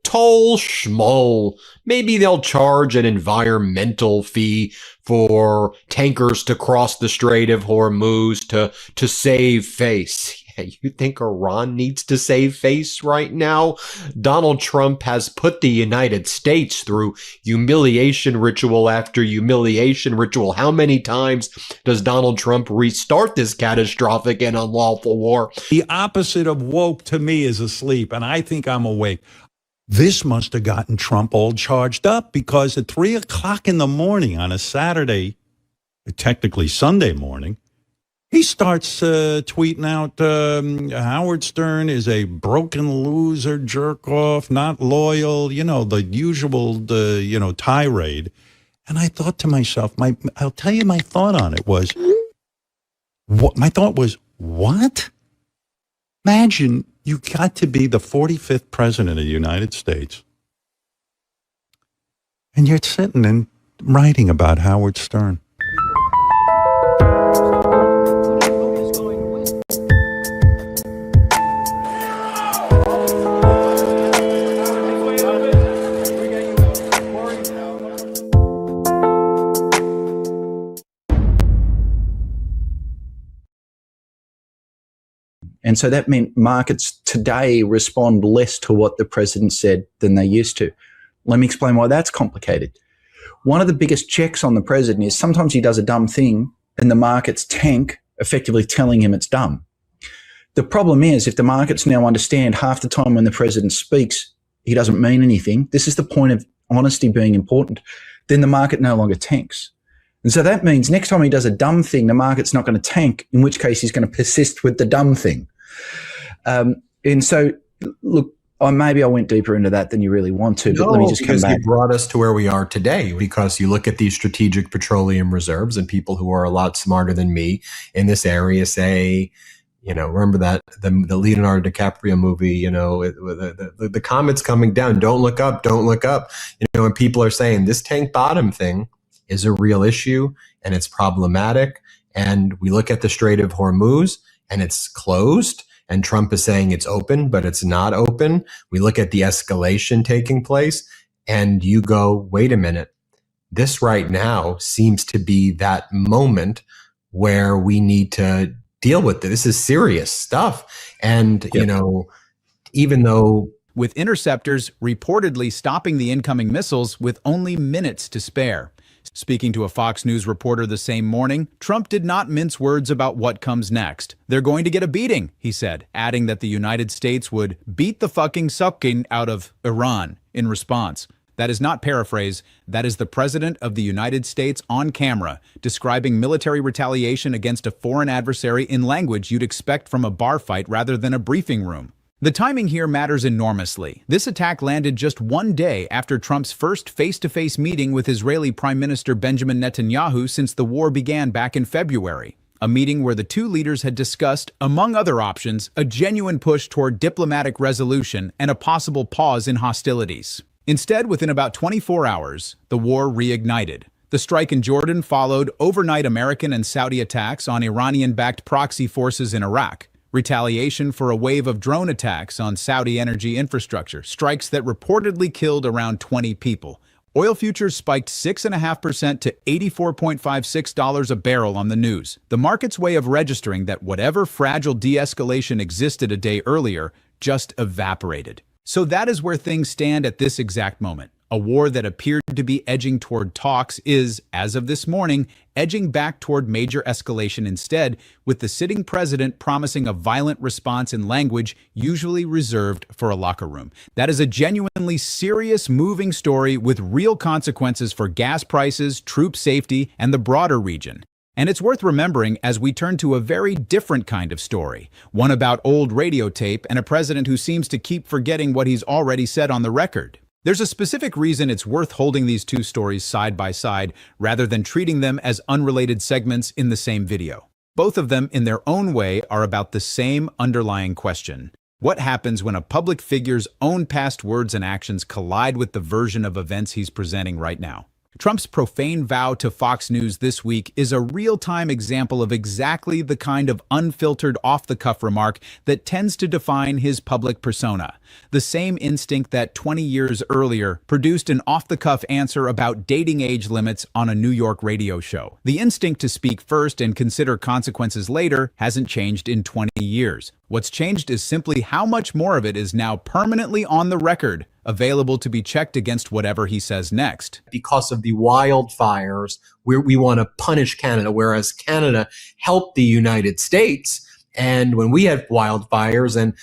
toll schmoll. Maybe they'll charge an environmental fee for tankers to cross the Strait of Hormuz to save face. Yeah, you think Iran needs to save face right now? Donald Trump has put the United States through humiliation ritual after humiliation ritual. How many times does Donald Trump restart this catastrophic and unlawful war? The opposite of woke to me is asleep, and I think I'm awake. This must have gotten Trump all charged up, because at 3 o'clock in the morning on a Saturday, technically Sunday morning, he starts tweeting out, Howard Stern is a broken loser, jerk off, not loyal, the usual, tirade. And I thought to myself, I'll tell you my thought on it was, what? Imagine you got to be the 45th president of the United States, and you're sitting and writing about Howard Stern. And so that meant markets today respond less to what the president said than they used to. Let me explain why that's complicated. One of the biggest checks on the president is sometimes he does a dumb thing and the markets tank, effectively telling him it's dumb. The problem is, if the markets now understand half the time when the president speaks, he doesn't mean anything, this is the point of honesty being important, then the market no longer tanks. And so that means next time he does a dumb thing, the market's not going to tank, in which case he's going to persist with the dumb thing. And so, look, maybe I went deeper into that than you really want to, but No, let me just come because back. you brought us to where we are today. Because you look at these strategic petroleum reserves, and people who are a lot smarter than me in this area say, remember that the Leonardo DiCaprio movie, the comet's coming down. Don't look up. Don't look up. And people are saying this tank bottom thing is a real issue and it's problematic. And we look at the Strait of Hormuz and it's closed. And Trump is saying it's open, but it's not open. We look at the escalation taking place and you go, wait a minute. This right now seems to be that moment where we need to deal with it. This is serious stuff. And, even though with interceptors reportedly stopping the incoming missiles with only minutes to spare. Speaking to a Fox News reporter the same morning, Trump did not mince words about what comes next. They're going to get a beating, he said, adding that the United States would beat the fucking sucking out of Iran in response. That is not paraphrase. That is the President of the United States on camera describing military retaliation against a foreign adversary in language you'd expect from a bar fight rather than a briefing room. The timing here matters enormously. This attack landed just one day after Trump's first face-to-face meeting with Israeli Prime Minister Benjamin Netanyahu since the war began back in February. A meeting where the two leaders had discussed, among other options, a genuine push toward diplomatic resolution and a possible pause in hostilities. Instead, within about 24 hours, the war reignited. The strike in Jordan followed overnight American and Saudi attacks on Iranian-backed proxy forces in Iraq. Retaliation for a wave of drone attacks on Saudi energy infrastructure, strikes that reportedly killed around 20 people. Oil futures spiked 6.5% to $84.56 a barrel on the news. The market's way of registering that whatever fragile de-escalation existed a day earlier just evaporated. So that is where things stand at this exact moment. A war that appeared to be edging toward talks is, as of this morning, edging back toward major escalation instead, with the sitting president promising a violent response in language usually reserved for a locker room. That is a genuinely serious, moving story with real consequences for gas prices, troop safety, and the broader region. And it's worth remembering as we turn to a very different kind of story, one about old radio tape and a president who seems to keep forgetting what he's already said on the record. There's a specific reason it's worth holding these two stories side by side rather than treating them as unrelated segments in the same video. Both of them, in their own way, are about the same underlying question. What happens when a public figure's own past words and actions collide with the version of events he's presenting right now? Trump's profane vow to Fox News this week is a real-time example of exactly the kind of unfiltered, off-the-cuff remark that tends to define his public persona. The same instinct that 20 years earlier produced an off-the-cuff answer about dating age limits on a New York radio show. The instinct to speak first and consider consequences later hasn't changed in 20 years. What's changed is simply how much more of it is now permanently on the record, available to be checked against whatever he says next. Because of the wildfires, we want to punish Canada, whereas Canada helped the United States. And when we had wildfires and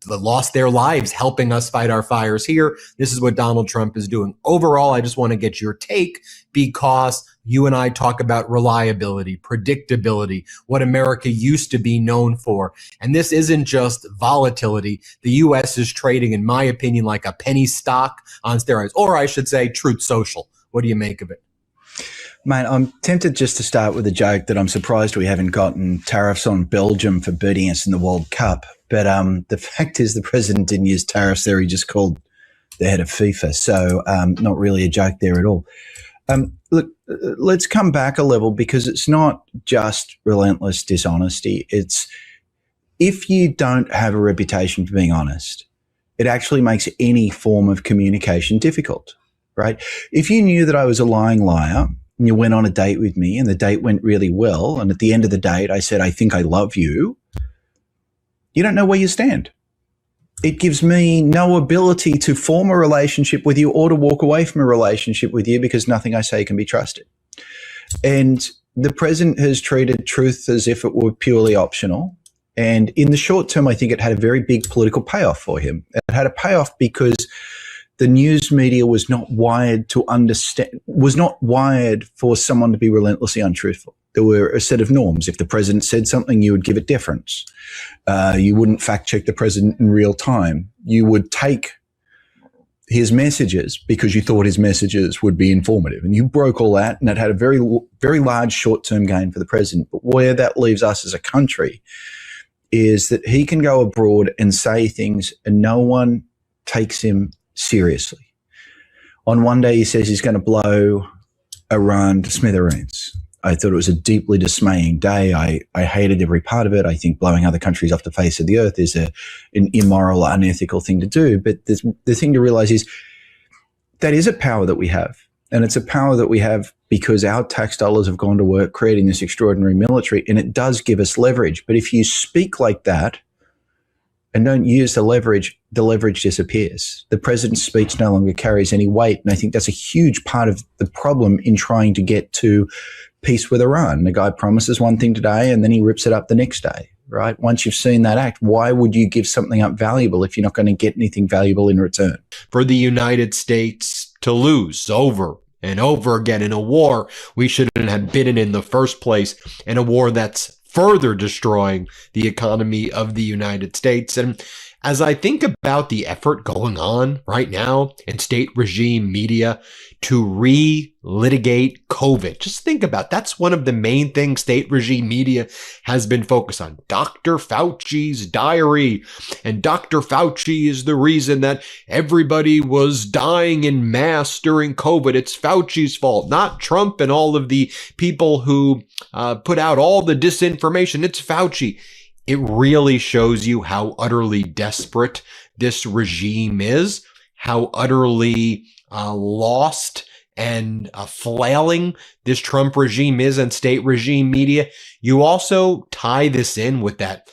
lost their lives helping us fight our fires here, this is what Donald Trump is doing. Overall, I just want to get your take because you and I talk about reliability, predictability, what America used to be known for. And this isn't just volatility. The U.S. is trading, in my opinion, like a penny stock on steroids, or I should say Truth Social. What do you make of it? Mate, I'm tempted just to start with a joke that I'm surprised we haven't gotten tariffs on Belgium for beating us in the World Cup. But the fact is the president didn't use tariffs there. He just called the head of FIFA. So not really a joke there at all. Look, let's come back a level because it's not just relentless dishonesty. It's if you don't have a reputation for being honest, it actually makes any form of communication difficult, right? If you knew that I was a lying liar and you went on a date with me and the date went really well, and at the end of the date I said, I think I love you, you don't know where you stand. It gives me no ability to form a relationship with you or to walk away from a relationship with you because nothing I say can be trusted. And the president has treated truth as if it were purely optional. And in the short term, I think it had a very big political payoff for him. It had a payoff because the news media was not wired to understand, was not wired for someone to be relentlessly untruthful. There were a set of norms. If the president said something, you would give it deference. You wouldn't fact check the president in real time. You would take his messages because you thought his messages would be informative. And you broke all that, and it had a very, very large short-term gain for the president. But where that leaves us as a country is that he can go abroad and say things and no one takes him seriously. On one day, he says he's going to blow Iran to smithereens. I thought it was a deeply dismaying day. I hated every part of it. I think blowing other countries off the face of the earth is an immoral, unethical thing to do. But the thing to realize is that is a power that we have. And it's a power that we have because our tax dollars have gone to work creating this extraordinary military, and it does give us leverage. But if you speak like that and don't use the leverage disappears. The president's speech no longer carries any weight. And I think that's a huge part of the problem in trying to get to peace with Iran. The guy promises one thing today and then he rips it up the next day, right? Once you've seen that act, why would you give something up valuable if you're not going to get anything valuable in return? For the United States to lose over and over again in a war we shouldn't have been in the first place, in a war that's further destroying the economy of the United States. And as I think about the effort going on right now in state regime media to re-litigate COVID, just think about that's one of the main things state regime media has been focused on. Dr. Fauci's diary. And Dr. Fauci is the reason that everybody was dying in mass during COVID. It's Fauci's fault, not Trump and all of the people who put out all the disinformation. It's Fauci. It really shows you how utterly desperate this regime is, how utterly lost and flailing this Trump regime is and state regime media. You also tie this in with that,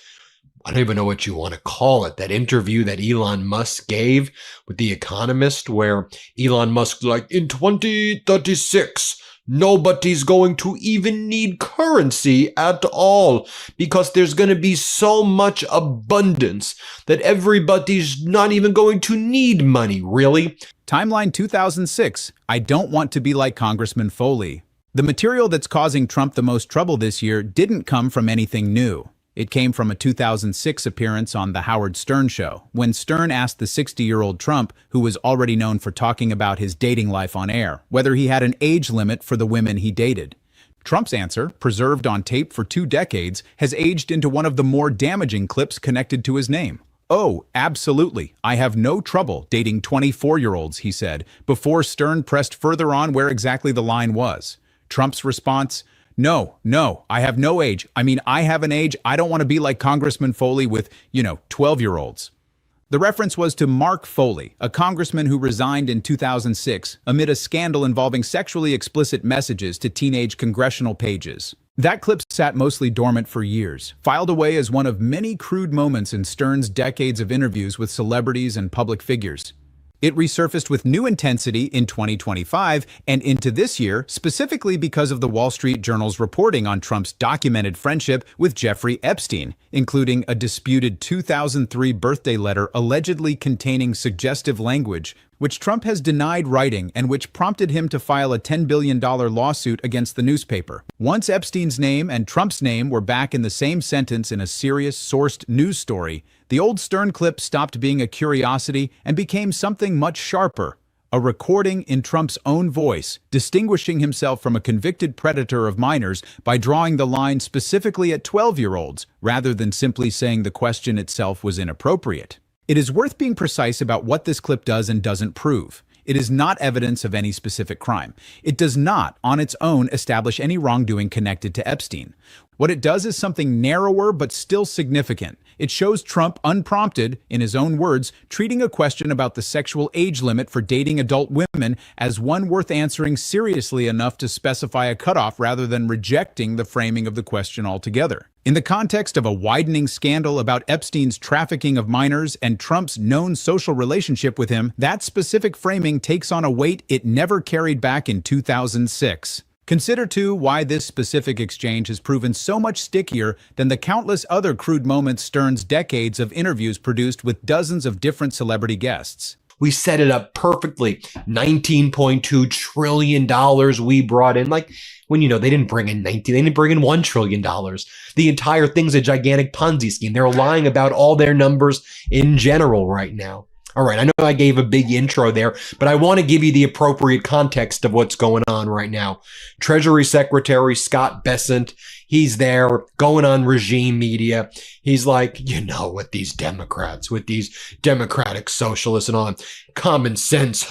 I don't even know what you want to call it, that interview that Elon Musk gave with The Economist, where Elon Musk's like, in 2036, nobody's going to even need currency at all because there's going to be so much abundance that everybody's not even going to need money, really. Timeline 2006. I don't want to be like Congressman Foley. The material that's causing Trump the most trouble this year didn't come from anything new. It came from a 2006 appearance on The Howard Stern Show, when Stern asked the 60-year-old Trump, who was already known for talking about his dating life on air, whether he had an age limit for the women he dated. Trump's answer, preserved on tape for 2 decades, has aged into one of the more damaging clips connected to his name. "Oh, absolutely. I have no trouble dating 24-year-olds, he said, before Stern pressed further on where exactly the line was. Trump's response, No, I have no age. I mean, I have an age. I don't want to be like Congressman Foley with, 12-year-olds. The reference was to Mark Foley, a congressman who resigned in 2006 amid a scandal involving sexually explicit messages to teenage congressional pages. That clip sat mostly dormant for years, filed away as one of many crude moments in Stern's decades of interviews with celebrities and public figures. It resurfaced with new intensity in 2025 and into this year, specifically because of the Wall Street Journal's reporting on Trump's documented friendship with Jeffrey Epstein, including a disputed 2003 birthday letter allegedly containing suggestive language, which Trump has denied writing and which prompted him to file a $10 billion lawsuit against the newspaper. Once Epstein's name and Trump's name were back in the same sentence in a serious, sourced news story, the old Stern clip stopped being a curiosity and became something much sharper, a recording in Trump's own voice, distinguishing himself from a convicted predator of minors by drawing the line specifically at 12-year-olds, rather than simply saying the question itself was inappropriate. It is worth being precise about what this clip does and doesn't prove. It is not evidence of any specific crime. It does not, on its own, establish any wrongdoing connected to Epstein. What it does is something narrower but still significant. It shows Trump, unprompted, in his own words, treating a question about the sexual age limit for dating adult women as one worth answering seriously enough to specify a cutoff rather than rejecting the framing of the question altogether. In the context of a widening scandal about Epstein's trafficking of minors and Trump's known social relationship with him, that specific framing takes on a weight it never carried back in 2006. Consider, too, why this specific exchange has proven so much stickier than the countless other crude moments Stern's decades of interviews produced with dozens of different celebrity guests. We set it up perfectly. $19.2 trillion we brought in. Like, when, they didn't bring in they didn't bring in $1 trillion. The entire thing's a gigantic Ponzi scheme. They're lying about all their numbers in general right now. All right, I know I gave a big intro there, but I want to give you the appropriate context of what's going on right now. Treasury Secretary Scott Bessent, he's there going on regime media. He's like, with these Democrats, with these democratic socialists and all, common sense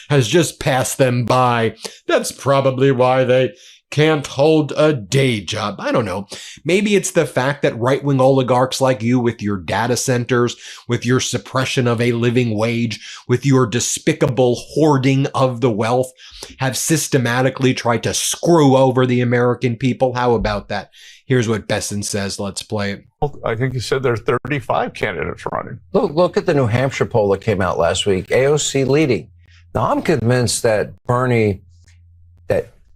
has just passed them by. That's probably why they can't hold a day job. I don't know. Maybe it's the fact that right-wing oligarchs like you, with your data centers, with your suppression of a living wage, with your despicable hoarding of the wealth, have systematically tried to screw over the American people. How about that? Here's what Besson says. Let's play it. I think you said there are 35 candidates running. Look at the New Hampshire poll that came out last week. AOC leading. Now, I'm convinced that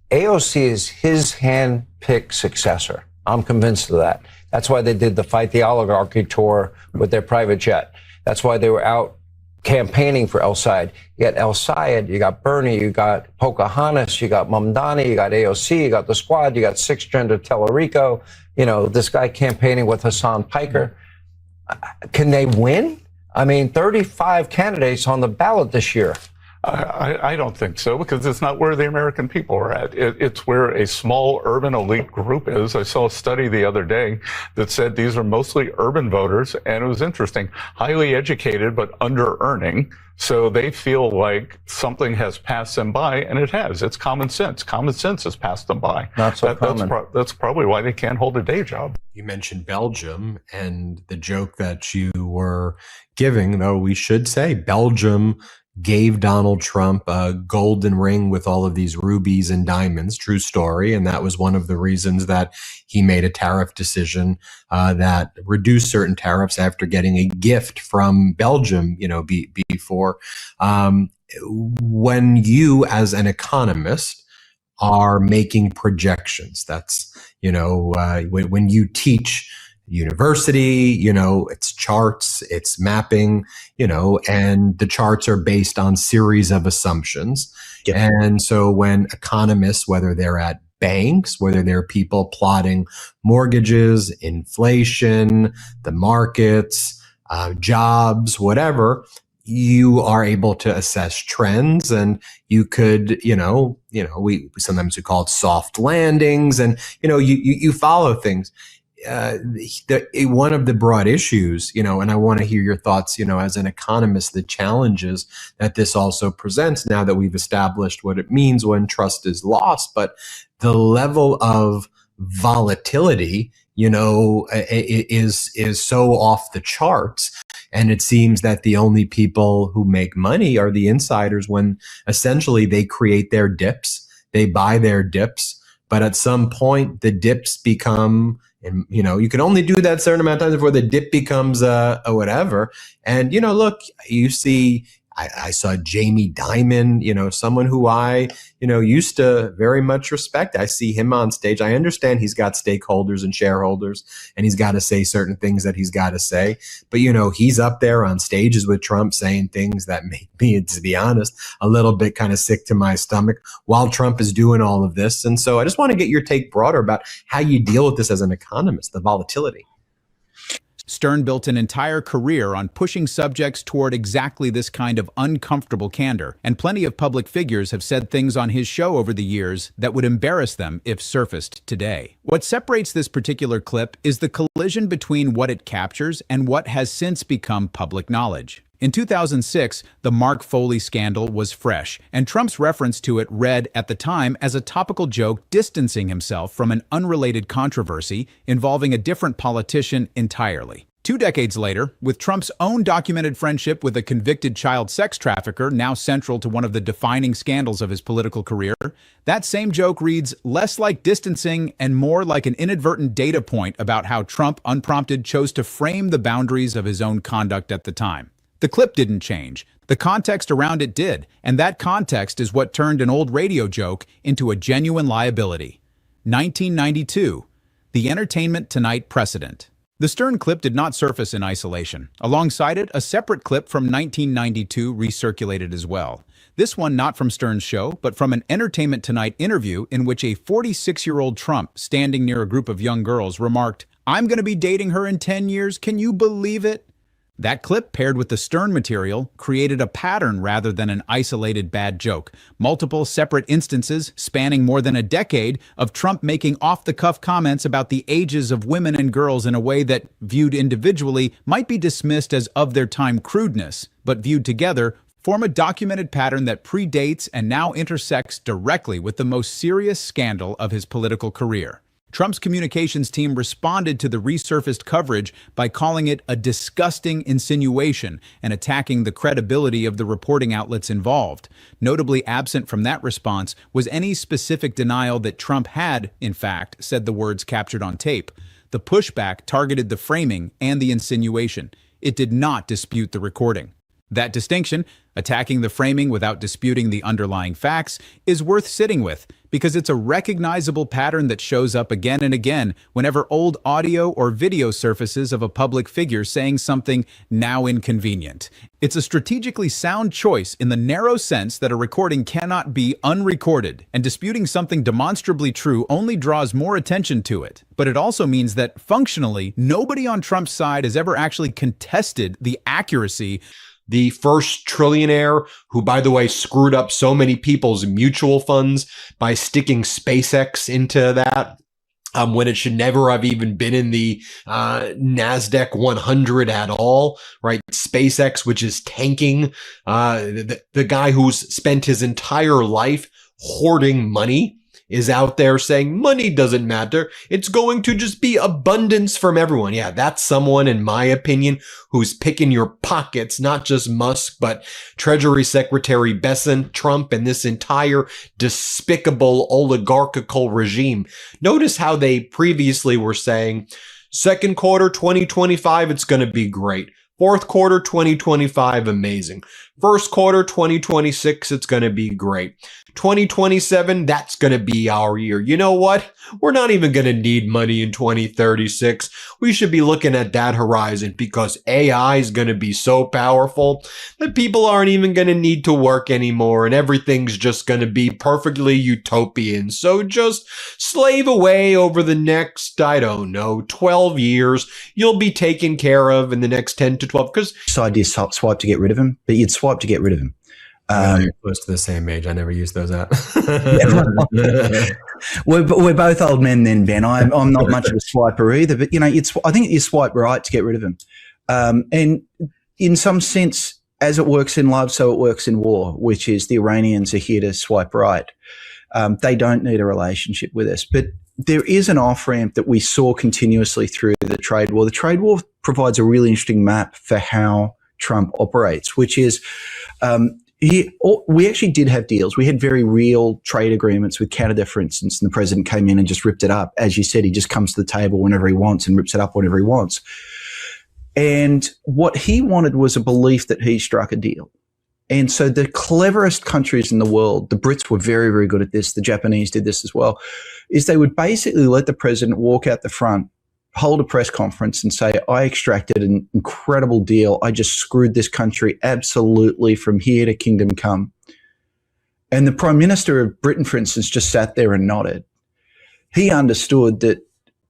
AOC is his hand-picked successor. I'm convinced of that. That's why they did the Fight the Oligarchy tour with their private jet. That's why they were out campaigning for El Sayed. You got El Sayed, you got Bernie, you got Pocahontas, you got Mamdani, you got AOC, you got the squad, you got six-gender Tellerico, this guy campaigning with Hassan Piker. Can they win? 35 candidates on the ballot this year. I don't think so, because it's not where the American people are at. It's where a small urban elite group is. I saw a study the other day that said these are mostly urban voters, and it was interesting. Highly educated, but under-earning. So they feel like something has passed them by, and it has. It's common sense. Common sense has passed them by. Not so common. That's probably why they can't hold a day job. You mentioned Belgium, and the joke that you were giving, though we should say Belgium gave Donald Trump a golden ring with all of these rubies and diamonds. True story. And that was one of the reasons that he made a tariff decision that reduced certain tariffs after getting a gift from Belgium, before. When you, as an economist, are making projections, that's, when you teach university, it's charts, it's mapping, and the charts are based on series of assumptions. Yeah. And so when economists, whether they're at banks, whether they're people plotting mortgages, inflation, the markets, jobs, whatever, you are able to assess trends, and you could, we sometimes we call it soft landings, and, you follow things. One of the broad issues, and I want to hear your thoughts, as an economist, the challenges that this also presents now that we've established what it means when trust is lost, but the level of volatility, is so off the charts. And it seems that the only people who make money are the insiders, when essentially they create their dips, they buy their dips, but at some point the dips become, and, you can only do that certain amount of times before the dip becomes a whatever. And, look, you see, I saw Jamie Dimon, someone who I, used to very much respect. I see him on stage. I understand he's got stakeholders and shareholders, and he's got to say certain things that he's got to say. But, he's up there on stages with Trump saying things that make me, to be honest, a little bit kind of sick to my stomach while Trump is doing all of this. And so I just want to get your take broader about how you deal with this as an economist, the volatility. Stern built an entire career on pushing subjects toward exactly this kind of uncomfortable candor, and plenty of public figures have said things on his show over the years that would embarrass them if surfaced today. What separates this particular clip is the collision between what it captures and what has since become public knowledge. In 2006, the Mark Foley scandal was fresh, and Trump's reference to it read at the time as a topical joke distancing himself from an unrelated controversy involving a different politician entirely. 2 decades later, with Trump's own documented friendship with a convicted child sex trafficker now central to one of the defining scandals of his political career, that same joke reads less like distancing and more like an inadvertent data point about how Trump, unprompted, chose to frame the boundaries of his own conduct at the time. The clip didn't change. The context around it did, and that context is what turned an old radio joke into a genuine liability. 1992, the Entertainment Tonight precedent. The Stern clip did not surface in isolation. Alongside it, a separate clip from 1992 recirculated as well. This one not from Stern's show, but from an Entertainment Tonight interview in which a 46-year-old Trump standing near a group of young girls remarked, "I'm going to be dating her in 10 years, can you believe it?" That clip, paired with the Stern material, created a pattern rather than an isolated bad joke. Multiple separate instances, spanning more than a decade, of Trump making off-the-cuff comments about the ages of women and girls in a way that, viewed individually, might be dismissed as of-their-time crudeness, but viewed together, form a documented pattern that predates and now intersects directly with the most serious scandal of his political career. Trump's communications team responded to the resurfaced coverage by calling it a disgusting insinuation and attacking the credibility of the reporting outlets involved. Notably absent from that response was any specific denial that Trump had, in fact, said the words captured on tape. The pushback targeted the framing and the insinuation. It did not dispute the recording. That distinction, attacking the framing without disputing the underlying facts, is worth sitting with because it's a recognizable pattern that shows up again and again whenever old audio or video surfaces of a public figure saying something now inconvenient. It's a strategically sound choice in the narrow sense that a recording cannot be unrecorded, and disputing something demonstrably true only draws more attention to it. But it also means that, functionally, nobody on Trump's side has ever actually contested the accuracy. The first trillionaire, who, by the way, screwed up so many people's mutual funds by sticking SpaceX into that, when it should never have even been in the NASDAQ 100 at all, right? SpaceX, which is tanking, the guy who's spent his entire life hoarding money, is out there saying money doesn't matter. It's going to just be abundance from everyone. Yeah, that's someone, in my opinion, who's picking your pockets, not just Musk, but Treasury Secretary Besant, Trump, and this entire despicable oligarchical regime. Notice how they previously were saying, second quarter 2025, it's going to be great. Fourth quarter 2025, amazing. First quarter 2026, it's going to be great. 2027, that's going to be our year. You know what? We're not even going to need money in 2036. We should be looking at that horizon because AI is going to be so powerful that people aren't even going to need to work anymore and everything's just going to be perfectly utopian. So just slave away over the next, I don't know, 12 years. You'll be taken care of in the next 10 to 12. Because idea swipe to get rid of him, but you'd swipe to get rid of him. You're close to the same age. I never used those apps. We're both old men then, Ben. I'm not much of a swiper either, but I think you swipe right to get rid of him. And in some sense, as it works in love, so it works in war, which is the Iranians are here to swipe right. They don't need a relationship with us, but there is an off-ramp that we saw continuously through the trade war. The trade war provides a really interesting map for how Trump operates, which is we actually did have deals. We had very real trade agreements with Canada, for instance, and the president came in and just ripped it up. As you said, he just comes to the table whenever he wants and rips it up whenever he wants. And what he wanted was a belief that he struck a deal. And so the cleverest countries in the world, the Brits were very, very good at this, the Japanese did this as well, is they would basically let the president walk out the front, hold a press conference and say, I extracted an incredible deal. I just screwed this country absolutely from here to kingdom come. And the Prime Minister of Britain, for instance, just sat there and nodded. He understood that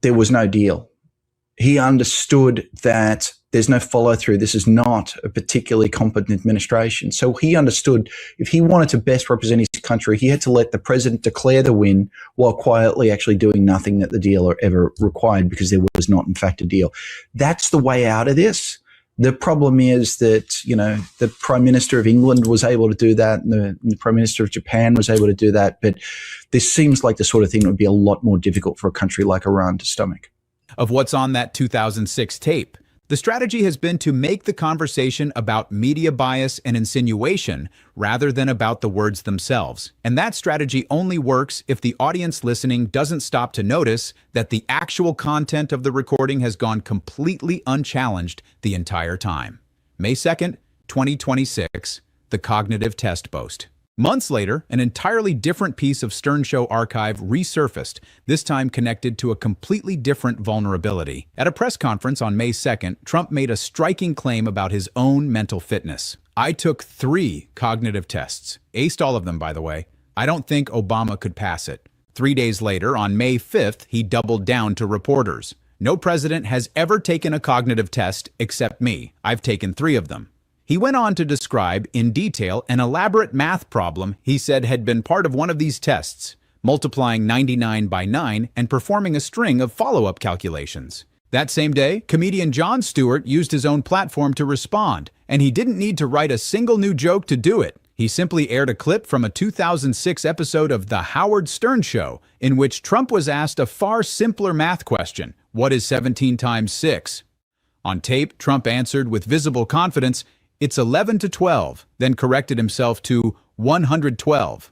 there was no deal. He understood that there's no follow through. This is not a particularly competent administration. So he understood if he wanted to best represent his country, he had to let the president declare the win while quietly actually doing nothing that the deal ever required because there was not, in fact, a deal. That's the way out of this. The problem is that, the Prime Minister of England was able to do that and the Prime Minister of Japan was able to do that. But this seems like the sort of thing that would be a lot more difficult for a country like Iran to stomach. Of what's on that 2006 tape, the strategy has been to make the conversation about media bias and insinuation rather than about the words themselves. And that strategy only works if the audience listening doesn't stop to notice that the actual content of the recording has gone completely unchallenged the entire time. May 2nd, 2026, the Cognitive Test Boast. Months later, an entirely different piece of Stern Show archive resurfaced, this time connected to a completely different vulnerability. At a press conference on May 2nd, Trump made a striking claim about his own mental fitness. I took 3 cognitive tests. Aced all of them, by the way. I don't think Obama could pass it. 3 days later, on May 5th, he doubled down to reporters. No president has ever taken a cognitive test except me. I've taken 3 of them. He went on to describe in detail an elaborate math problem he said had been part of one of these tests, multiplying 99 by 9 and performing a string of follow-up calculations. That same day, comedian Jon Stewart used his own platform to respond, and he didn't need to write a single new joke to do it. He simply aired a clip from a 2006 episode of The Howard Stern Show, in which Trump was asked a far simpler math question: what is 17 times 6? On tape, Trump answered with visible confidence, "It's 11 to 12, then corrected himself to 112.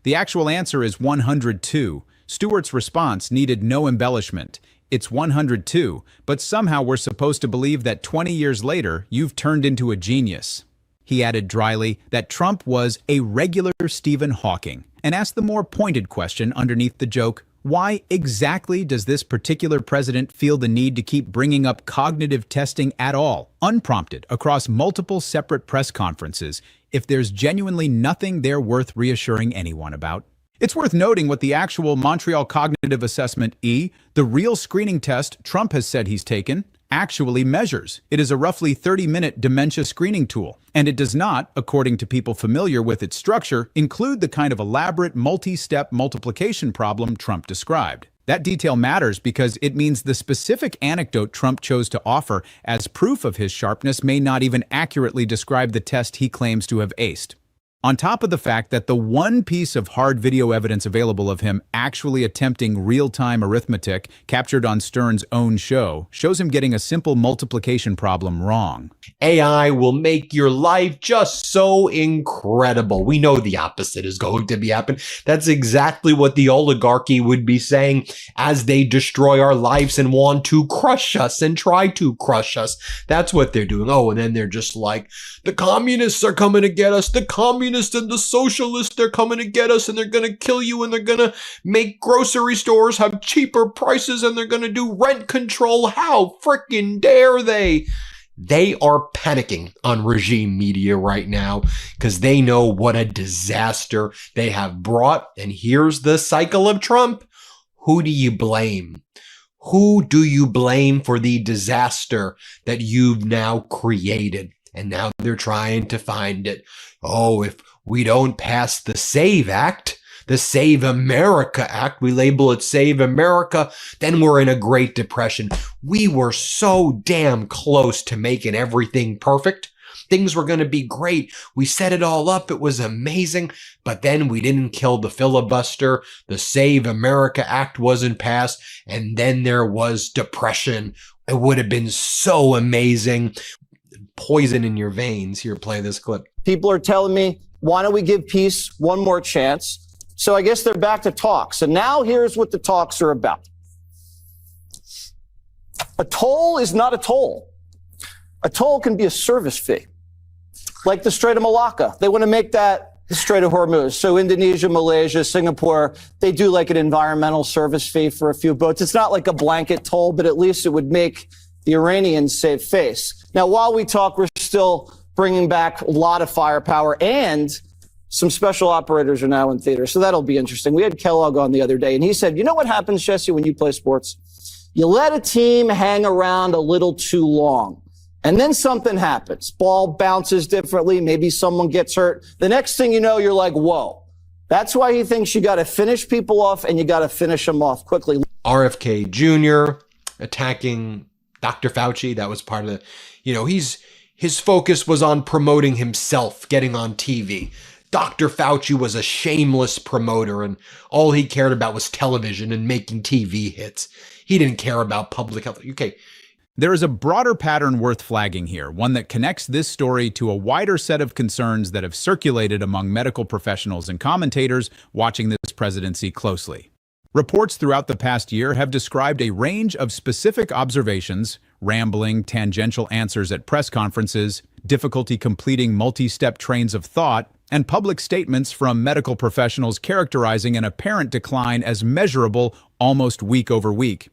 The actual answer is 102. Stewart's response needed no embellishment. It's 102, but somehow we're supposed to believe that 20 years later, you've turned into a genius. He added dryly that Trump was a regular Stephen Hawking and asked the more pointed question underneath the joke, why exactly does this particular president feel the need to keep bringing up cognitive testing at all, unprompted, across multiple separate press conferences, if there's genuinely nothing there worth reassuring anyone about? It's worth noting what the actual Montreal Cognitive Assessment E, the real screening test Trump has said he's taken, actually measures. It is a roughly 30-minute dementia screening tool, and it does not, according to people familiar with its structure, include the kind of elaborate multi-step multiplication problem Trump described. That detail matters because it means the specific anecdote Trump chose to offer as proof of his sharpness may not even accurately describe the test he claims to have aced. On top of the fact that the one piece of hard video evidence available of him actually attempting real-time arithmetic captured on Stern's own show shows him getting a simple multiplication problem wrong. AI will make your life just so incredible. We know the opposite is going to be happening. That's exactly what the oligarchy would be saying as they destroy our lives and want to crush us and try to crush us. That's what they're doing. Oh, and then they're just like, the communists are coming to get us. The communists and the socialists, they're coming to get us, and they're going to kill you, and they're going to make grocery stores have cheaper prices, and they're going to do rent control. How frickin' dare they? They are panicking on regime media right now because they know what a disaster they have brought. And here's the cycle of Trump. Who do you blame? Who do you blame for the disaster that you've now created? And now they're trying to find it. Oh, if we don't pass the SAVE Act, the Save America Act, we label it Save America, then we're in a Great Depression. We were so damn close to making everything perfect. Things were going to be great. We set it all up. It was amazing. But then we didn't kill the filibuster. The Save America Act wasn't passed. And then there was depression. It would have been so amazing. Poison in your veins. Here, play this clip. People are telling me, why don't we give peace one more chance? So I guess they're back to talks. And now here's what the talks are about. A toll is not a toll. A toll can be a service fee. Like the Strait of Malacca. They want to make that the Strait of Hormuz. So Indonesia, Malaysia, Singapore, they do like an environmental service fee for a few boats. It's not like a blanket toll, but at least it would make the Iranians save face. Now, while we talk, we're still bringing back a lot of firepower, and some special operators are now in theater. So that'll be interesting. We had Kellogg on the other day, and he said, you know what happens, Jesse, when you play sports? You let a team hang around a little too long, and then something happens. Ball bounces differently. Maybe someone gets hurt. The next thing you know, you're like, whoa. That's why he thinks you got to finish people off, and you got to finish them off quickly. RFK Jr. attacking Dr. Fauci. That was part of the, his focus was on promoting himself, getting on TV. Dr. Fauci was a shameless promoter, and all he cared about was television and making TV hits. He didn't care about public health. Okay. There is a broader pattern worth flagging here, one that connects this story to a wider set of concerns that have circulated among medical professionals and commentators watching this presidency closely. Reports throughout the past year have described a range of specific observations, rambling, tangential answers at press conferences, difficulty completing multi-step trains of thought, and public statements from medical professionals characterizing an apparent decline as measurable almost week over week.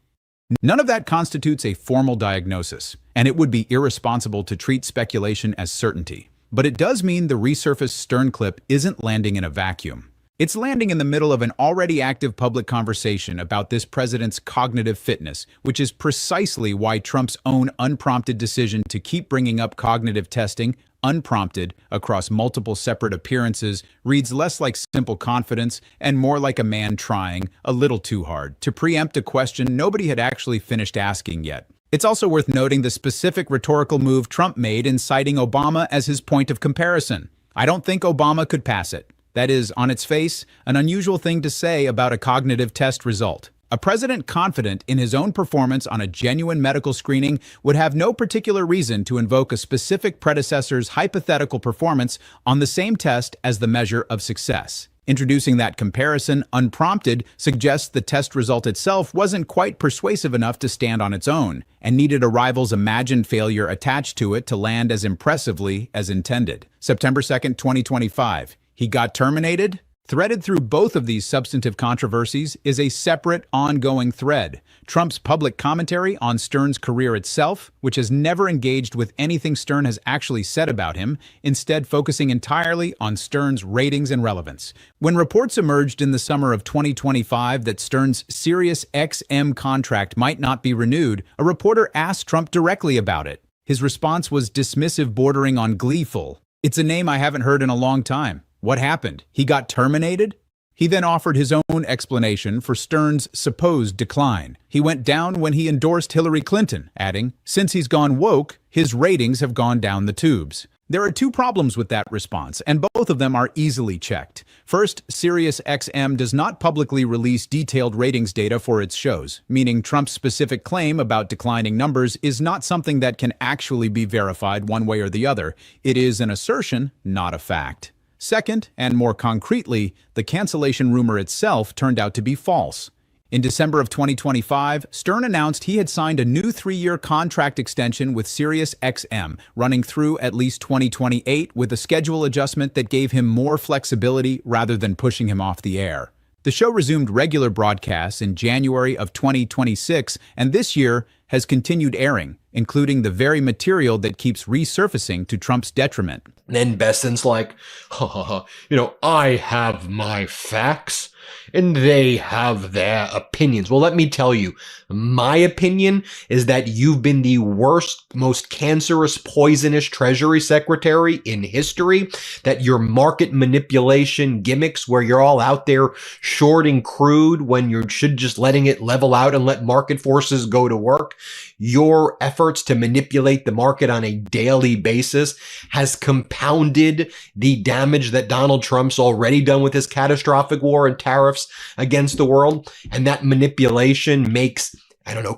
None of that constitutes a formal diagnosis, and it would be irresponsible to treat speculation as certainty. But it does mean the resurfaced Stern clip isn't landing in a vacuum. It's landing in the middle of an already active public conversation about this president's cognitive fitness, which is precisely why Trump's own unprompted decision to keep bringing up cognitive testing, unprompted, across multiple separate appearances, reads less like simple confidence and more like a man trying, a little too hard, to preempt a question nobody had actually finished asking yet. It's also worth noting the specific rhetorical move Trump made in citing Obama as his point of comparison. I don't think Obama could pass it. That is, on its face, an unusual thing to say about a cognitive test result. A president confident in his own performance on a genuine medical screening would have no particular reason to invoke a specific predecessor's hypothetical performance on the same test as the measure of success. Introducing that comparison unprompted suggests the test result itself wasn't quite persuasive enough to stand on its own, and needed a rival's imagined failure attached to it to land as impressively as intended. September 2nd, 2025. He got terminated? Threaded through both of these substantive controversies is a separate, ongoing thread. Trump's public commentary on Stern's career itself, which has never engaged with anything Stern has actually said about him, instead focusing entirely on Stern's ratings and relevance. When reports emerged in the summer of 2025 that Stern's Sirius XM contract might not be renewed, a reporter asked Trump directly about it. His response was dismissive, bordering on gleeful. "It's a name I haven't heard in a long time. What happened? He got terminated?" He then offered his own explanation for Stern's supposed decline. He went down when he endorsed Hillary Clinton, adding, "Since he's gone woke, his ratings have gone down the tubes." There are two problems with that response, and both of them are easily checked. First, Sirius XM does not publicly release detailed ratings data for its shows, meaning Trump's specific claim about declining numbers is not something that can actually be verified one way or the other. It is an assertion, not a fact. Second, and more concretely, the cancellation rumor itself turned out to be false. In December of 2025, Stern announced he had signed a new 3-year contract extension with Sirius XM, running through at least 2028 with a schedule adjustment that gave him more flexibility rather than pushing him off the air. The show resumed regular broadcasts in January of 2026, and this year has continued airing, including the very material that keeps resurfacing to Trump's detriment. And then Besson's like, I have my facts and they have their opinions. Well, let me tell you, my opinion is that you've been the worst, most cancerous, poisonous Treasury Secretary in history, that your market manipulation gimmicks where you're all out there shorting crude when you should just letting it level out and let market forces go to work. Your efforts to manipulate the market on a daily basis has compounded the damage that Donald Trump's already done with his catastrophic war and tariffs against the world. And that manipulation makes,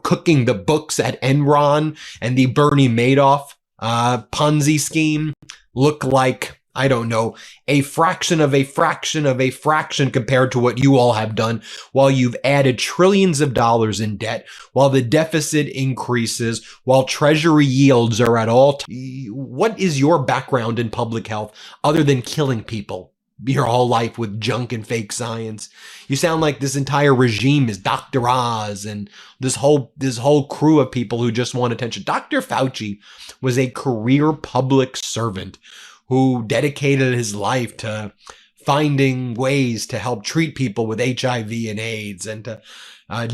cooking the books at Enron and the Bernie Madoff Ponzi scheme look like, a fraction of a fraction of a fraction compared to what you all have done, while you've added trillions of dollars in debt, while the deficit increases, while Treasury yields are at all. What is your background in public health other than killing people your whole life with junk and fake science? You sound like this entire regime is Dr. Oz and this whole crew of people who just want attention. Dr. Fauci was a career public servant who dedicated his life to finding ways to help treat people with HIV and AIDS and to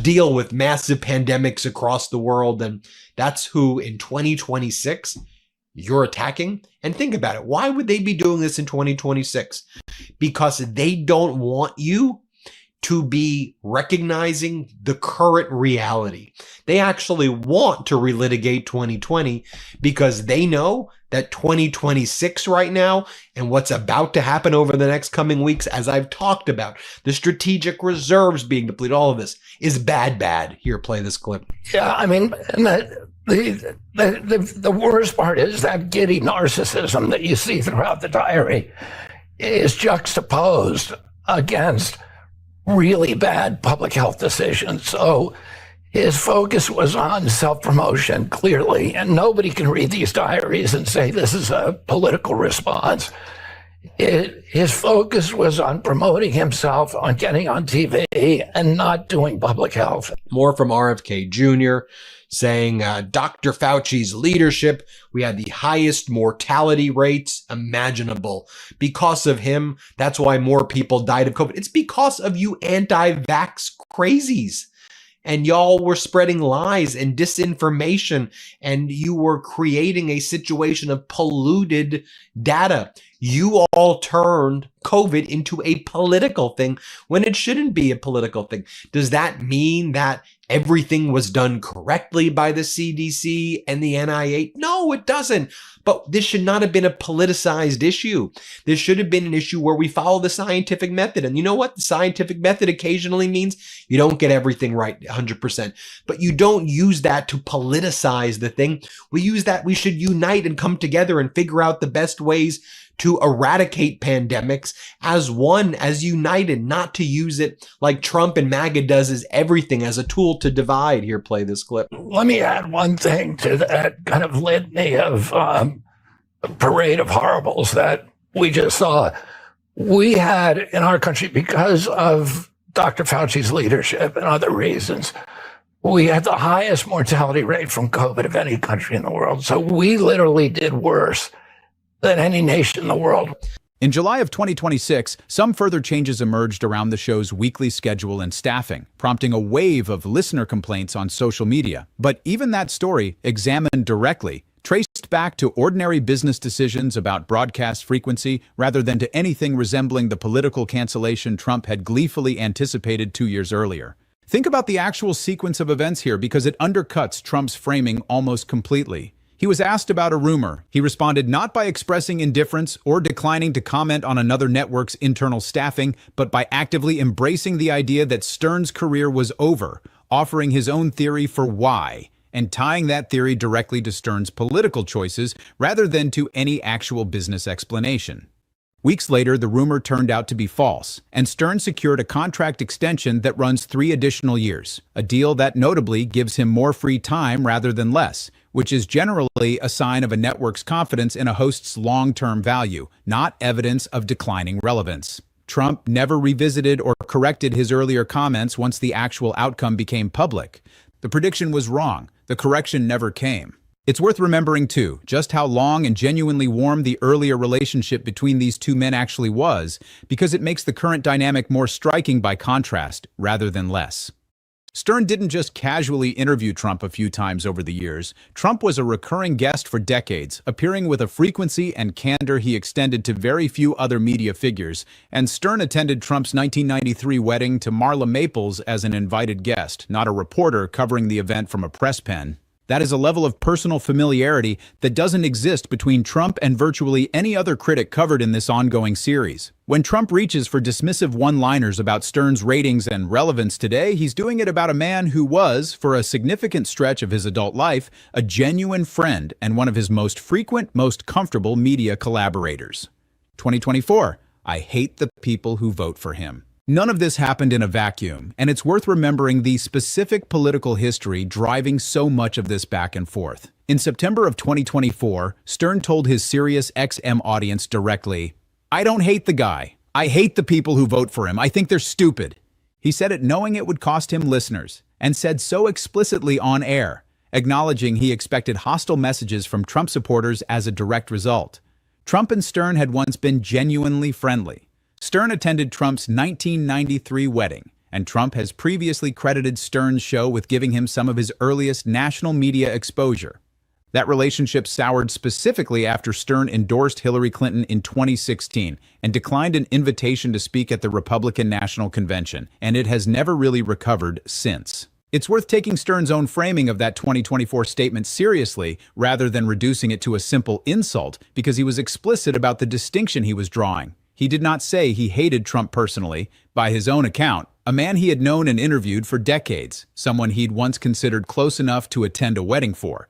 deal with massive pandemics across the world. And that's who in 2026 you're attacking. And think about it. Why would they be doing this in 2026? Because they don't want you to be recognizing the current reality. They actually want to relitigate 2020 because they know that 2026 right now and what's about to happen over the next coming weeks, as I've talked about, the strategic reserves being depleted, all of this is bad. Here, play this clip. Yeah, I mean, the worst part is that giddy narcissism that you see throughout the diary is juxtaposed against really bad public health decisions. So his focus was on self-promotion, clearly, and nobody can read these diaries and say this is a political response. his focus was on promoting himself, on getting on TV, and not doing public health. More from RFK Jr. saying, Dr. Fauci's leadership, we had the highest mortality rates imaginable. Because of him, that's why more people died of COVID. It's because of you anti-vax crazies. And y'all were spreading lies and disinformation, and you were creating a situation of polluted data. You all turned COVID into a political thing when it shouldn't be a political thing. Does that mean that everything was done correctly by the CDC and the NIH? No, it doesn't. But this should not have been a politicized issue. This should have been an issue where we follow the scientific method. And you know what? The scientific method occasionally means you don't get everything right 100%, but you don't use that to politicize the thing. We use that. We should unite and come together and figure out the best ways to eradicate pandemics as one, as united, not to use it like Trump and MAGA does as everything as a tool to divide. Here, play this clip. Let me add one thing to that kind of litany of parade of horribles that we just saw. We had in our country, because of Dr. Fauci's leadership and other reasons, we had the highest mortality rate from COVID of any country in the world. So we literally did worse than any nation in the world. In July of 2026, some further changes emerged around the show's weekly schedule and staffing, prompting a wave of listener complaints on social media. But even that story, examined directly, traced back to ordinary business decisions about broadcast frequency rather than to anything resembling the political cancellation Trump had gleefully anticipated 2 years earlier. Think about the actual sequence of events here, because it undercuts Trump's framing almost completely. He was asked about a rumor. He responded not by expressing indifference or declining to comment on another network's internal staffing, but by actively embracing the idea that Stern's career was over, offering his own theory for why, and tying that theory directly to Stern's political choices rather than to any actual business explanation. Weeks later, the rumor turned out to be false, and Stern secured a contract extension that runs 3 additional years, a deal that notably gives him more free time rather than less, which is generally a sign of a network's confidence in a host's long-term value, not evidence of declining relevance. Trump never revisited or corrected his earlier comments once the actual outcome became public. The prediction was wrong. The correction never came. It's worth remembering, too, just how long and genuinely warm the earlier relationship between these two men actually was, because it makes the current dynamic more striking by contrast rather than less. Stern didn't just casually interview Trump a few times over the years. Trump was a recurring guest for decades, appearing with a frequency and candor he extended to very few other media figures, and Stern attended Trump's 1993 wedding to Marla Maples as an invited guest, not a reporter covering the event from a press pen. That is a level of personal familiarity that doesn't exist between Trump and virtually any other critic covered in this ongoing series. When Trump reaches for dismissive one-liners about Stern's ratings and relevance today, he's doing it about a man who was, for a significant stretch of his adult life, a genuine friend and one of his most frequent, most comfortable media collaborators. 2024, I hate the people who vote for him. None of this happened in a vacuum, and it's worth remembering the specific political history driving so much of this back and forth. In September of 2024, Stern told his Sirius XM audience directly, "I don't hate the guy. I hate the people who vote for him. I think they're stupid." He said it knowing it would cost him listeners, and said so explicitly on air, acknowledging he expected hostile messages from Trump supporters as a direct result. Trump and Stern had once been genuinely friendly. Stern attended Trump's 1993 wedding, and Trump has previously credited Stern's show with giving him some of his earliest national media exposure. That relationship soured specifically after Stern endorsed Hillary Clinton in 2016 and declined an invitation to speak at the Republican National Convention, and it has never really recovered since. It's worth taking Stern's own framing of that 2024 statement seriously rather than reducing it to a simple insult, because he was explicit about the distinction he was drawing. He did not say he hated Trump personally. By his own account, a man he had known and interviewed for decades, someone he'd once considered close enough to attend a wedding for.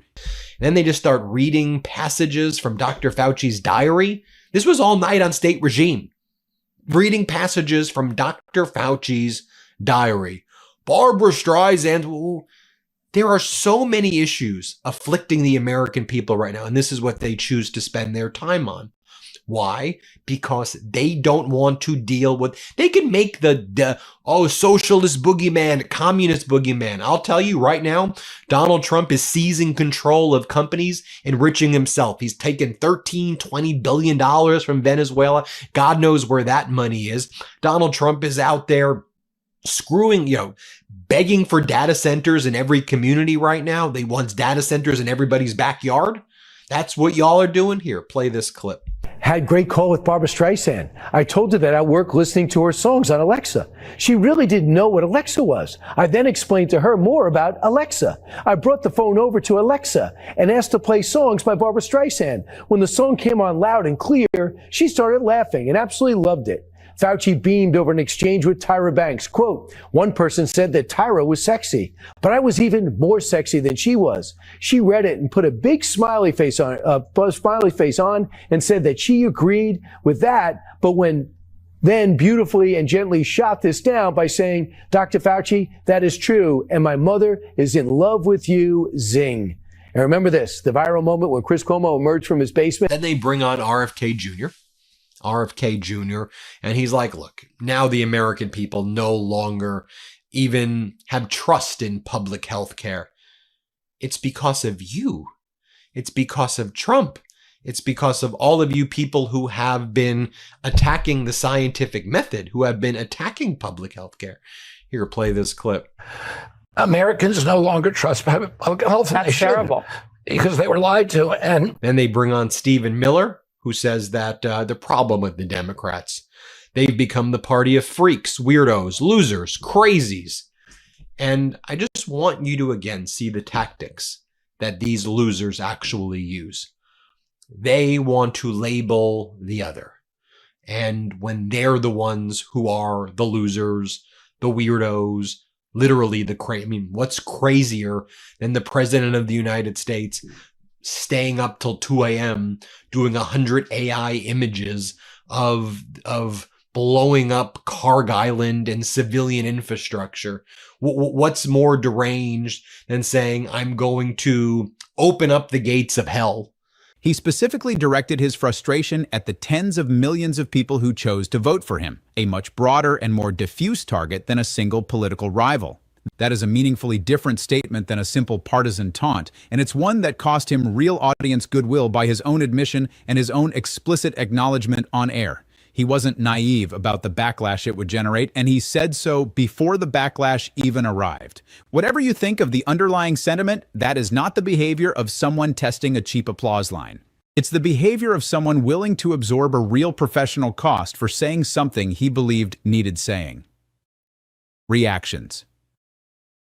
Then they just start reading passages from Dr. Fauci's diary. This was all night on State Regime. Reading passages from Dr. Fauci's diary. Barbara Streisand. Ooh. There are so many issues afflicting the American people right now, and this is what they choose to spend their time on. Why? Because they don't want to deal with, they can make the socialist boogeyman, communist boogeyman. I'll tell you right now, Donald Trump is seizing control of companies, enriching himself. He's taken $20 billion from Venezuela. God knows where that money is. Donald Trump is out there screwing, begging for data centers in every community right now. They want data centers in everybody's backyard. That's what y'all are doing here. Play this clip. Had great call with Barbara Streisand. I told her that at work listening to her songs on Alexa. She really didn't know what Alexa was. I then explained to her more about Alexa. I brought the phone over to Alexa and asked to play songs by Barbara Streisand. When the song came on loud and clear, she started laughing and absolutely loved it. Fauci beamed over an exchange with Tyra Banks. Quote, one person said that Tyra was sexy, but I was even more sexy than she was. She read it and put a big smiley face on and said that she agreed with that, but then beautifully and gently shot this down by saying, Dr. Fauci, that is true, and my mother is in love with you, zing. And remember this, the viral moment when Chris Cuomo emerged from his basement. Then they bring on RFK Jr., and he's like, look, now the American people no longer even have trust in public health care. It's because of you. It's because of Trump. It's because of all of you people who have been attacking the scientific method, who have been attacking public health care. Here, play this clip. Americans no longer trust public health. That's terrible. Because they were lied to. And then they bring on Stephen Miller, who says that the problem with the Democrats, they've become the party of freaks, weirdos, losers, crazies. And I just want you to, again, see the tactics that these losers actually use. They want to label the other. And when they're the ones who are the losers, the weirdos, literally what's crazier than the president of the United States staying up till 2 a.m. doing 100 AI images of blowing up Carg Island and civilian infrastructure? What's more deranged than saying, I'm going to open up the gates of hell? He specifically directed his frustration at the tens of millions of people who chose to vote for him, a much broader and more diffuse target than a single political rival. That is a meaningfully different statement than a simple partisan taunt, and it's one that cost him real audience goodwill by his own admission and his own explicit acknowledgement on air. He wasn't naive about the backlash it would generate, and he said so before the backlash even arrived. Whatever you think of the underlying sentiment, that is not the behavior of someone testing a cheap applause line. It's the behavior of someone willing to absorb a real professional cost for saying something he believed needed saying. Reactions.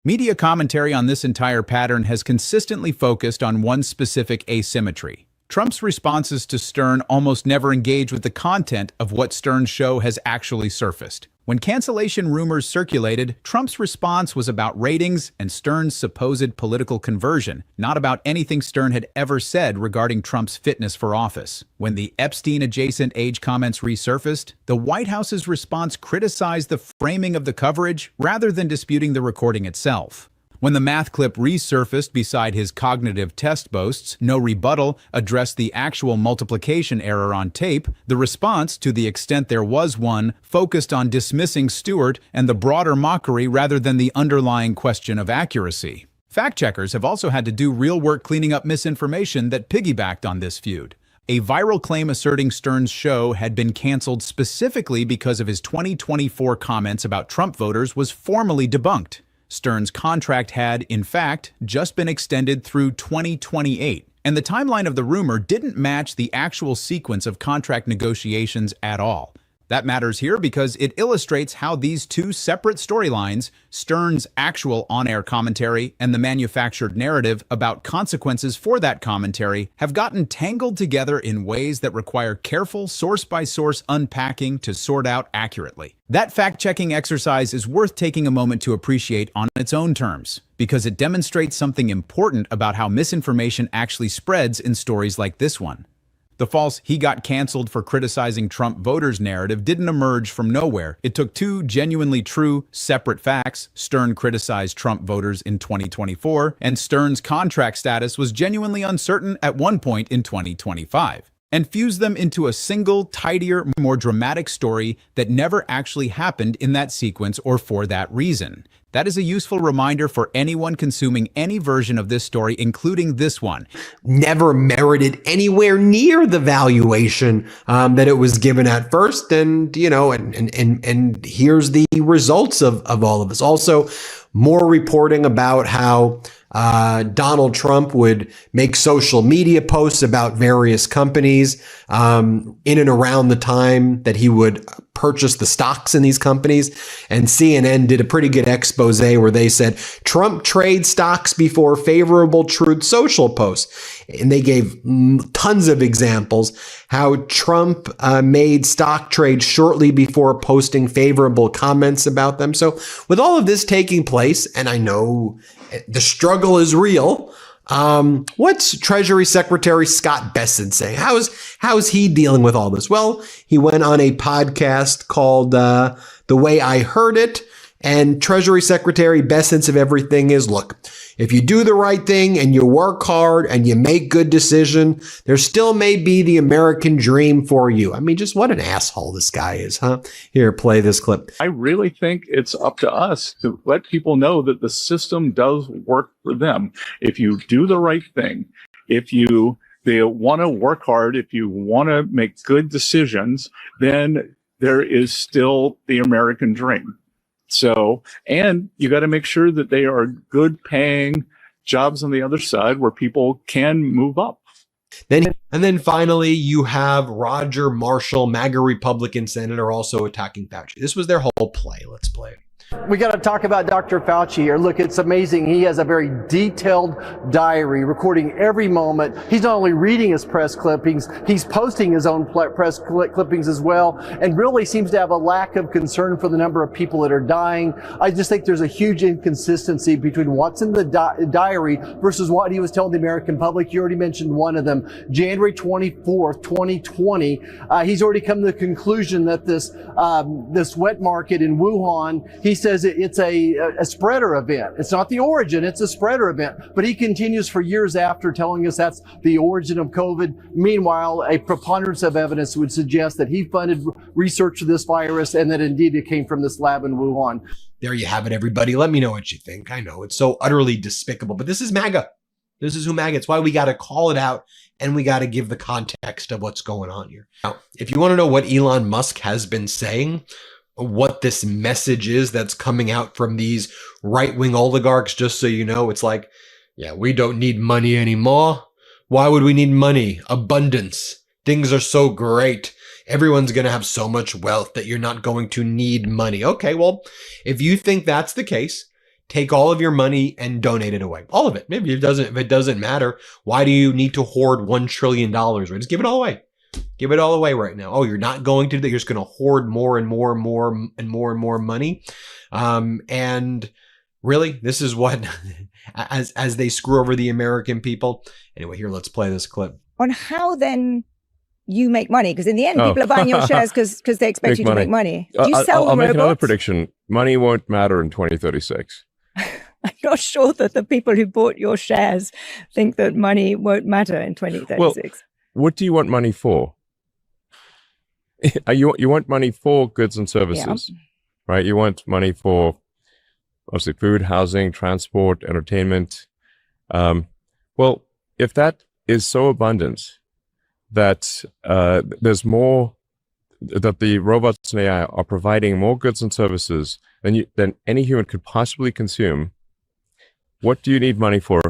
Media commentary on this entire pattern has consistently focused on one specific asymmetry. Trump's responses to Stern almost never engage with the content of what Stern's show has actually surfaced. When cancellation rumors circulated, Trump's response was about ratings and Stern's supposed political conversion, not about anything Stern had ever said regarding Trump's fitness for office. When the Epstein-adjacent age comments resurfaced, the White House's response criticized the framing of the coverage rather than disputing the recording itself. When the math clip resurfaced beside his cognitive test boasts, no rebuttal addressed the actual multiplication error on tape, the response, to the extent there was one, focused on dismissing Stewart and the broader mockery rather than the underlying question of accuracy. Fact-checkers have also had to do real work cleaning up misinformation that piggybacked on this feud. A viral claim asserting Stern's show had been canceled specifically because of his 2024 comments about Trump voters was formally debunked. Stern's contract had, in fact, just been extended through 2028, and the timeline of the rumor didn't match the actual sequence of contract negotiations at all. That matters here because it illustrates how these two separate storylines, Stern's actual on-air commentary and the manufactured narrative about consequences for that commentary, have gotten tangled together in ways that require careful source-by-source unpacking to sort out accurately. That fact-checking exercise is worth taking a moment to appreciate on its own terms, because it demonstrates something important about how misinformation actually spreads in stories like this one. The false "he got canceled for criticizing Trump voters" narrative didn't emerge from nowhere. It took two genuinely true, separate facts. Stern criticized Trump voters in 2024, and Stern's contract status was genuinely uncertain at one point in 2025. and fuse them into a single, tidier, more dramatic story that never actually happened in that sequence or for that reason. That is a useful reminder for anyone consuming any version of this story, including this one. Never merited anywhere near the valuation that it was given at first. And, you know, and here's the results of all of this. Also, more reporting about how Donald Trump would make social media posts about various companies in and around the time that he would purchase the stocks in these companies. And CNN did a pretty good expose where they said Trump trades stocks before favorable Truth Social posts. And they gave tons of examples how Trump made stock trades shortly before posting favorable comments about them. So with all of this taking place, and I know the struggle is real, what's Treasury Secretary Scott Bessent saying? How is he dealing with all this? Well, he went on a podcast called The Way I Heard It, and Treasury Secretary Bessent's of everything is, look, if you do the right thing and you work hard and you make good decisions, there still may be the American dream for you. I mean, just what an asshole this guy is, huh? Here, play this clip. I really think it's up to us to let people know that the system does work for them. If you do the right thing, if they want to work hard, if you want to make good decisions, then there is still the American dream. So, and you got to make sure that they are good paying jobs on the other side where people can move up. Then finally, you have Roger Marshall, MAGA Republican senator, also attacking Fauci. This was their whole play. Let's play it. We got to talk about Dr. Fauci here. Look, it's amazing. He has a very detailed diary recording every moment. He's not only reading his press clippings, he's posting his own press clippings as well, and really seems to have a lack of concern for the number of people that are dying. I just think there's a huge inconsistency between what's in the diary versus what he was telling the American public. You already mentioned one of them, January 24th, 2020. He's already come to the conclusion that this wet market in Wuhan, he says it's a spreader event. It's not the origin, it's a spreader event. But he continues for years after telling us that's the origin of COVID. Meanwhile, a preponderance of evidence would suggest that he funded research of this virus and that indeed it came from this lab in Wuhan. There you have it, everybody. Let me know what you think. I know it's so utterly despicable, but this is MAGA. This is who MAGA. It's why we got to call it out and we got to give the context of what's going on here. Now, if you want to know what Elon Musk has been saying, what this message is that's coming out from these right-wing oligarchs, just so you know, it's like, yeah, we don't need money anymore. Why would we need money? Abundance. Things are so great. Everyone's going to have so much wealth that you're not going to need money. Okay, well, if you think that's the case, take all of your money and donate it away. All of it. Maybe if it doesn't matter, why do you need to hoard $1 trillion? Right? Just give it all away. Give it all away right now. Oh, you're not going to do that. You're just going to hoard more and more and more and more and more money. And really, this is what, as they screw over the American people. Anyway, here, let's play this clip. On how then you make money? Because in the end, people are buying your shares because they expect you to make money. Do you sell I'll robots? make another prediction. Money won't matter in 2036. I'm not sure that the people who bought your shares think that money won't matter in 2036. Well, what do you want money for? You want money for goods and services, right? You want money for obviously food, housing, transport, entertainment. Well, if that is so abundant that there's more, that the robots and AI are providing more goods and services than any human could possibly consume, what do you need money for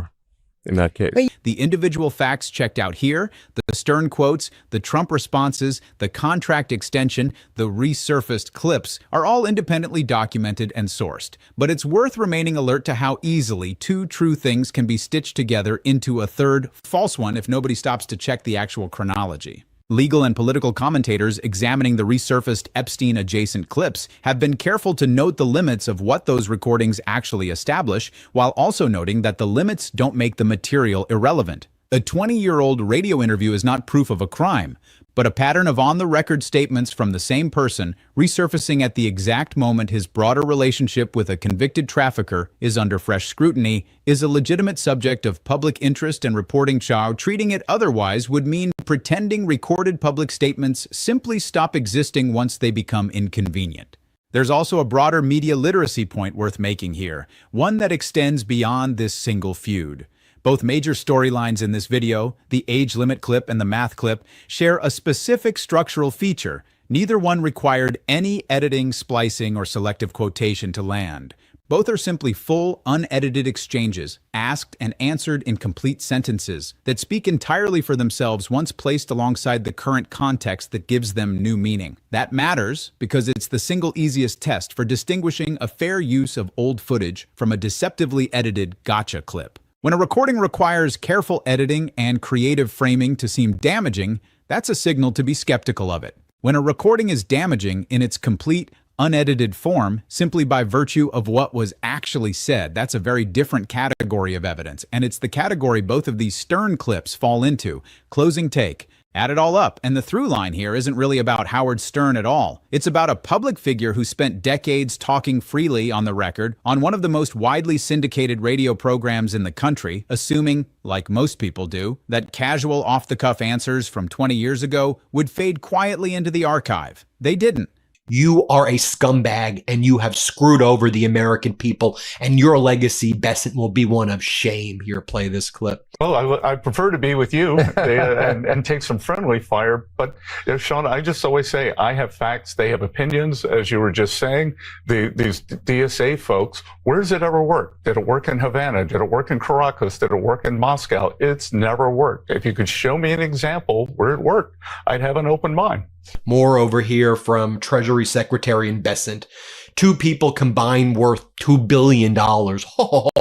in that case? The individual facts checked out here, the Stern quotes, the Trump responses, the contract extension, the resurfaced clips are all independently documented and sourced. But it's worth remaining alert to how easily two true things can be stitched together into a third, false one if nobody stops to check the actual chronology. Legal and political commentators examining the resurfaced Epstein-adjacent clips have been careful to note the limits of what those recordings actually establish, while also noting that the limits don't make the material irrelevant. A 20-year-old radio interview is not proof of a crime, but a pattern of on-the-record statements from the same person resurfacing at the exact moment his broader relationship with a convicted trafficker is under fresh scrutiny is a legitimate subject of public interest and reporting. Treating it otherwise would mean pretending recorded public statements simply stop existing once they become inconvenient. There's also a broader media literacy point worth making here, one that extends beyond this single feud. Both major storylines in this video, the age limit clip and the math clip, share a specific structural feature. Neither one required any editing, splicing, or selective quotation to land. Both are simply full, unedited exchanges, asked and answered in complete sentences, that speak entirely for themselves once placed alongside the current context that gives them new meaning. That matters because it's the single easiest test for distinguishing a fair use of old footage from a deceptively edited gotcha clip. When a recording requires careful editing and creative framing to seem damaging, that's a signal to be skeptical of it. When a recording is damaging in its complete, unedited form, simply by virtue of what was actually said, that's a very different category of evidence, and it's the category both of these Stern clips fall into. Closing take. Add it all up, and the through line here isn't really about Howard Stern at all. It's about a public figure who spent decades talking freely on the record on one of the most widely syndicated radio programs in the country, assuming, like most people do, that casual off-the-cuff answers from 20 years ago would fade quietly into the archive. They didn't. You are a scumbag and you have screwed over the American people, and your legacy, Bessent, will be one of shame. Here, play this clip. Well, I prefer to be with you and take some friendly fire. But Sean, I just always say I have facts. They have opinions, as you were just saying. These DSA folks, where does it ever work? Did it work in Havana? Did it work in Caracas? Did it work in Moscow? It's never worked. If you could show me an example where it worked, I'd have an open mind. More over here from Treasury Secretary and Bessent. Two people combined worth $2 billion. What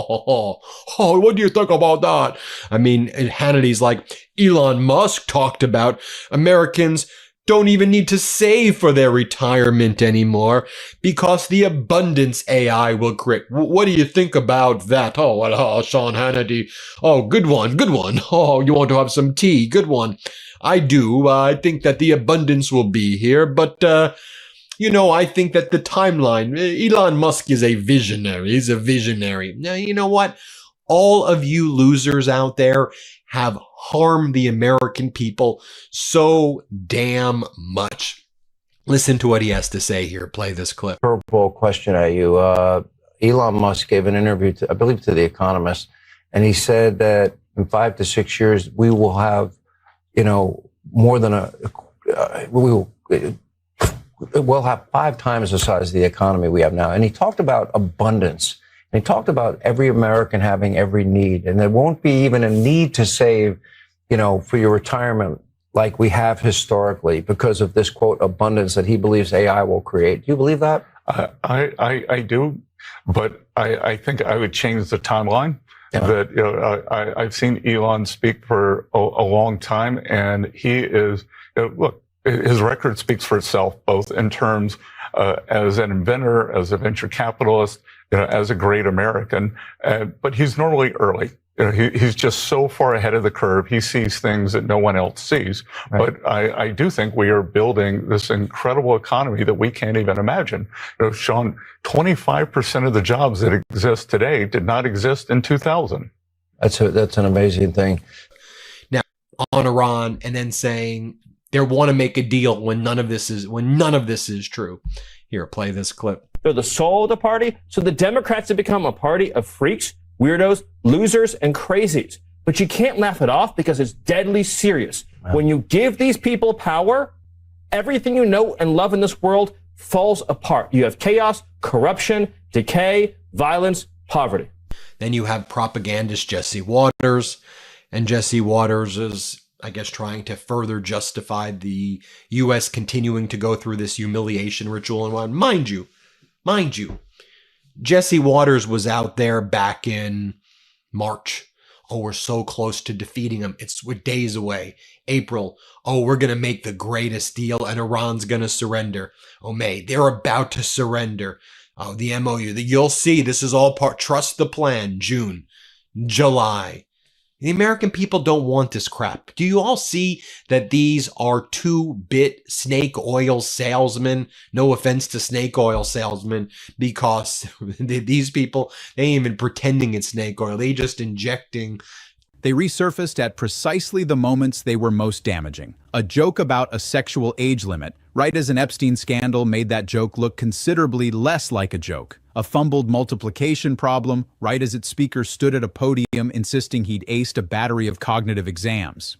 do you think about that? I mean, Hannity's like, Elon Musk talked about Americans don't even need to save for their retirement anymore because the abundance AI will create. What do you think about that? Sean Hannity. Oh, good one. Good one. Oh, you want to have some tea? Good one. I do. I think that the abundance will be here, but, I think that the timeline, Elon Musk is a visionary. He's a visionary. Now, you know what? All of you losers out there have harmed the American people so damn much. Listen to what he has to say here. Play this clip. Curveball question at you. Elon Musk gave an interview, I believe, to The Economist, and he said that in 5 to 6 years, we will have more than we'll have 5 times the size of the economy we have now. And he talked about abundance. And he talked about every American having every need. And there won't be even a need to save, for your retirement like we have historically because of this, quote, abundance that he believes AI will create. Do you believe that? I do. But I think I would change the timeline. Yeah. That I've seen Elon speak for a long time, and he is look. His record speaks for itself, both in terms as an inventor, as a venture capitalist, as a great American. But he's normally early. He's just so far ahead of the curve. He sees things that no one else sees. Right. But I do think we are building this incredible economy that we can't even imagine. Sean, 25% of the jobs that exist today did not exist in 2000. That's an amazing thing. Now, on Iran, and then saying they want to make a deal when none of this is true. Here, play this clip. They're the soul of the party. So the Democrats have become a party of freaks, weirdos, losers, and crazies. But you can't laugh it off because it's deadly serious. Wow. When you give these people power, everything you know and love in this world falls apart. You have chaos, corruption, decay, violence, poverty. Then you have propagandist Jesse Waters, and Jesse Waters is, I guess, trying to further justify the U.S. continuing to go through this humiliation ritual. And mind you, Jesse Waters was out there back in March. Oh, we're so close to defeating him. We're days away. April. Oh, we're going to make the greatest deal and Iran's going to surrender. Oh, May. They're about to surrender. Oh, the MOU. You'll see. This is all part. Trust the plan. June. July. The American people don't want this crap. Do you all see that these are 2-bit snake oil salesmen? No offense to snake oil salesmen, because these people, they ain't even pretending it's snake oil. They just injecting. They resurfaced at precisely the moments they were most damaging. A joke about a sexual age limit, right as an Epstein scandal made that joke look considerably less like a joke. A fumbled multiplication problem, right as its speaker stood at a podium insisting he'd aced a battery of cognitive exams.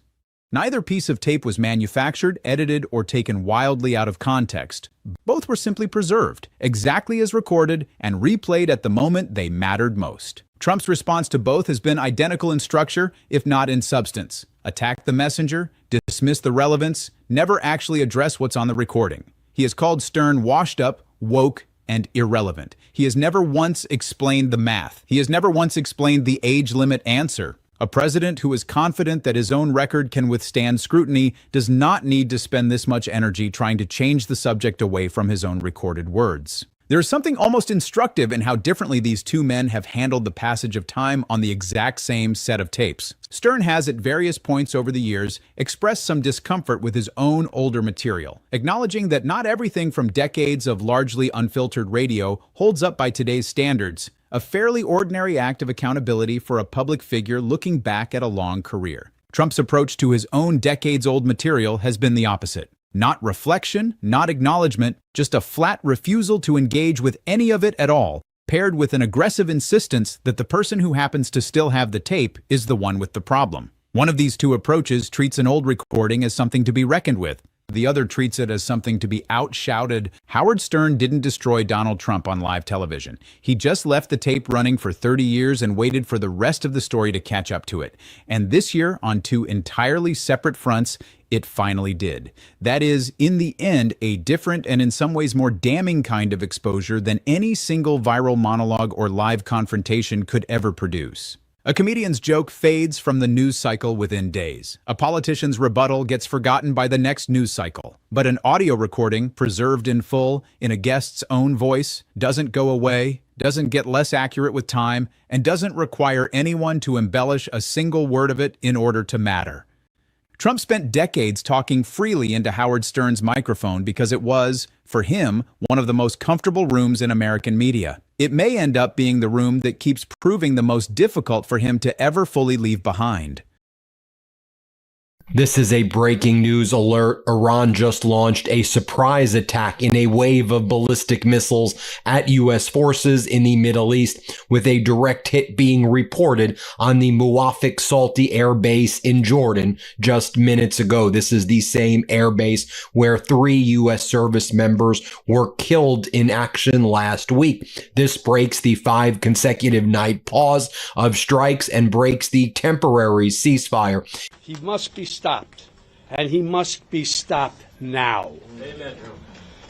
Neither piece of tape was manufactured, edited, or taken wildly out of context. Both were simply preserved, exactly as recorded, and replayed at the moment they mattered most. Trump's response to both has been identical in structure, if not in substance. Attack the messenger, dismiss the relevance, never actually address what's on the recording. He has called Stern washed up, woke, and irrelevant. He has never once explained the math. He has never once explained the age limit answer. A president who is confident that his own record can withstand scrutiny does not need to spend this much energy trying to change the subject away from his own recorded words. There is something almost instructive in how differently these two men have handled the passage of time on the exact same set of tapes. Stern has, at various points over the years, expressed some discomfort with his own older material, acknowledging that not everything from decades of largely unfiltered radio holds up by today's standards, a fairly ordinary act of accountability for a public figure looking back at a long career. Trump's approach to his own decades-old material has been the opposite. Not reflection, not acknowledgement, just a flat refusal to engage with any of it at all, paired with an aggressive insistence that the person who happens to still have the tape is the one with the problem. One of these two approaches treats an old recording as something to be reckoned with. The other treats it as something to be outshouted. Howard Stern didn't destroy Donald Trump on live television. He just left the tape running for 30 years and waited for the rest of the story to catch up to it. And this year, on two entirely separate fronts, it finally did. That is, in the end, a different and in some ways more damning kind of exposure than any single viral monologue or live confrontation could ever produce. A comedian's joke fades from the news cycle within days. A politician's rebuttal gets forgotten by the next news cycle. But an audio recording, preserved in full, in a guest's own voice, doesn't go away, doesn't get less accurate with time, and doesn't require anyone to embellish a single word of it in order to matter. Trump spent decades talking freely into Howard Stern's microphone because it was, for him, one of the most comfortable rooms in American media. It may end up being the room that keeps proving the most difficult for him to ever fully leave behind. This is a breaking news alert. Iran just launched a surprise attack in a wave of ballistic missiles at U.S. forces in the Middle East, with a direct hit being reported on the Muwafiq Salti Air Base in Jordan just minutes ago. This is the same air base where 3 U.S. service members were killed in action last week. This breaks the 5 consecutive night pause of strikes and breaks the temporary ceasefire. He must be stopped, and he must be stopped now. Amen.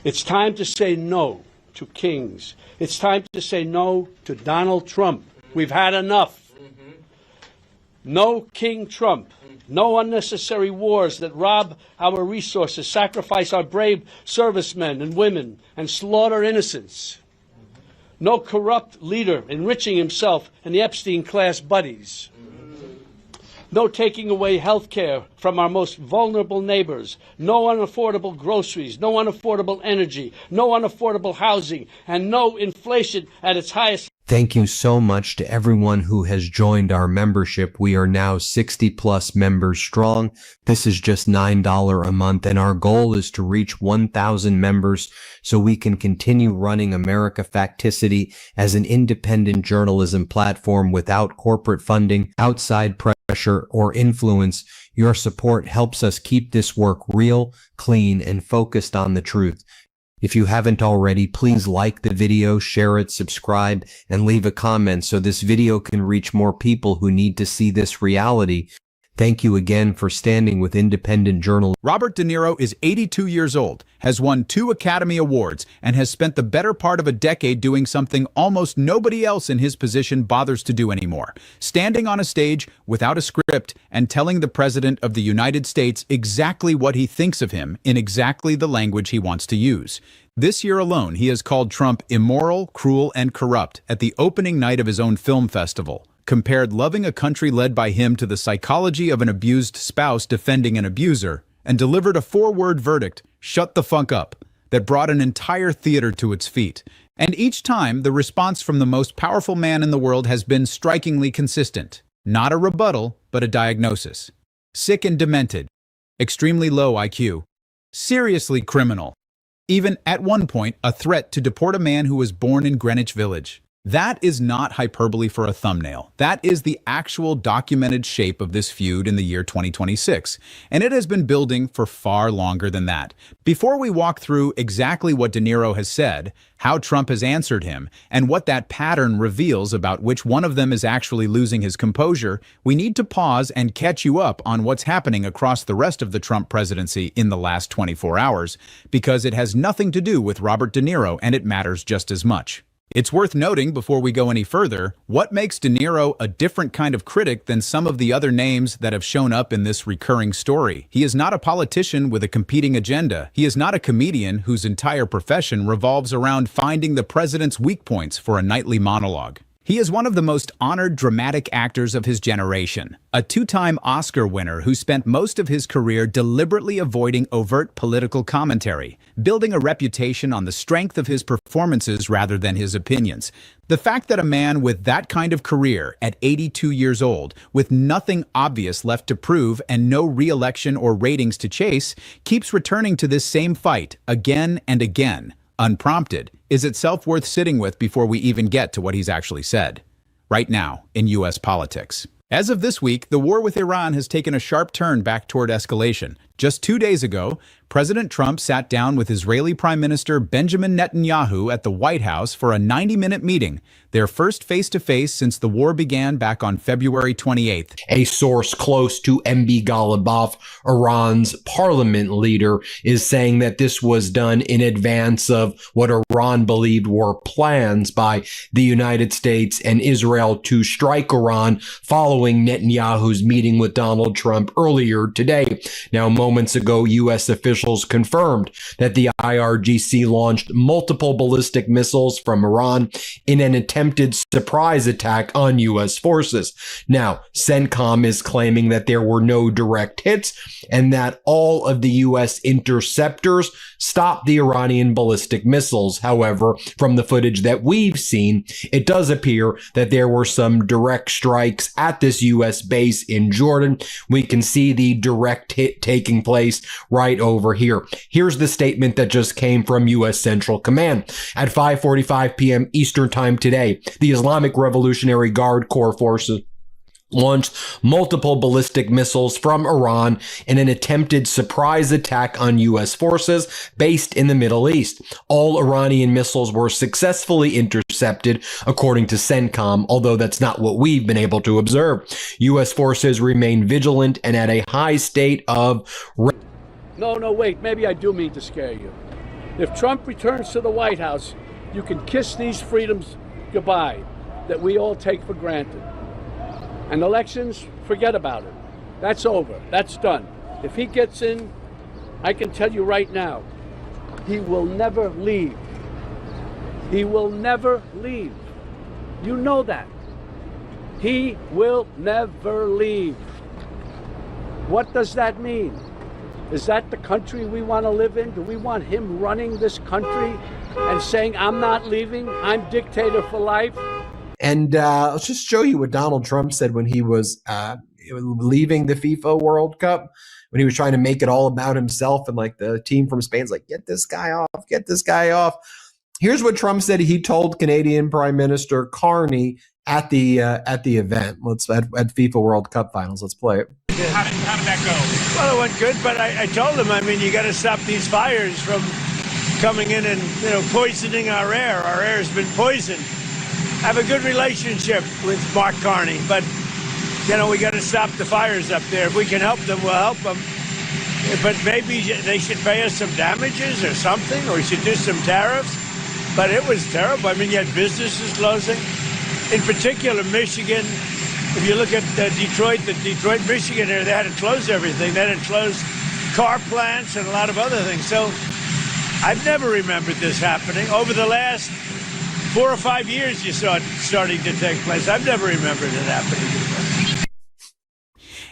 It's time to say no to kings. It's time to say no to Donald Trump. We've had enough. No King Trump. No unnecessary wars that rob our resources, sacrifice our brave servicemen and women, and slaughter innocents. No corrupt leader enriching himself and the Epstein-class buddies. No taking away health care from our most vulnerable neighbors. No unaffordable groceries. No unaffordable energy. No unaffordable housing. And no inflation at its highest. Thank you so much to everyone who has joined our membership. We are now 60 plus members strong. This is just $9 a month, and our goal is to reach 1,000 members so we can continue running America Facticity as an independent journalism platform without corporate funding, outside pressure, or influence. Your support helps us keep this work real, clean, and focused on the truth. If you haven't already, please like the video, share it, subscribe, and leave a comment so this video can reach more people who need to see this reality. Thank you again for standing with independent journalism. Robert De Niro is 82 years old, has won 2 Academy Awards, and has spent the better part of a decade doing something almost nobody else in his position bothers to do anymore. Standing on a stage without a script and telling the President of the United States exactly what he thinks of him in exactly the language he wants to use. This year alone, he has called Trump immoral, cruel, and corrupt at the opening night of his own film festival. compared loving a country led by him to the psychology of an abused spouse defending an abuser, and delivered a 4-word verdict, "Shut the funk up," that brought an entire theater to its feet. And each time, the response from the most powerful man in the world has been strikingly consistent. Not a rebuttal, but a diagnosis. Sick and demented. Extremely low IQ. Seriously criminal. Even, at one point, a threat to deport a man who was born in Greenwich Village. That is not hyperbole for a thumbnail. That is the actual documented shape of this feud in the year 2026, and it has been building for far longer than that. Before we walk through exactly what De Niro has said, how Trump has answered him, and what that pattern reveals about which one of them is actually losing his composure, we need to pause and catch you up on what's happening across the rest of the Trump presidency in the last 24 hours, because it has nothing to do with Robert De Niro and it matters just as much. It's worth noting, before we go any further, what makes De Niro a different kind of critic than some of the other names that have shown up in this recurring story. He is not a politician with a competing agenda. He is not a comedian whose entire profession revolves around finding the president's weak points for a nightly monologue. He is one of the most honored dramatic actors of his generation, a 2-time Oscar winner who spent most of his career deliberately avoiding overt political commentary, building a reputation on the strength of his performances rather than his opinions. The fact that a man with that kind of career at 82 years old, with nothing obvious left to prove and no re-election or ratings to chase, keeps returning to this same fight again and again, unprompted, is itself worth sitting with before we even get to what he's actually said. Right now, in U.S. politics. As of this week, the war with Iran has taken a sharp turn back toward escalation. Just 2 days ago, President Trump sat down with Israeli Prime Minister Benjamin Netanyahu at the White House for a 90-minute meeting, their first face-to-face since the war began back on February 28th. A source close to MB Ghalibaf, Iran's parliament leader, is saying that this was done in advance of what Iran believed were plans by the United States and Israel to strike Iran following Netanyahu's meeting with Donald Trump earlier today. Now, moments ago, U.S. officials confirmed that the IRGC launched multiple ballistic missiles from Iran in an attempted surprise attack on U.S. forces. Now, CENTCOM is claiming that there were no direct hits and that all of the U.S. interceptors stopped the Iranian ballistic missiles. However, from the footage that we've seen, it does appear that there were some direct strikes at this U.S. base in Jordan. We can see the direct hit taking place right over here. Here's the statement that just came from U.S. Central Command. At 5:45 p.m. Eastern Time today, the Islamic Revolutionary Guard Corps forces launched multiple ballistic missiles from Iran in an attempted surprise attack on U.S. forces based in the Middle East. All Iranian missiles were successfully intercepted, according to CENTCOM, although that's not what we've been able to observe. U.S. forces remain vigilant and at a high state of... No, wait, maybe I do mean to scare you. If Trump returns to the White House, you can kiss these freedoms goodbye that we all take for granted. And elections, forget about it. That's over. That's done. If he gets in, I can tell you right now, he will never leave. He will never leave. You know that. He will never leave. What does that mean? Is that the country we want to live in? Do we want him running this country and saying, I'm not leaving, I'm dictator for life? And let's just show you what Donald Trump said when he was leaving the FIFA World Cup, when he was trying to make it all about himself, and like the team from Spain's like, get this guy off, get this guy off. Here's what Trump said he told Canadian Prime Minister Carney at the event. Let's at FIFA World Cup finals. Let's play it. How did that go? Well, it went good, but I told him, I mean, you got to stop these fires from coming in and, poisoning our air. Our air has been poisoned. I have a good relationship with Mark Carney, but, we got to stop the fires up there. If we can help them, we'll help them. But maybe they should pay us some damages or something, or we should do some tariffs. But it was terrible. I mean, you had businesses closing. In particular, Michigan. If you look at Detroit, Michigan area, they had to close everything. They had to close car plants and a lot of other things. So I've never remembered this happening. Over the last 4 or 5 years you saw it starting to take place. I've never remembered it happening before.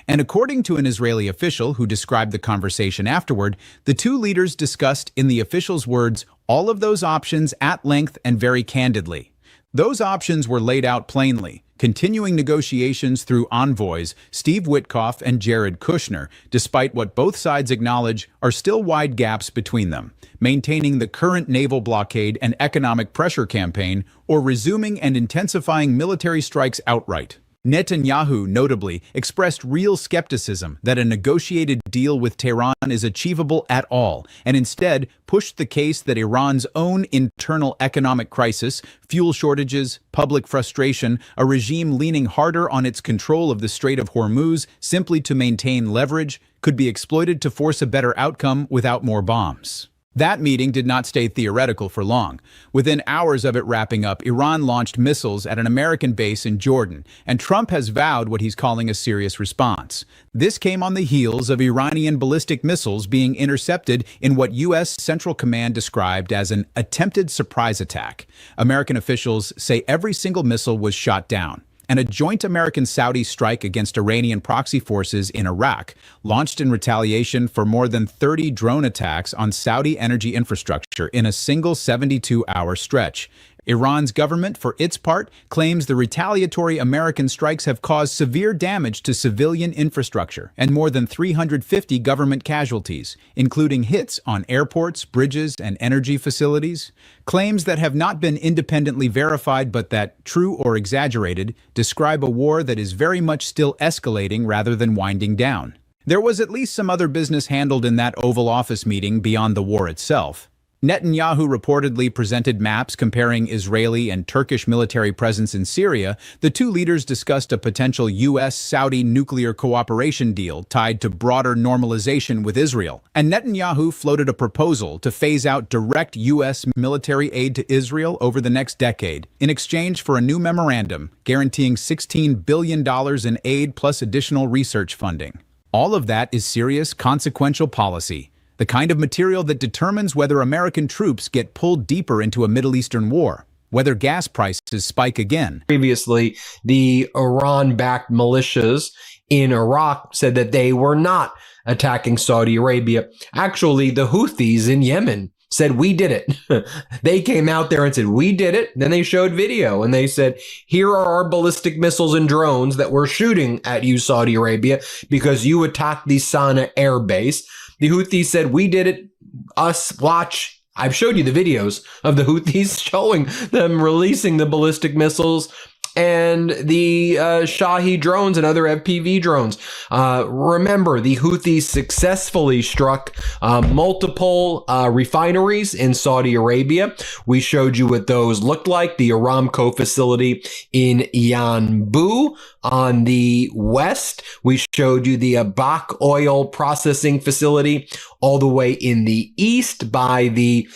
And according to an Israeli official who described the conversation afterward, the two leaders discussed, in the official's words, all of those options at length and very candidly. Those options were laid out plainly, continuing negotiations through envoys Steve Witkoff and Jared Kushner, despite what both sides acknowledge are still wide gaps between them, maintaining the current naval blockade and economic pressure campaign, or resuming and intensifying military strikes outright. Netanyahu, notably, expressed real skepticism that a negotiated deal with Tehran is achievable at all, and instead pushed the case that Iran's own internal economic crisis, fuel shortages, public frustration, a regime leaning harder on its control of the Strait of Hormuz simply to maintain leverage, could be exploited to force a better outcome without more bombs. That meeting did not stay theoretical for long. Within hours of it wrapping up, Iran launched missiles at an American base in Jordan, and Trump has vowed what he's calling a serious response. This came on the heels of Iranian ballistic missiles being intercepted in what U.S. Central Command described as an attempted surprise attack. American officials say every single missile was shot down. And a joint American-Saudi strike against Iranian proxy forces in Iraq, launched in retaliation for more than 30 drone attacks on Saudi energy infrastructure in a single 72-hour stretch. Iran's government, for its part, claims the retaliatory American strikes have caused severe damage to civilian infrastructure and more than 350 government casualties, including hits on airports, bridges, and energy facilities. Claims that have not been independently verified but that, true or exaggerated, describe a war that is very much still escalating rather than winding down. There was at least some other business handled in that Oval Office meeting beyond the war itself. Netanyahu reportedly presented maps comparing Israeli and Turkish military presence in Syria. The two leaders discussed a potential U.S.-Saudi nuclear cooperation deal tied to broader normalization with Israel. And Netanyahu floated a proposal to phase out direct U.S. military aid to Israel over the next decade, in exchange for a new memorandum guaranteeing $16 billion in aid plus additional research funding. All of that is serious, consequential policy. The kind of material that determines whether American troops get pulled deeper into a Middle Eastern war, whether gas prices spike again. Previously, the Iran-backed militias in Iraq said that they were not attacking Saudi Arabia. Actually, the Houthis in Yemen said, we did it. They came out there and said, we did it. Then they showed video and they said, here are our ballistic missiles and drones that we're shooting at you, Saudi Arabia, because you attacked the Sana'a air base. The Houthis said, we did it, us, watch. I've showed you the videos of the Houthis showing them releasing the ballistic missiles and the Shahi drones and other FPV drones. Remember, the Houthis successfully struck multiple refineries in Saudi Arabia. We showed you what those looked like. The Aramco facility in Yanbu on the west. We showed you the Abak oil processing facility all the way in the east by the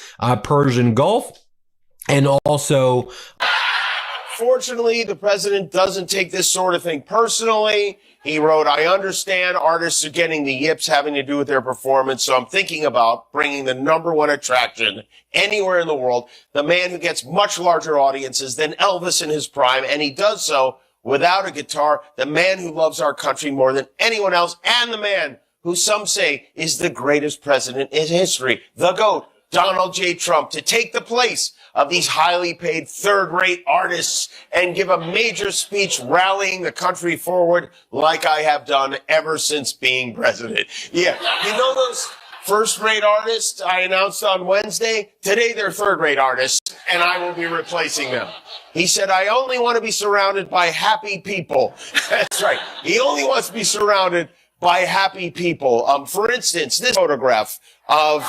Persian Gulf. And also... Fortunately, the president doesn't take this sort of thing personally. He wrote, I understand artists are getting the yips having to do with their performance, so I'm thinking about bringing the #1 attraction anywhere in the world, the man who gets much larger audiences than Elvis in his prime, and he does so without a guitar, the man who loves our country more than anyone else, and the man who some say is the greatest president in history, the GOAT, Donald J. Trump, to take the place of these highly paid third-rate artists and give a major speech rallying the country forward like I have done ever since being president. Yeah, you know those first-rate artists I announced on Wednesday? Today they're third-rate artists, and I will be replacing them. He said, I only want to be surrounded by happy people. That's right. He only wants to be surrounded by happy people. For instance, this photograph of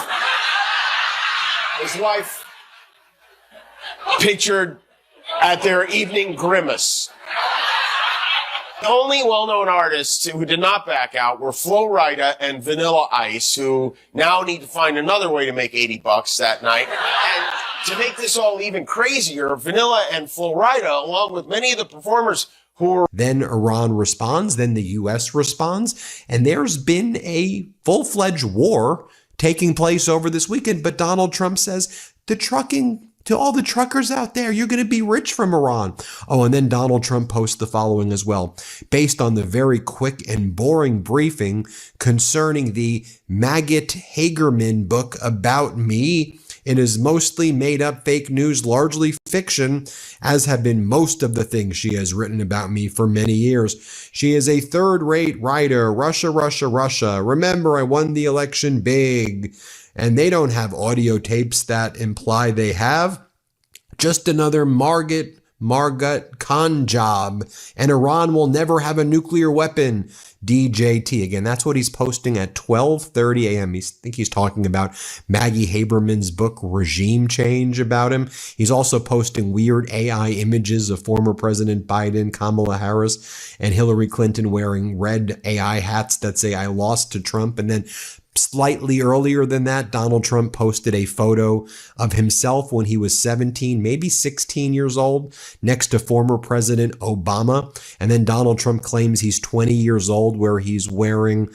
his wife pictured at their evening grimace. The only well-known artists who did not back out were Flo Rida and Vanilla Ice, who now need to find another way to make $80 that night. And to make this all even crazier, Vanilla and Flo Rida, along with many of the performers who were... Then Iran responds, then the U.S. responds, and there's been a full-fledged war taking place over this weekend. But Donald Trump says the trucking To all the truckers out there, you're going to be rich from Iran. Oh, and then Donald Trump posts the following as well. Based on the very quick and boring briefing concerning the Maggot Hagerman book about me, it is mostly made up fake news, largely fiction, as have been most of the things she has written about me for many years. She is a third-rate writer. Russia, Russia, Russia. Remember, I won the election big. And they don't have audio tapes that imply they have. Just another Margot con job. And Iran will never have a nuclear weapon. DJT. Again, that's what he's posting at 12:30 a.m. I think he's talking about Maggie Haberman's book, Regime Change, about him. He's also posting weird AI images of former President Biden, Kamala Harris, and Hillary Clinton wearing red AI hats that say, I lost to Trump. And then slightly earlier than that, Donald Trump posted a photo of himself when he was 17, maybe 16 years old, next to former President Obama. And then Donald Trump claims he's 20 years old, where he's wearing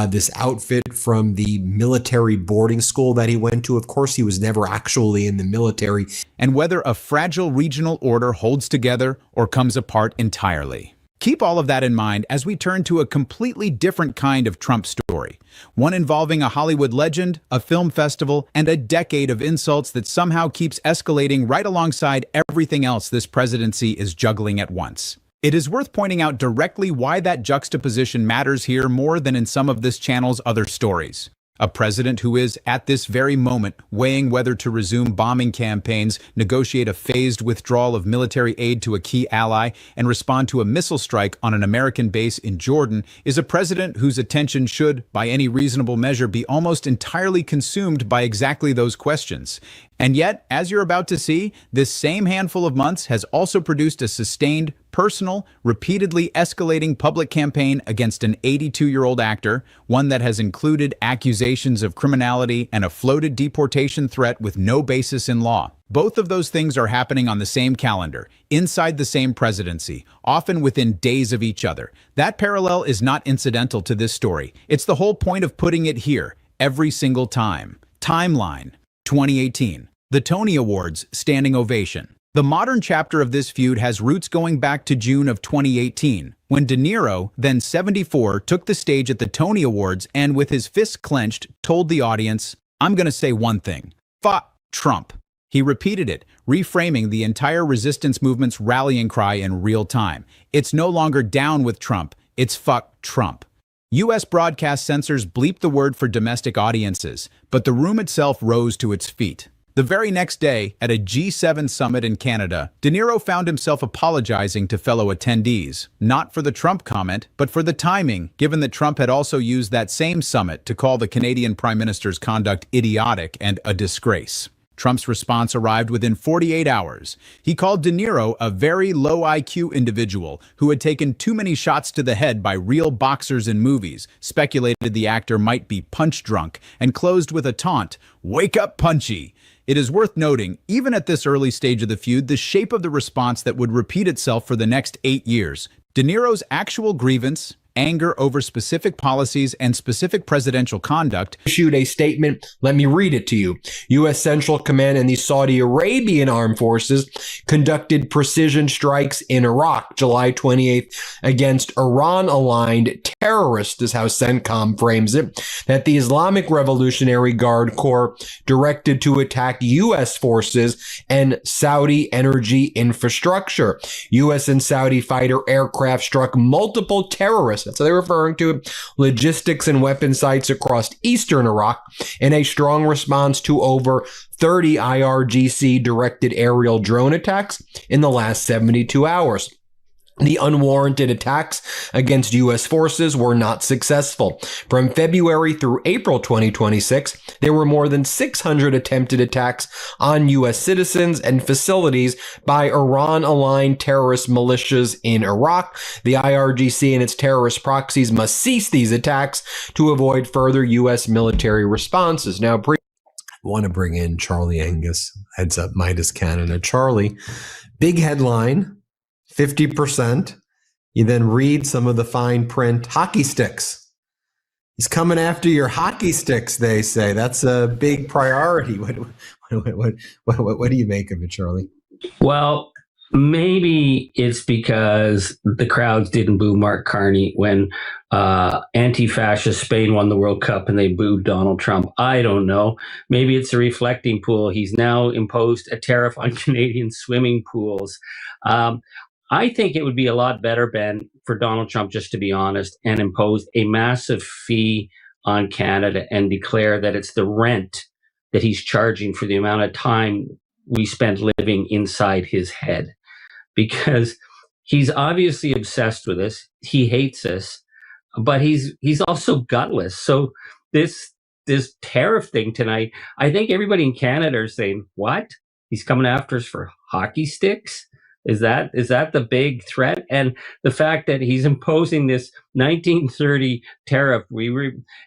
this outfit from the military boarding school that he went to. Of course, he was never actually in the military. And whether a fragile regional order holds together or comes apart entirely. Keep all of that in mind as we turn to a completely different kind of Trump story, one involving a Hollywood legend, a film festival, and a decade of insults that somehow keeps escalating right alongside everything else this presidency is juggling at once. It is worth pointing out directly why that juxtaposition matters here more than in some of this channel's other stories. A president who is, at this very moment, weighing whether to resume bombing campaigns, negotiate a phased withdrawal of military aid to a key ally, and respond to a missile strike on an American base in Jordan, is a president whose attention should, by any reasonable measure, be almost entirely consumed by exactly those questions. And yet, as you're about to see, this same handful of months has also produced a sustained, personal, repeatedly escalating public campaign against an 82-year-old actor, one that has included accusations of criminality and a floated deportation threat with no basis in law. Both of those things are happening on the same calendar, inside the same presidency, often within days of each other. That parallel is not incidental to this story. It's the whole point of putting it here, every single time. Timeline. 2018. The Tony Awards standing ovation. The modern chapter of this feud has roots going back to June of 2018, when De Niro, then 74, took the stage at the Tony Awards and, with his fists clenched, told the audience, I'm gonna say one thing. Fuck Trump. He repeated it, reframing the entire resistance movement's rallying cry in real time. It's no longer down with Trump, it's fuck Trump. U.S. broadcast censors bleeped the word for domestic audiences, but the room itself rose to its feet. The very next day, at a G7 summit in Canada, De Niro found himself apologizing to fellow attendees, not for the Trump comment, but for the timing, given that Trump had also used that same summit to call the Canadian Prime Minister's conduct idiotic and a disgrace. Trump's response arrived within 48 hours. He called De Niro a very low IQ individual who had taken too many shots to the head by real boxers in movies, speculated the actor might be punch drunk, and closed with a taunt, "Wake up, Punchy." It is worth noting, even at this early stage of the feud, the shape of the response that would repeat itself for the next 8 years. De Niro's actual grievance, anger over specific policies and specific presidential conduct, issued a statement. Let me read it to you. U.S. Central Command and the Saudi Arabian Armed Forces conducted precision strikes in Iraq July 28th against Iran-aligned terrorists, is how CENTCOM frames it, that the Islamic Revolutionary Guard Corps directed to attack U.S. forces and Saudi energy infrastructure. U.S. and Saudi fighter aircraft struck multiple terrorists, that's how they're referring to it, logistics and weapon sites across eastern Iraq in a strong response to over 30 IRGC-directed aerial drone attacks in the last 72 hours. The unwarranted attacks against U.S. forces were not successful. From February through April 2026, there were more than 600 attempted attacks on U.S. citizens and facilities by Iran-aligned terrorist militias in Iraq. The IRGC and its terrorist proxies must cease these attacks to avoid further U.S. military responses. Now, I want to bring in Charlie Angus, heads up Midas Canada. Charlie, big headline. 50%. You then read some of the fine print hockey sticks. He's coming after your hockey sticks, they say. That's a big priority. What do you make of it, Charlie? Well, maybe it's because the crowds didn't boo Mark Carney when anti-fascist Spain won the World Cup and they booed Donald Trump. I don't know. Maybe it's a reflecting pool. He's now imposed a tariff on Canadian swimming pools. I think it would be a lot better, Ben, for Donald Trump, just to be honest, and impose a massive fee on Canada and declare that it's the rent that he's charging for the amount of time we spent living inside his head. Because he's obviously obsessed with us. He hates us, but he's also gutless. So this tariff thing tonight, I think everybody in Canada are saying, what? He's coming after us for hockey sticks? Is that the big threat? And the fact that he's imposing this 1930 tariff,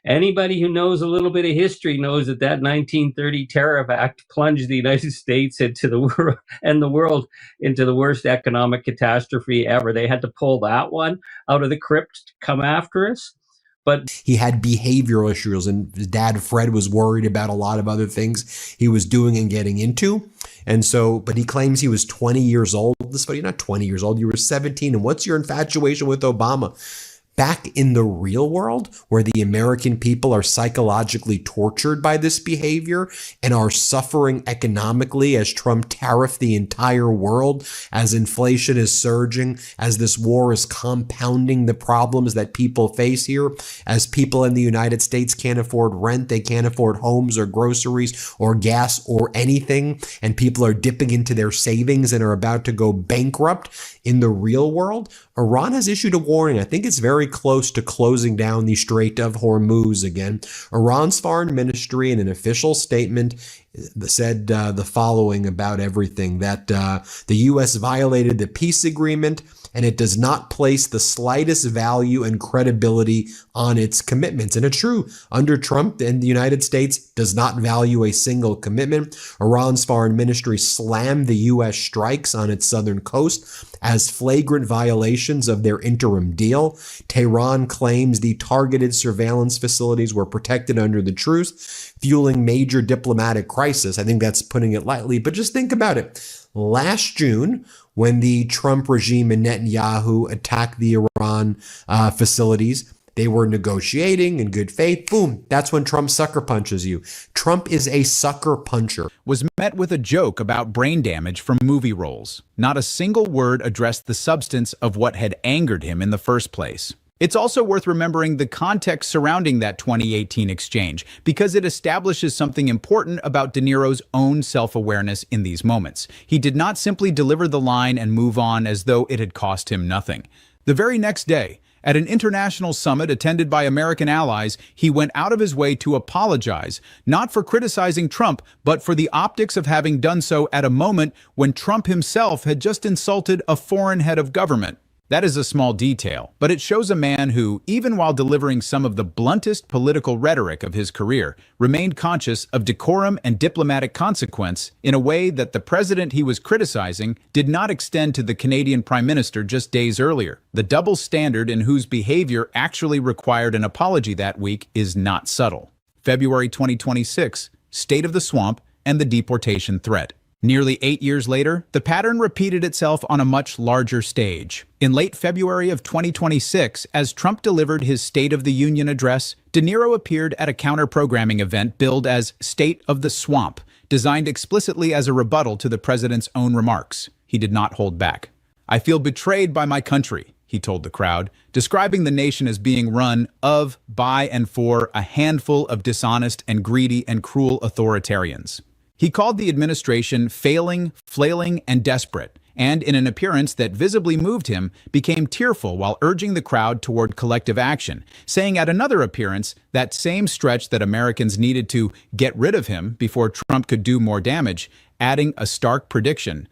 anybody who knows a little bit of history knows that 1930 Tariff Act plunged the United States into the world and the world into the worst economic catastrophe ever. They had to pull that one out of the crypt to come after us. But he had behavioral issues, and his dad, Fred, was worried about a lot of other things he was doing and getting into. And so, but he claims he was 20 years old. You're not 20 years old. You were 17. And what's your infatuation with Obama? Back in the real world, where the American people are psychologically tortured by this behavior and are suffering economically as Trump tariffed the entire world, as inflation is surging, as this war is compounding the problems that people face here, as people in the United States can't afford rent, they can't afford homes or groceries or gas or anything, and people are dipping into their savings and are about to go bankrupt. In the real world, Iran has issued a warning. I think it's very close to closing down the Strait of Hormuz again. Iran's foreign ministry, in an official statement, said the following about everything, that the U.S. violated the peace agreement and it does not place the slightest value and credibility on its commitments. And it's true, under Trump, and the United States does not value a single commitment. Iran's foreign ministry slammed the U.S. strikes on its southern coast as flagrant violations of their interim deal. Tehran claims the targeted surveillance facilities were protected under the truce, fueling major diplomatic crisis. I think that's putting it lightly, but just think about it. Last June, when the Trump regime and Netanyahu attacked the Iran facilities, they were negotiating in good faith. Boom, that's when Trump sucker punches you. Trump is a sucker puncher. Was met with a joke about brain damage from movie roles. Not a single word addressed the substance of what had angered him in the first place. It's also worth remembering the context surrounding that 2018 exchange, because it establishes something important about De Niro's own self-awareness in these moments. He did not simply deliver the line and move on as though it had cost him nothing. The very next day, at an international summit attended by American allies, he went out of his way to apologize, not for criticizing Trump, but for the optics of having done so at a moment when Trump himself had just insulted a foreign head of government. That is a small detail, but it shows a man who, even while delivering some of the bluntest political rhetoric of his career, remained conscious of decorum and diplomatic consequence in a way that the president he was criticizing did not extend to the Canadian Prime Minister just days earlier. The double standard in whose behavior actually required an apology that week is not subtle. February 2026, State of the Swamp and the deportation threat. Nearly 8 years later, the pattern repeated itself on a much larger stage. In late February of 2026, as Trump delivered his State of the Union address, De Niro appeared at a counter-programming event billed as State of the Swamp, designed explicitly as a rebuttal to the president's own remarks. He did not hold back. "I feel betrayed by my country," he told the crowd, describing the nation as being run of, by, and for a handful of dishonest and greedy and cruel authoritarians. He called the administration failing, flailing, and desperate, and in an appearance that visibly moved him, became tearful while urging the crowd toward collective action, saying at another appearance that same stretch that Americans needed to get rid of him before Trump could do more damage, adding a stark prediction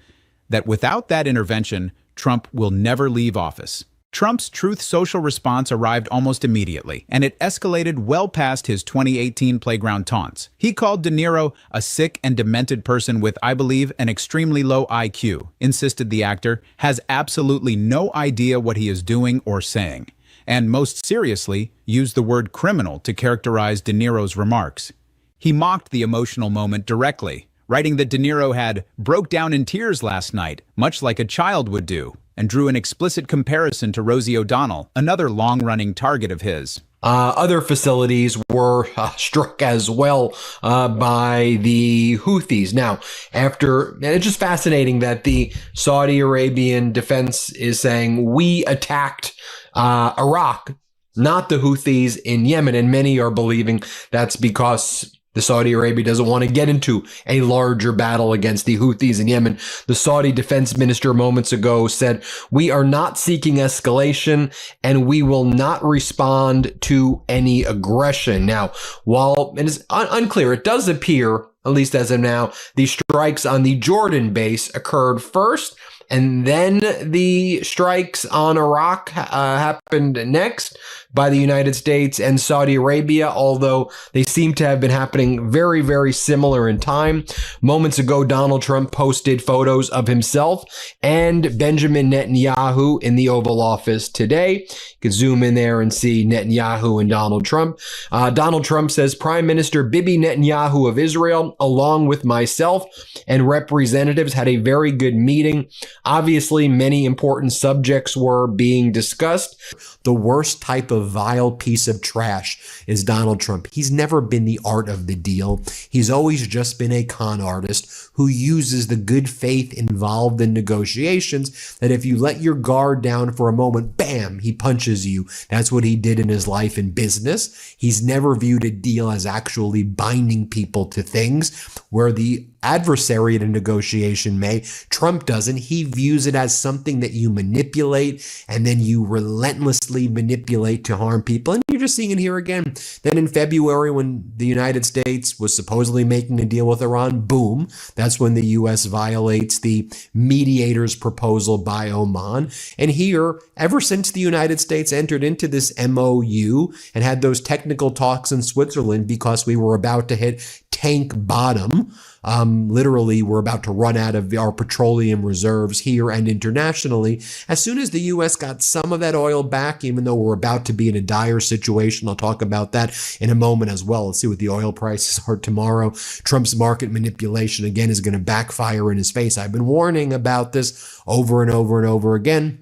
that without that intervention, Trump will never leave office. Trump's Truth Social response arrived almost immediately, and it escalated well past his 2018 playground taunts. He called De Niro a sick and demented person with, I believe, an extremely low IQ, insisted the actor, has absolutely no idea what he is doing or saying. and most seriously, used the word criminal to characterize De Niro's remarks. He mocked the emotional moment directly, writing that De Niro had broke down in tears last night, much like a child would do, and drew an explicit comparison to Rosie O'Donnell, another long-running target of his. Other facilities were struck as well by the Houthis. Now, and it's just fascinating that the Saudi Arabian defense is saying we attacked Iraq, not the Houthis in Yemen, and many are believing that's because the Saudi Arabia doesn't want to get into a larger battle against the Houthis in Yemen. The Saudi defense minister moments ago said, "We are not seeking escalation and we will not respond to any aggression." Now, while it is unclear, it does appear, at least as of now, the strikes on the Jordan base occurred first, and then the strikes on Iraq happened next by the United States and Saudi Arabia, although they seem to have been happening very, very similar in time. Moments ago, Donald Trump posted photos of himself and Benjamin Netanyahu in the Oval Office today. You can zoom in there and see Netanyahu and Donald Trump. Donald Trump says, "Prime Minister Bibi Netanyahu of Israel, along with myself and representatives, had a very good meeting. Obviously, many important subjects were being discussed." The worst type of vile piece of trash is Donald Trump. He's never been the art of the deal. He's always just been a con artist who uses the good faith involved in negotiations that if you let your guard down for a moment, bam, he punches you. That's what he did in his life in business. He's never viewed a deal as actually binding people to things, where the adversary in a negotiation may. Trump doesn't. He views it as something that you manipulate and then you relentlessly manipulate to harm people. And you're just seeing it here again. Then in February, when the United States was supposedly making a deal with Iran, boom, that's when the U.S. violates the mediator's proposal by Oman. And here, ever since the United States entered into this MOU and had those technical talks in Switzerland because we were about to hit tank bottom, literally, we're about to run out of our petroleum reserves here and internationally. As soon as the U.S. got some of that oil back, even though we're about to be in a dire situation, I'll talk about that in a moment as well. Let's see what the oil prices are tomorrow. Trump's market manipulation, again, is going to backfire in his face. I've been warning about this over and over and over again.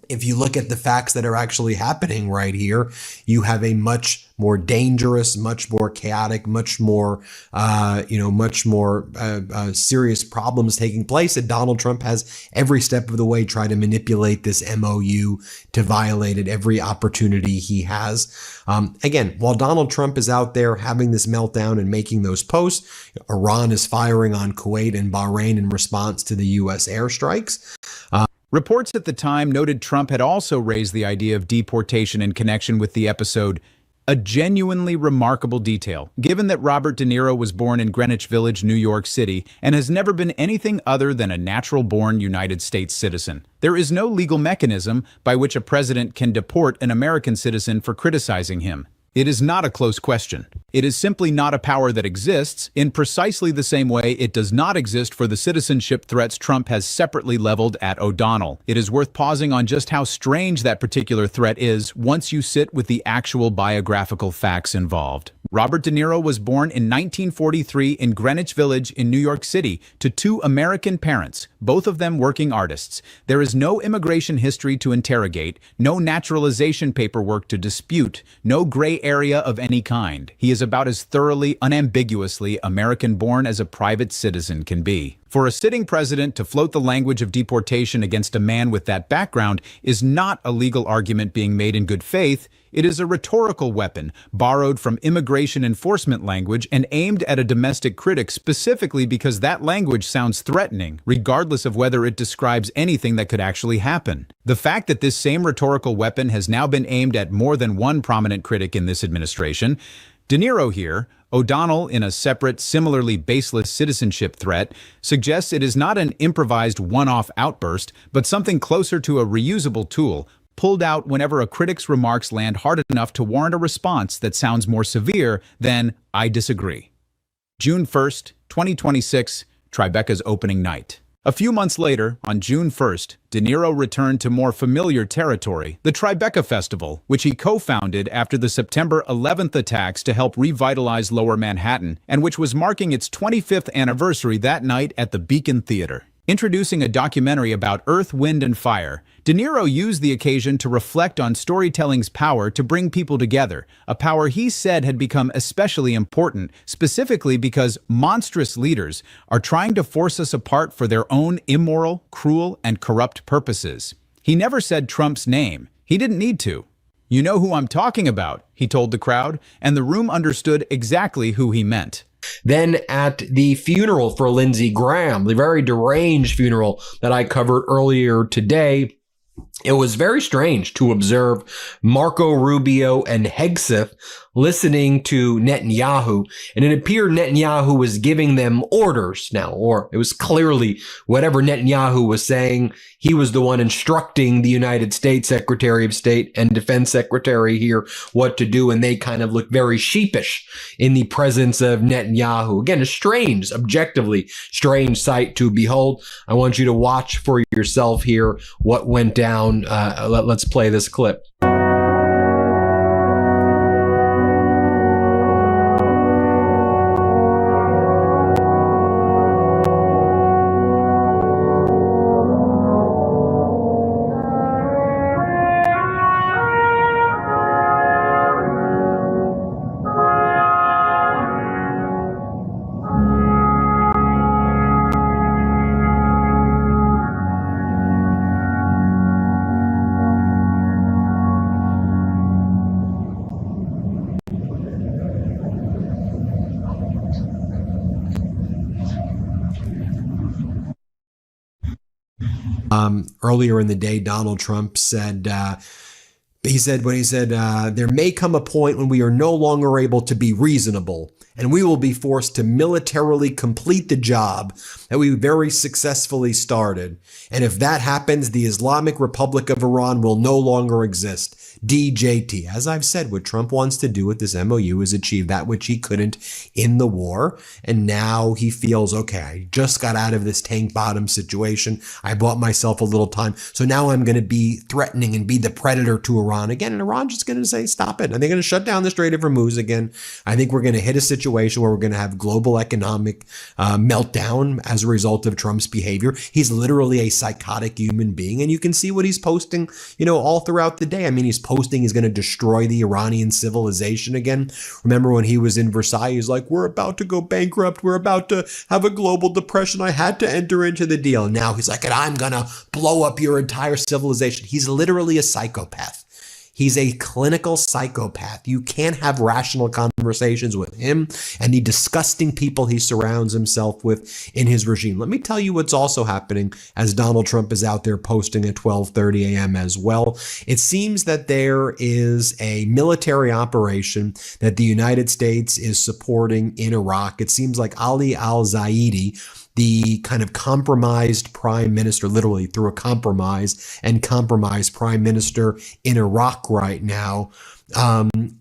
If you look at the facts that are actually happening right here, you have a much more dangerous, much more chaotic, much more serious problems taking place. And Donald Trump has every step of the way tried to manipulate this MOU to violate it every opportunity he has. Again, while Donald Trump is out there having this meltdown and making those posts, Iran is firing on Kuwait and Bahrain in response to the U.S. airstrikes. Reports at the time noted Trump had also raised the idea of deportation in connection with the episode, a genuinely remarkable detail, given that Robert De Niro was born in Greenwich Village, New York City, and has never been anything other than a natural-born United States citizen. There is no legal mechanism by which a president can deport an American citizen for criticizing him. It is not a close question. It is simply not a power that exists in precisely the same way it does not exist for the citizenship threats Trump has separately leveled at O'Donnell. It is worth pausing on just how strange that particular threat is once you sit with the actual biographical facts involved. Robert De Niro was born in 1943 in Greenwich Village in New York City to two American parents, both of them working artists. There is no immigration history to interrogate, no naturalization paperwork to dispute, no gray area of any kind. He is about as thoroughly, unambiguously American-born as a private citizen can be. For a sitting president to float the language of deportation against a man with that background is not a legal argument being made in good faith. It is a rhetorical weapon borrowed from immigration enforcement language and aimed at a domestic critic specifically because that language sounds threatening, regardless of whether it describes anything that could actually happen. The fact that this same rhetorical weapon has now been aimed at more than one prominent critic in this administration, De Niro here, O'Donnell in a separate, similarly baseless citizenship threat, suggests it is not an improvised one-off outburst, but something closer to a reusable tool, pulled out whenever a critic's remarks land hard enough to warrant a response that sounds more severe than, "I disagree." June 1st, 2026, Tribeca's opening night. A few months later, on June 1st, De Niro returned to more familiar territory, the Tribeca Festival, which he co-founded after the September 11th attacks to help revitalize Lower Manhattan, and which was marking its 25th anniversary that night at the Beacon Theater. Introducing a documentary about earth, wind, and fire, De Niro used the occasion to reflect on storytelling's power to bring people together, a power he said had become especially important, specifically because monstrous leaders are trying to force us apart for their own immoral, cruel, and corrupt purposes. He never said Trump's name. He didn't need to. "You know who I'm talking about," he told the crowd, and the room understood exactly who he meant. Then at the funeral for Lindsey Graham, the very deranged funeral that I covered earlier today, it was very strange to observe Marco Rubio and Hegseth listening to Netanyahu, and it appeared Netanyahu was giving them orders now, or it was clearly whatever Netanyahu was saying, he was the one instructing the United States Secretary of State and Defense Secretary here what to do, and they kind of looked very sheepish in the presence of Netanyahu. Again, a strange, objectively strange sight to behold. I want you to watch for yourself here what went down. Let's play this clip. Earlier in the day, Donald Trump said, there may come a point when we are no longer able to be reasonable, and we will be forced to militarily complete the job that we very successfully started. And if that happens, the Islamic Republic of Iran will no longer exist. DJT. As I've said, what Trump wants to do with this MOU is achieve that which he couldn't in the war. And now he feels, okay, I just got out of this tank bottom situation. I bought myself a little time. So now I'm going to be threatening and be the predator to Iran again. And Iran's just going to say, stop it. And they're going to shut down the Strait of Hormuz again. I think we're going to hit a situation where we're going to have global economic meltdown as a result of Trump's behavior. He's literally a psychotic human being. And you can see what he's posting, all throughout the day. I mean, he's posting he's going to destroy the Iranian civilization again. Remember when he was in Versailles, he's like, we're about to go bankrupt. We're about to have a global depression. I had to enter into the deal. And now he's like, and I'm going to blow up your entire civilization. He's literally a psychopath. He's a clinical psychopath. You can't have rational conversations with him and the disgusting people he surrounds himself with in his regime. Let me tell you what's also happening as Donald Trump is out there posting at 12:30 a.m. as well. It seems that there is a military operation that the United States is supporting in Iraq. It seems like Ali al-Zaidi, the kind of compromised prime minister, literally through a compromise and compromised prime minister in Iraq right now,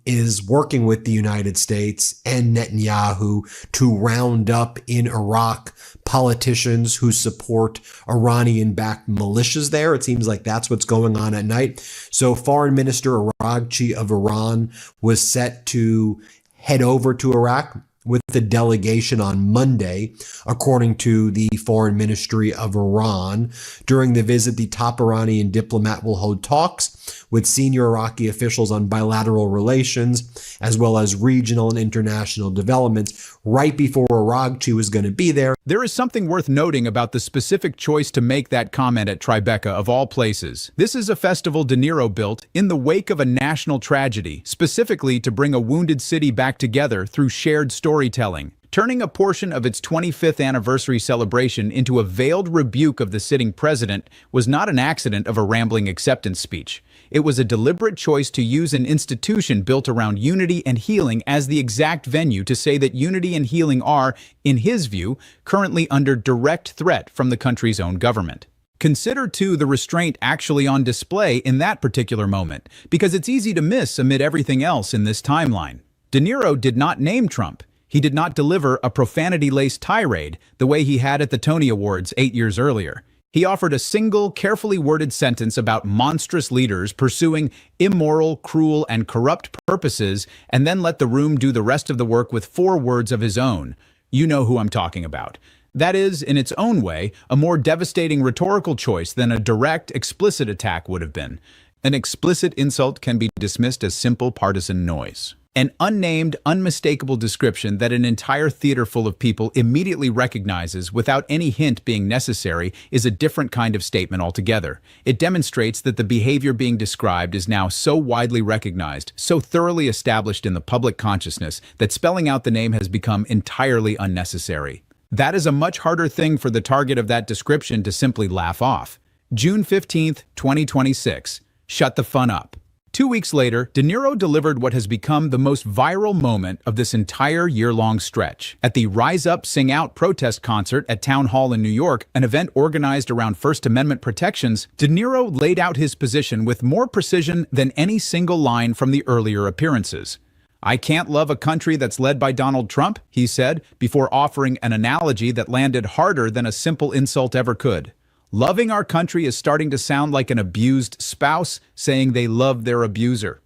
is working with the United States and Netanyahu to round up in Iraq politicians who support Iranian-backed militias there. It seems like that's what's going on at night. So Foreign Minister Araghchi of Iran was set to head over to Iraq with the delegation on Monday, according to the Foreign Ministry of Iran. During the visit, the top Iranian diplomat will hold talks with senior Iraqi officials on bilateral relations, as well as regional and international developments. Right before Araghchi was going to be there. There is something worth noting about the specific choice to make that comment at Tribeca of all places. This is a festival De Niro built in the wake of a national tragedy, specifically to bring a wounded city back together through shared storytelling. Turning a portion of its 25th anniversary celebration into a veiled rebuke of the sitting president was not an accident of a rambling acceptance speech. It was a deliberate choice to use an institution built around unity and healing as the exact venue to say that unity and healing are, in his view, currently under direct threat from the country's own government. Consider, too, the restraint actually on display in that particular moment, because it's easy to miss amid everything else in this timeline. De Niro did not name Trump. He did not deliver a profanity-laced tirade the way he had at the Tony Awards 8 years earlier. He offered a single, carefully worded sentence about monstrous leaders pursuing immoral, cruel, and corrupt purposes, and then let the room do the rest of the work with 4 words of his own. You know who I'm talking about. That is, in its own way, a more devastating rhetorical choice than a direct, explicit attack would have been. An explicit insult can be dismissed as simple partisan noise. An unnamed, unmistakable description that an entire theater full of people immediately recognizes without any hint being necessary is a different kind of statement altogether. It demonstrates that the behavior being described is now so widely recognized, so thoroughly established in the public consciousness, that spelling out the name has become entirely unnecessary. That is a much harder thing for the target of that description to simply laugh off. June 15th, 2026. Shut the fun up. 2 weeks later, De Niro delivered what has become the most viral moment of this entire year-long stretch. At the Rise Up, Sing Out protest concert at Town Hall in New York, an event organized around First Amendment protections, De Niro laid out his position with more precision than any single line from the earlier appearances. "I can't love a country that's led by Donald Trump," he said, before offering an analogy that landed harder than a simple insult ever could. "Loving our country is starting to sound like an abused spouse saying they love their abuser."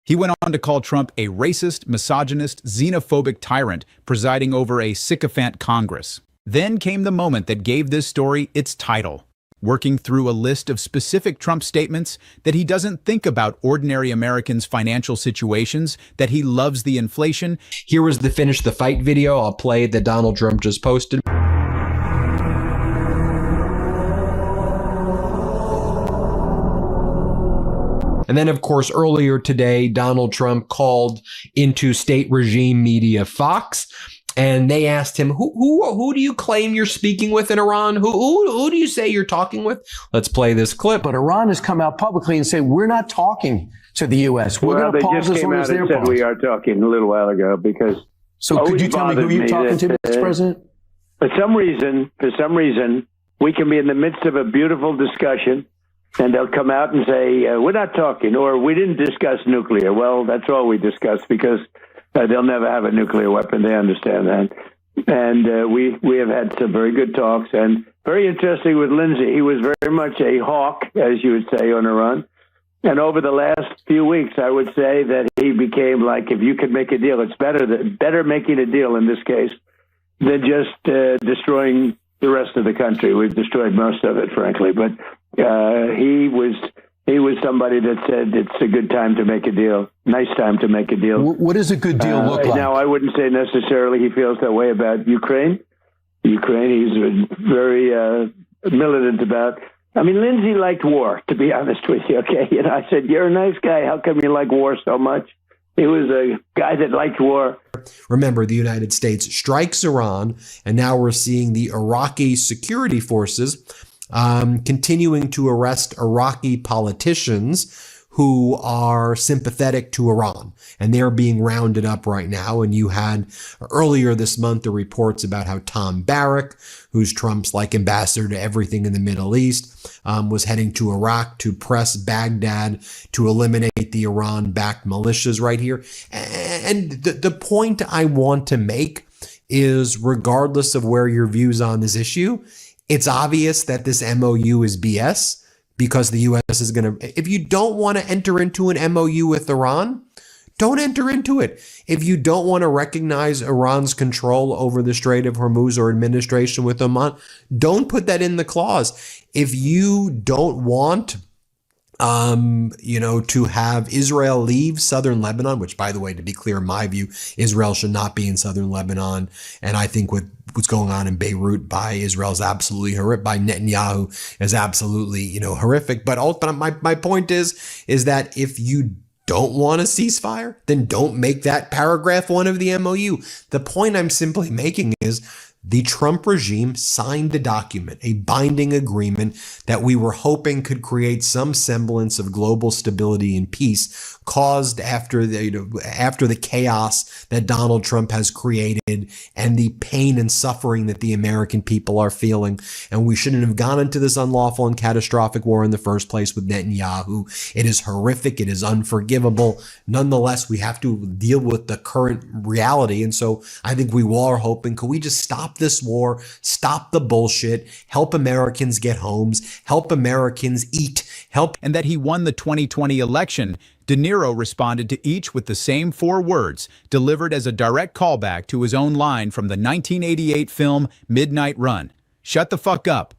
He went on to call Trump a racist, misogynist, xenophobic tyrant presiding over a sycophant Congress. Then came the moment that gave this story its title. Working through a list of specific Trump statements that he doesn't think about ordinary Americans' financial situations, that he loves the inflation. Here was the Finish the Fight video. I'll play that Donald Trump just posted. And then, of course, earlier today, Donald Trump called into state regime media Fox, and they asked him, who do you claim you're speaking with in Iran? Who do you say you're talking with? Let's play this clip. But Iran has come out publicly and said, we're not talking to the U.S. We're going to pause as long as they're paused. We are talking a little while ago because... So could you tell me who you're talking to, Mr. President? For some reason, we can be in the midst of a beautiful discussion, and they'll come out and say, we're not talking, or we didn't discuss nuclear. Well, that's all we discussed because they'll never have a nuclear weapon. They understand that. And we have had some very good talks, and very interesting with Lindsey. He was very much a hawk, as you would say, on Iran. And over the last few weeks, I would say that he became like, if you could make a deal, it's better making a deal in this case than just destroying the rest of the country. We've destroyed most of it, frankly. But he was somebody that said it's a good time to make a deal, nice time to make a deal. What does a good deal look like? Now, I wouldn't say necessarily he feels that way about Ukraine. He's very militant about. I mean, Lindsey liked war, to be honest with you, okay? You know, I said, you're a nice guy. How come you like war so much? He was a guy that liked war. Remember, the United States strikes Iran, and now we're seeing the Iraqi security forces continuing to arrest Iraqi politicians who are sympathetic to Iran, and they're being rounded up right now. And you had earlier this month the reports about how Tom Barrack, who's Trump's like ambassador to everything in the Middle East, was heading to Iraq to press Baghdad to eliminate the Iran-backed militias right here. And the point I want to make is, regardless of where your views on this issue, it's obvious that this MOU is BS. Because the U.S. is going to, if you don't want to enter into an MOU with Iran, don't enter into it. If you don't want to recognize Iran's control over the Strait of Hormuz or administration with Oman, don't put that in the clause. If you don't want, to have Israel leave southern Lebanon, which, by the way, to be clear, in my view, Israel should not be in southern Lebanon. And I think what's going on in Beirut by Israel is absolutely horrific. By Netanyahu is absolutely, horrific. But my point is that if you don't want a ceasefire, then don't make that paragraph 1 of the MOU. The point I'm simply making is the Trump regime signed the document, a binding agreement that we were hoping could create some semblance of global stability and peace caused after the chaos that Donald Trump has created and the pain and suffering that the American people are feeling. And we shouldn't have gone into this unlawful and catastrophic war in the first place with Netanyahu. It is horrific. It is unforgivable. Nonetheless, we have to deal with the current reality. And so I think we all are hoping, could we just stop this war, stop the bullshit, help Americans get homes, help Americans eat, and that he won the 2020 election. De Niro responded to each with the same 4 words, delivered as a direct callback to his own line from the 1988 film Midnight Run. Shut the fuck up.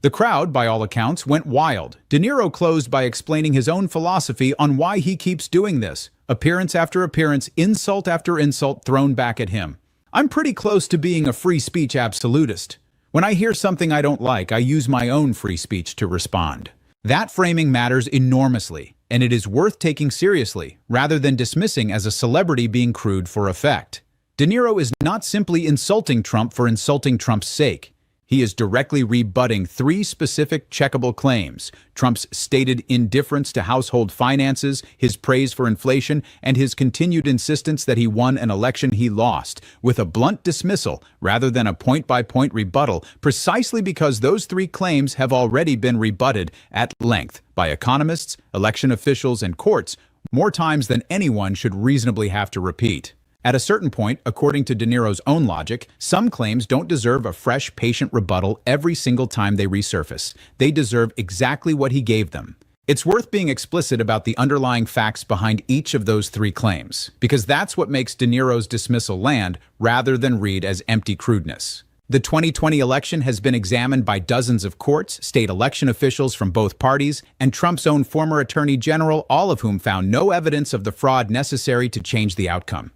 The crowd, by all accounts, went wild. De Niro closed by explaining his own philosophy on why he keeps doing this. Appearance after appearance, insult after insult thrown back at him. I'm pretty close to being a free speech absolutist. When I hear something I don't like, I use my own free speech to respond. That framing matters enormously, and it is worth taking seriously, rather than dismissing as a celebrity being crude for effect. De Niro is not simply insulting Trump for insulting Trump's sake. He is directly rebutting 3 specific checkable claims: Trump's stated indifference to household finances, his praise for inflation, and his continued insistence that he won an election he lost, with a blunt dismissal rather than a point-by-point rebuttal, precisely because those 3 claims have already been rebutted at length by economists, election officials, and courts more times than anyone should reasonably have to repeat. At a certain point, according to De Niro's own logic, some claims don't deserve a fresh, patient rebuttal every single time they resurface. They deserve exactly what he gave them. It's worth being explicit about the underlying facts behind each of those 3 claims, because that's what makes De Niro's dismissal land, rather than read as empty crudeness. The 2020 election has been examined by dozens of courts, state election officials from both parties, and Trump's own former attorney general, all of whom found no evidence of the fraud necessary to change the outcome.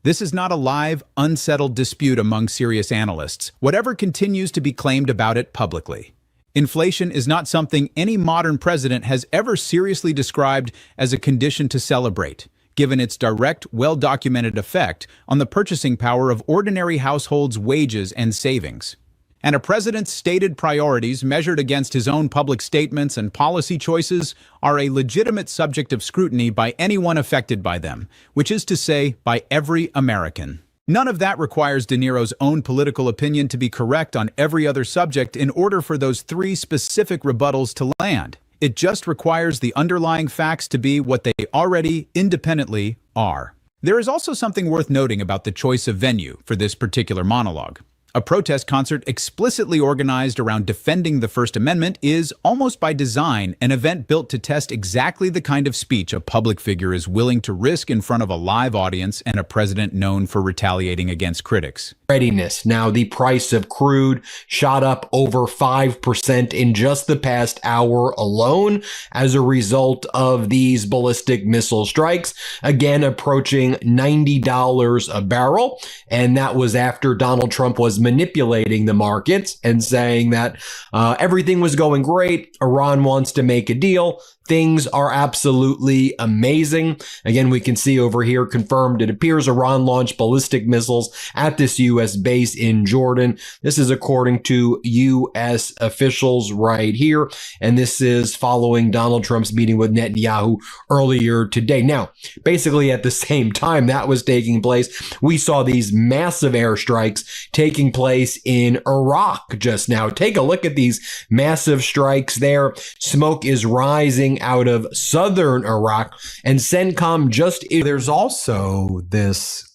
This is not a live, unsettled dispute among serious analysts, whatever continues to be claimed about it publicly. Inflation is not something any modern president has ever seriously described as a condition to celebrate, given its direct, well-documented effect on the purchasing power of ordinary households' wages and savings. And a president's stated priorities measured against his own public statements and policy choices are a legitimate subject of scrutiny by anyone affected by them, which is to say, by every American. None of that requires De Niro's own political opinion to be correct on every other subject in order for those 3 specific rebuttals to land. It just requires the underlying facts to be what they already independently are. There is also something worth noting about the choice of venue for this particular monologue. A protest concert explicitly organized around defending the First Amendment is, almost by design, an event built to test exactly the kind of speech a public figure is willing to risk in front of a live audience and a president known for retaliating against critics. Readiness. Now, the price of crude shot up over 5% in just the past hour alone as a result of these ballistic missile strikes, again approaching $90 a barrel. And that was after Donald Trump was manipulating the markets and saying that everything was going great. Iran wants to make a deal. Things are absolutely amazing. Again, we can see over here confirmed. It appears Iran launched ballistic missiles at this U.S. base in Jordan. This is according to U.S. officials right here. And this is following Donald Trump's meeting with Netanyahu earlier today. Now, basically at the same time that was taking place, we saw these massive airstrikes taking place in Iraq just now. Take a look at these massive strikes there. Smoke is rising out of southern Iraq, and CENTCOM there's also this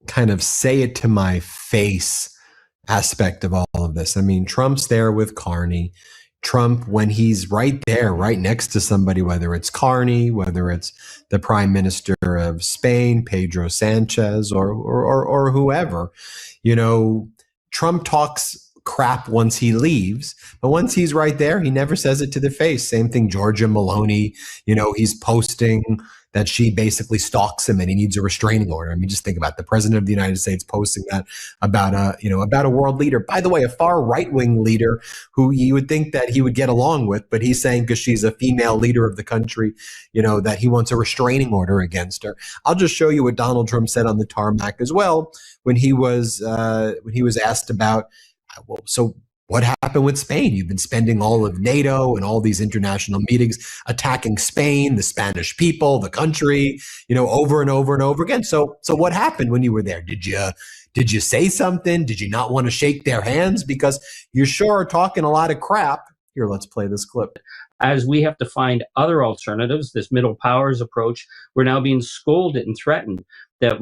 kind of say it to my face aspect of all of this. I mean, Trump's there with Carney. Trump, when he's right there, right next to somebody, whether it's Carney, whether it's the Prime Minister of Spain, Pedro Sanchez, or whoever, you know, Trump talks crap once he leaves, but once he's right there, he never says it to the face. Same thing, Georgia Maloney, you know, he's posting that she basically stalks him and he needs a restraining order. I mean, just think about the president of the United States posting that about a world leader. By the way, a far right-wing leader who you would think that he would get along with, but he's saying because she's a female leader of the country, that he wants a restraining order against her. I'll just show you what Donald Trump said on the tarmac as well when he was asked about, well, so what happened with Spain? You've been spending all of NATO and all these international meetings attacking Spain, the Spanish people, the country, over and over and over again. So what happened when you were there? Did you say something? Did you not want to shake their hands? Because you sure are talking a lot of crap. Here, let's play this clip. As we have to find other alternatives, this middle powers approach, we're now being scolded and threatened that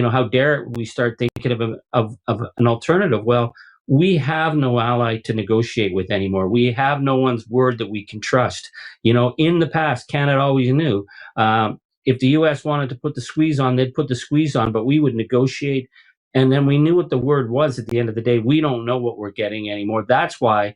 how dare we start thinking of an alternative? Well, we have no ally to negotiate with anymore. We have no one's word that we can trust. In the past, Canada always knew if the U.S. wanted to put the squeeze on, they'd put the squeeze on, but we would negotiate. And then we knew what the word was at the end of the day. We don't know what we're getting anymore. That's why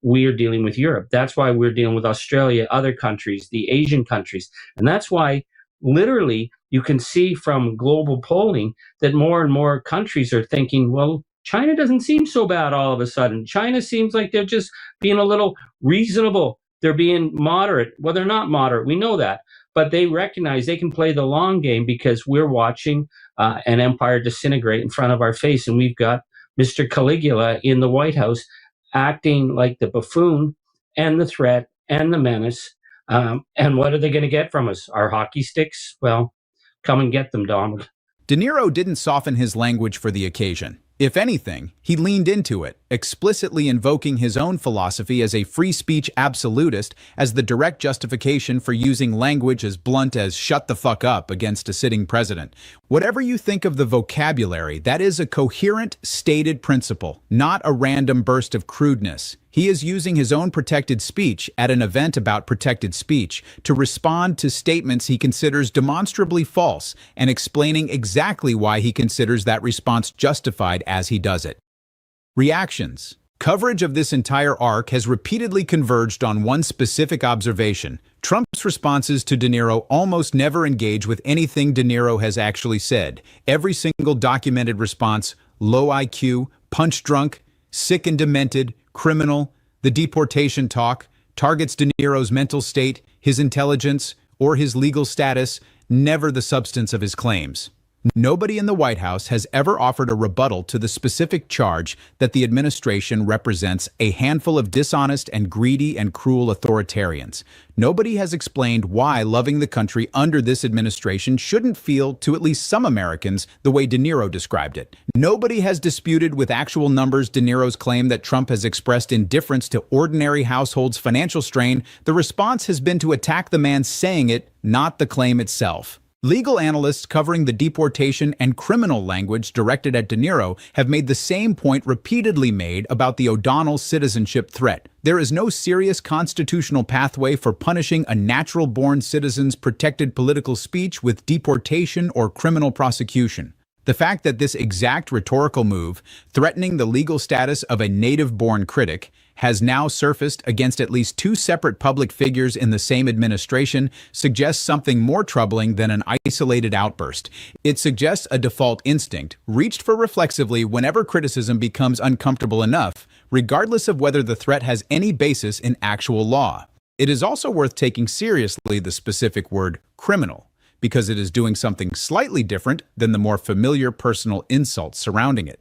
we're dealing with Europe. That's why we're dealing with Australia, other countries, the Asian countries. And that's why literally you can see from global polling that more and more countries are thinking, well, China doesn't seem so bad all of a sudden. China seems like they're just being a little reasonable. They're being moderate. Well, they're not moderate. We know that. But they recognize they can play the long game because we're watching an empire disintegrate in front of our face. And we've got Mr. Caligula in the White House acting like the buffoon and the threat and the menace. And what are they going to get from us? Our hockey sticks? Well, come and get them, Donald. De Niro didn't soften his language for the occasion. If anything, he leaned into it, explicitly invoking his own philosophy as a free speech absolutist as the direct justification for using language as blunt as "shut the fuck up" against a sitting president. Whatever you think of the vocabulary, that is a coherent, stated principle, not a random burst of crudeness. He is using his own protected speech at an event about protected speech to respond to statements he considers demonstrably false and explaining exactly why he considers that response justified as he does it. Reactions. Coverage of this entire arc has repeatedly converged on one specific observation. Trump's responses to De Niro almost never engage with anything De Niro has actually said. Every single documented response, low IQ, punch-drunk, sick and demented, criminal, the deportation talk, targets De Niro's mental state, his intelligence, or his legal status, never the substance of his claims. Nobody in the White House has ever offered a rebuttal to the specific charge that the administration represents a handful of dishonest and greedy and cruel authoritarians. Nobody has explained why loving the country under this administration shouldn't feel, to at least some Americans, the way De Niro described it. Nobody has disputed with actual numbers De Niro's claim that Trump has expressed indifference to ordinary households' financial strain. The response has been to attack the man saying it, not the claim itself. Legal analysts covering the deportation and criminal language directed at De Niro have made the same point repeatedly made about the O'Donnell citizenship threat. There is no serious constitutional pathway for punishing a natural-born citizen's protected political speech with deportation or criminal prosecution. The fact that this exact rhetorical move, threatening the legal status of a native-born critic, has now surfaced against at least two separate public figures in the same administration suggests something more troubling than an isolated outburst. It suggests a default instinct, reached for reflexively whenever criticism becomes uncomfortable enough, regardless of whether the threat has any basis in actual law. It is also worth taking seriously the specific word criminal, because it is doing something slightly different than the more familiar personal insults surrounding it.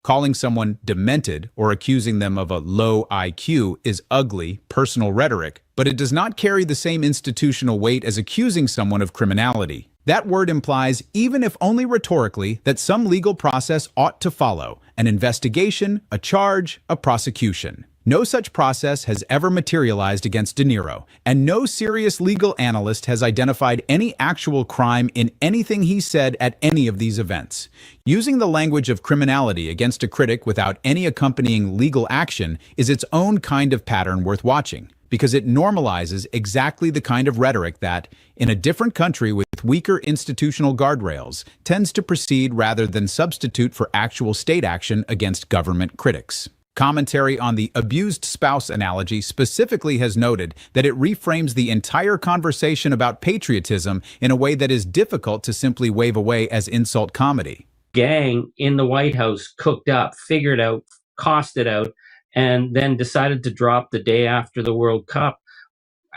Calling someone demented or accusing them of a low IQ is ugly, personal rhetoric, but it does not carry the same institutional weight as accusing someone of criminality. That word implies, even if only rhetorically, that some legal process ought to follow: an investigation, a charge, a prosecution. No such process has ever materialized against De Niro, and no serious legal analyst has identified any actual crime in anything he said at any of these events. Using the language of criminality against a critic without any accompanying legal action is its own kind of pattern worth watching, because it normalizes exactly the kind of rhetoric that, in a different country with weaker institutional guardrails, tends to proceed rather than substitute for actual state action against government critics. Commentary on the abused spouse analogy specifically has noted that it reframes the entire conversation about patriotism in a way that is difficult to simply wave away as insult comedy. Gang in the White House cooked up, figured out, costed out, and then decided to drop the day after the World Cup.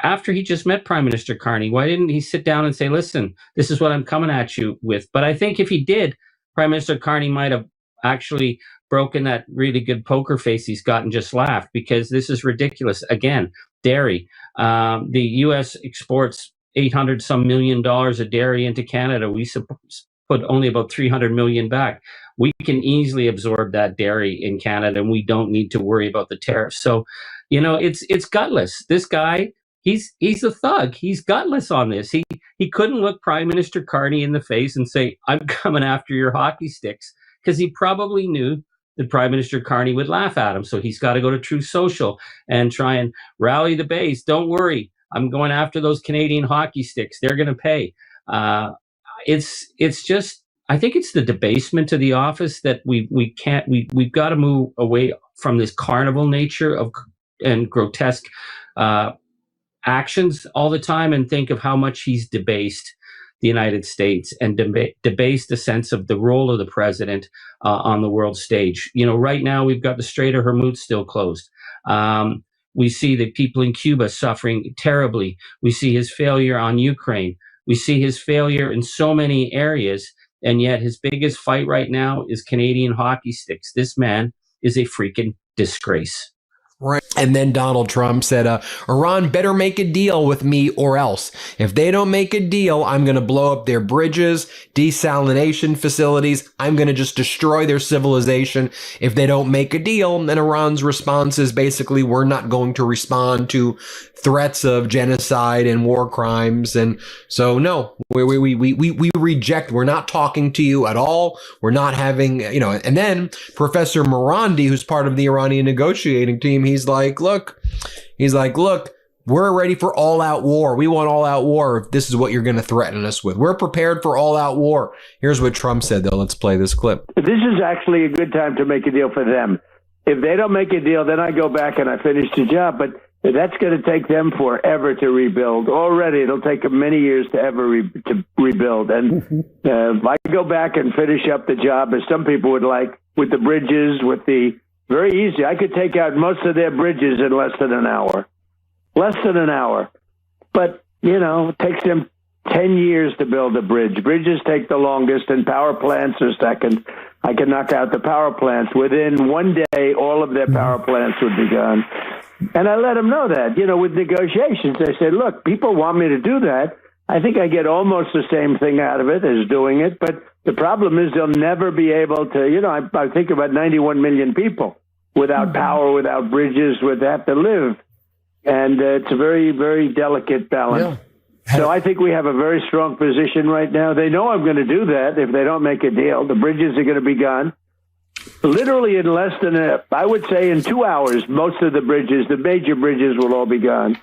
After he just met Prime Minister Carney, why didn't he sit down and say, listen, this is what I'm coming at you with? But I think if he did, Prime Minister Carney might have actually broken that really good poker face he's got and just laughed, because this is ridiculous. Again, dairy. The U.S. exports $800 some million of dairy into Canada. We put only about 300 million back. We can easily absorb that dairy in Canada, and we don't need to worry about the tariffs. So, you know, it's gutless. This guy, he's a thug. He's gutless on this. He couldn't look Prime Minister Carney in the face and say, I'm coming after your hockey sticks, because he probably knew that Prime Minister Carney would laugh at him. So he's got to go to Truth Social and try and rally the base. Don't worry, I'm going after those Canadian hockey sticks. They're going to pay. It's just, I think it's the debasement of the office that we've got to move away from this carnival nature of and grotesque actions all the time, and think of how much he's debased the United States and debased the sense of the role of the president on the world stage. You know, right now we've got the Strait of Hormuz still closed. We see the people in Cuba suffering terribly. We see his failure on Ukraine. We see his failure in so many areas, and yet his biggest fight right now is Canadian hockey sticks. This man is a freaking disgrace. Right. And then Donald Trump said, Iran better make a deal with me or else. If they don't make a deal, I'm going to blow up their bridges, desalination facilities. I'm going to just destroy their civilization. If they don't make a deal, then Iran's response is basically, we're not going to respond to threats of genocide and war crimes. And so, no, we reject. We're not talking to you at all. We're not having, you know, and then Professor Morandi, who's part of the Iranian negotiating team, he's like, look, we're ready for all-out war. We want all-out war if this is what you're going to threaten us with. We're prepared for all-out war. Here's what Trump said, though. Let's play this clip. This is actually a good time to make a deal for them. If they don't make a deal, then I go back and I finish the job. But that's going to take them forever to rebuild. Already, it'll take them many years to ever rebuild. And if I go back and finish up the job, as some people would like, with the bridges, with the very easy, I could take out most of their bridges in less than an hour. Less than an hour. But, you know, it takes them 10 years to build a bridge. Bridges take the longest, and power plants are second. I can knock out the power plants. Within one day, all of their power plants would be gone. And I let them know that, you know, with negotiations. I said, look, people want me to do that. I think I get almost the same thing out of it as doing it. But the problem is they'll never be able to, you know, I think about 91 million people without power, without bridges, would have to live. And it's a very, very delicate balance. Yeah. So I think we have a very strong position right now. They know I'm going to do that if they don't make a deal. The bridges are going to be gone. Literally in less than, I would say in 2 hours, most of the bridges, the major bridges, will all be gone.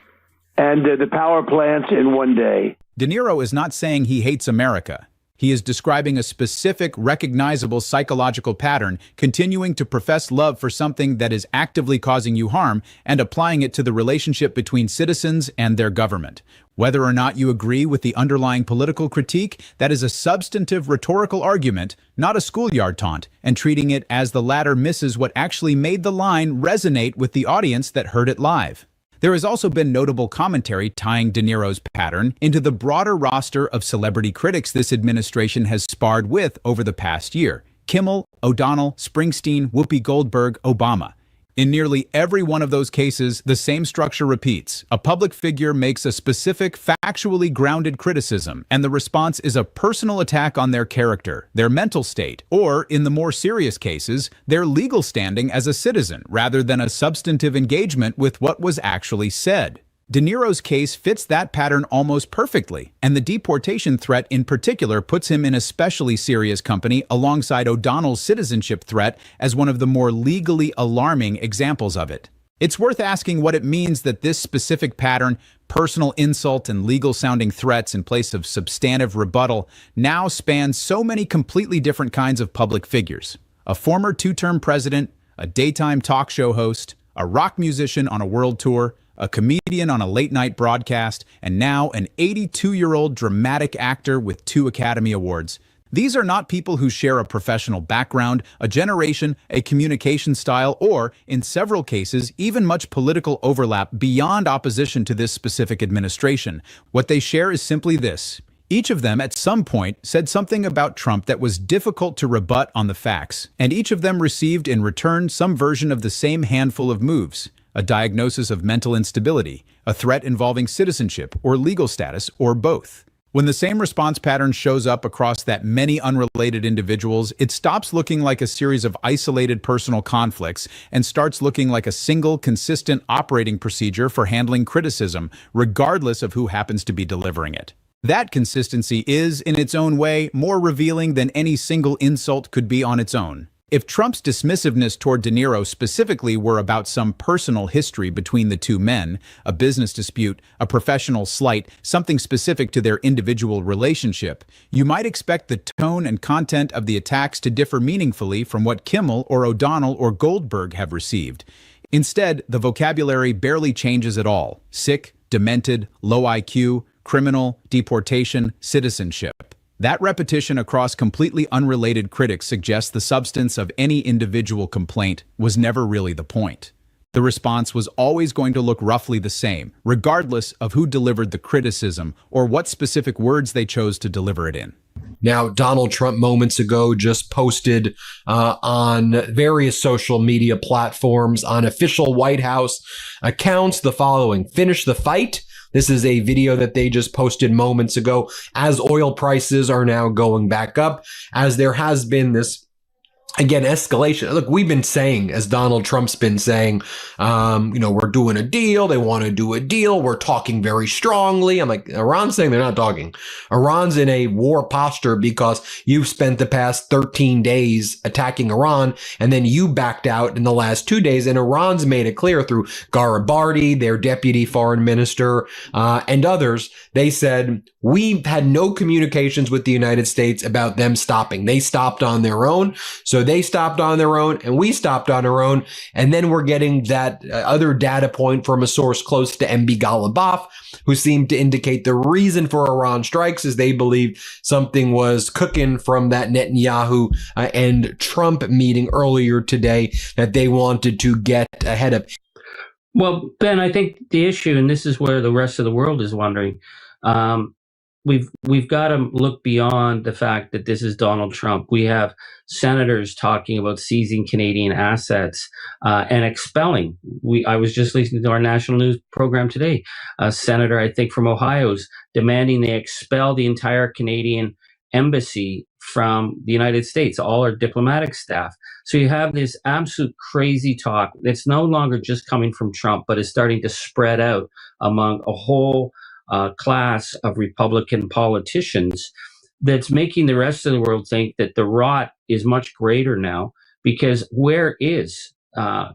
And the power plants in one day. De Niro is not saying he hates America. He is describing a specific, recognizable psychological pattern, continuing to profess love for something that is actively causing you harm and applying it to the relationship between citizens and their government. Whether or not you agree with the underlying political critique, that is a substantive rhetorical argument, not a schoolyard taunt, and treating it as the latter misses what actually made the line resonate with the audience that heard it live. There has also been notable commentary tying De Niro's pattern into the broader roster of celebrity critics this administration has sparred with over the past year: Kimmel, O'Donnell, Springsteen, Whoopi Goldberg, Obama. In nearly every one of those cases, the same structure repeats. A public figure makes a specific, factually grounded criticism, and the response is a personal attack on their character, their mental state, or, in the more serious cases, their legal standing as a citizen, rather than a substantive engagement with what was actually said. De Niro's case fits that pattern almost perfectly, and the deportation threat in particular puts him in especially serious company alongside O'Donnell's citizenship threat as one of the more legally alarming examples of it. It's worth asking what it means that this specific pattern, personal insult and legal-sounding threats in place of substantive rebuttal, now spans so many completely different kinds of public figures. A former two-term president, a daytime talk show host, a rock musician on a world tour, a comedian on a late-night broadcast, and now an 82-year-old dramatic actor with 2 Academy Awards. These are not people who share a professional background, a generation, a communication style, or, in several cases, even much political overlap beyond opposition to this specific administration. What they share is simply this. Each of them, at some point, said something about Trump that was difficult to rebut on the facts, and each of them received in return some version of the same handful of moves. A diagnosis of mental instability, a threat involving citizenship or legal status, or both. When the same response pattern shows up across that many unrelated individuals, it stops looking like a series of isolated personal conflicts and starts looking like a single, consistent operating procedure for handling criticism, regardless of who happens to be delivering it. That consistency is, in its own way, more revealing than any single insult could be on its own. If Trump's dismissiveness toward De Niro specifically were about some personal history between the two men, a business dispute, a professional slight, something specific to their individual relationship, you might expect the tone and content of the attacks to differ meaningfully from what Kimmel or O'Donnell or Goldberg have received. Instead, the vocabulary barely changes at all. Sick, demented, low IQ, criminal, deportation, citizenship. That repetition across completely unrelated critics suggests the substance of any individual complaint was never really the point. The response was always going to look roughly the same, regardless of who delivered the criticism or what specific words they chose to deliver it in. Now, Donald Trump moments ago just posted on various social media platforms on official White House accounts the following: "Finish the fight." This is a video that they just posted moments ago as oil prices are now going back up, as there has been this, again, escalation. Look, we've been saying, as Donald Trump's been saying, we're doing a deal. They want to do a deal. We're talking very strongly. I'm like, Iran's saying they're not talking. Iran's in a war posture because you've spent the past 13 days attacking Iran, and then you backed out in the last 2 days. And Iran's made it clear through Garibaldi, their deputy foreign minister, and others. They said, we've had no communications with the United States about them stopping. They stopped on their own. So they stopped on their own and we stopped on our own. And then we're getting that other data point from a source close to MB Ghalibaf, who seemed to indicate the reason for Iran strikes is they believe something was cooking from that Netanyahu and Trump meeting earlier today that they wanted to get ahead of. Well, Ben, I think the issue, and this is where the rest of the world is wondering, we've got to look beyond the fact that this is Donald Trump. We have senators talking about seizing Canadian assets and expelling. I was just listening to our national news program today. A senator, I think from Ohio, is demanding they expel the entire Canadian embassy from the United States, all our diplomatic staff. So you have this absolute crazy talk. It's no longer just coming from Trump, but it's starting to spread out among a whole class of Republican politicians that's making the rest of the world think that the rot is much greater now, because where is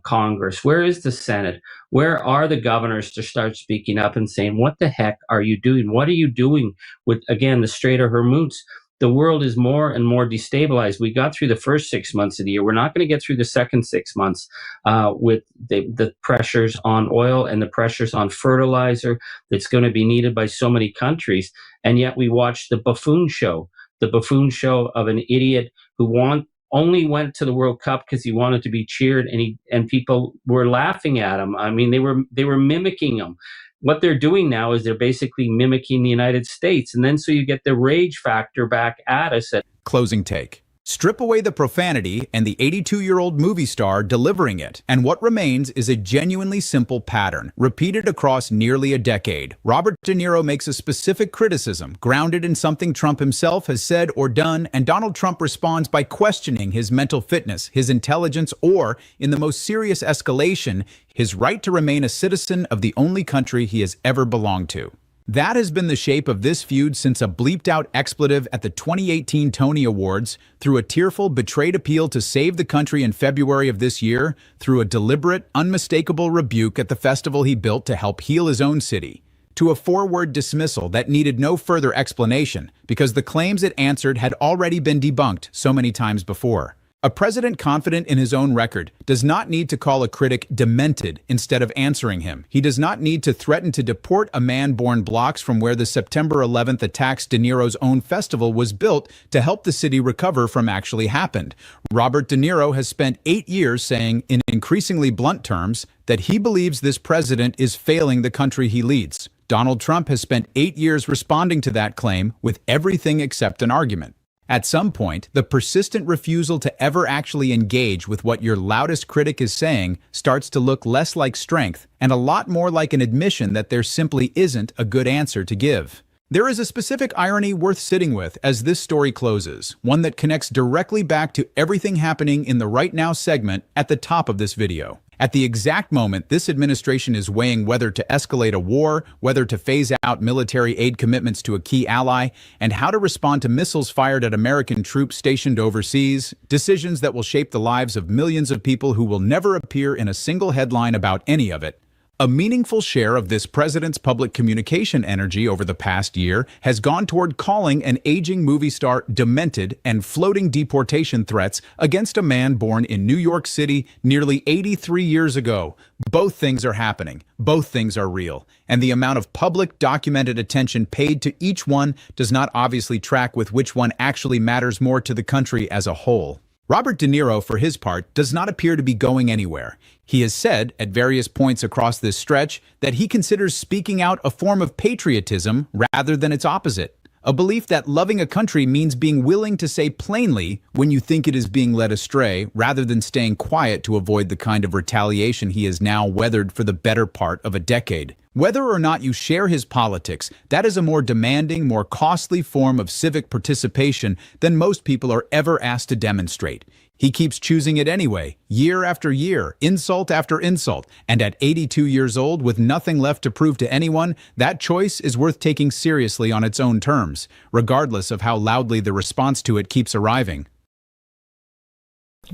Congress? Where is the Senate? Where are the governors to start speaking up and saying, what the heck are you doing? What are you doing with, again, the Strait of Hormuz? The world is more and more destabilized. We got through the first 6 months of the year. We're not going to get through the second 6 months with the pressures on oil and the pressures on fertilizer that's going to be needed by so many countries. And yet we watched the buffoon show of an idiot who only went to the World Cup because he wanted to be cheered, and people were laughing at him. I mean, they were mimicking him. What they're doing now is they're basically mimicking the United States. And then so you get the rage factor back at us. Closing take. Strip away the profanity and the 82-year-old movie star delivering it, and what remains is a genuinely simple pattern, repeated across nearly a decade. Robert De Niro makes a specific criticism, grounded in something Trump himself has said or done, and Donald Trump responds by questioning his mental fitness, his intelligence, or, in the most serious escalation, his right to remain a citizen of the only country he has ever belonged to. That has been the shape of this feud since a bleeped-out expletive at the 2018 Tony Awards, through a tearful, betrayed appeal to save the country in February of this year, through a deliberate, unmistakable rebuke at the festival he built to help heal his own city, to a four-word dismissal that needed no further explanation because the claims it answered had already been debunked so many times before. A president confident in his own record does not need to call a critic demented instead of answering him. He does not need to threaten to deport a man born blocks from where the September 11th attacks De Niro's own festival was built to help the city recover from actually happened. Robert De Niro has spent 8 years saying, in increasingly blunt terms, that he believes this president is failing the country he leads. Donald Trump has spent 8 years responding to that claim with everything except an argument. At some point, the persistent refusal to ever actually engage with what your loudest critic is saying starts to look less like strength and a lot more like an admission that there simply isn't a good answer to give. There is a specific irony worth sitting with as this story closes, one that connects directly back to everything happening in the Right Now segment at the top of this video. At the exact moment this administration is weighing whether to escalate a war, whether to phase out military aid commitments to a key ally, and how to respond to missiles fired at American troops stationed overseas, decisions that will shape the lives of millions of people who will never appear in a single headline about any of it. A meaningful share of this president's public communication energy over the past year has gone toward calling an aging movie star demented and floating deportation threats against a man born in New York City nearly 83 years ago. Both things are happening. Both things are real. And the amount of public documented attention paid to each one does not obviously track with which one actually matters more to the country as a whole. Robert De Niro, for his part, does not appear to be going anywhere. He has said, at various points across this stretch, that he considers speaking out a form of patriotism rather than its opposite. A belief that loving a country means being willing to say plainly when you think it is being led astray, rather than staying quiet to avoid the kind of retaliation he has now weathered for the better part of a decade. Whether or not you share his politics, that is a more demanding, more costly form of civic participation than most people are ever asked to demonstrate. He keeps choosing it anyway, year after year, insult after insult, and at 82 years old, with nothing left to prove to anyone, that choice is worth taking seriously on its own terms, regardless of how loudly the response to it keeps arriving.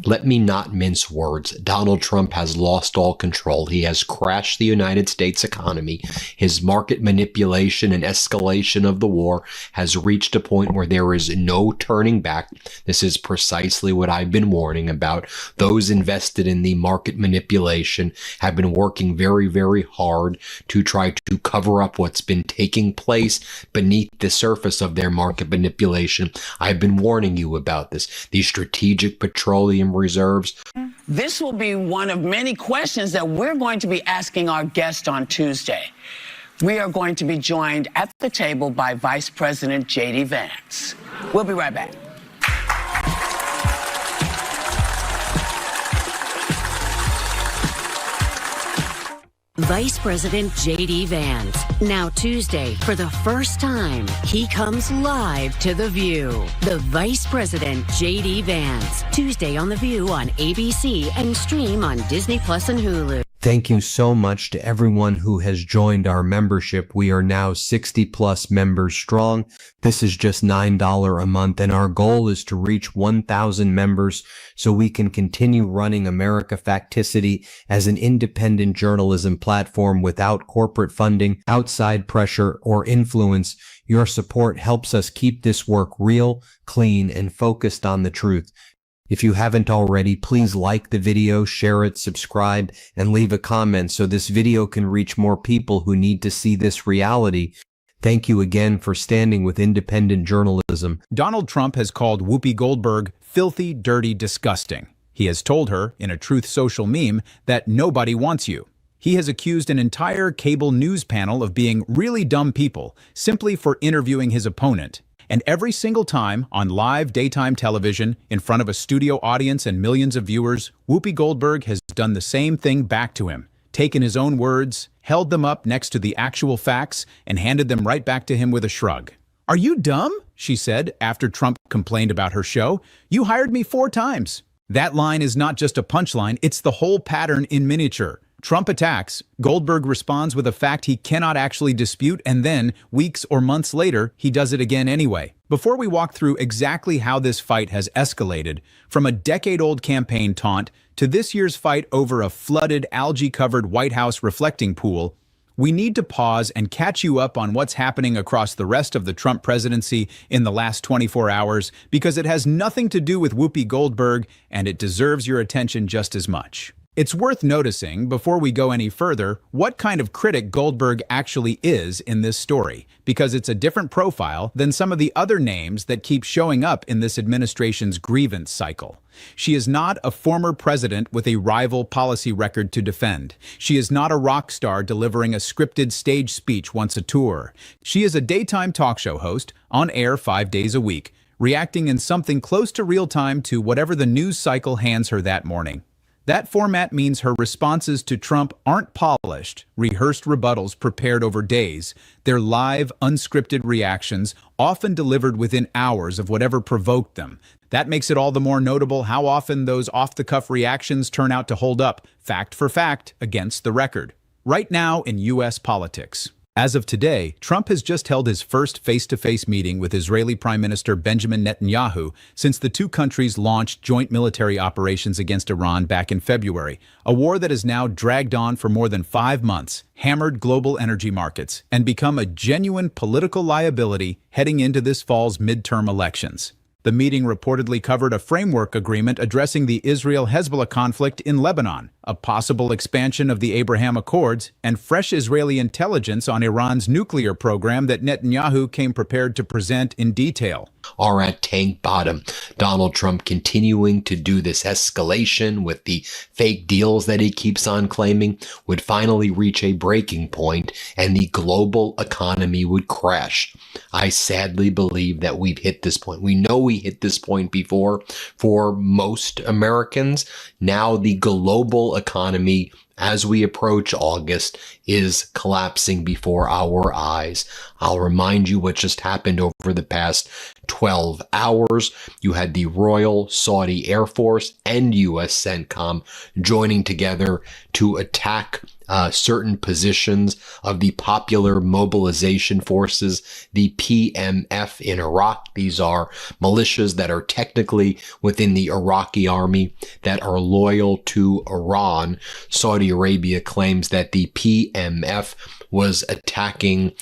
Let me not mince words. Donald Trump has lost all control. He has crashed the United States economy. His market manipulation and escalation of the war has reached a point where there is no turning back. This is precisely what I've been warning about. Those invested in the market manipulation have been working very, very hard to try to cover up what's been taking place beneath the surface of their market manipulation. I've been warning you about this. The strategic petroleum reserves. This will be one of many questions that we're going to be asking our guest on Tuesday. We are going to be joined at the table by Vice President J.D. Vance. We'll be right back. Vice President J.D. Vance. Now Tuesday, for the first time, he comes live to The View. The Vice President J.D. Vance. Tuesday on The View on ABC and stream on Disney Plus and Hulu. Thank you so much to everyone who has joined our membership. We are now 60 plus members strong. This is just $9 a month, and our goal is to reach 1,000 members so we can continue running America Facticity as an independent journalism platform without corporate funding, outside pressure, or influence. Your support helps us keep this work real, clean, and focused on the truth. If you haven't already, please like the video, share it, subscribe, and leave a comment so this video can reach more people who need to see this reality. Thank you again for standing with independent journalism. Donald Trump has called Whoopi Goldberg filthy, dirty, disgusting. He has told her, in a Truth Social meme, that nobody wants you. He has accused an entire cable news panel of being really dumb people simply for interviewing his opponent. And every single time, on live daytime television, in front of a studio audience and millions of viewers, Whoopi Goldberg has done the same thing back to him, taken his own words, held them up next to the actual facts, and handed them right back to him with a shrug. "Are you dumb?" she said after Trump complained about her show. "You hired me 4 times." That line is not just a punchline, it's the whole pattern in miniature. Trump attacks, Goldberg responds with a fact he cannot actually dispute, and then, weeks or months later, he does it again anyway. Before we walk through exactly how this fight has escalated, from a decade-old campaign taunt to this year's fight over a flooded, algae-covered White House reflecting pool, we need to pause and catch you up on what's happening across the rest of the Trump presidency in the last 24 hours, because it has nothing to do with Whoopi Goldberg, and it deserves your attention just as much. It's worth noticing, before we go any further, what kind of critic Goldberg actually is in this story, because it's a different profile than some of the other names that keep showing up in this administration's grievance cycle. She is not a former president with a rival policy record to defend. She is not a rock star delivering a scripted stage speech once a tour. She is a daytime talk show host, on air 5 days a week, reacting in something close to real time to whatever the news cycle hands her that morning. That format means her responses to Trump aren't polished, rehearsed rebuttals prepared over days. They're live, unscripted reactions, often delivered within hours of whatever provoked them. That makes it all the more notable how often those off-the-cuff reactions turn out to hold up, fact for fact, against the record. Right now in U.S. politics. As of today, Trump has just held his first face-to-face meeting with Israeli Prime Minister Benjamin Netanyahu since the two countries launched joint military operations against Iran back in February, a war that has now dragged on for more than 5 months, hammered global energy markets, and become a genuine political liability heading into this fall's midterm elections. The meeting reportedly covered a framework agreement addressing the Israel-Hezbollah conflict in Lebanon, a possible expansion of the Abraham Accords, and fresh Israeli intelligence on Iran's nuclear program that Netanyahu came prepared to present in detail. Are at tank bottom. Donald Trump continuing to do this escalation with the fake deals that he keeps on claiming would finally reach a breaking point and the global economy would crash. I sadly believe that we've hit this point. We know we hit this point before for most Americans. Now the global economy, as we approach August, is collapsing before our eyes. I'll remind you what just happened over the past 12 hours. You had the Royal Saudi Air Force and U.S. CENTCOM joining together to attack certain positions of the Popular Mobilization Forces, the PMF in Iraq. These are militias that are technically within the Iraqi army that are loyal to Iran. Saudi Arabia claims that the PMF was attacking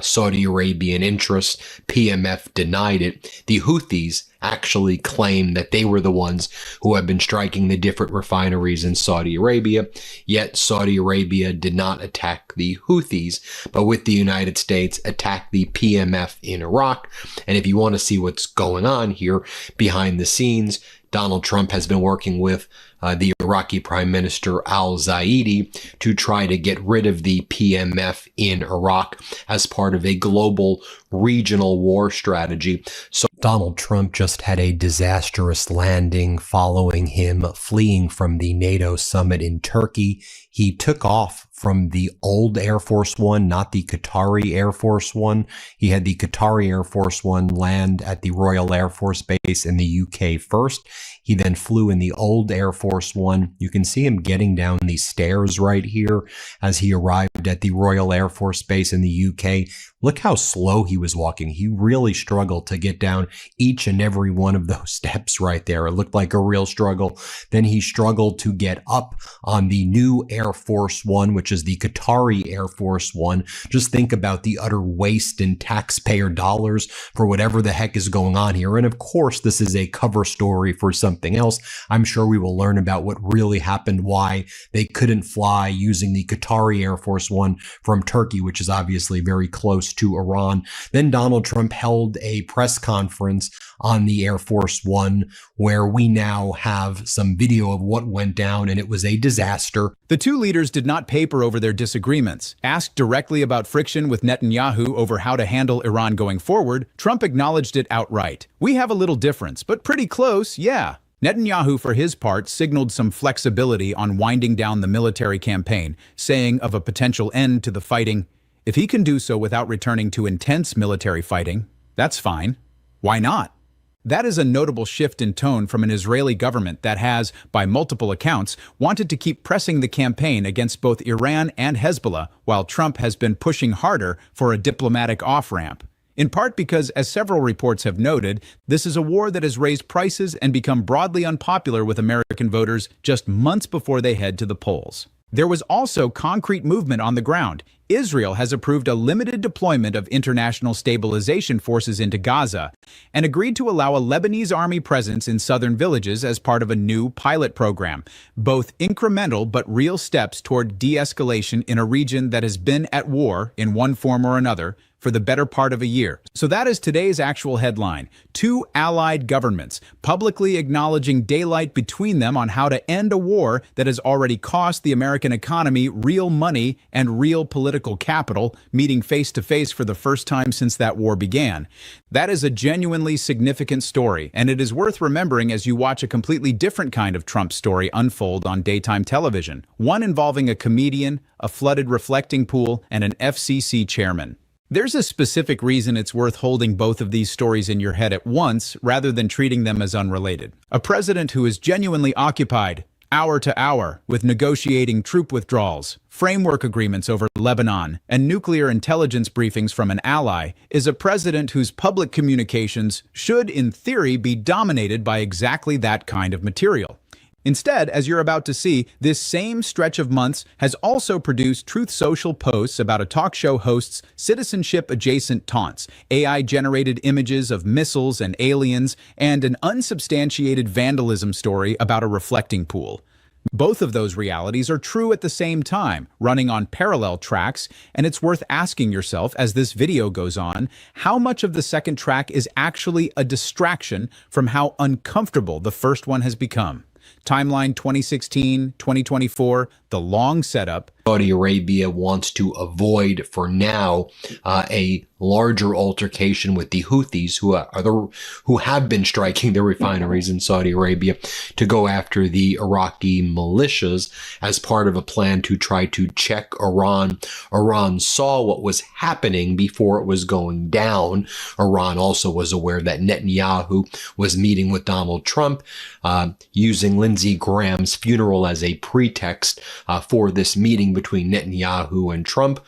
Saudi Arabian interests. PMF denied it. The Houthis actually claim that they were the ones who have been striking the different refineries in Saudi Arabia, yet Saudi Arabia did not attack the Houthis, but with the United States attacked the PMF in Iraq. And if you want to see what's going on here behind the scenes, Donald Trump has been working with the Iraqi Prime Minister al-Zaidi to try to get rid of the PMF in Iraq as part of a global regional war strategy. So Donald Trump just had a disastrous landing following him fleeing from the NATO summit in Turkey. He took off from the old Air Force One, not the Qatari Air Force One. He had the Qatari Air Force One land at the Royal Air Force Base in the UK first. He then flew in the old Air Force One. You can see him getting down these stairs right here as he arrived at the Royal Air Force Base in the UK. Look how slow he was walking. He really struggled to get down each and every one of those steps right there. It looked like a real struggle. Then he struggled to get up on the new Air Force One, which is the Qatari Air Force One. Just think about the utter waste in taxpayer dollars for whatever the heck is going on here. And of course, this is a cover story for something else. I'm sure we will learn about what really happened, why they couldn't fly using the Qatari Air Force One from Turkey, which is obviously very close to Iran. Then Donald Trump held a press conference on the Air Force One, where we now have some video of what went down, and it was a disaster. The two leaders did not paper over their disagreements. Asked directly about friction with Netanyahu over how to handle Iran going forward, Trump acknowledged it outright. We have a little difference, but pretty close, yeah. Netanyahu, for his part, signaled some flexibility on winding down the military campaign, saying of a potential end to the fighting, if he can do so without returning to intense military fighting, that's fine. Why not? That is a notable shift in tone from an Israeli government that has, by multiple accounts, wanted to keep pressing the campaign against both Iran and Hezbollah, while Trump has been pushing harder for a diplomatic off-ramp. In part because, as several reports have noted, this is a war that has raised prices and become broadly unpopular with American voters just months before they head to the polls. There was also concrete movement on the ground. Israel has approved a limited deployment of international stabilization forces into Gaza and agreed to allow a Lebanese army presence in southern villages as part of a new pilot program, both incremental but real steps toward de-escalation in a region that has been at war in one form or another for the better part of a year. So that is today's actual headline. Two allied governments publicly acknowledging daylight between them on how to end a war that has already cost the American economy real money and real political capital, meeting face to face for the first time since that war began. That is a genuinely significant story, and it is worth remembering as you watch a completely different kind of Trump story unfold on daytime television, one involving a comedian, a flooded reflecting pool, and an FCC chairman. There's a specific reason it's worth holding both of these stories in your head at once rather than treating them as unrelated. A president who is genuinely occupied, hour to hour, with negotiating troop withdrawals, framework agreements over Lebanon, and nuclear intelligence briefings from an ally is a president whose public communications should, in theory, be dominated by exactly that kind of material. Instead, as you're about to see, this same stretch of months has also produced Truth Social posts about a talk show host's citizenship-adjacent taunts, AI-generated images of missiles and aliens, and an unsubstantiated vandalism story about a reflecting pool. Both of those realities are true at the same time, running on parallel tracks, and it's worth asking yourself, as this video goes on, how much of the second track is actually a distraction from how uncomfortable the first one has become. Timeline 2016, 2024, the long setup. Saudi Arabia wants to avoid, for now, a larger altercation with the Houthis, who have been striking the refineries in Saudi Arabia, to go after the Iraqi militias as part of a plan to try to check Iran. Iran saw what was happening before it was going down. Iran also was aware that Netanyahu was meeting with Donald Trump, using Lindsey Graham's funeral as a pretext for this meeting between Netanyahu and Trump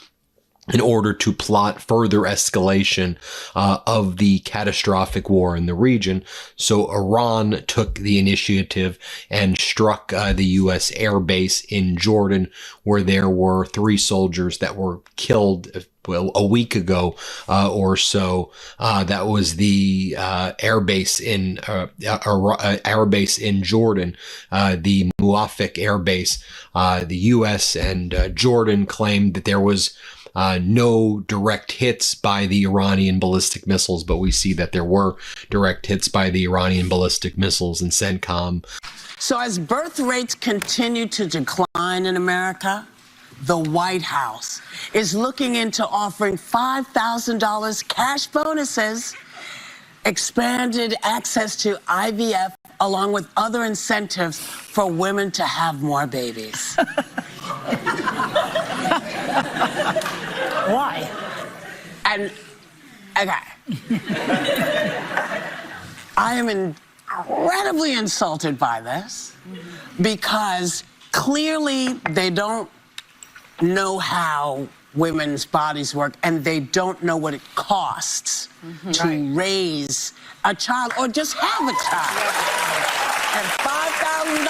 in order to plot further escalation of the catastrophic war in the region. So Iran took the initiative and struck the U.S. air base in Jordan, where there were 3 soldiers that were killed a week ago or so. That was the air base in Jordan, the Muafik air base. The U.S. and Jordan claimed that there was no direct hits by the Iranian ballistic missiles, but we see that there were direct hits by the Iranian ballistic missiles in CENTCOM. So as birth rates continue to decline in America, the White House is looking into offering $5,000 cash bonuses, expanded access to IVF, along with other incentives for women to have more babies. Why? And, okay. I am incredibly insulted by this because clearly they don't know how women's bodies work, and they don't know what it costs to raise a child or just have a child. And $5,000?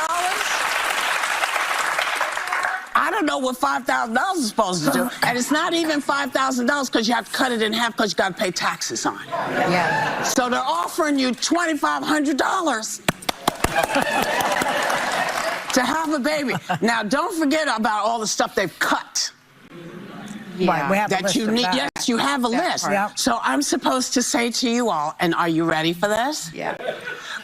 I don't know what $5,000 is supposed to do. And it's not even $5,000 because you have to cut it in half because you got to pay taxes on it. Yeah. So they're offering you $2,500 to have a baby. Now, don't forget about all the stuff they've cut. Yeah. Right, we have a that list you of need. that. Yes, you have a list. Yep. So I'm supposed to say to you all, and are you ready for this? Yeah.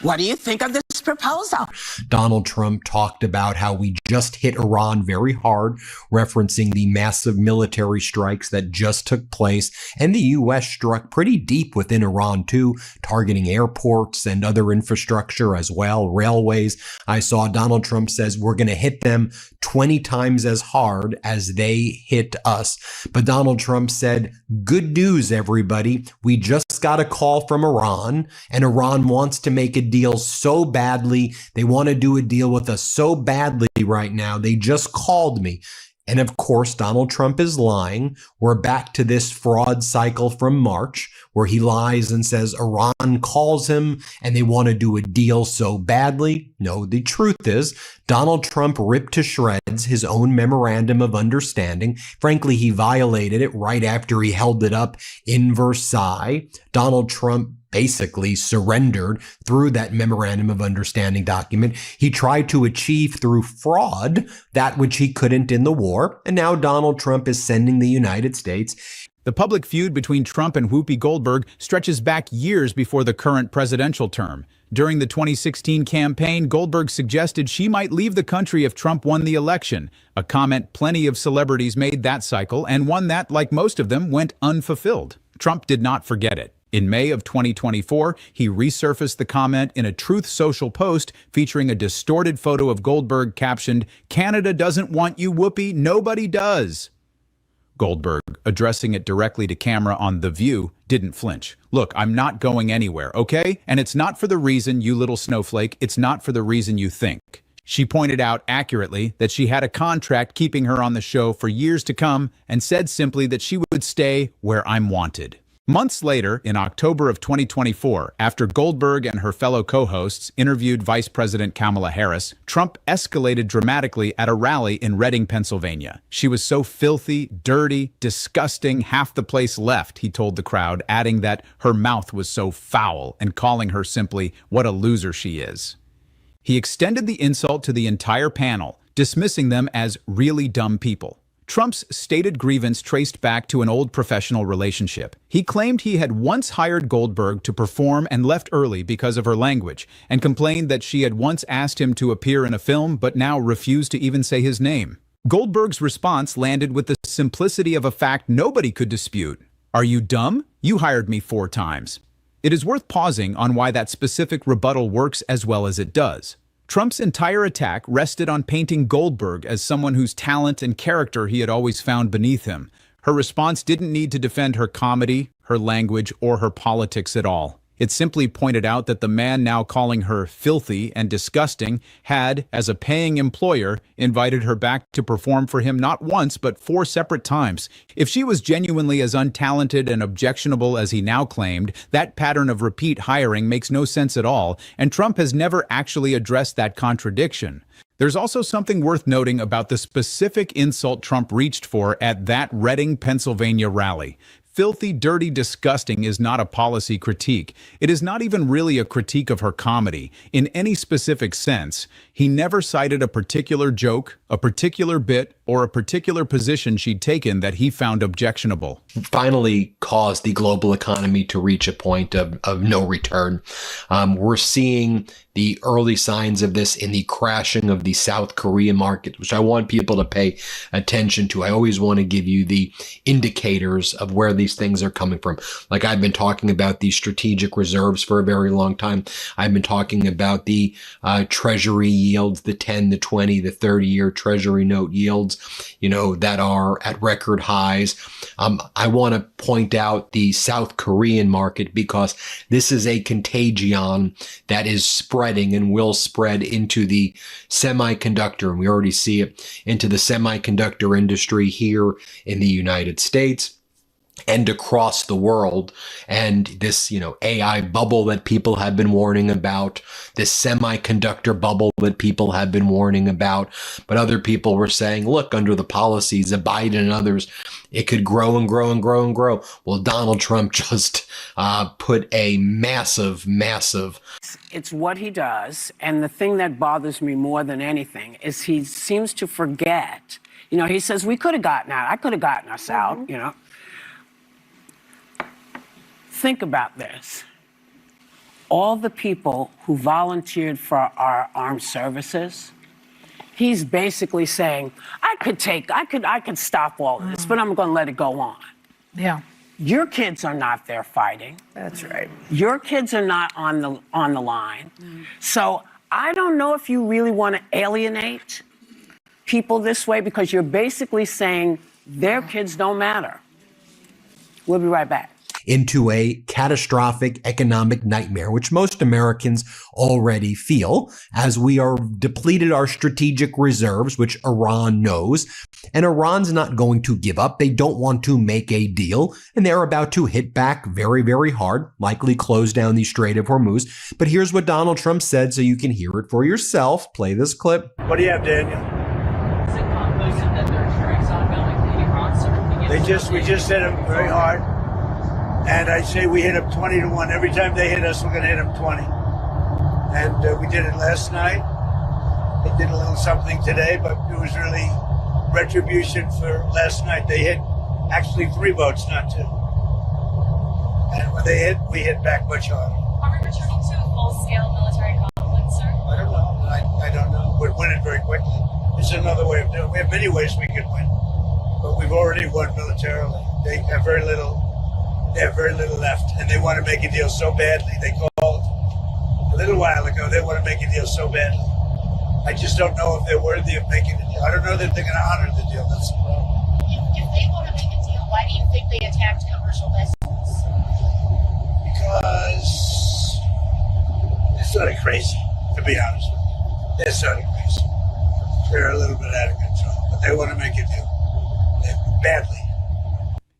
What do you think of this proposal? Donald Trump talked about how we just hit Iran very hard, referencing the massive military strikes that just took place. And the U.S. struck pretty deep within Iran, too, targeting airports and other infrastructure as well, railways. I saw Donald Trump says we're going to hit them 20 times as hard as they hit us. But Donald Trump said, good news, everybody. We just got a call from Iran, and Iran wants to make a deal so badly. They want to do a deal with us so badly right now. They just called me. And of course, Donald Trump is lying. We're back to this fraud cycle from March where he lies and says Iran calls him and they want to do a deal so badly. No, the truth is Donald Trump ripped to shreds his own memorandum of understanding. Frankly, he violated it right after he held it up in Versailles. Donald Trump basically surrendered through that memorandum of understanding document. He tried to achieve through fraud that which he couldn't in the war. And now Donald Trump is sending the United States. The public feud between Trump and Whoopi Goldberg stretches back years before the current presidential term. During the 2016 campaign, Goldberg suggested she might leave the country if Trump won the election, a comment plenty of celebrities made that cycle, and one that, like most of them, went unfulfilled. Trump did not forget it. In May of 2024, he resurfaced the comment in a Truth Social post featuring a distorted photo of Goldberg captioned, "Canada doesn't want you, Whoopi, nobody does." Goldberg, addressing it directly to camera on The View, didn't flinch. "Look, I'm not going anywhere, okay? And it's not for the reason, you little snowflake, it's not for the reason you think." She pointed out accurately that she had a contract keeping her on the show for years to come and said simply that she would stay where I'm wanted. Months later, in October of 2024, after Goldberg and her fellow co-hosts interviewed Vice President Kamala Harris, Trump escalated dramatically at a rally in Reading, Pennsylvania. "She was so filthy, dirty, disgusting, half the place left," he told the crowd, adding that her mouth was so foul and calling her simply, "what a loser she is." He extended the insult to the entire panel, dismissing them as really dumb people. Trump's stated grievance traced back to an old professional relationship. He claimed he had once hired Goldberg to perform and left early because of her language, and complained that she had once asked him to appear in a film but now refused to even say his name. Goldberg's response landed with the simplicity of a fact nobody could dispute. "Are you dumb? You hired me 4 times." It is worth pausing on why that specific rebuttal works as well as it does. Trump's entire attack rested on painting Goldberg as someone whose talent and character he had always found beneath him. Her response didn't need to defend her comedy, her language, or her politics at all. It simply pointed out that the man now calling her filthy and disgusting had, as a paying employer, invited her back to perform for him not once but 4 separate times. If she was genuinely as untalented and objectionable as he now claimed, that pattern of repeat hiring makes no sense at all, and Trump has never actually addressed that contradiction. There's also something worth noting about the specific insult Trump reached for at that Reading, Pennsylvania rally. Filthy, dirty, disgusting is not a policy critique. It is not even really a critique of her comedy. In any specific sense, he never cited a particular joke, a particular bit, or a particular position she'd taken that he found objectionable. Finally caused the global economy to reach a point of no return. We're seeing the early signs of this in the crashing of the South Korean market, which I want people to pay attention to. I always want to give you the indicators of where these things are coming from. Like I've been talking about these strategic reserves for a very long time. I've been talking about the treasury yields, the 10, the 20, the 30-year treasury note yields, that are at record highs. I want to point out the South Korean market because this is a contagion that is spreading and will spread into the semiconductor, and we already see it, into the semiconductor industry here in the United States and across the world. And this, AI bubble that people have been warning about, this semiconductor bubble that people have been warning about. But other people were saying, look, under the policies of Biden and others, it could grow and grow and grow and grow. Well, Donald Trump just put a massive. It's what he does. And the thing that bothers me more than anything is he seems to forget. He says, we could have gotten out. I could have gotten us out, Think about this. All the people who volunteered for our armed services, he's basically saying, I could stop all this, but I'm going to let it go on. Yeah. Your kids are not there fighting. That's right. Your kids are not on the line. So I don't know if you really want to alienate people this way because you're basically saying their kids don't matter. We'll be right back. into a catastrophic economic nightmare, which most Americans already feel, as we are depleted our strategic reserves, which Iran knows. And Iran's not going to give up. They don't want to make a deal, and they're about to hit back very, very hard, likely close down the Strait of Hormuz. But here's what Donald Trump said so you can hear it for yourself. Play this clip. What do you have, Daniel? Is it conclusive that their strikes on Iran? We just hit them very hard, and I say we hit them 20-1. Every time they hit us, we're going to hit them 20. And we did it last night. They did a little something today, but it was really retribution for last night. They hit actually 3 boats, not 2. And when they hit, we hit back much harder. Are we returning to a full-scale military conflict, sir? I don't know. I don't know. We'd win it very quickly. There's another way of doing it. We have many ways we could win, but we've already won militarily. They have very little. They have very little left, and they want to make a deal so badly. They called a little while ago. They want to make a deal so badly. I just don't know if they're worthy of making a deal. I don't know that they're going to honor the deal. That's the problem. If they want to make a deal, why do you think they attacked commercial vessels? Because they're sort of crazy, to be honest with you. They're sort of crazy. They're a little bit out of control, but they want to make a deal. Badly.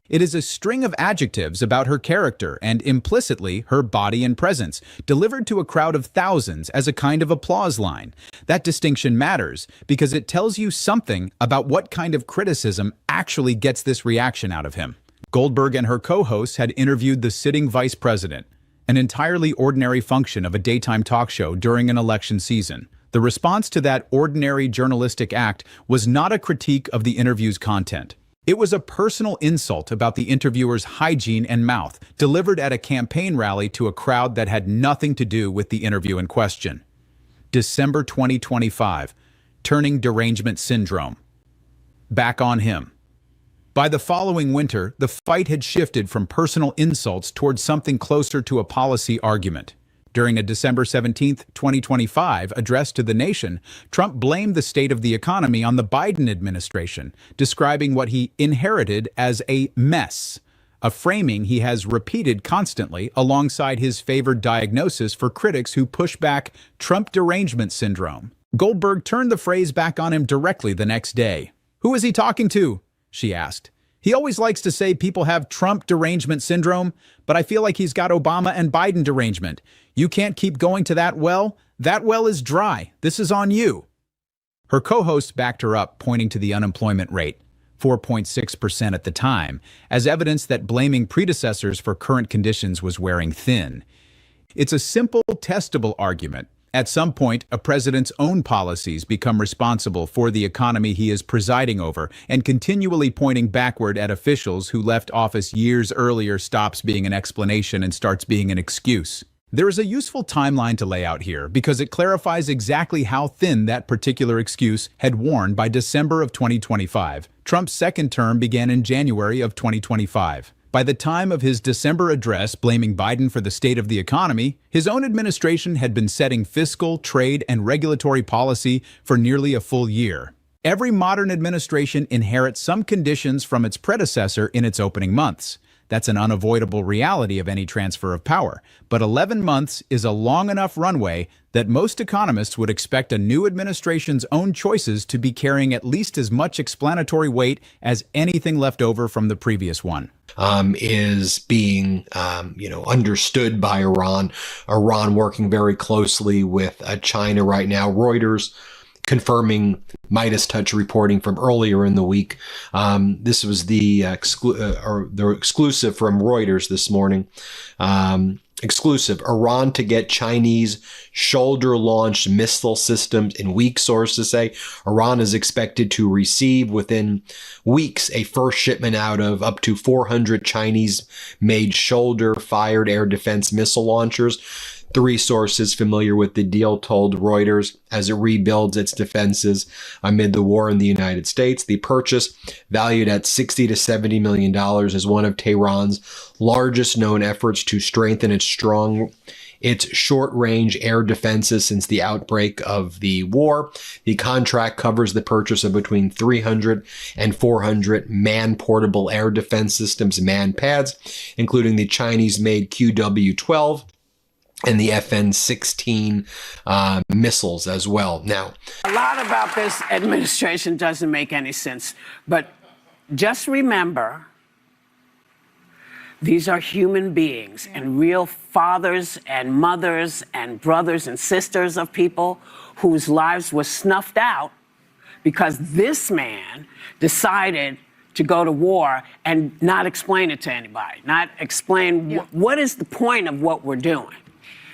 It is a string of adjectives about her character and, implicitly, her body and presence, delivered to a crowd of thousands as a kind of applause line. That distinction matters because it tells you something about what kind of criticism actually gets this reaction out of him. Goldberg and her co-hosts had interviewed the sitting vice president, an entirely ordinary function of a daytime talk show during an election season. The response to that ordinary journalistic act was not a critique of the interview's content. It was a personal insult about the interviewer's hygiene and mouth, delivered at a campaign rally to a crowd that had nothing to do with the interview in question. December 2025, turning derangement syndrome. Back on him. By the following winter, the fight had shifted from personal insults towards something closer to a policy argument. During a December 17, 2025 address to the nation, Trump blamed the state of the economy on the Biden administration, describing what he inherited as a mess, a framing he has repeated constantly alongside his favored diagnosis for critics who push back Trump derangement syndrome. Goldberg turned the phrase back on him directly the next day. "Who is he talking to?" she asked. "He always likes to say people have Trump derangement syndrome, but I feel like he's got Obama and Biden derangement. You can't keep going to that well. That well is dry. This is on you." Her co-hosts backed her up, pointing to the unemployment rate, 4.6% at the time, as evidence that blaming predecessors for current conditions was wearing thin. It's a simple, testable argument. At some point, a president's own policies become responsible for the economy he is presiding over, and continually pointing backward at officials who left office years earlier stops being an explanation and starts being an excuse. There is a useful timeline to lay out here because it clarifies exactly how thin that particular excuse had worn by December of 2025. Trump's second term began in January of 2025. By the time of his December address blaming Biden for the state of the economy, his own administration had been setting fiscal, trade, and regulatory policy for nearly a full year. Every modern administration inherits some conditions from its predecessor in its opening months. That's an unavoidable reality of any transfer of power. But 11 months is a long enough runway that most economists would expect a new administration's own choices to be carrying at least as much explanatory weight as anything left over from the previous one. Is being, understood by Iran. Iran working very closely with China right now. Reuters confirming Midas Touch reporting from earlier in the week. This was the exclusive from Reuters this morning. Exclusive: Iran to get Chinese shoulder-launched missile systems in weeks, sources say. Iran is expected to receive within weeks a first shipment out of up to 400 Chinese-made shoulder-fired air defense missile launchers. 3 sources familiar with the deal told Reuters as it rebuilds its defenses amid the war in the United States. The purchase, valued at $60 to $70 million, is one of Tehran's largest known efforts to strengthen its strong its short-range air defenses since the outbreak of the war. The contract covers the purchase of between 300 and 400 man-portable air defense systems, man-pads, including the Chinese-made QW-12 and the FN-16 missiles as well. Now, a lot about this administration doesn't make any sense, but just remember, these are human beings and real fathers and mothers and brothers and sisters of people whose lives were snuffed out because this man decided to go to war and not explain it to anybody, not explain what is the point of what we're doing.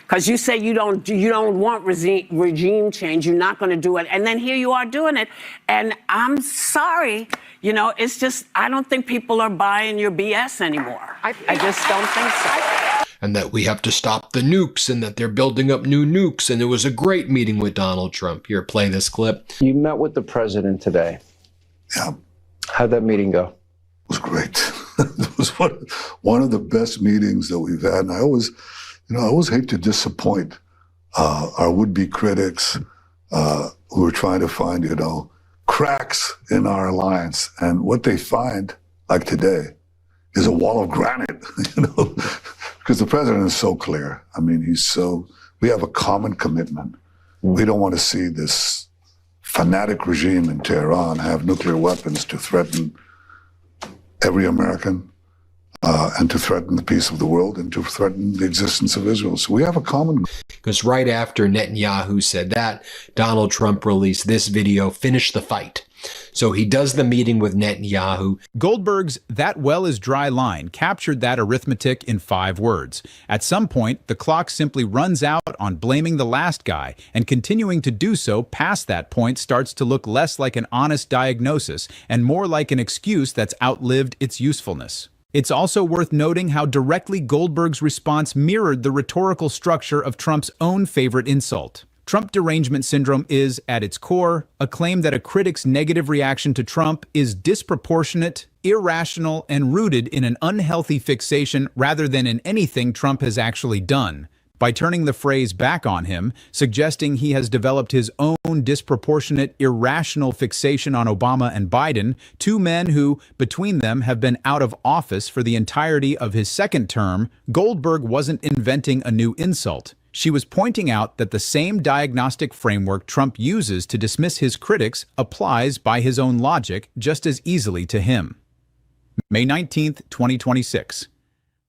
Because you say you don't want regime change, you're not going to do it, and then here you are doing it. And I'm sorry, it's just, I don't think people are buying your BS anymore. I just don't think so. And that we have to stop the nukes and that they're building up new nukes. And it was a great meeting with Donald Trump. Here, play this clip. You met with the president today. Yeah. How'd that meeting go? It was great. It was one of the best meetings that we've had. And I always hate to disappoint our would-be critics who are trying to find, cracks in our alliance. And what they find, like today, is a wall of granite, because the president is so clear. I mean, we have a common commitment. We don't want to see this fanatic regime in Tehran have nuclear weapons to threaten every American, and to threaten the peace of the world and to threaten the existence of Israel. So we have a common... Because right after Netanyahu said that, Donald Trump released this video, Finish the Fight. So he does the meeting with Netanyahu. Goldberg's "that well is dry" line captured that arithmetic in 5 words. At some point, the clock simply runs out on blaming the last guy, and continuing to do so past that point starts to look less like an honest diagnosis and more like an excuse that's outlived its usefulness. It's also worth noting how directly Goldberg's response mirrored the rhetorical structure of Trump's own favorite insult. Trump derangement syndrome is, at its core, a claim that a critic's negative reaction to Trump is disproportionate, irrational, and rooted in an unhealthy fixation rather than in anything Trump has actually done. By turning the phrase back on him, suggesting he has developed his own disproportionate, irrational fixation on Obama and Biden, 2 men who, between them, have been out of office for the entirety of his second term, Goldberg wasn't inventing a new insult. She was pointing out that the same diagnostic framework Trump uses to dismiss his critics applies by his own logic just as easily to him. May 19th, 2026.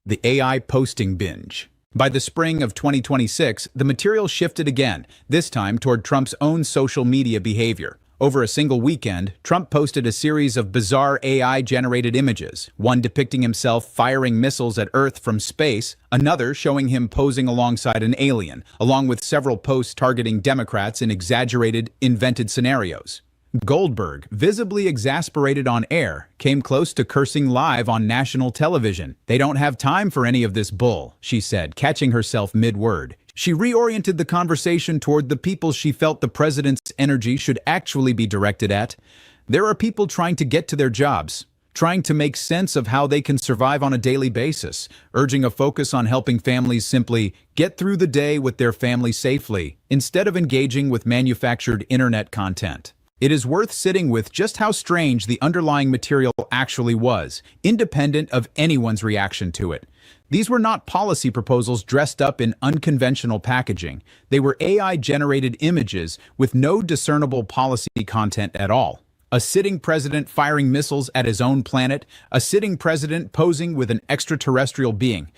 The AI posting binge. By the spring of 2026, the material shifted again, this time toward Trump's own social media behavior. Over a single weekend, Trump posted a series of bizarre AI-generated images, one depicting himself firing missiles at Earth from space, another showing him posing alongside an alien, along with several posts targeting Democrats in exaggerated, invented scenarios. Goldberg, visibly exasperated on air, came close to cursing live on national television. "They don't have time for any of this bull," she said, catching herself mid-word. She reoriented the conversation toward the people she felt the president's energy should actually be directed at. There are people trying to get to their jobs, trying to make sense of how they can survive on a daily basis, urging a focus on helping families simply get through the day with their family safely, instead of engaging with manufactured internet content. It is worth sitting with just how strange the underlying material actually was, independent of anyone's reaction to it. These were not policy proposals dressed up in unconventional packaging. They were AI-generated images with no discernible policy content at all. A sitting president firing missiles at his own planet, a sitting president posing with an extraterrestrial being.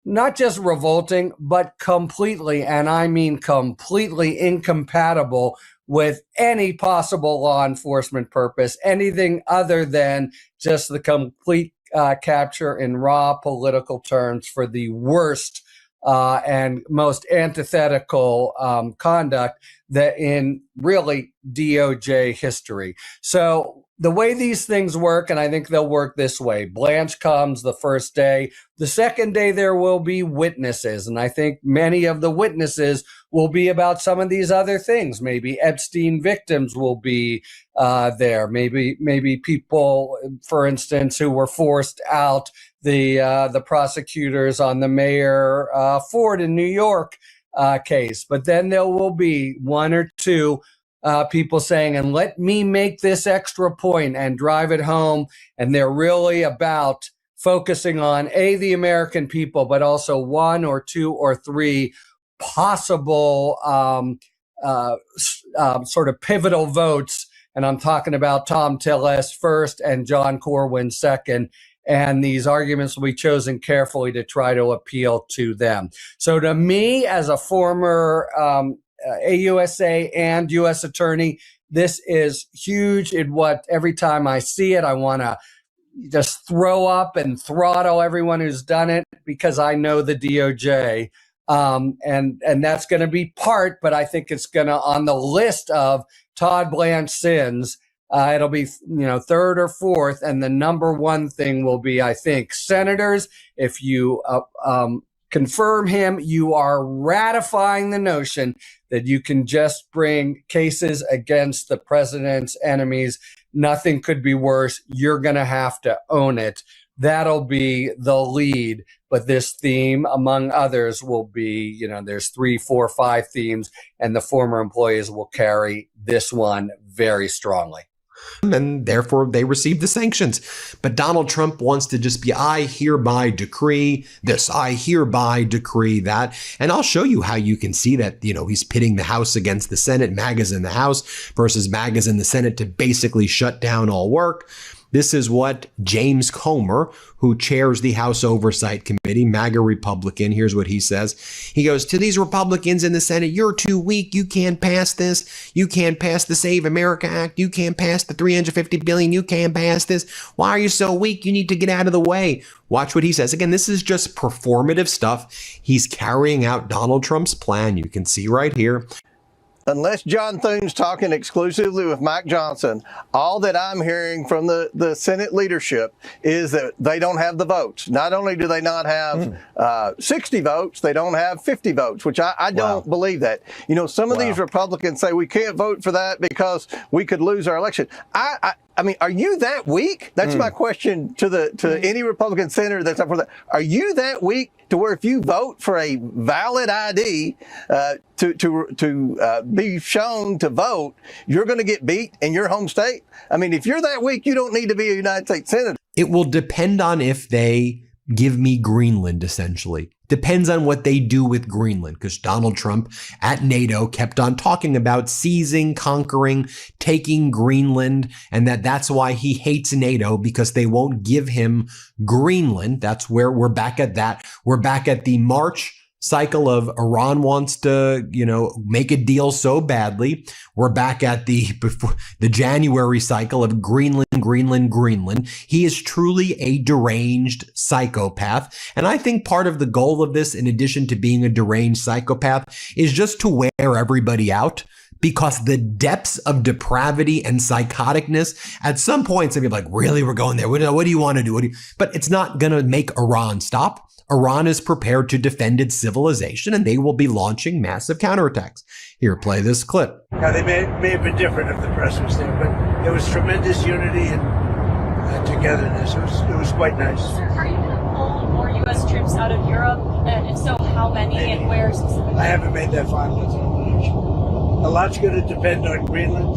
Not just revolting, but completely, and I mean completely incompatible with any possible law enforcement purpose, anything other than just the complete capture in raw political terms for the worst and most antithetical conduct that in really DOJ history. So the way these things work, and I think they'll work this way. Blanche comes the first day. The second day, there will be witnesses. And I think many of the witnesses will be about some of these other things. Maybe Epstein victims will be there. Maybe people, for instance, who were forced out, the prosecutors on the Mayor Ford in New York case. But then there will be one or two people saying, and let me make this extra point and drive it home. And they're really about focusing on the American people, but also one or two or three possible sort of pivotal votes. And I'm talking about Tom Tillis first and John Corwin second. And these arguments will be chosen carefully to try to appeal to them. So to me, as a former AUSA and U.S. attorney, this is huge. Every time I see it, I want to just throw up and throttle everyone who's done it, because I know the DOJ. And that's going to be part, but I think it's going to, on the list of Todd Blanche sins, it'll be, third or fourth. And the number one thing will be, I think, senators, if you confirm him, you are ratifying the notion that you can just bring cases against the president's enemies. Nothing could be worse. You're going to have to own it. That'll be the lead. But this theme, among others, will be, there's 3, 4, 5 themes, and the former employees will carry this one very strongly. And therefore they receive the sanctions. But Donald Trump wants to just be, I hereby decree this, I hereby decree that. And I'll show you how you can see that, he's pitting the House against the Senate, MAGA's in the House versus MAGA's in the Senate to basically shut down all work. This is what James Comer, who chairs the House Oversight Committee, MAGA Republican, here's what he says. He goes, to these Republicans in the Senate, you're too weak. You can't pass this. You can't pass the Save America Act. You can't pass the $350 billion. You can't pass this. Why are you so weak? You need to get out of the way. Watch what he says. Again, this is just performative stuff. He's carrying out Donald Trump's plan. You can see right here. Unless John Thune's talking exclusively with Mike Johnson, all that I'm hearing from the Senate leadership is that they don't have the votes. Not only do they not have 60 votes, they don't have 50 votes, which I don't believe that. Some of these Republicans say we can't vote for that because we could lose our election. I mean, are you that weak? That's my question to any Republican senator that's up for that. Are you that weak to where if you vote for a valid ID to be shown to vote, you're going to get beat in your home state? I mean, if you're that weak, you don't need to be a United States senator. It will depend on if they give me Greenland, essentially. Depends on what they do with Greenland, because Donald Trump at NATO kept on talking about seizing, conquering, taking Greenland, and that's why he hates NATO, because they won't give him Greenland. That's where we're back at that. We're back at the March cycle of Iran wants to, make a deal so badly. We're back at the January cycle of Greenland. He is truly a deranged psychopath. And I think part of the goal of this, in addition to being a deranged psychopath, is just to wear everybody out. Because the depths of depravity and psychoticness, at some points, they'll be like, really, we're going there. What do you want to do? But it's not going to make Iran stop. Iran is prepared to defend its civilization, and they will be launching massive counterattacks. Here, play this clip. Now, they may have been different if the press was there, but there was tremendous unity and togetherness. It was quite nice. Sir, are you going to pull more U.S. troops out of Europe? And if so, how many and where specifically? I haven't made that final determination. A lot's going to depend on Greenland,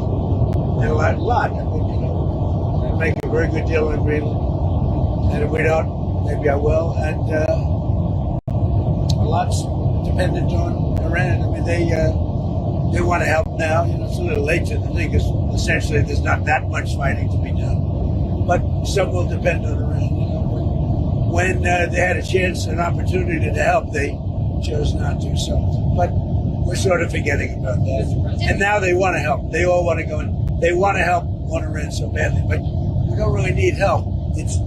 and a lot. I think, I'll make a very good deal on Greenland. And if we don't, maybe I will. And a lot's dependent on Iran. I mean, they want to help now. It's a little late to the thing, because essentially there's not that much fighting to be done. But some will depend on Iran. When they had a chance, an opportunity to help, they chose not to. So, but we're sort of forgetting about that. And now they want to help. They all want to go in. They want to help Iran so badly, but we don't really need help. It's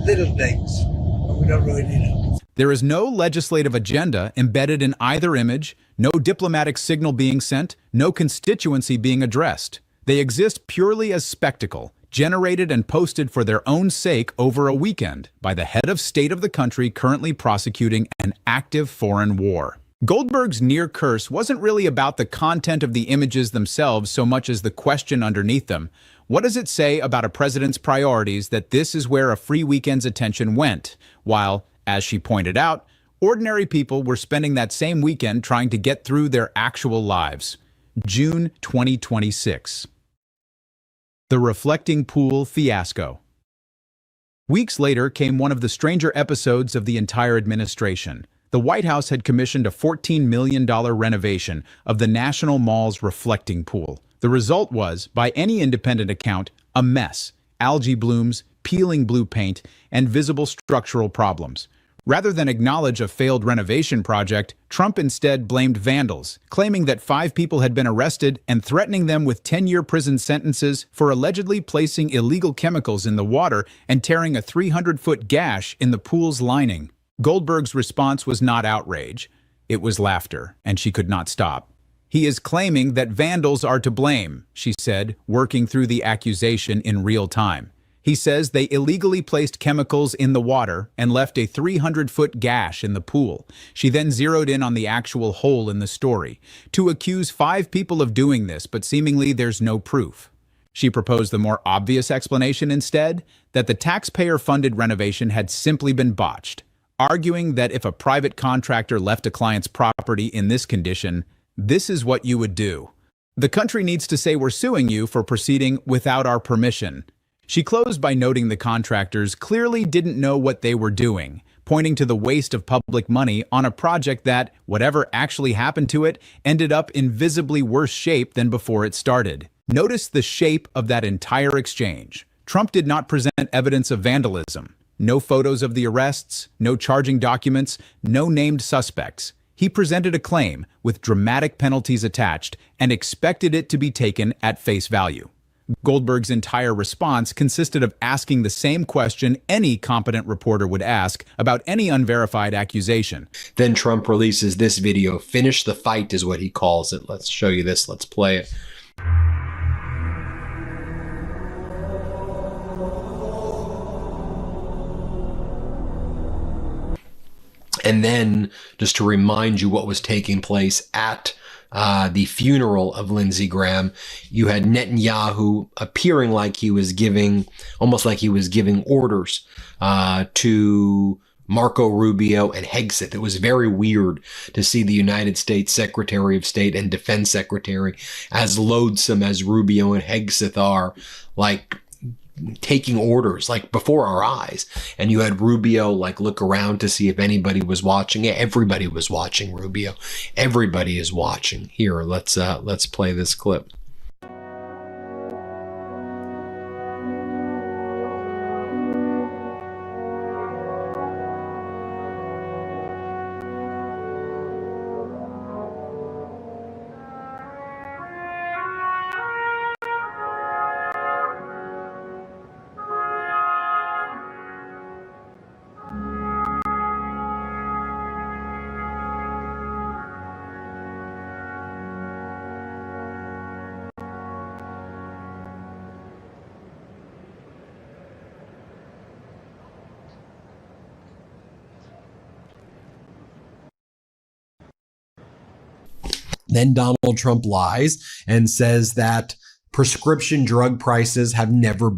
little things, but we don't really need help. There is no legislative agenda embedded in either image, no diplomatic signal being sent, no constituency being addressed. They exist purely as spectacle, generated and posted for their own sake over a weekend by the head of state of the country currently prosecuting an active foreign war. Goldberg's near curse wasn't really about the content of the images themselves so much as the question underneath them. What does it say about a president's priorities that this is where a free weekend's attention went, while, as she pointed out, ordinary people were spending that same weekend trying to get through their actual lives? June 2026. The reflecting pool fiasco. Weeks later came one of the stranger episodes of the entire administration. The White House had commissioned a $14 million renovation of the National Mall's reflecting pool. The result was, by any independent account, a mess: algae blooms, peeling blue paint, and visible structural problems. Rather than acknowledge a failed renovation project, Trump instead blamed vandals, claiming that 5 people had been arrested and threatening them with 10-year prison sentences for allegedly placing illegal chemicals in the water and tearing a 300-foot gash in the pool's lining. Goldberg's response was not outrage. It was laughter, and she could not stop. "He is claiming that vandals are to blame," she said, working through the accusation in real time. "He says they illegally placed chemicals in the water and left a 300-foot gash in the pool." She then zeroed in on the actual hole in the story. "To accuse 5 people of doing this, but seemingly there's no proof." She proposed the more obvious explanation instead, that the taxpayer-funded renovation had simply been botched, arguing that if a private contractor left a client's property in this condition, this is what you would do. "The country needs to say we're suing you for proceeding without our permission." She closed by noting the contractors clearly didn't know what they were doing, pointing to the waste of public money on a project that, whatever actually happened to it, ended up in visibly worse shape than before it started. Notice the shape of that entire exchange. Trump did not present evidence of vandalism. No photos of the arrests, no charging documents, no named suspects. He presented a claim with dramatic penalties attached and expected it to be taken at face value. Goldberg's entire response consisted of asking the same question any competent reporter would ask about any unverified accusation. Then Trump releases this video. "Finish the fight" is what he calls it. Let's show you this. Let's play it. And then, just to remind you what was taking place at the funeral of Lindsey Graham, you had Netanyahu appearing like he was giving, almost like he was giving orders to Marco Rubio and Hegseth. It was very weird to see the United States Secretary of State and Defense Secretary, as loathsome as Rubio and Hegseth are, like taking orders like before our eyes. And you had Rubio like look around to see if anybody was watching it. Everybody was watching Rubio. Everybody is watching. Here, let's play this clip. Then Donald Trump lies and says that prescription drug prices have never